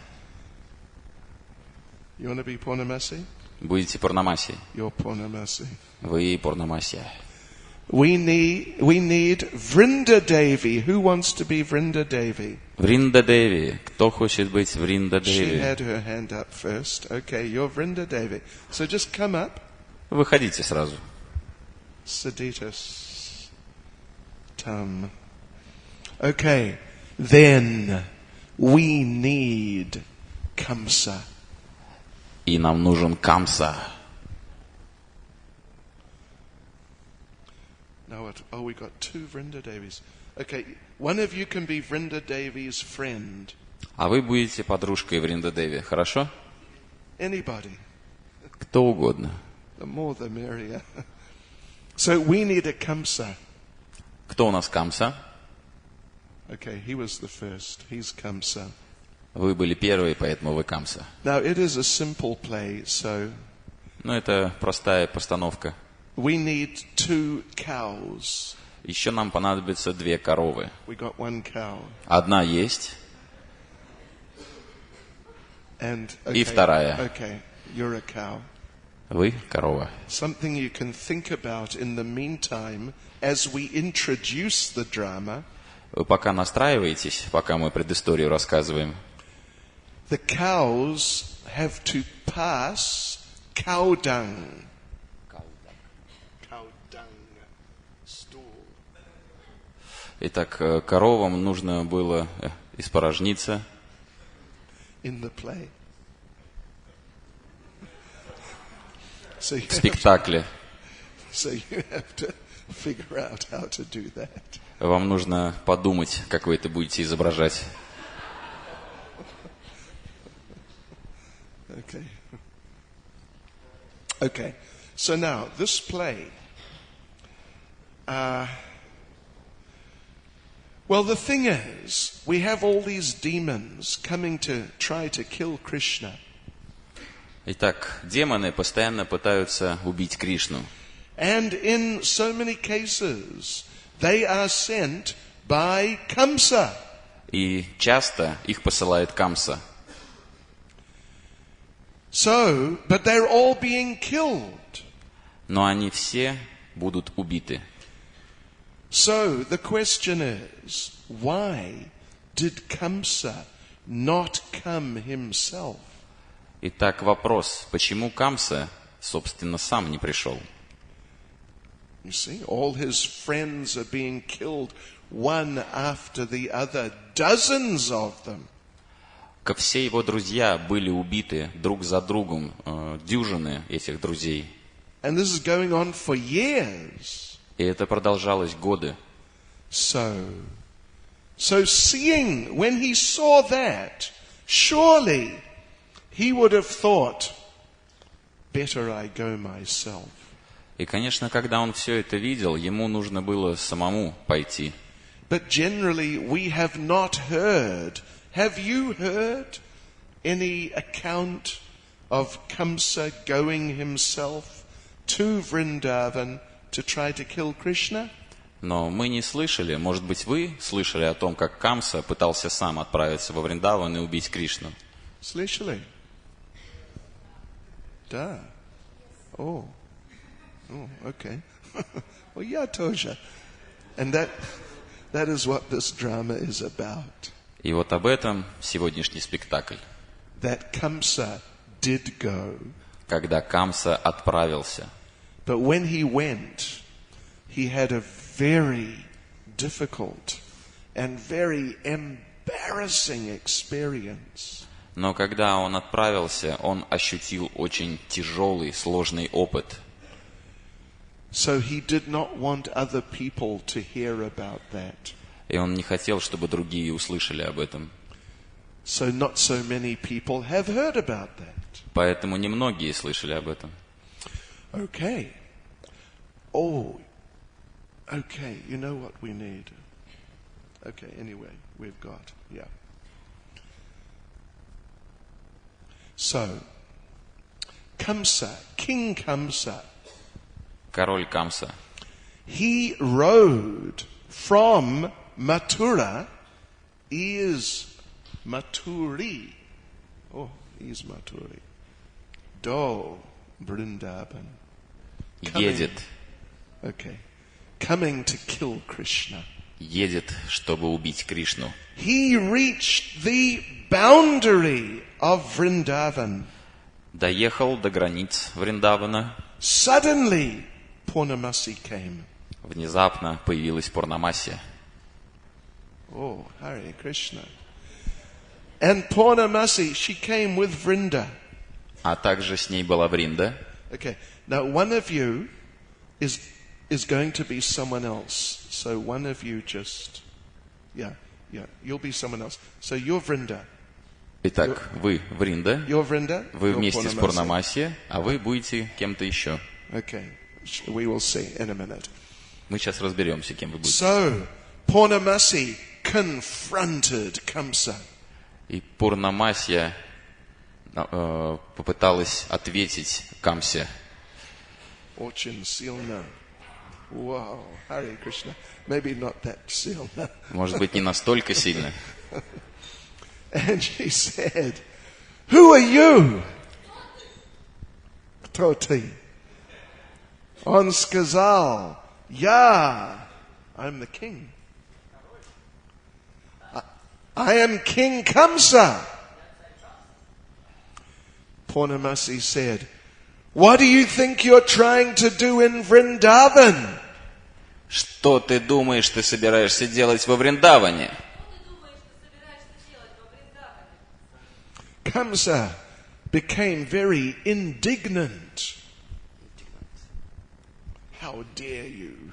You want to be Purnamasi? Будете Пурнамасией. You're Purnamasi. Вы Пурнамасия. We need Vrindadevi. Who wants to be Vrindadevi? Вриндадеви. Кто хочет быть She Вриндадеви? had her hand up first. Okay, you're Vrindadevi. So just come up. Выходите сразу. Saditas Tam. Okay, then we need Kamsa. И нам нужен Камса. Now what? Oh, we got 2 Vrindadevis. Okay, one of you can be Vrindadevi's friend. А вы будете подружкой Вриндадеви, хорошо? Anybody. Кто угодно. The more the merrier. So we need a Kamsa. Кто у нас Камса? Okay, he was the first. He's Kamsa. Вы были первые, поэтому вы Камса. Now it is a simple play, so Ну, это простая постановка. we need 2 cows. Еще нам понадобится 2 коровы. We got 1 cow. Одна есть, And И вторая. Okay, you're a cow. вы корова. Something you can think about in the meantime as we introduce the drama. Вы пока настраиваетесь, пока мы предысторию рассказываем. The cows have to pass cow dung. Cow dung stool. Итак, коровам нужно было испорожниться In the play. So в спектакле. you have to figure out how to do that. Вам нужно подумать, как вы это будете изображать. Okay. Okay. So now, this play. Well, the thing is, we have all these demons coming to try to kill Krishna. Итак, демоны постоянно пытаются убить Кришну. And in so many cases, they are sent by Kamsa. И часто их посылает Камса. So, but they're all being killed. Но они все будут убиты. So, the question is, why did Kamsa not come himself? Итак, вопрос, почему Камса, собственно, сам не пришел? You see, all his friends are being killed one after the other, dozens of them. Как все его друзья были убиты друг за другом, дюжины этих друзей. And this is going on for years. И это продолжалось годы. So seeing, when he saw that, surely he would have thought, better I go myself. И, конечно, когда он все это видел, ему нужно было самому пойти. But generally we have not heard. Have you heard any account of Kamsa going himself to Vrindavan to try to kill Krishna? Но мы не слышали, может быть, вы слышали о том, как Камса пытался сам отправиться во Вриндаван и убить Кришну? Слышали? Да. Oh, okay. Well, yeah, тоже. And that is what this drama is about. И вот об этом сегодняшний спектакль. That Kamsa did go. Когда Камса отправился. But when he went, he had a very difficult and very embarrassing experience. Но когда он отправился, он ощутил очень тяжелый, сложный опыт. So he did not want other people to hear about that. И он не хотел, чтобы другие услышали об этом. So not so many people have heard about that. Поэтому немногие слышали об этом. Okay. Oh, okay, you know what we need. Okay, anyway, we've got, yeah. So, Kamsa, King Kamsa, Король Камса. he rode from Mathura, is Mathuri, is Mathuri, do Vrindavan. Едет. Okay. Coming to kill Krishna. Едет, чтобы убить Кришну. He reached the boundary of Vrindavan. Доехал до границ Вриндавана. Suddenly, Purnamasi came. Внезапно появилась Пурнамасия. Oh, Hare Krishna. And Purnamasi, she came with Vrinda. А также с ней была Вринда. Okay. Now, one of you is going to be someone else. So one of you just, you'll be someone else. So you're Vrinda. Итак, вы Вринда, You're Vrinda. вы You're вместе с Purnamasi. Пурнамасией, а вы будете кем-то еще. Okay. We will see in a minute. Мы сейчас разберемся, кем вы будете. So, Purnamasi confronted Kamsa. И Пурнамасия попыталась ответить Камсе. Очень сильно. Wow, Hare Krishna. Maybe not that сильно. Может быть, не настолько сильно. And she said, "Who are you?" Кто ты? Он сказал, "Я, I'm the king. I am King Kamsa." Purnamasi said, "What do you think you're trying to do in Vrindavan?" Что ты думаешь, ты собираешься делать во Вриндаване? Kamsa became very indignant. How dare you?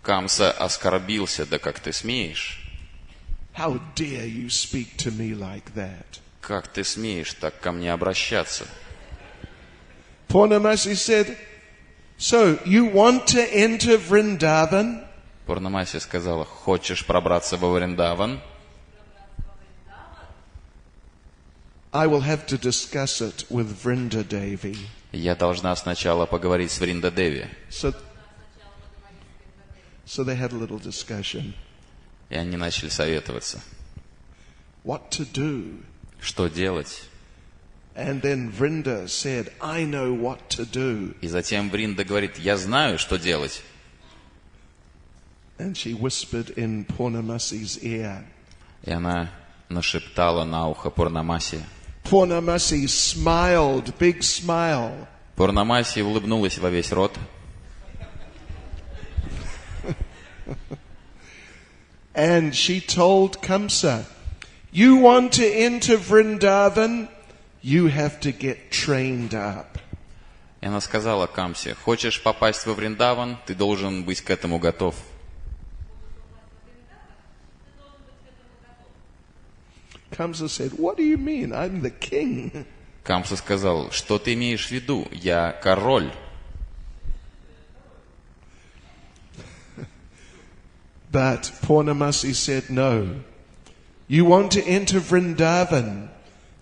Камса оскорбился, да как ты смеешь? How dare you speak to me like that? Как ты смеешь так ко мне обращаться? Purnamasi said, "So you want to enter Vrindavan?" Пурнамасия сказала, хочешь пробраться во Вриндаван? I will have to discuss it with Vrinda Devi. Я должна сначала поговорить с Вринда Деви. So they had a little discussion. И они начали советоваться. What to do? Что делать? And then Vrinda said, "I know what to do." И затем Вринда говорит, я знаю, что делать. And she whispered in Purnamasi's ear. И она нашептала на ухо Пурнамасии. Purnamasi smiled, big smile. Пурнамасия улыбнулась во весь рот. And she told Kamsa, "You want to enter Vrindavan? You have to get trained up." И она сказала Камсе, хочешь попасть во Вриндаван, ты должен быть к этому готов. Kamsa said, "What do you mean? I'm the king." Камса сказал, что ты имеешь в виду? Я король. But Purnamasi said, "No. You want to enter Vrindavan,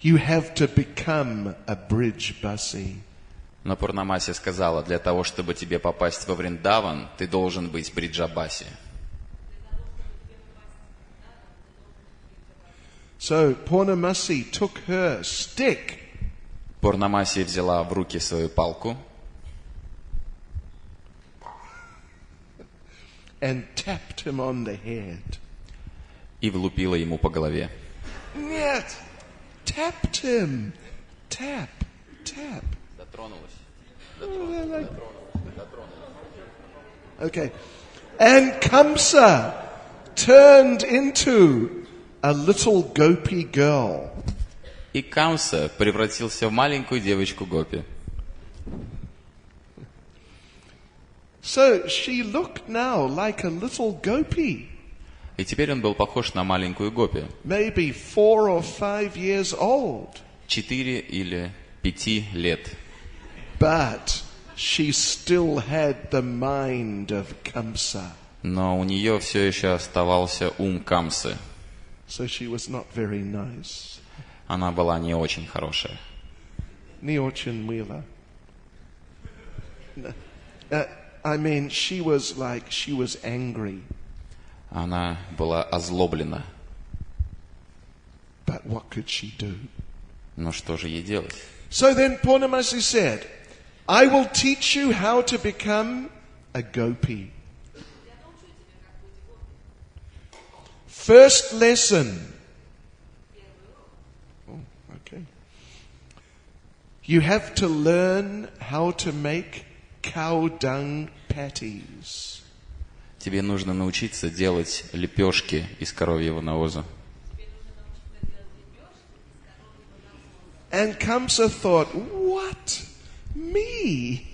you have to become a bridge-basi." Но Пурнамасия сказала, для того, чтобы тебе попасть во Вриндаван, ты должен быть бриджабаси. So Purnamasi took her stick Пурнамасия взяла в руки свою палку and tapped him on the head. и влупила ему по голове. Нет, tapped him. Tap, tap. Дотронулась. Okay. And Kamsa turned into a little gopi girl. И Камса превратился в маленькую девочку Гопи. So she looked now like a little gopi. И теперь он был похож на маленькую Гопи. Maybe 4 or 5 years old. 4 или 5 лет. But she still had the mind of Kamsa. Но у нее все еще оставался ум Камсы. So she was not very nice. Она была не очень хорошая. Не очень мило. I mean, she was angry. Она была озлоблена. But what could she do? Но что же ей делать? So then Purnamasi said, I will teach you how to become a gopi. First lesson. Oh, okay. You have to learn how to make cow dung patties. Тебе нужно научиться делать лепешки из коровьего навоза. And Kamsa thought, what? Me?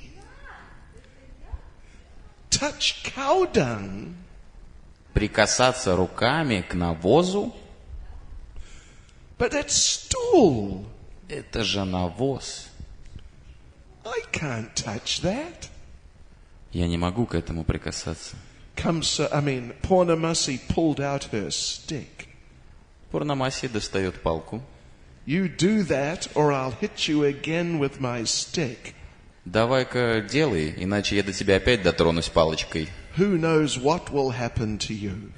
Touch cow dung? Прикасаться руками к навозу? But it's stool. Это же навоз. I can't touch that. Я не могу к этому прикасаться. Purnamasi pulled out her stick. Пурнамаси достает палку. You do that, or I'll hit you again with my stick. Давай-ка делай, иначе я до тебя опять дотронусь палочкой. Who knows what will happen to you?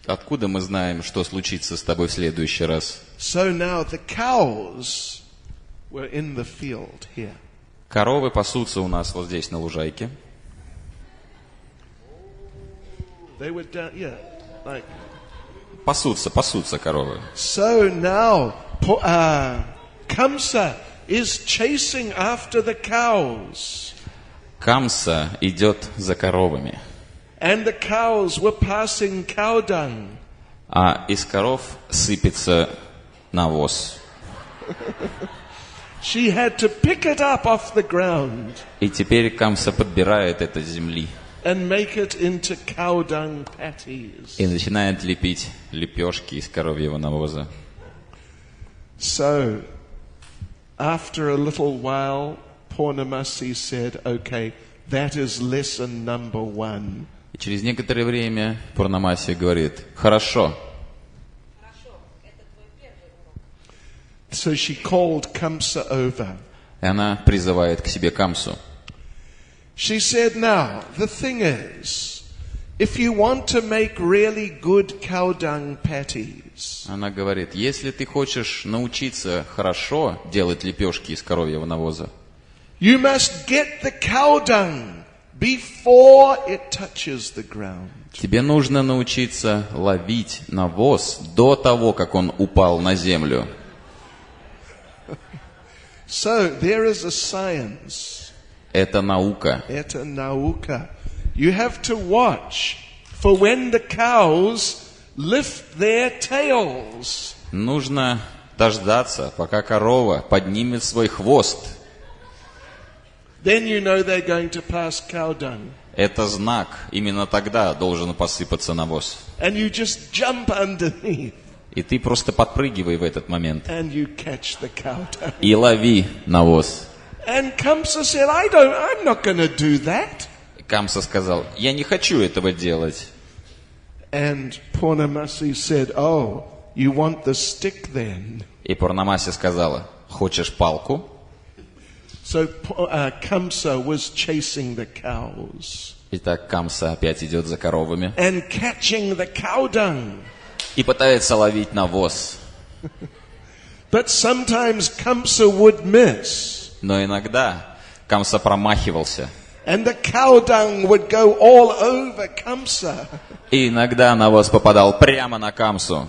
Откуда мы знаем, что случится с тобой в следующий раз? So now the cows were in the field here. Коровы пасутся у нас вот здесь на лужайке. They were down, like. Пасутся коровы. So now Kamsa is chasing after the cows. Камса идет за коровами. And the cows were passing cow dung. А из коров сыпется навоз. She had to pick it up off the ground. И теперь Камса подбирает это с земли. And make it into cow dung patties. И начинает лепить лепешки из коровьего навоза. So, after a little while, Purnamasi said, okay, that is lesson number 1. И через некоторое время Пурнамаси говорит, хорошо. So she called Kamsa over. И она призывает к себе Камсу. She said, now, the thing is, if you want to make really good cow dung patties, Она говорит, если ты хочешь научиться хорошо делать лепешки из коровьего навоза, you must get the cow dung before it touches the ground. тебе нужно научиться ловить навоз до того, как он упал на землю. So, there is a science. Это наука. Это наука. You have to watch for when the cows lift their tails. Нужно дождаться, пока корова поднимет свой хвост. Then you know they're going to pass cow dung. Это знак. Именно тогда должен посыпаться навоз. And you just jump underneath. И ты просто подпрыгивай в этот момент. And you catch the cow dung. И лови навоз. And Kamsa said, I'm not going to do that. Камса сказал, я не хочу этого делать. And Purnamasi said, oh, you want the stick then? И Пурнамаси сказала, хочешь палку? So Kamsa was chasing the cows. Итак, Камса опять идет за коровами. And catching the cow dung. И пытается ловить навоз. But sometimes Kamsa would miss. Но иногда Камса промахивался. And the cow dung would go all over Kamsa. И иногда навоз попадал прямо на Камсу.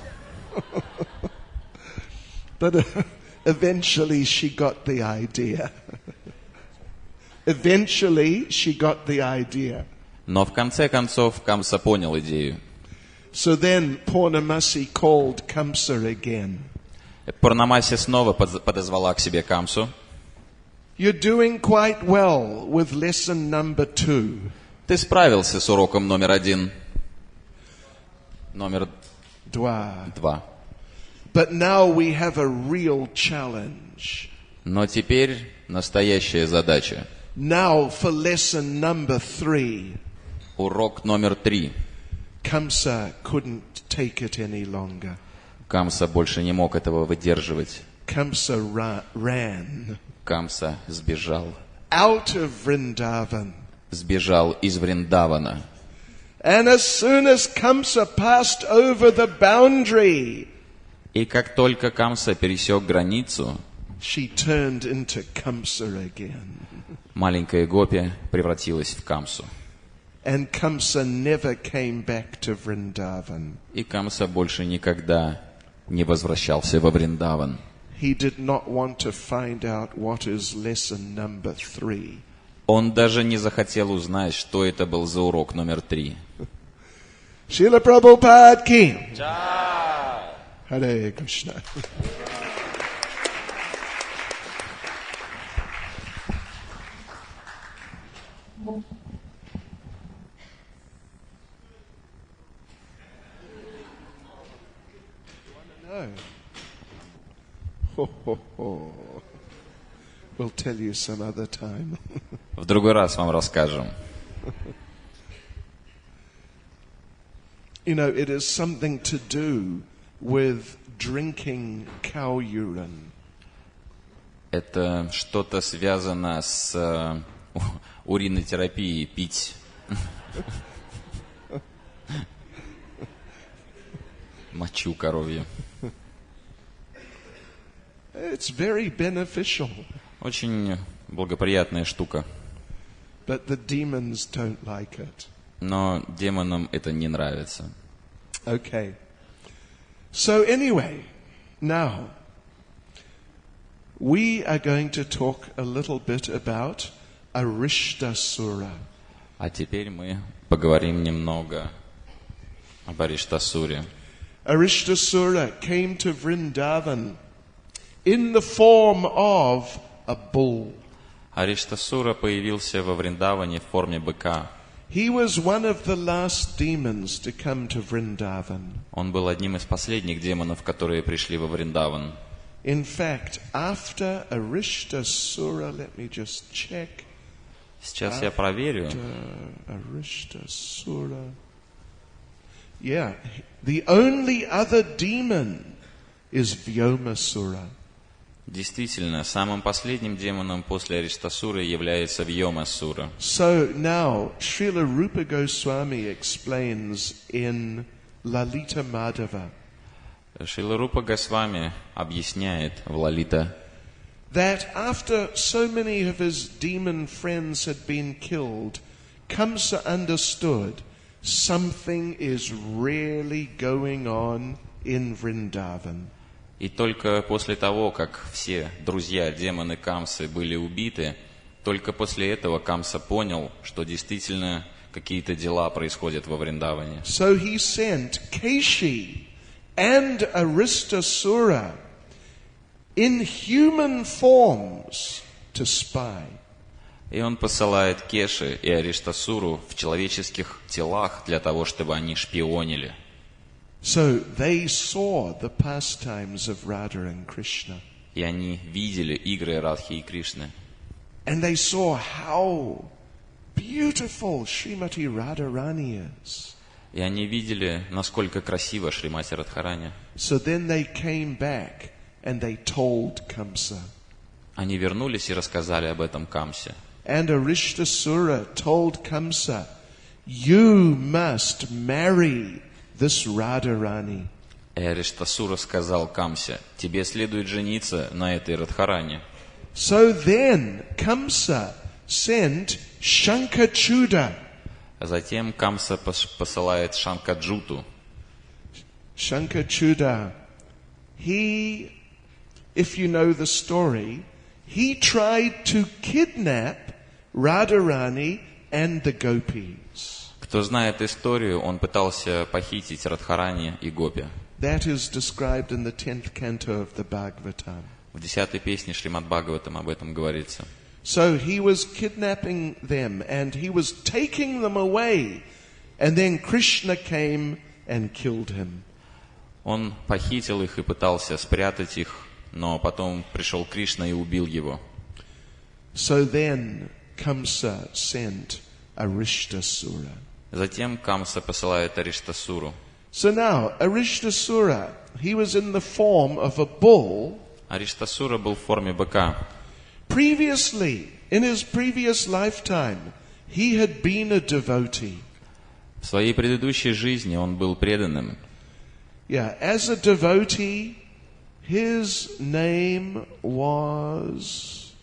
But eventually she got the idea. Eventually she got the idea. Но в конце концов Камса понял идею. So then Purnamasi called Kamsa again. Пурнамаси снова подозвала к себе Камсу. You're doing quite well with lesson number 2. Ты справился с уроком номер 1. Номер 2. But now we have a real challenge. Но теперь настоящая задача. Now for lesson number 3. Урок номер 3. Kamsa couldn't take it any longer. Камса больше не мог этого выдерживать. Kamsa ran Камса сбежал. out of Vrindavan. Сбежал из Вриндавана. And as soon as Kamsa passed over the boundary, И как только Камса пересек границу, she turned into Kamsa again. маленькая Гопи превратилась в Камсу. And Kamsa never came back to Vrindavan. И Камса больше никогда не возвращался во Вриндаван. He did not want to find out what is lesson number 3. Он даже не захотел узнать, что это был за урок номер 3. Srila Prabhupada ki. Hare Krishna. No. Ho, ho, ho. We'll tell you some other time. В другой раз вам расскажем. You know, it is something to do with drinking cow urine. Это что-то связано с уринотерапией, пить мочу коровью. It's very beneficial, Очень благоприятная штука. but the demons don't like it. Но демонам это не нравится. Okay. So anyway, now we are going to talk a little bit about Arishtasura. А теперь мы поговорим немного об Ариштасуре. Arishtasura came to Vrindavan in the form of a bull. Ариштасура появился во Вриндаване в форме быка. He was one of the last demons to come to Vrindavan. Он был одним из последних демонов, которые пришли во Вриндаван. In fact, after Arishtasura, let me just check. Сейчас я проверю. Arishtasura. Yeah, the only other demon is Vyomasura. Действительно, самым последним демоном после Ариштасуры является Вьомасура. So now, Srila Rupa Goswami explains in Lalita Madhava Шрила Рупа Госвами объясняет в Лалита, that after so many of his demon friends had been killed, Kamsa understood something is really going on in Vrindavan. и только после того, как все друзья демоны Камсы были убиты, только после этого Камса понял, что действительно какие-то дела происходят во Вриндаване. So he sent Keshi and Aristasura in human forms to spy. И он посылает Кеши и Ариштасуру в человеческих телах для того, чтобы они шпионили. So they saw the pastimes of Radha and Krishna. И они видели игры Радхи и Кришны. And they saw how beautiful Srimati Radharani is. И они видели, насколько красиво Шримати Радхарани. So then they came back and they told Kamsa. Они вернулись и рассказали об этом Камсе. And Arishtasura told Kamsa, you must marry this Radharani. И Ариштасура сказал Камсе, тебе следует жениться на этой Радхарани. So then Kamsa sent Shankachuda. А затем Камса посылает Шанкаджуту. Shankachuda, he, if you know the story, he tried to kidnap Radharani and the gopis. Кто знает историю, он пытался похитить Радхарани и Гопи. That is described in the 10th canto of the Bhagavatam. В 10-й песне Шримад Бхагаватам об этом говорится. So he was kidnapping them and he was taking them away. And then Krishna came and killed him. Он похитил их и пытался спрятать их, но потом пришел Кришна и убил его. So then Kamsa sent Arishtasura. Затем Камса посылает Ариштасуру. So now Arishtasura, he was in the form of a bull. Ариштасура был в форме быка. Previously, in his previous lifetime, he had been a devotee. В своей предыдущей жизни он был преданным. Yeah, as a devotee, his name was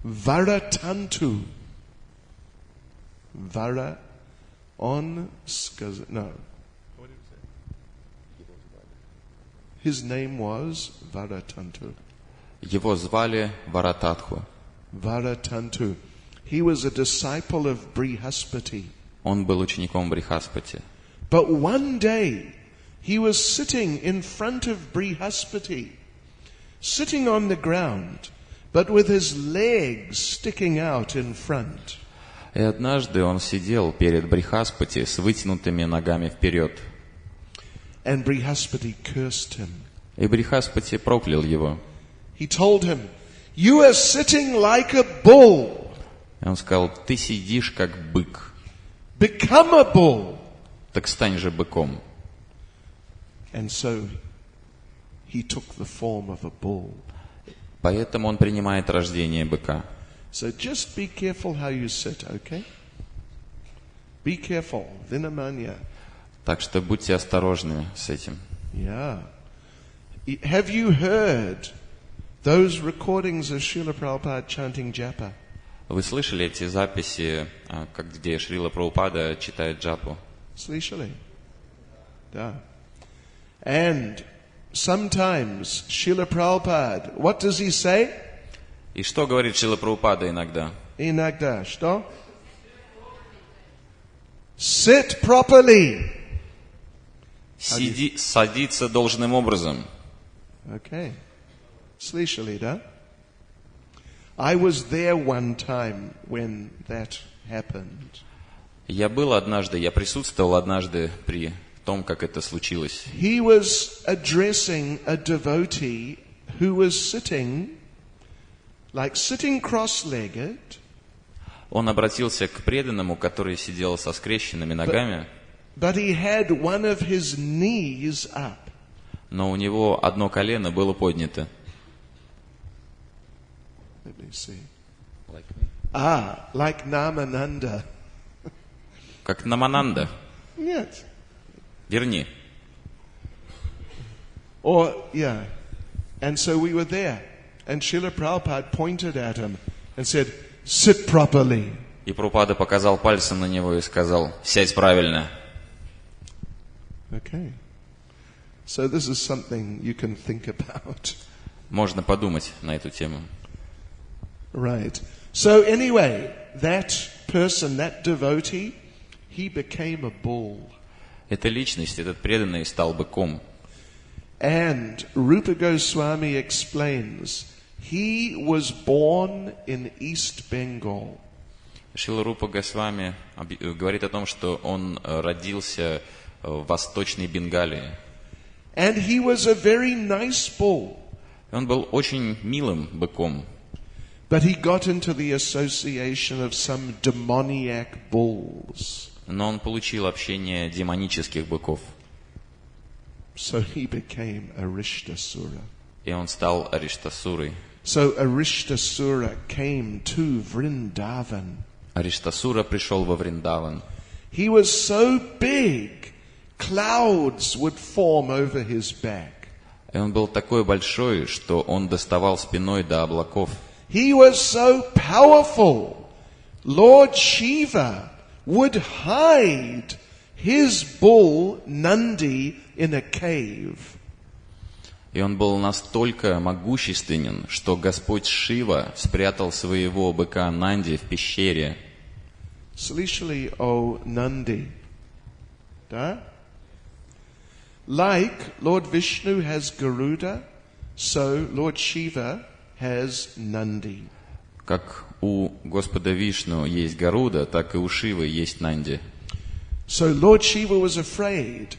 Varatantu. Vara on skaz. No. His name was Varatantu. Его звали Варататху. Varatantu. He was a disciple of Brihaspati. Он был учеником Брихаспати. But one day, he was sitting in front of Brihaspati, sitting on the ground, but with his legs sticking out in front. И однажды он сидел перед Брихаспати с вытянутыми ногами вперед. And Brihaspati cursed him. И Брихаспати проклял его. He told him, "You are sitting like a bull. И он сказал: ты сидишь как бык. Become a bull." Так стань же быком. And so he took the form of a bull. Поэтому он принимает рождение быка. So just be careful how you sit, okay? Be careful. Vinamanya. Так что будьте осторожны с этим. Yeah. Have you heard those recordings of Srila Prabhupada chanting japa? Вы слышали эти записи, где Шрила Прабхупада читает джапу? Слышали? Да. And sometimes Srila Prabhupada, what does he say? И что говорит Шрила Прабхупада иногда? Иногда, что? Sit properly. Садиться должным образом. Okay. Слышали, да? I was there one time when that happened. Я присутствовал однажды при том, как это случилось. He was addressing a devotee who was sitting cross-legged. Он обратился к преданному, который сидел со скрещенными ногами, But he had one of his knees up. но у него одно колено было поднято. Let me see. Like Namananda. Как Намананда. Нет. Верни. Yeah. And so we were there. And Srila Prabhupada pointed at him and said, "Sit properly." И Прабхупада показал пальцем на него и сказал: сядь правильно. Okay. So this is something you can think about. Можно подумать на эту тему. Right. So anyway, that person, that devotee, he became a bull. Эта личность, этот преданный стал быком. And Rupa Goswami explains, he was born in East Bengal. Шрила Рупа Госвами говорит о том, что он родился в Восточной Бенгалии. And he was a very nice bull. Он был очень милым быком. But he got into the association of some demoniac bulls. Но он получил общение демонических быков. So he became Arishtasura. И он стал Ариштасурой. So Arishtasura came to Vrindavan. Ариштасура пришел во Вриндаван. He was so big, clouds would form over his back. И он был такой большой, что он доставал спиной до облаков. He was so powerful. Lord Shiva would hide his bull Nandi in a cave. И он был настолько могущественен, что Господь Шива спрятал своего быка Нанди в пещере. Слышали о Нанди? Да? Like Lord Vishnu has Garuda, so Lord Shiva has Nandi. Как у Господа Вишну есть Гаруда, так и у Шивы есть Нанди. So Lord Shiva was afraid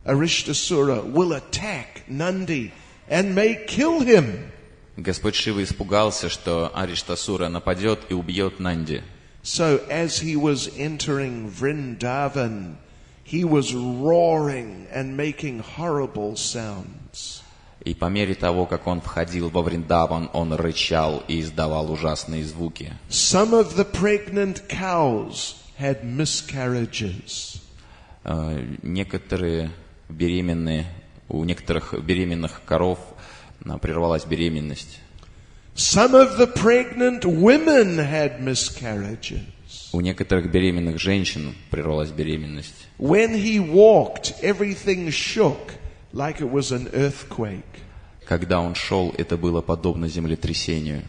Arishtasura will attack Nandi and may kill him. Господь Шива испугался, что Ариштасура нападет и убьет Нанди. So as he was entering Vrindavan, he was roaring and making horrible sounds. И по мере того, как он входил во Вриндаван, он рычал и издавал ужасные звуки. Some of the pregnant cows had miscarriages. У некоторых беременных коров прервалась беременность. Some of the pregnant women had miscarriages. У некоторых беременных женщин прервалась беременность. When he walked, everything shook like it was an earthquake. Когда он шел, это было подобно землетрясению.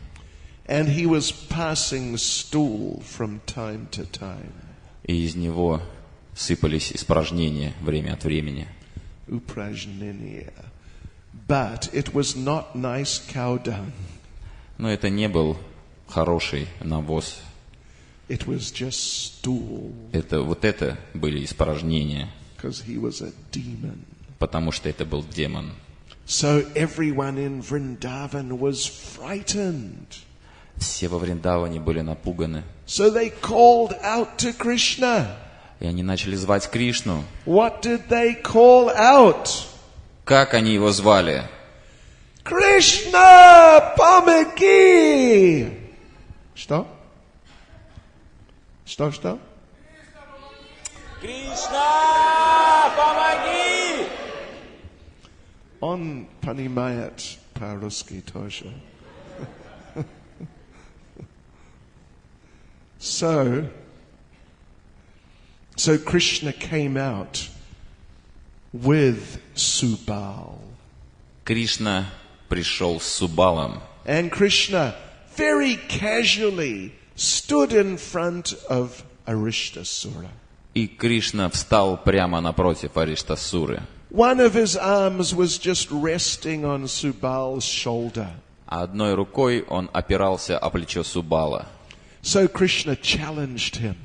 And he was passing stool from time to time. И из него сыпались испражнения время от времени. Upражnения. But it was not nice cow dung. Но это не был хороший навоз. It was just stool. Это были испражнения. Because he was a demon. Потому что это был демон. So everyone in Vrindavan was frightened. Все во Вриндаване были напуганы. So they called out to Krishna. И они начали звать Кришну. What did they call out? Как они его звали? Krishna, помоги! Что? Что? Кришна, помоги! Он понимает по-русски тоже. So Krishna came out with Subal. Кришна пришел с Субалом. And Krishna very casually stood in front of Arishtasura. И Кришна встал прямо напротив Ариштасуры. One of his arms was just resting on Subal's shoulder. А одной рукой он опирался о плечо Субала. So Krishna challenged him.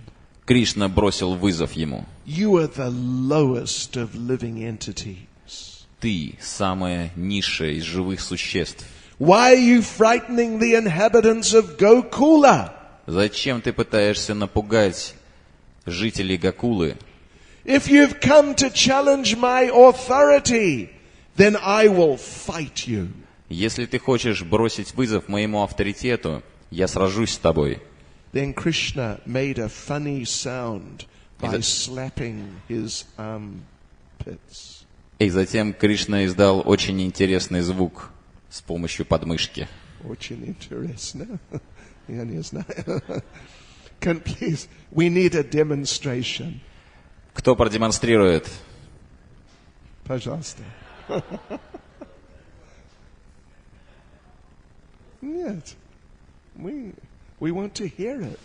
Кришна бросил вызов ему. You are the lowest of living entities. Ты самая низшая из живых существ. Why are you frightening the inhabitants of Gokula? Зачем ты пытаешься напугать жителей Гокулы? If you've come to challenge my authority, then I will fight you. Если ты хочешь бросить вызов моему авторитету, я сражусь с тобой. Then Krishna made a funny sound by slapping his armpits. И затем Кришна издал очень интересный звук с помощью подмышки. Очень интересно. Я не знаю. Please, we need a demonstration. Кто продемонстрирует? Пожалуйста. Нет. We want to hear it.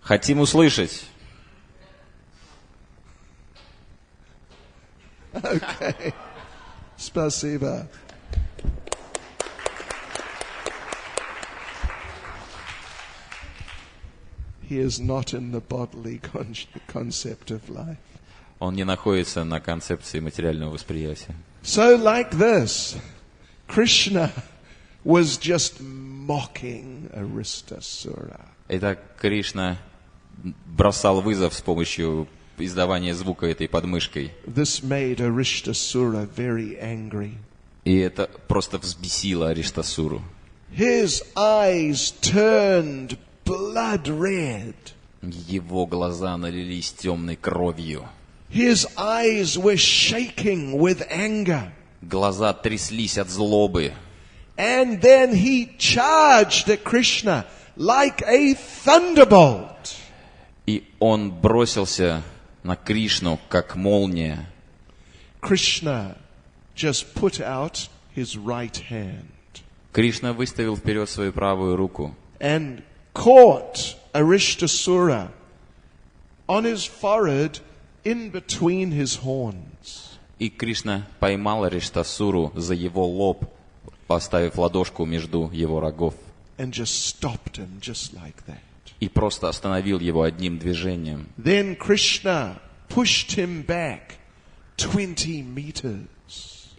Хотим услышать. Okay. Спасибо. He is not in the bodily concept of life. Он не находится на концепции материального восприятия. So like this, Krishna was just mocking Aristasura. Итак, Кришна бросал вызов с помощью издавания звука этой подмышкой. This made Aristasura very angry. И это просто взбесило Ариштасуру. His eyes turned blood red. Его глаза налились темной кровью. His eyes were shaking with anger. Глаза тряслись от злобы. And then he charged at Krishna like a thunderbolt. И он бросился на Кришну, как молния. Krishna just put out his right hand Кришна выставил вперед свою правую руку and caught Aristasura on his forehead in between his horns. И Кришна поймал Ариштасуру за его лоб, поставив ладошку между его рогов. And just stopped him just like that. И просто остановил его одним движением. Then Krishna pushed him back 20 meters.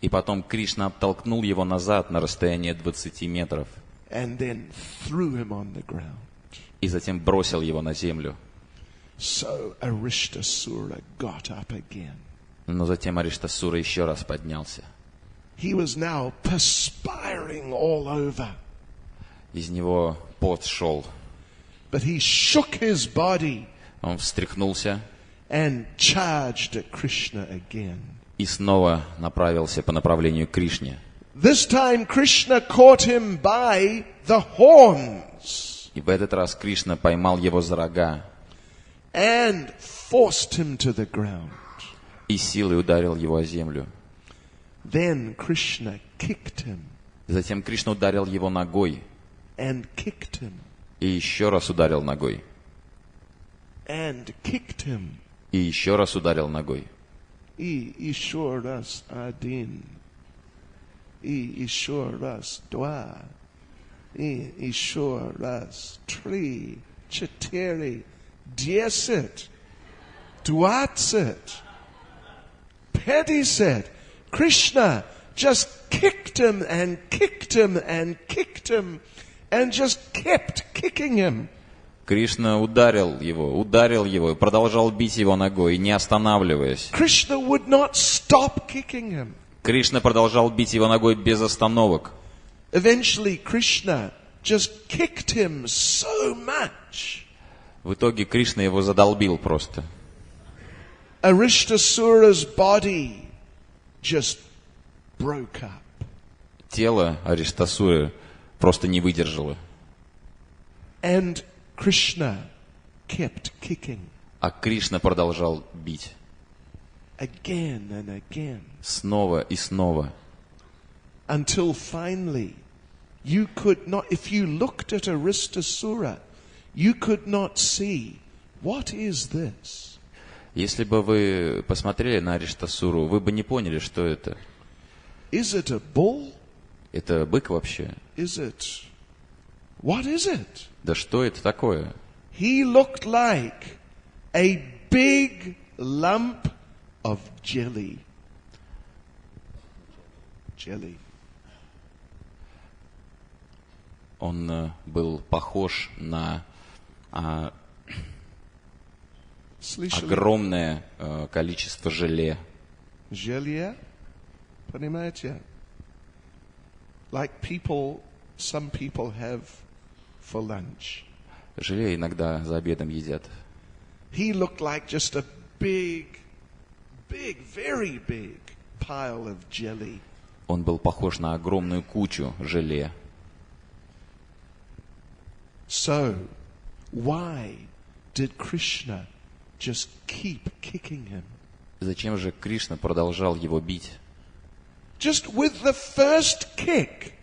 И потом Кришна оттолкнул его назад на расстояние 20 метров. And then threw him on the ground. И затем бросил его на землю. So Aristasura got up again. Но затем Ариштасура еще раз поднялся. he was now perspiring all over. Из него пот шел. But he shook his body Он встряхнулся and charged at Krishna again. и снова направился по направлению к Кришне. This time Krishna caught him by the horns И в этот раз Кришна поймал его за рога and forced him to the ground. и силой ударил его о землю. Then Krishna kicked him Затем Кришна ударил его ногой and kicked him и еще раз ударил ногой. and kicked him. И еще раз ударил ногой. I ishoras adin. I ishoras dwa. I ishoras tri. Chateri. Diesit. Dwatsit. Pedisit. Krishna just kicked him and kicked him and kicked him and just kept kicking him. Кришна ударил его и продолжал бить его ногой, не останавливаясь. Krishna would not stop kicking him. Кришна продолжал бить его ногой без остановок. Eventually, Krishna just kicked him so much. В итоге Кришна его задолбил просто. Arishtasura's body just broke up. Тело Ариштасуры просто не выдержало. And Krishna kept kicking А Кришна продолжал бить. again and again. Снова и снова. Until finally, you could not, if you looked at Aristasura, you could not see, what is this? Если бы вы посмотрели на Ариштасуру, вы бы не поняли, что это. Is it a bull? Это бык вообще? Is it, what is it? Да что это такое? He looked like a big lump of jelly. Jelly. Он был похож на Слышали? огромное количество желе. Желе? Понимаете? Like people, some people have for lunch. Желе иногда за обедом едят. He looked like just a big, very big pile of jelly. Он был похож на огромную кучу желе. So, why did Krishna just keep kicking him? Зачем же Кришна продолжал его бить? Just with the first kick,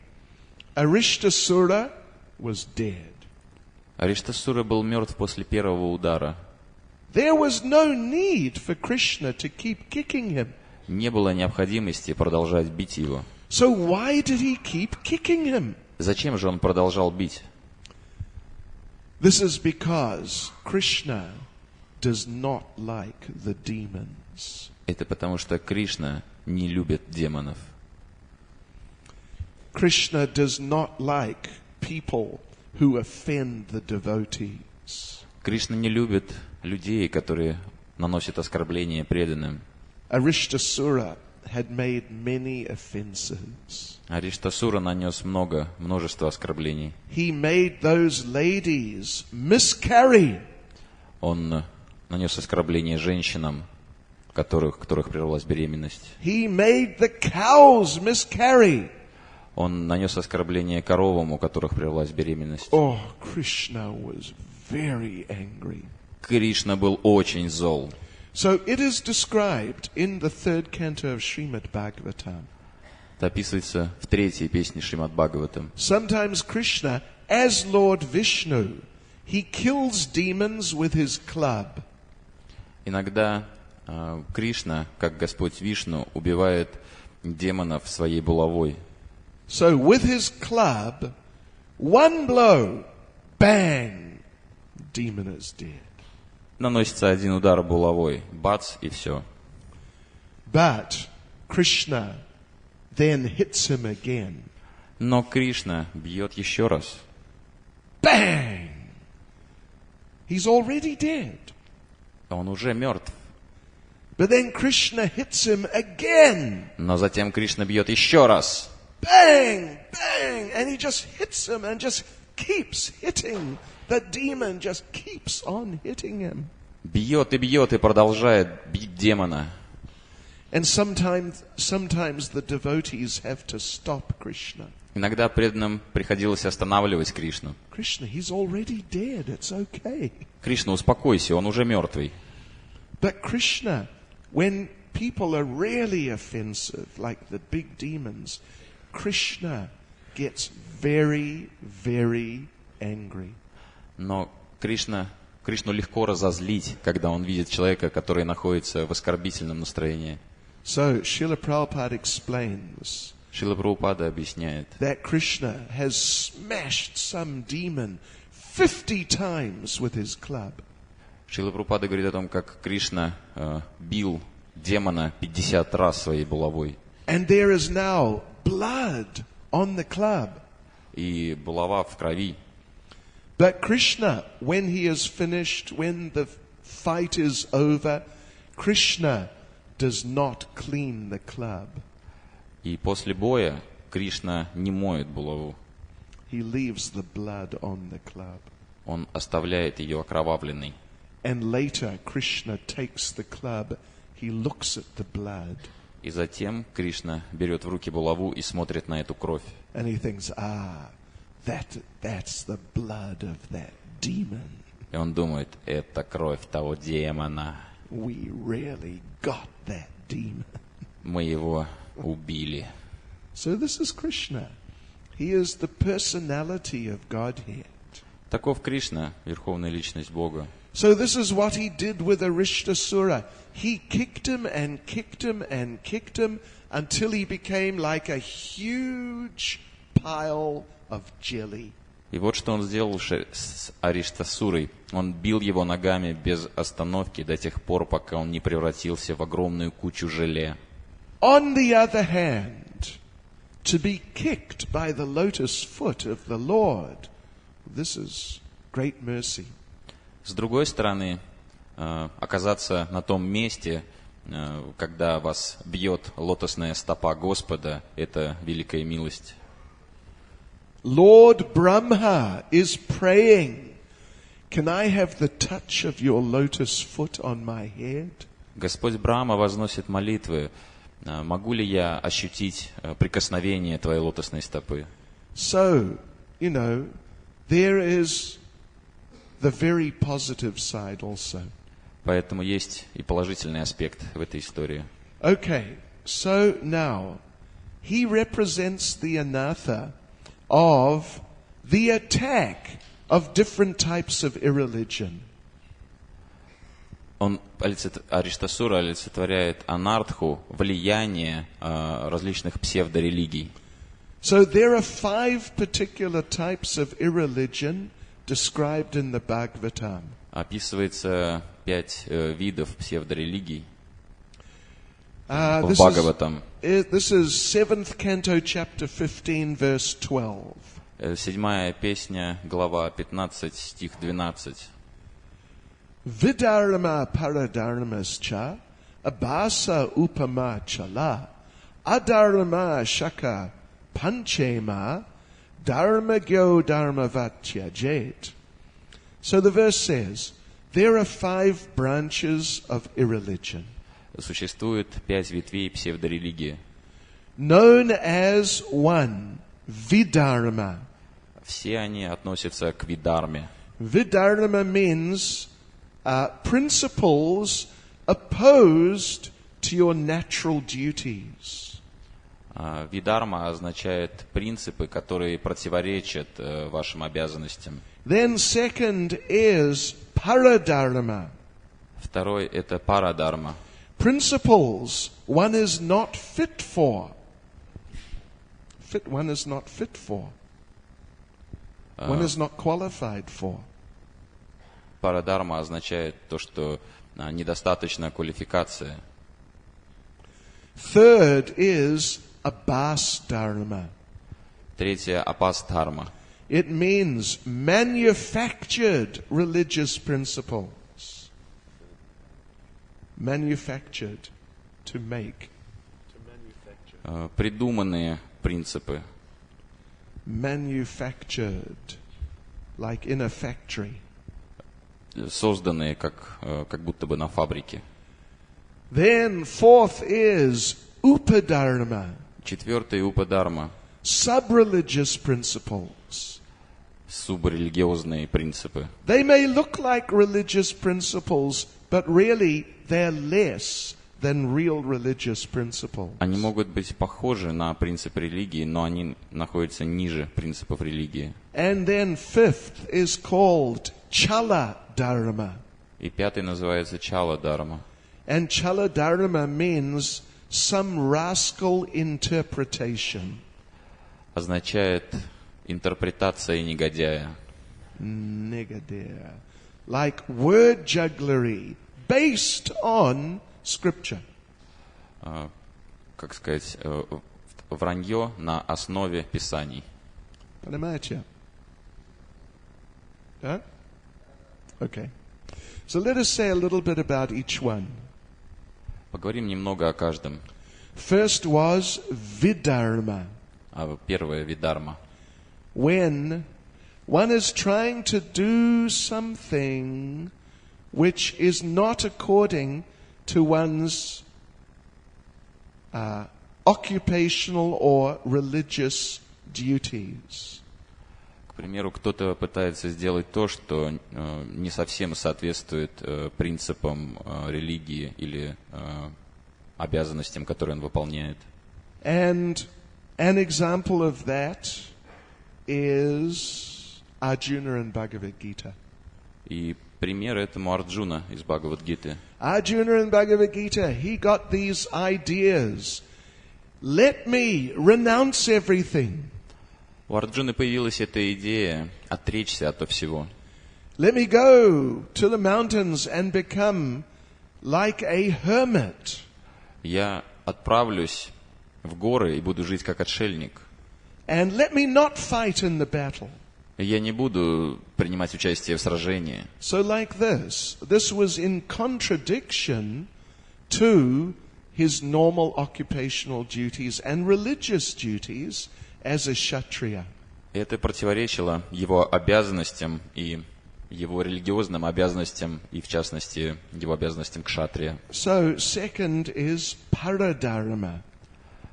Arishtasura was dead. Ариштасура был мертв после первого удара. There was no need for Krishna to keep kicking him. Не было необходимости продолжать бить его. So why did he keep kicking him? Зачем же он продолжал бить? This is because Krishna does not like the demons. Это потому что Кришна не любит демонов. Krishna does not like people who offend the devotees. Кришна не любит людей, которые наносят оскорбления преданным. Arishtasura had made many offenses. Ариштасура нанес множество оскорблений. He made those ladies miscarry. Он нанес оскорбления женщинам, которых прервалась беременность. He made the cows miscarry. Он нанес оскорбление коровам, у которых прервалась беременность. Oh, Krishna was very angry. Кришна был очень зол. So it is described in the third canto of Srimad Bhagavatam. Это описывается в третьей песне Шримад Бхагаватам. Sometimes Krishna, as Lord Vishnu, he kills demons with his club. Иногда Кришна, как Господь Вишну, убивает демонов своей булавой. So with his club, one blow, bang, demon is dead. Наносится один удар булавой, бац, и все. But Krishna then hits him again. Но Кришна бьет еще раз. Bang! He's already dead. Он уже мертв. But then Krishna hits him again. Но затем Кришна бьет еще раз. Bang, bang, and he just hits him and just keeps hitting. The demon just keeps on hitting him. Бьет и продолжает бить демона. And sometimes the devotees have to stop Krishna. Иногда преданным приходилось останавливать Кришну. Krishna, he's already dead, it's okay. Кришна, успокойся, он уже мертвый. But Krishna, when people are really offensive, like the big demons, Krishna gets very, very angry. Но Кришну легко разозлить, когда он видит человека, который находится в оскорбительном настроении. So, Srila Prabhupada explains Шрила Прабхупада объясняет, that Krishna has smashed some demon 50 times with his club. Шрила Прабхупада говорит о том, как Кришна бил демона 50 раз своей булавой. And there is now blood on the club. И булава в крови. But Krishna, when he is finished, when the fight is over, Krishna does not clean the club. И после боя Кришна не моет булаву. He leaves the blood on the club. Он оставляет ее окровавленной. And later Krishna takes the club, he looks at the blood. И затем Кришна берет в руки булаву и смотрит на эту кровь. And he thinks, that's the blood of that demon. И он думает, это кровь того демона. We really got that demon. Мы его убили. So this is Krishna. He is the personality of Godhead. Таков Кришна, верховная личность Бога. So this is what he did with Arishtasura. He kicked him and kicked him and kicked him until he became like a huge pile of jelly. И вот что он сделал с Ариштасурой. Он бил его ногами без остановки до тех пор, пока он не превратился в огромную кучу желе. On the other hand, to be kicked by the lotus foot of the Lord, this is great mercy. С другой стороны, оказаться на том месте, когда вас бьет лотосная стопа Господа, это великая милость. Lord Brahma is praying, can I have the touch of your lotus foot on my head? Господь Брахма возносит молитвы. Могу ли я ощутить прикосновение твоей лотосной стопы? So, there is the very positive side also. Поэтому есть и положительный аспект в этой истории. Okay, so now, he represents the anatha of the attack of different types of irreligion. Ариштасура олицетворяет анартху, влияние различных псевдорелигий. So there are 5 particular types of irreligion described in the Bhagavatam. Описывается 5 видов псевдорелигий в Бхагаватам. This is 7th canto, chapter 15, verse 12. 7-я песня, глава 15, стих 12. Vidarma paradharmascha, abhasa upama chala, adharma shaka panchema, dharma gyo dharma vatya jet. So the verse says, there are 5 branches of irreligion. Существует 5 ветвей псевдорелигии. Known as 1, Vidarma. Все они относятся к видарме. Vidarma means principles opposed to your natural duties. Видарма означает принципы, которые противоречат вашим обязанностям. Then second is Paradharma. Второй – это парадарма. Principles one is not fit for. One is not fit for. One is not qualified for. Парадарма означает то, что недостаточно квалификации. Third is Abhasdharma. Третье – апастдхарма. It means manufactured religious principles. manufactured, to make. Придуманные принципы. Manufactured, like in a factory. Созданные как будто бы на фабрике. Then fourth is upadharma. Четвертый упадарма. Sub-religious principles. Субрелигиозные принципы. They may look like religious principles, but really they're less than real religious principles. Они могут быть похожи на принцип религии, но они находятся ниже принципов религии. And then fifth is called chala dharma. И пятый называется чала дарма. And chala dharma means some rascal interpretation. Означает интерпретация негодяя. Negadir. Like word jugglery based on scripture. Как сказать, вранье на основе писаний. Понимаете? Да? Okay. So let us say a little bit about each one. Поговорим немного о каждом. First was vidharma. Первое видарма. When one is trying to do something which is not according to one's occupational or religious duties. К примеру, кто-то пытается сделать то, что не совсем соответствует принципам религии или обязанностям, которые он выполняет. And an example of that is Arjuna in Bhagavad Gita. И пример этому Арджуна из Бхагавад-гиты. Arjuna in Bhagavad Gita, he got these ideas. Let me renounce everything. У Арджуны появилась эта идея отречься от всего. Let me go to the mountains and become like a hermit. Я отправлюсь в горы и буду жить как отшельник. And let me not fight in the battle. Я не буду принимать участие в сражении. So like this was in contradiction to his normal occupational duties and religious duties as a Kshatriya. Это противоречило его обязанностям и его религиозным обязанностям, и в частности его обязанностям кшатрия. So second is paradharma.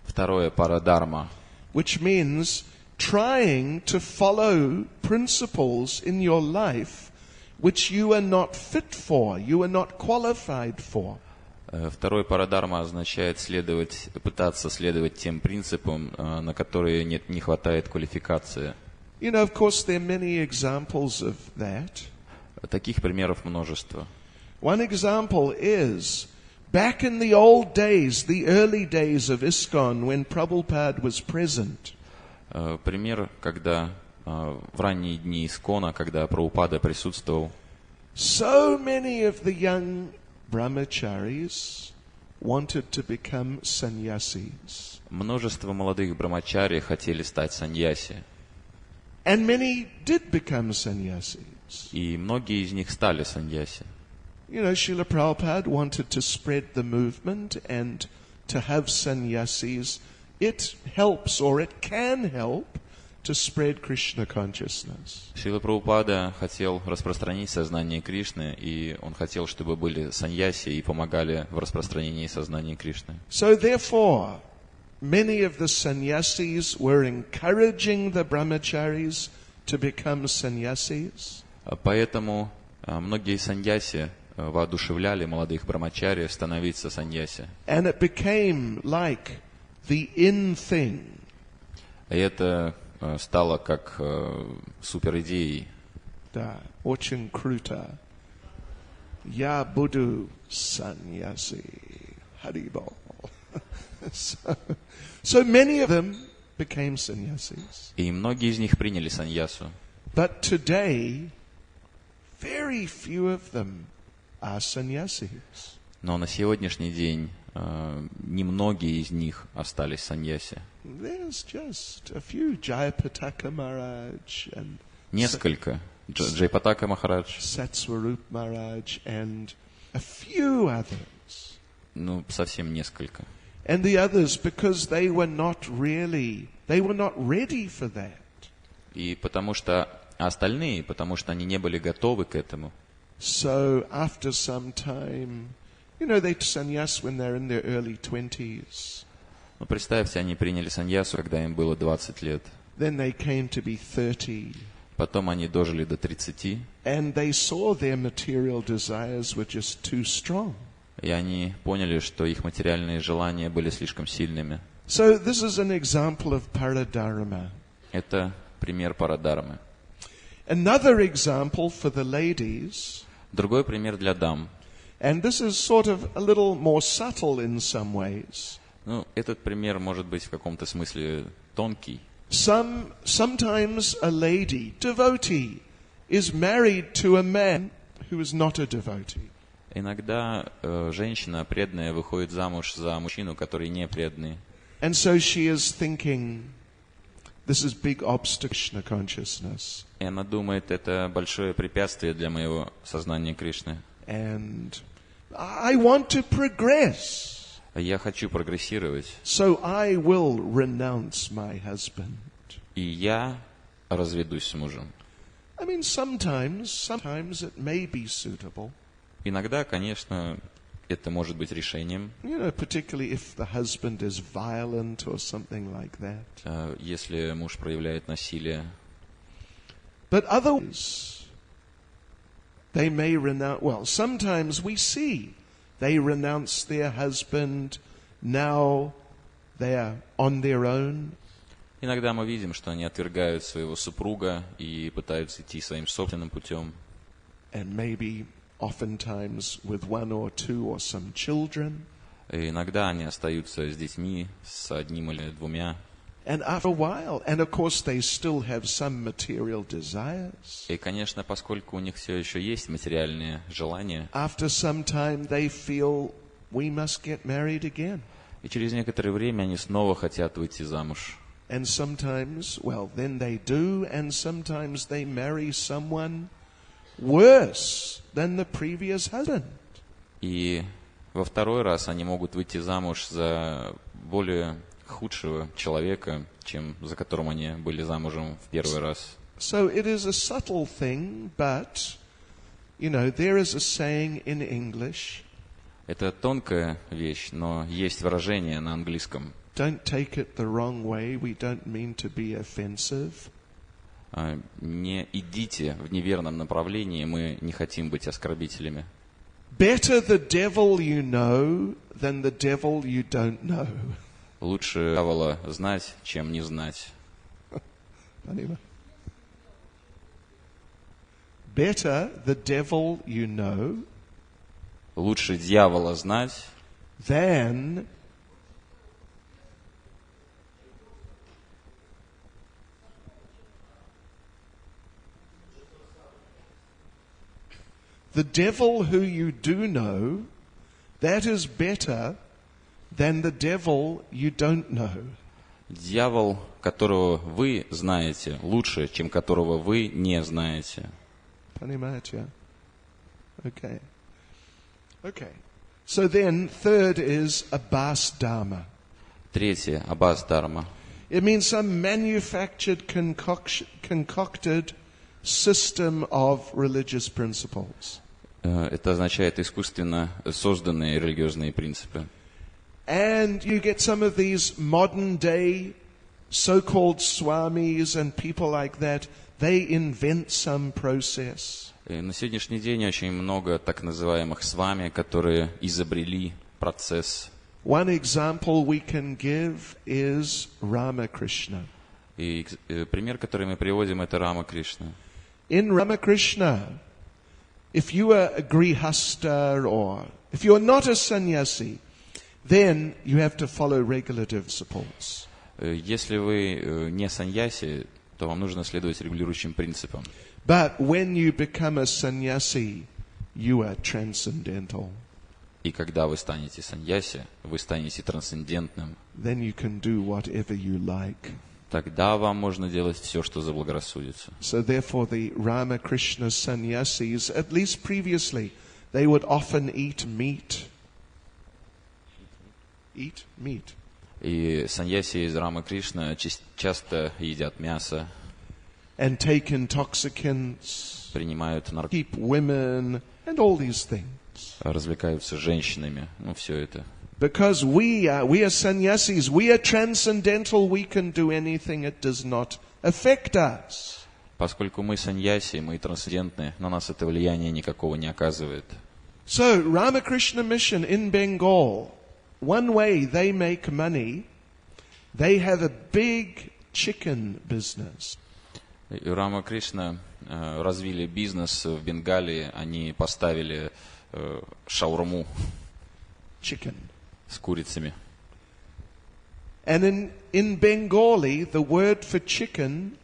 Второе парадарма, which means trying to follow principles in your life which you are not fit for, you are not qualified for. Второй парадарма означает пытаться следовать тем принципам, на которые не хватает квалификации. You know, of course, there are many examples of that. Таких примеров множество. One example is back in the old days, the early days of ISKCON, when Prabhupada was present. Пример, когда в ранние дни Искона, когда Прабхупада присутствовал. So many of the young brahmacharis wanted to become sannyasis. Множество молодых брамачари хотели стать саньяси. And many did become sannyasis. И многие из них стали саньяси. You know, Srila Prabhupada wanted to spread the movement and to have sannyasis. It helps or it can help to spread Krishna consciousness. Шрила Прабхупада хотел распространить сознание Кришны, и он хотел, чтобы были саньяси и помогали в распространении сознания Кришны. So therefore, many of the sannyasis were encouraging the brahmacharis to become sannyasis. Поэтому многие саньяси воодушевляли молодых брамачари становиться саньяси. And it became like the in thing. И это стало как суперидеей. Да, очень круто. Я буду саньяси. Харибол. So many of them became sannyasis. И многие из них приняли саньясу. But today, very few of them are sannyasis. Но на сегодняшний день немногие из них остались саньяси. There's just a few, Jayapataka Maharaj and Несколько. Джайпатака Махарадж, Satswarup Maharaj and a few others. совсем несколько. And the others because they were not ready for that. И потому что они не были готовы к этому. So after some time, they sannyas when they're in their early 20s. Представьте, они приняли саньясу, когда им было 20 лет. Then they came to be 30. Потом они дожили до 30. And they saw their material desires were just too strong. И они поняли, что их материальные желания были слишком сильными. So this is an example of paradharma. Это пример парадхармы. Another example for the ladies. Другой пример для дам. And this is sort of a little more subtle in some ways. Этот пример может быть в каком-то смысле тонкий. Sometimes a lady, devotee, is married to a man who is not a devotee. Иногда женщина преданная выходит замуж за мужчину, который не преданный. And so she is thinking, this is big obstacle to consciousness. И она думает, это большое препятствие для моего сознания Кришны. And I want to progress. Я хочу прогрессировать. So I will renounce my husband. И я разведусь с мужем. I mean, sometimes it may be suitable. Иногда, конечно, это может быть решением. Particularly if the husband is violent or something like that. Если муж проявляет насилие. But otherwise, they may renounce. Well, sometimes we see they renounce their husband. Now they are on their own. Иногда мы видим, что они отвергают своего супруга и пытаются идти своим собственным путем. And maybe oftentimes with one or two or some children. И иногда они остаются с детьми, с одним или двумя. And after a while, and of course they still have some material desires. И, конечно, поскольку у них все еще есть материальные желания, After some time they feel we must get married again. и через некоторое время они снова хотят выйти замуж. And sometimes, well, then they do, and sometimes they marry someone worse than the previous husband. И во второй раз они могут выйти замуж за более худшего человека, чем за которым они были замужем в первый раз. So it is a subtle thing, but, there is a saying in English. Это тонкая вещь, но есть выражение на английском. Don't take it the wrong way. We don't mean to be offensive. Не идите в неверном направлении, мы не хотим быть оскорбителями. Better the devil you know than the devil you don't know. Лучше дьявола знать, чем не знать. Better the devil you know Лучше дьявола знать, than the devil who you do know. That is better than the devil you don't know. дьявол, которого вы знаете, лучше, чем которого вы не знаете. Понимаете? Okay. So then, third is abhas dharma. Третье, абхас дхарма. It means some manufactured, concocted system of religious principles. Это означает искусственно созданные религиозные принципы. And you get some of these modern day so-called swamis and people like that, they invent some process. И на сегодняшний день очень много так называемых свами, которые изобрели процесс. One example we can give is Ramakrishna. И пример, который мы приводим, это Рама Кришна. In Ramakrishna, if you are a grihasta or if you are not a sannyasi, then you have to follow regulative principles. Если вы не саньяси, то вам нужно следовать регулирующим принципам. But when you become a sannyasi, you are transcendental. И когда вы станете саньяси, вы станете трансцендентным. Then you can do whatever you like. Тогда вам можно делать все, что заблагорассудится. So therefore the Ramakrishna sannyasis, at least previously, they would often eat meat. eat meat. И саньяси из Рамы Кришна часто едят мясо, And take intoxicants, принимают наркотики, keep women, and all these things. развлекаются женщинами. Все это. Because we are sannyasis, we are transcendental, we can do anything, it does not affect us. Поскольку мы саньяси, мы трансцендентны, на нас это влияние никакого не оказывает. So, Ramakrishna Mission in Bengal, one way they make money, they have a big chicken business. Рама Кришна развили бизнес в Бенгалии, они поставили шаурму Chicken. с курицами. And in Bengali, the word for chicken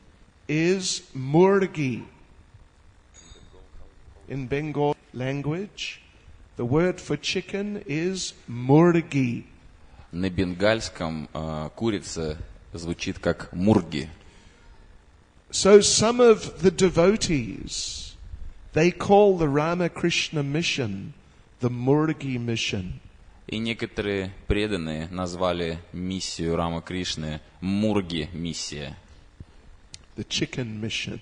is murgi. In Bengal language, the word for chicken is murgi. На бенгальском курица звучит как мурги. So some of the devotees, they call the Ramakrishna mission the Murgi mission. И некоторые преданные назвали миссию Рама Кришны Мурги миссия, The chicken mission.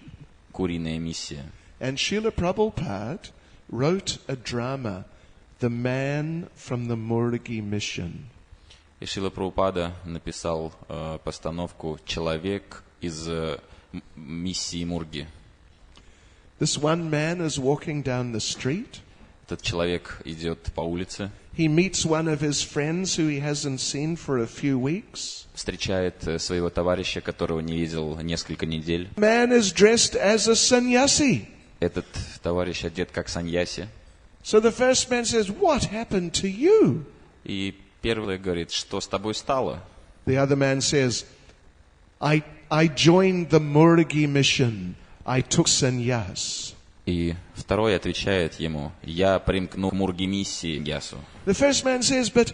куриная миссия. And Srila Prabhupada wrote a drama, The Man from the Murgi Mission. И Шрила Прабхупада написал постановку «Человек из миссии Мурги». This one man is walking down the street. Этот человек идет по улице, He meets one of his friends who he hasn't seen for a few weeks. встречает своего товарища, которого не видел несколько недель. The man is dressed as a sannyasi. Этот товарищ одет как саньяси. So the first man says, "What happened to you?" И первый говорит, что с тобой стало? The other man says, I joined the Murgi mission. I took sannyas. И второй отвечает ему, я примкнул к Мурги миссии Ясу. The first man says, but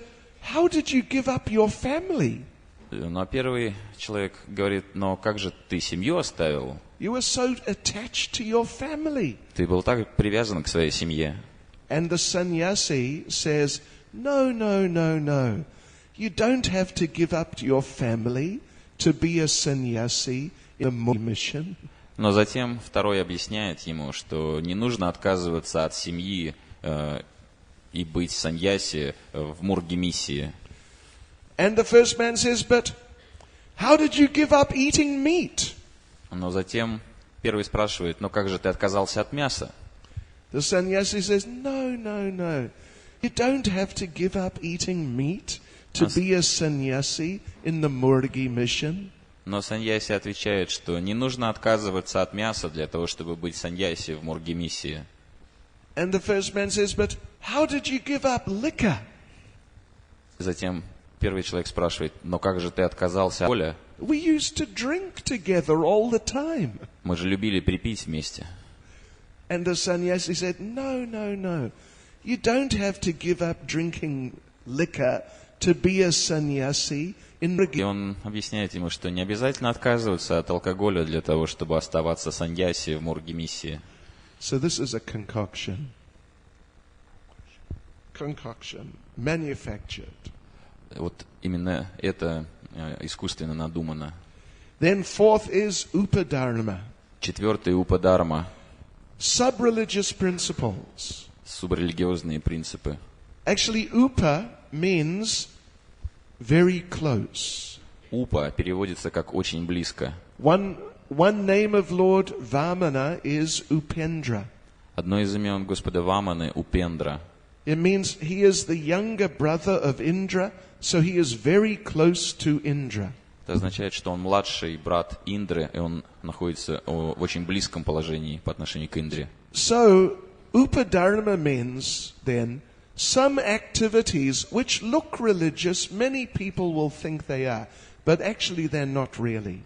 how did you give up your family? Но первый человек говорит, но как же ты семью оставил? You were so attached to your family. Ты был так привязан к своей семье. And the sannyasi says, no. You don't have to give up your family to be a sannyasi in a Murgi mission. Но затем второй объясняет ему, что не нужно отказываться от семьи и быть саньяси в Мурги миссии. And the first man says, but how did you give up eating meat? Но затем первый спрашивает, но как же ты отказался от мяса? The sannyasi says, no. You don't have to give up eating meat to be a sannyasi in the Murgi mission. Но саньяси отвечает, что не нужно отказываться от мяса для того, чтобы быть саньяси в Мурги миссии. And the first man says, but how did you give up liquor? Затем первый человек спрашивает, но как же ты отказался от алкоголя? We used to drink together all the time. Мы же любили припить вместе. And the sannyasi said, no. You don't have to give up drinking liquor to be a sannyasi in И Murgi. он объясняет ему, что не обязательно отказываться от алкоголя для того, чтобы оставаться саньяси в Мурги миссии. So this is a concoction, manufactured. Вот именно это искусственно надумано. Then fourth is upadharma, Четвертый упадарма, sub-religious principles. субрелигиозные принципы. Actually, upa means very close. Упа переводится как очень близко. One name of Lord Vamana is Upendra. Одно из имен Господа Ваманы — Упендра. It means he is the younger brother of Indra, so he is very close to Indra. Это означает, что он младший брат Индры, и он находится в очень близком положении по отношению к Индре. So, upadharma means, then, some activities which look religious, many people will think they are, but actually they're not really.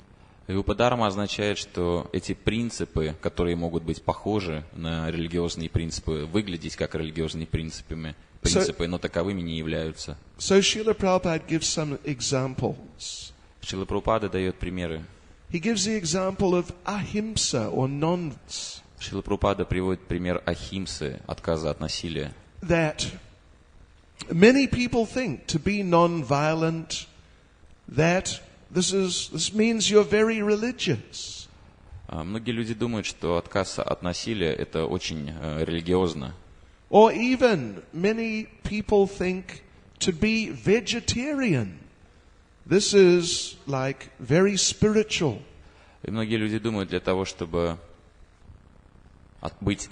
И упадарма означает, что эти принципы, которые могут быть похожи на религиозные принципы, выглядеть как религиозные принципы, но таковыми не являются. So Srila Prabhupada gives some examples. Шрила Прабхупада дает примеры. He gives the example of ahimsa or non-violence. Шрила Прабхупада приводит пример ахимсы, отказа от насилия. That Many people think to be non-violent, that this means you're very religious. Многие люди думают, что отказ от насилия – это очень религиозно. Or even many people think to be vegetarian, this is like very spiritual. И многие люди думают, для того, чтобы быть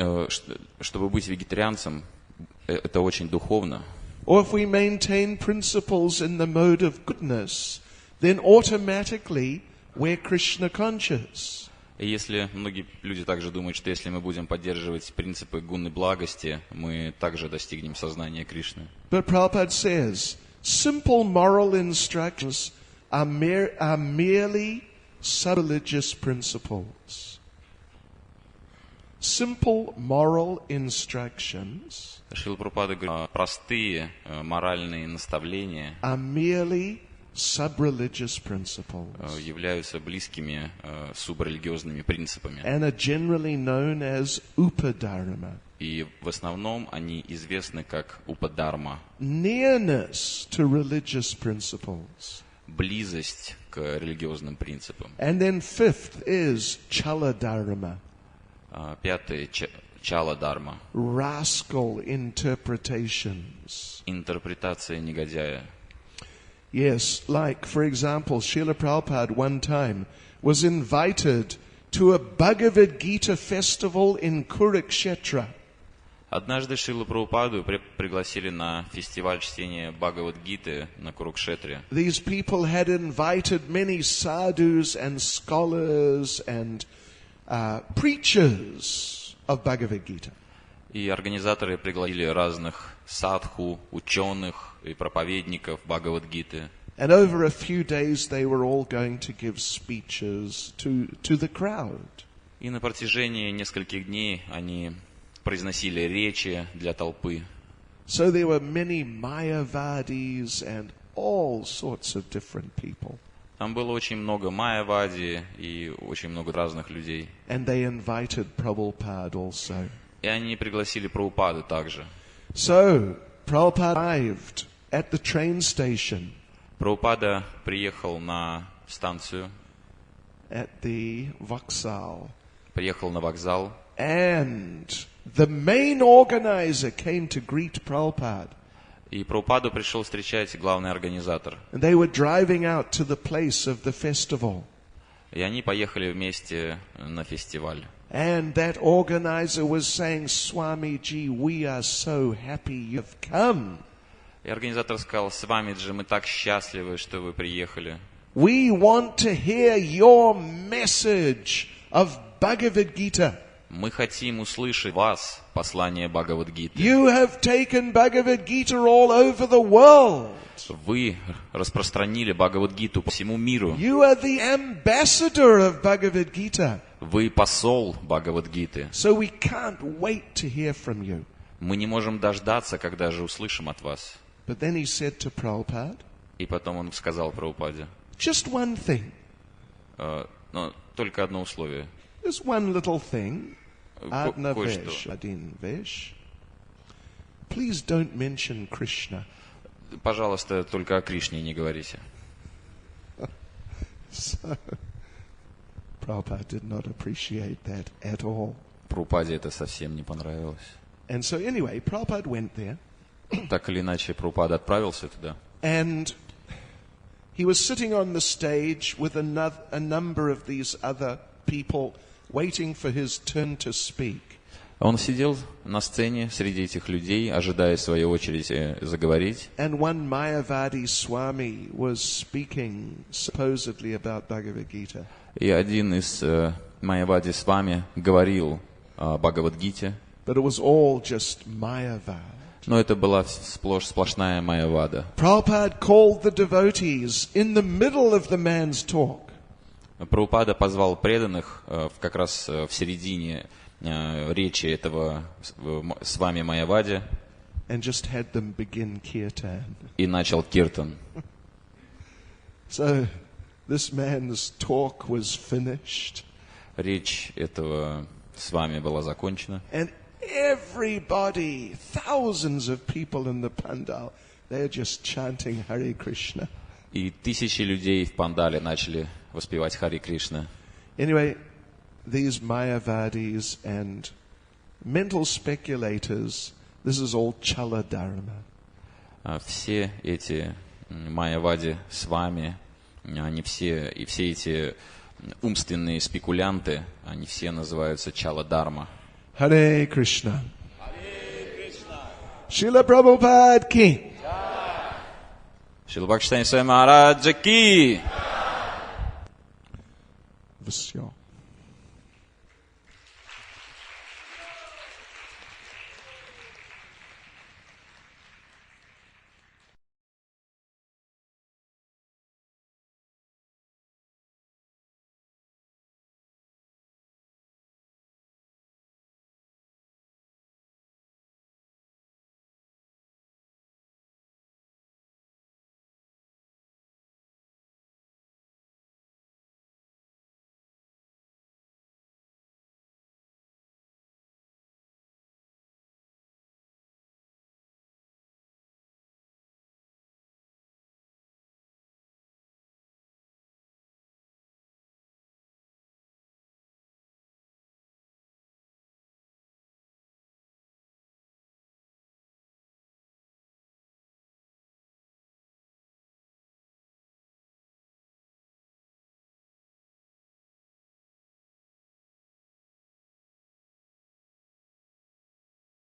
вегетарианцем, это очень духовно. Or if we maintain principles in the mode of goodness, then automatically we're Krishna conscious. И если многие люди также думают, что если мы будем поддерживать принципы гунны благости, мы также достигнем сознания Кришны. But Prabhupada says, simple moral instructions are merely sub-religious principles. Simple moral instructions Шрила Прабхупада говорит, простые моральные наставления are merely sub-religious principles являются близкими субрелигиозными принципами. and are generally known as upadharma. И в основном они известны как упадарма, Nearness to religious principles. близость к религиозным принципам. And then fifth is chaladharma, Пятое чала-дарма, rascal interpretations. интерпретация негодяя. Yes, like, for example, Srila Prabhupada one time was invited to a Bhagavad Gita festival in Kurukshetra. Однажды Шрилу Прабхупаду пригласили на фестиваль чтения Бхагавад-гиты на Курукшетре. These people had invited many sadhus and scholars and preachers of Bhagavad Gita. И организаторы пригласили разных садху, ученых и проповедников Бхагавад-гиты. And over a few days they were all going to give speeches to the crowd. И на протяжении нескольких дней они произносили речи для толпы. So there were many Mayavadis and all sorts of different people. Там было очень много майявади и очень много разных людей. And they invited Prabhupada also. И они пригласили Прабхупаду также. So Prabhupada arrived at the train station Прабхупада приехал на станцию, at the Vaksal. приехал на вокзал, And the main organizer came to greet Prabhupada. и Прабхупаду пришел встречать главный организатор. And they were driving out to the place of the festival. И они поехали вместе на фестиваль. And that organizer was saying, Swamiji, we are so happy you've come. И организатор сказал: «Свамиджи, мы так счастливы, что вы приехали. We want to hear your message of Bhagavad Gita. Мы хотим услышать вас, послание Бхагавад-гиты. You have taken Bhagavad Gita all over the world. Вы распространили Бхагавад-гиту по всему миру. You are the ambassador of Bhagavad Gita. Вы посол Бхагавад-гиты. So we can't wait to hear from you. Мы не можем дождаться, когда же услышим от вас». But then he said to Prabhupada, И потом он сказал Прабхупаде: just one thing. «Но только одно условие. Just one little thing. Adna Кое-что. vesh, adin vesh. Please don't mention Krishna. Пожалуйста, только о Кришне не говорите». So, Prabhupada did not appreciate that at all. Прабхупаде это совсем не понравилось. And so anyway, Prabhupada went there. Так или иначе, Прабхупада отправился туда. And he was sitting on the stage with a number of these other people waiting for his turn to speak. Он сидел на сцене среди этих людей, ожидая своей очереди заговорить. And one Mayavadi Swami was speaking supposedly about Bhagavad Gita. И один из Майявади Свами говорил о Бхагавад-гите. But it was all just Mayavad. Но это была сплошная Майявада. Prabhupada called the devotees in the middle of the man's talk. Прабхупада позвал преданных как раз в середине речи этого с вами Майявади And just had them begin kirtan. и начал киртан. So this man's talk was finished. Речь этого с вами была закончена. And everybody, thousands of people in the pandal, they're just chanting Hare Krishna. И тысячи людей в пандале начали воспевать Харе Кришна. Anyway, these Mayavadis and mental speculators, this is all Chala Dharma. Все эти майявади Свами, они все, и все эти умственные спекулянты, они все называются Чала Дharma. Hare Krishna. Шрила Прабхупаде ки. Шрила Бхакти Чайтанья Свами Махараджа ки. Все.